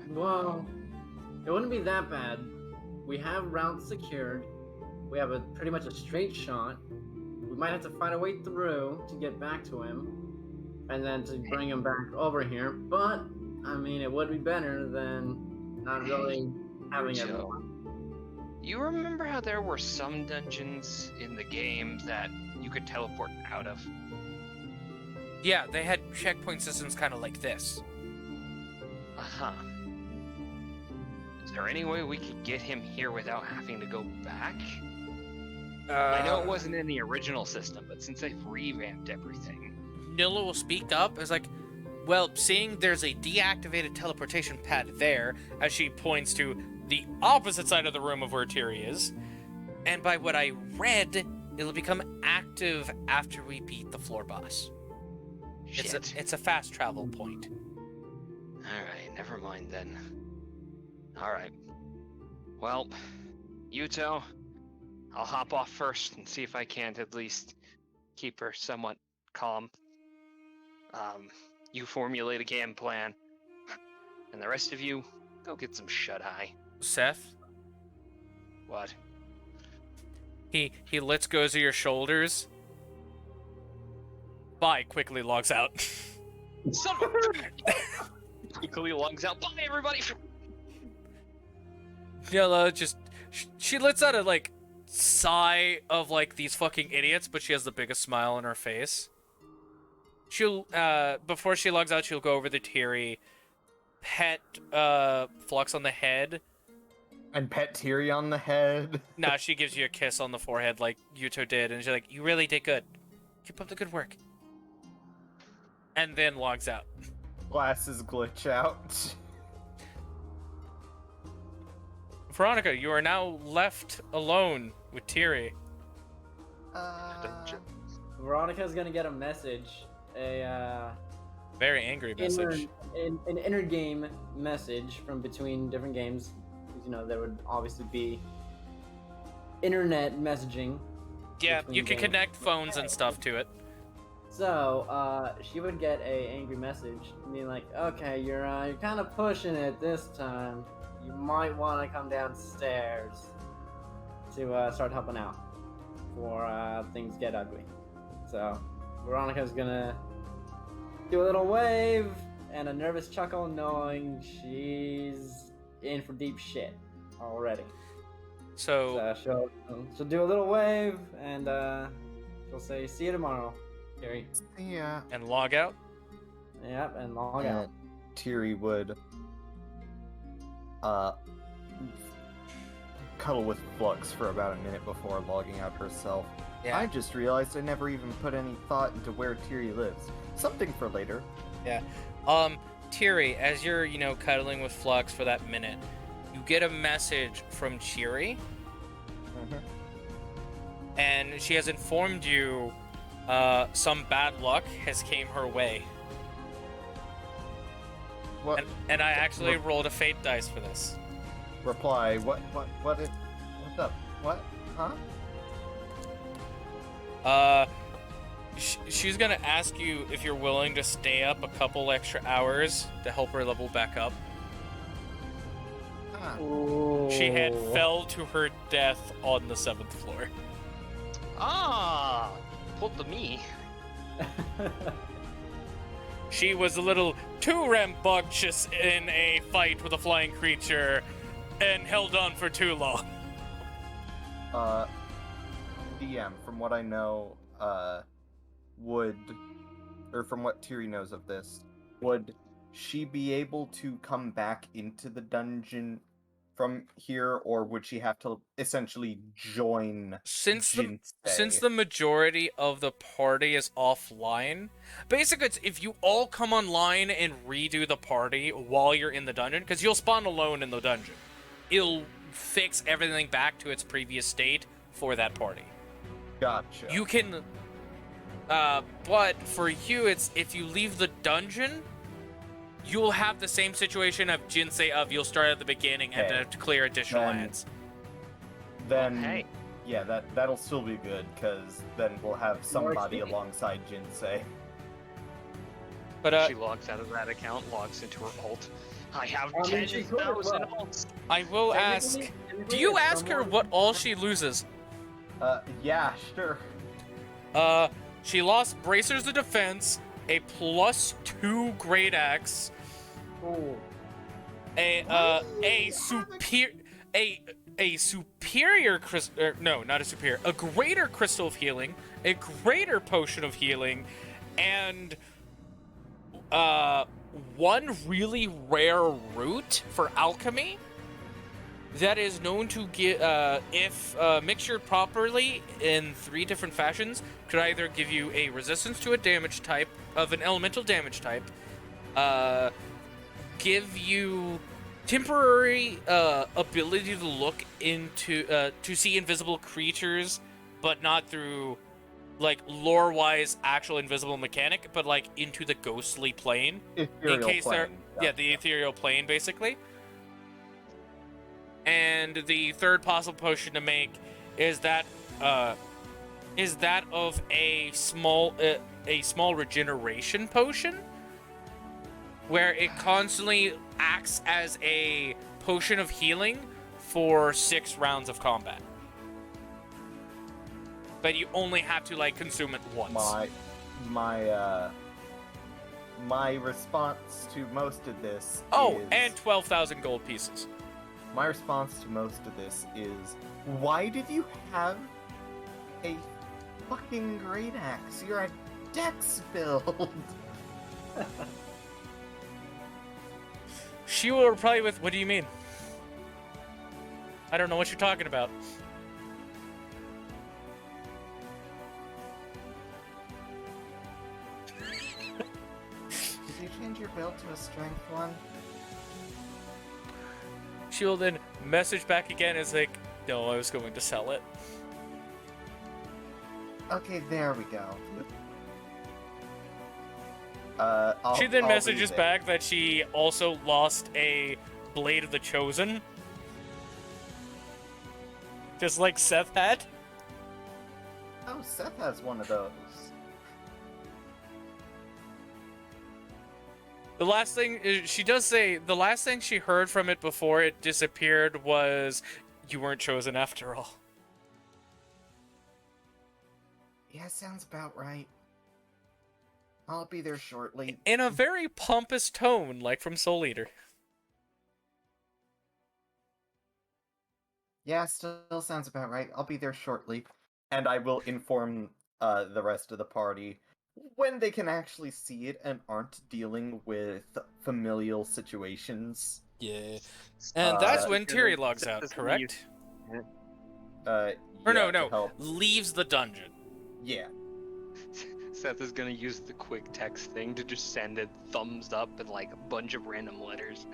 Well, it wouldn't be that bad. We have routes secured. We have pretty much a straight shot. We might have to find a way through to get back to him, and then to bring him back over here. But I mean, it would be better than not really having Joe. everyone. You remember how there were some dungeons in the game that you could teleport out of? Yeah, they had checkpoint systems kind of like this. Uh-huh. Is there any way we could get him here without having to go back? I know it wasn't in the original system, but since they've revamped everything. Nilla will speak up as like, well, seeing there's a deactivated teleportation pad there, as she points to the opposite side of the room of where Tiri is, and by what I read, it'll become active after we beat the floor boss. Shit. It's a fast travel point. Alright, never mind then. Alright. Well, Yuuto, I'll hop off first and see if I can't at least keep her somewhat calm. You formulate a game plan, and the rest of you, go get some shut-eye. Seth? What? He lets go of your shoulders. Bye, quickly logs out. Son of a... Quickly logs out. Bye, everybody! Nilla just... She lets out a, like, sigh of, like, these fucking idiots, but she has the biggest smile on her face. She'll, before she logs out, she'll go over to Tiri, pet, Flux on the head. And pet Tiri on the head. Nah, she gives you a kiss on the forehead like Yuuto did, and she's like, you really did good. Keep up the good work. And then logs out. Glasses glitch out. Veronica, you are now left alone with Tiri. Veronica's gonna get a message, Very angry message. an inner game message from between different games. You know, there would obviously be internet messaging. Yeah, between you can games. connect phones and stuff to it. So, she would get a angry message, being like, "Okay, you're kind of pushing it this time. you might want to come downstairs to start helping out before things get ugly. So Veronica's gonna do a little wave and a nervous chuckle, knowing she's in for deep shit already. So she'll do a little wave and she'll say, "See you tomorrow, Terry." Yeah. And log out. Yep, and log out. Tiri would cuddle with Flux for about a minute before logging out herself. Yeah. I just realized I never even put any thought into where Tiri lives. Something for later. Yeah. Tiri, as you're, cuddling with Flux for that minute, you get a message from Chiri. And she has informed you some bad luck has came her way. What? And I actually rolled a fate dice for this. Reply. What's up? What? Huh? She's gonna ask you if you're willing to stay up a couple extra hours to help her level back up. She had fell to her death on the 7th floor. Ah, pulled the me. She was a little too rambunctious in a fight with a flying creature and held on for too long. DM, from what I know, from what Tiri knows of this, would she be able to come back into the dungeon from here, or would she have to essentially join since Jinsei? the majority of the party is offline, basically it's if you all come online and redo the party while you're in the dungeon, because you'll spawn alone in the dungeon, it'll fix everything back to its previous state for that party. Gotcha. You can but for you, it's if you leave the dungeon, you'll have the same situation of Jinsei of you'll start at the beginning and have to clear additional lands. Then, yeah, that'll still be good, because then we'll have somebody alongside Jinsei. But she logs out of that account, logs into her ult. I have 10,000 ults. I will ask, do you ask her what all she loses? Yeah, sure. She lost Bracers of Defense, a +2 Great Axe, a greater Crystal of Healing, a greater Potion of Healing, and one really rare root for alchemy that is known to give, if mixtured properly in 3 different fashions, could either give you a resistance to a damage type of an elemental damage type, give you temporary ability to look into to see invisible creatures, but not through like lore-wise actual invisible mechanic, but like into the ghostly plane. Ethereal plane. The ethereal plane basically. And the third possible potion to make is that of a small regeneration potion, where it constantly acts as a potion of healing for 6 rounds of combat. But you only have to like consume it once. My response to most of this is... and 12,000 gold pieces. My response to most of this is, why did you have a fucking great axe? You're a dex build. She will reply with, what do you mean? I don't know what you're talking about. Did you change your build to a strength one? She will then message back again as like, no, I was going to sell it. Okay, there we go. She then messages back that she also lost a Blade of the Chosen. Just like Seth had. Oh, Seth has one of those. The last thing she does say, the last thing she heard from it before it disappeared was, "You weren't chosen after all." Yeah, sounds about right. I'll be there shortly. In a very pompous tone, like from Soul Eater. Yeah, still sounds about right. I'll be there shortly. And I will inform the rest of the party when they can actually see it and aren't dealing with familial situations. Yeah. And that's when Tiri logs out, correct? Or Yeah, no, leaves the dungeon. Yeah. Seth is gonna use the quick text thing to just send a thumbs up and like a bunch of random letters.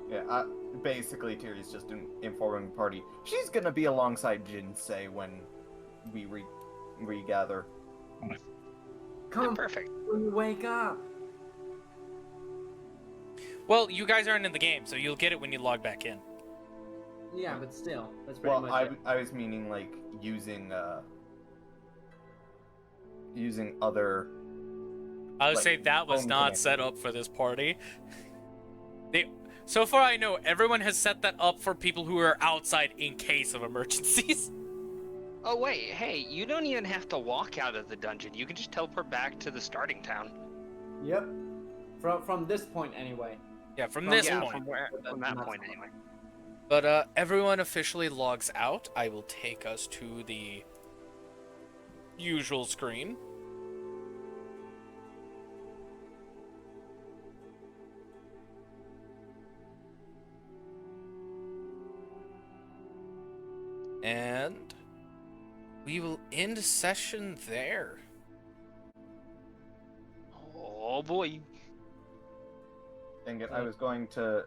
Yeah, basically Tiri's just informing the party. She's gonna be alongside Jinsei when we regather. Come, perfect. When you wake up. Well, you guys aren't in the game, so you'll get it when you log back in. Yeah, but still, that's pretty much it. I was meaning like using other. I would say that was not set up for this party. So far I know, everyone has set that up for people who are outside in case of emergencies. Oh wait, hey, you don't even have to walk out of the dungeon. You can just teleport back to the starting town. Yep. From this point anyway. Yeah, from this point. From that point anyway. But everyone officially logs out. I will take us to the usual screen. And we will end session there. Oh boy. Dang it, I was going to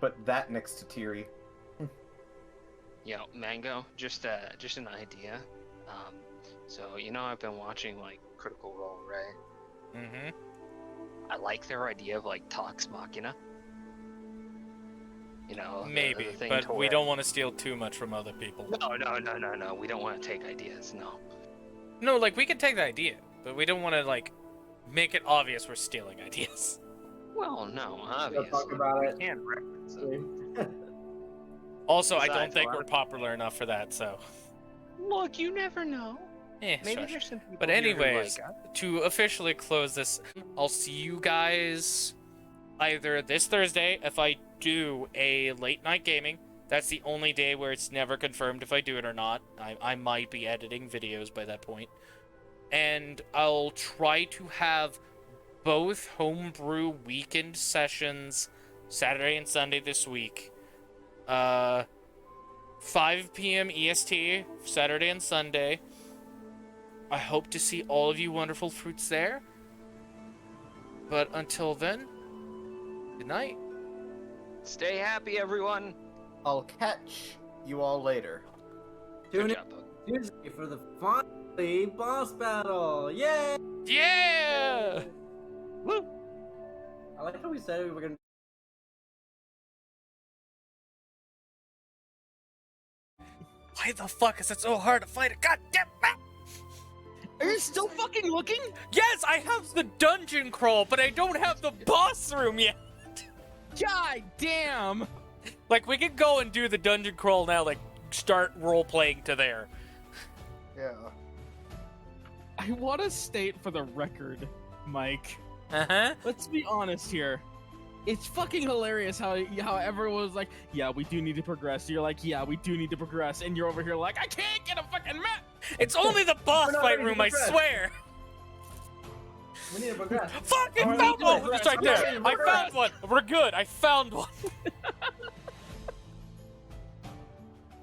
put that next to Tiri. Yo, Mango, just an idea. So I've been watching like Critical Role, right? Mm-hmm. I like their idea of like Talks Machina. Maybe, but we don't want to steal too much from other people. No. We don't want to take ideas, no. No, like, we can take the idea, but we don't want to, like, make it obvious we're stealing ideas. Well, no, obviously. Talk about it. We can't reference it. Also, I don't think we're popular enough for that, so. Look, you never know. Maybe shush. there's some people But here who anyways, like us. to officially close this, I'll see you guys either this Thursday if I do a late night gaming. That's the only day where it's never confirmed if I do it or not. I might be editing videos by that point. And I'll try to have both homebrew weekend sessions Saturday and Sunday this week. 5 p.m. EST, Saturday and Sunday. I hope to see all of you wonderful fruits there. But until then, good night. Stay happy, everyone. I'll catch you all later. Tune in Tuesday for the finally boss battle. Yay! Yeah! Woo! I like how we said we were gonna. Why the fuck is it so hard to fight a goddamn map? Are you still fucking looking? Yes, I have the dungeon crawl, but I don't have the boss room yet. God damn! Like, we could go and do the dungeon crawl now, like, start role-playing to there. Yeah. I want to state for the record, Mike. Uh-huh. Let's be honest here. It's fucking hilarious how everyone was like, yeah, we do need to progress. You're like, yeah, we do need to progress. And you're over here like, I can't get a fucking map! It's only the boss fight room, I swear! We need to progress. Fucking found one! It's right there! I found one! We're good, I found one!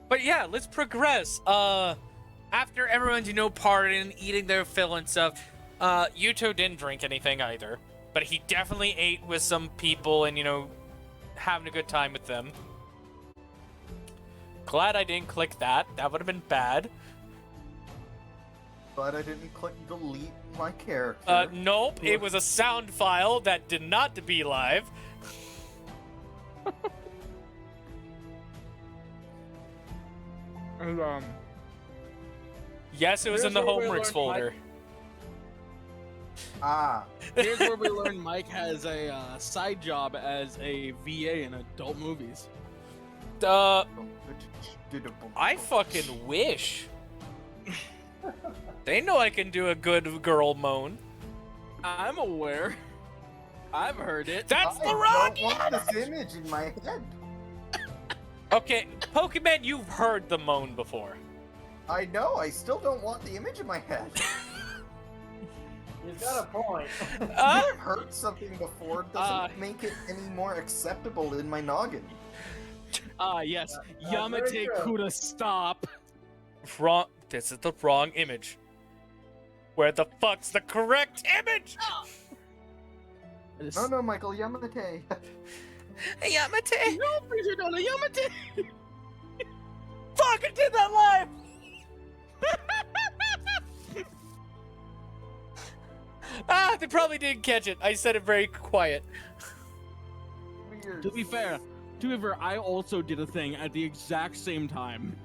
But yeah, let's progress. After everyone's, partying, eating their fill and stuff, Yuuto didn't drink anything either. But he definitely ate with some people and, having a good time with them. Glad I didn't click that. That would have been bad. But I didn't click delete my character. Nope. It was a sound file that did not be live. And, yes, it was in the homeworks folder. Ah. Here's where we learn Mike has a side job as a VA in adult movies. I fucking wish. They know I can do a good girl moan. I'm aware. I've heard it. That's the I wrong don't want this image in my head. Okay, Pokemon, you've heard the moan before. I know, I still don't want the image in my head. He's got a point. I've heard something before doesn't make it any more acceptable in my noggin. Yes. very Yamate true. Kuda, stop. Wrong. This is the wrong image. Where the fuck's the correct image? No, Michael, Yamate. Yamate! No, Freezer Dona, Yamate! Fuck, I did that live! They probably didn't catch it. I said it very quiet. Weird. To be fair, I also did a thing at the exact same time.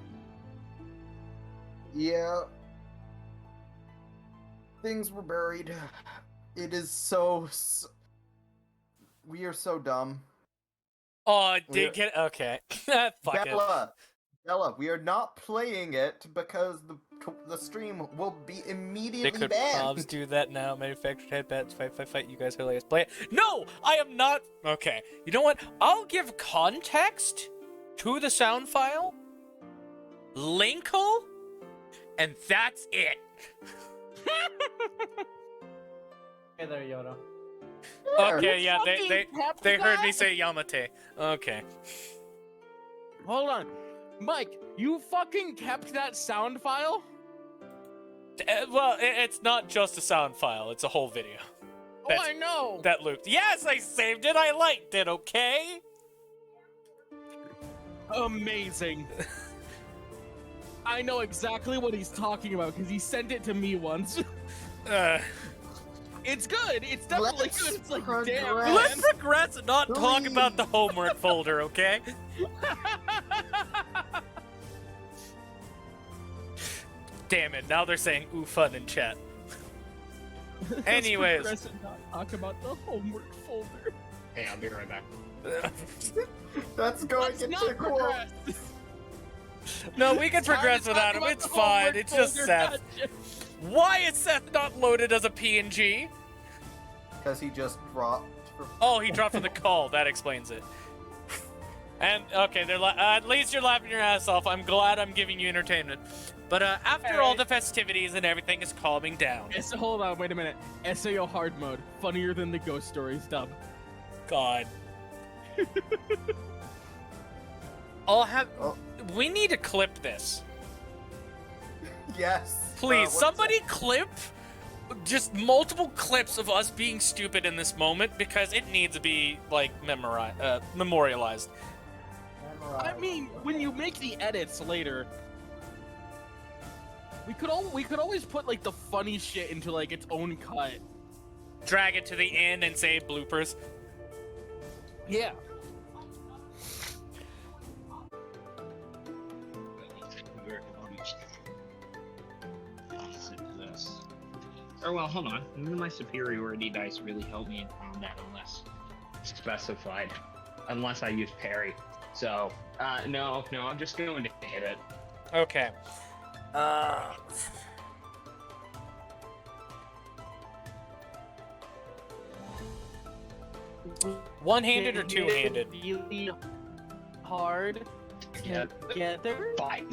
Yeah. Things were buried. It is so... We are so dumb. Oh, I did get okay. Fuck it. Bella, we are not playing it because the stream will be They immediately could banned. do that now. Manufactured headbats. Fight. You guys are like, play it. No, I am not. Okay. You know what? I'll give context to the sound file. Linkle, and that's it. Hey there, Yoda. Okay, yeah, they heard me that? say Yamate. Okay. Hold on. Mike, you fucking kept that sound file? Well, it's not just a sound file. It's a whole video. Oh, I know. That looped. Yes, I saved it. I liked it, okay? Amazing. I know exactly what he's talking about because he sent it to me once. It's good. It's definitely good. It's like, damn, man. Let's progress and not talk about the homework folder, okay? Damn it, now they're saying ooh fun in chat. Anyways. Let's progress and not talk about the homework folder. Hey, I'll be right back. That's going Let's into not quote. progress. No, we can progress without him. It's fine. It's just Seth. Why is Seth not loaded as a PNG? Because he just dropped. Oh, he dropped from the call. That explains it. And okay, they're at least you're laughing your ass off. I'm glad I'm giving you entertainment. But after all the festivities and everything is calming down. Hold on, wait a minute. SAO hard mode, funnier than the Ghost Stories dub. God. I'll have. We need to clip this. Yes. Please, somebody clip just multiple clips of us being stupid in this moment because it needs to be like memorialized. I mean, when you make the edits later, we could always put like the funny shit into like its own cut. Drag it to the end and say bloopers. Yeah. Or well, hold on. None of my superiority dice really help me in combat unless specified. Unless I use parry. So, no, I'm just going to hit it. Okay. One-handed or two-handed? Really hard together. Fine.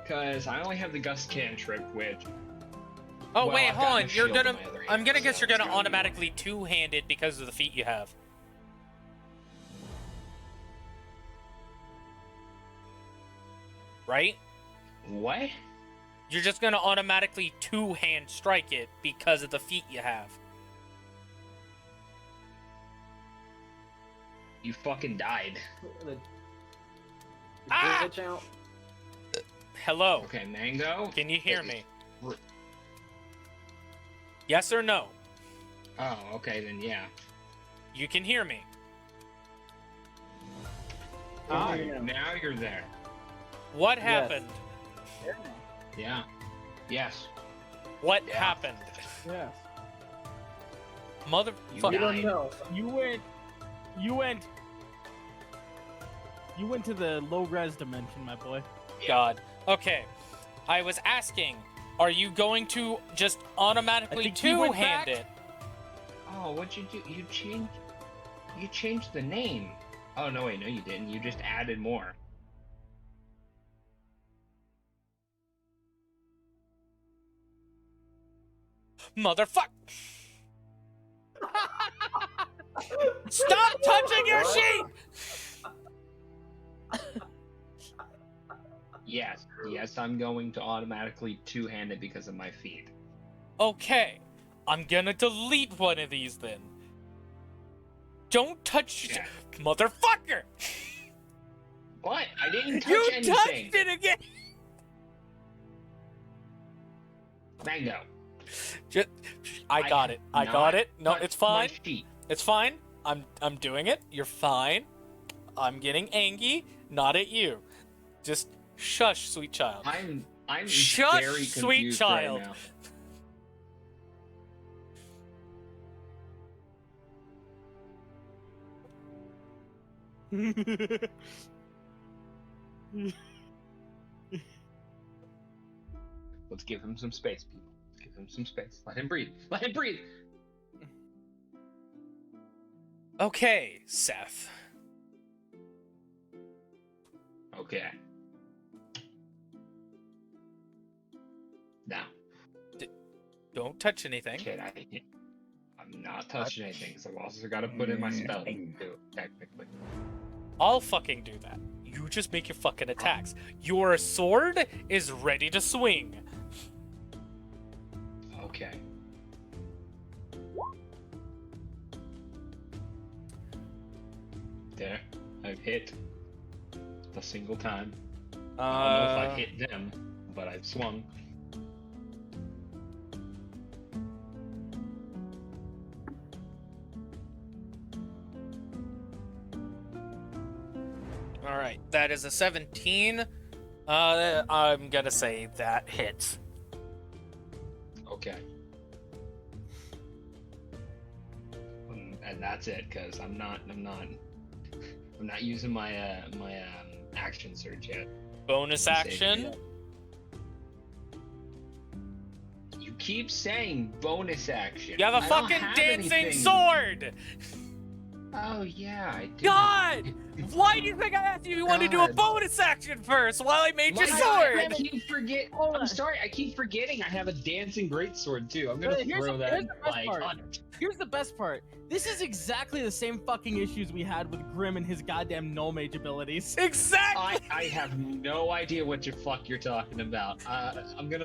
Because I only have the Gust cantrip, which. Oh well, wait, I've hold got on. no You're shield in gonna. my other I'm hand, gonna guess so you're gonna it's gonna be automatically two-handed because of the feat you have. Right? What? You're just gonna automatically two-hand strike it because of the feat you have. You fucking died. Ah! Hello. Okay, Mango. Can you hear me? Yes or no? Oh, okay, then yeah. You can hear me. Oh, now you're there. What happened? Yeah. Yes. What happened? Yes. Mother. You fuck. You don't know. You went to the low res dimension, my boy. God. Okay. I was asking, are you going to just automatically think he went two-hand back. it? Oh, what'd you do? You changed the name. Oh no, wait, no, you didn't. You just added more. Motherfuck! Stop touching your sheep! Yes, I'm going to automatically two-hand it because of my feet. Okay, I'm gonna delete one of these then. Don't touch Yeah. motherfucker! What? I didn't touch You anything. touched it again! Mango. I got it. I got it. No, touched it's fine. my sheet. It's fine. I'm doing it. You're fine. I'm getting angry, not at you. Just shush, sweet child. I'm Shush, very sweet confused child. right now. Let's give him some space, people. Let's give him some space. Let him breathe. Let him breathe. Okay, Seth. Okay. Now, Don't touch anything. kid, I'm not touching anything, so I've also got to put in my spell too, technically. I'll fucking do that. You just make your fucking attacks. Your sword is ready to swing. Okay. There. I've hit a single time. I don't know if I've hit them, but I've swung. All right, that is a 17. I'm gonna say that hits. Okay. And that's it, cause I'm not using my action surge yet. Bonus action. You keep saying bonus action. You have a I don't fucking have dancing anything. sword. Oh yeah, I do. God! Why do you think I asked you if you wanted to do a God. bonus action first while I made your I sword? keep forgetting. I'm sorry, I keep forgetting I have a dancing greatsword too. I'm gonna Here's throw the- that here's the best like part. on it. Here's the best part. This is exactly the same fucking issues we had with Grim and his goddamn no mage abilities. Exactly. I have no idea what the fuck you're talking about. I'm gonna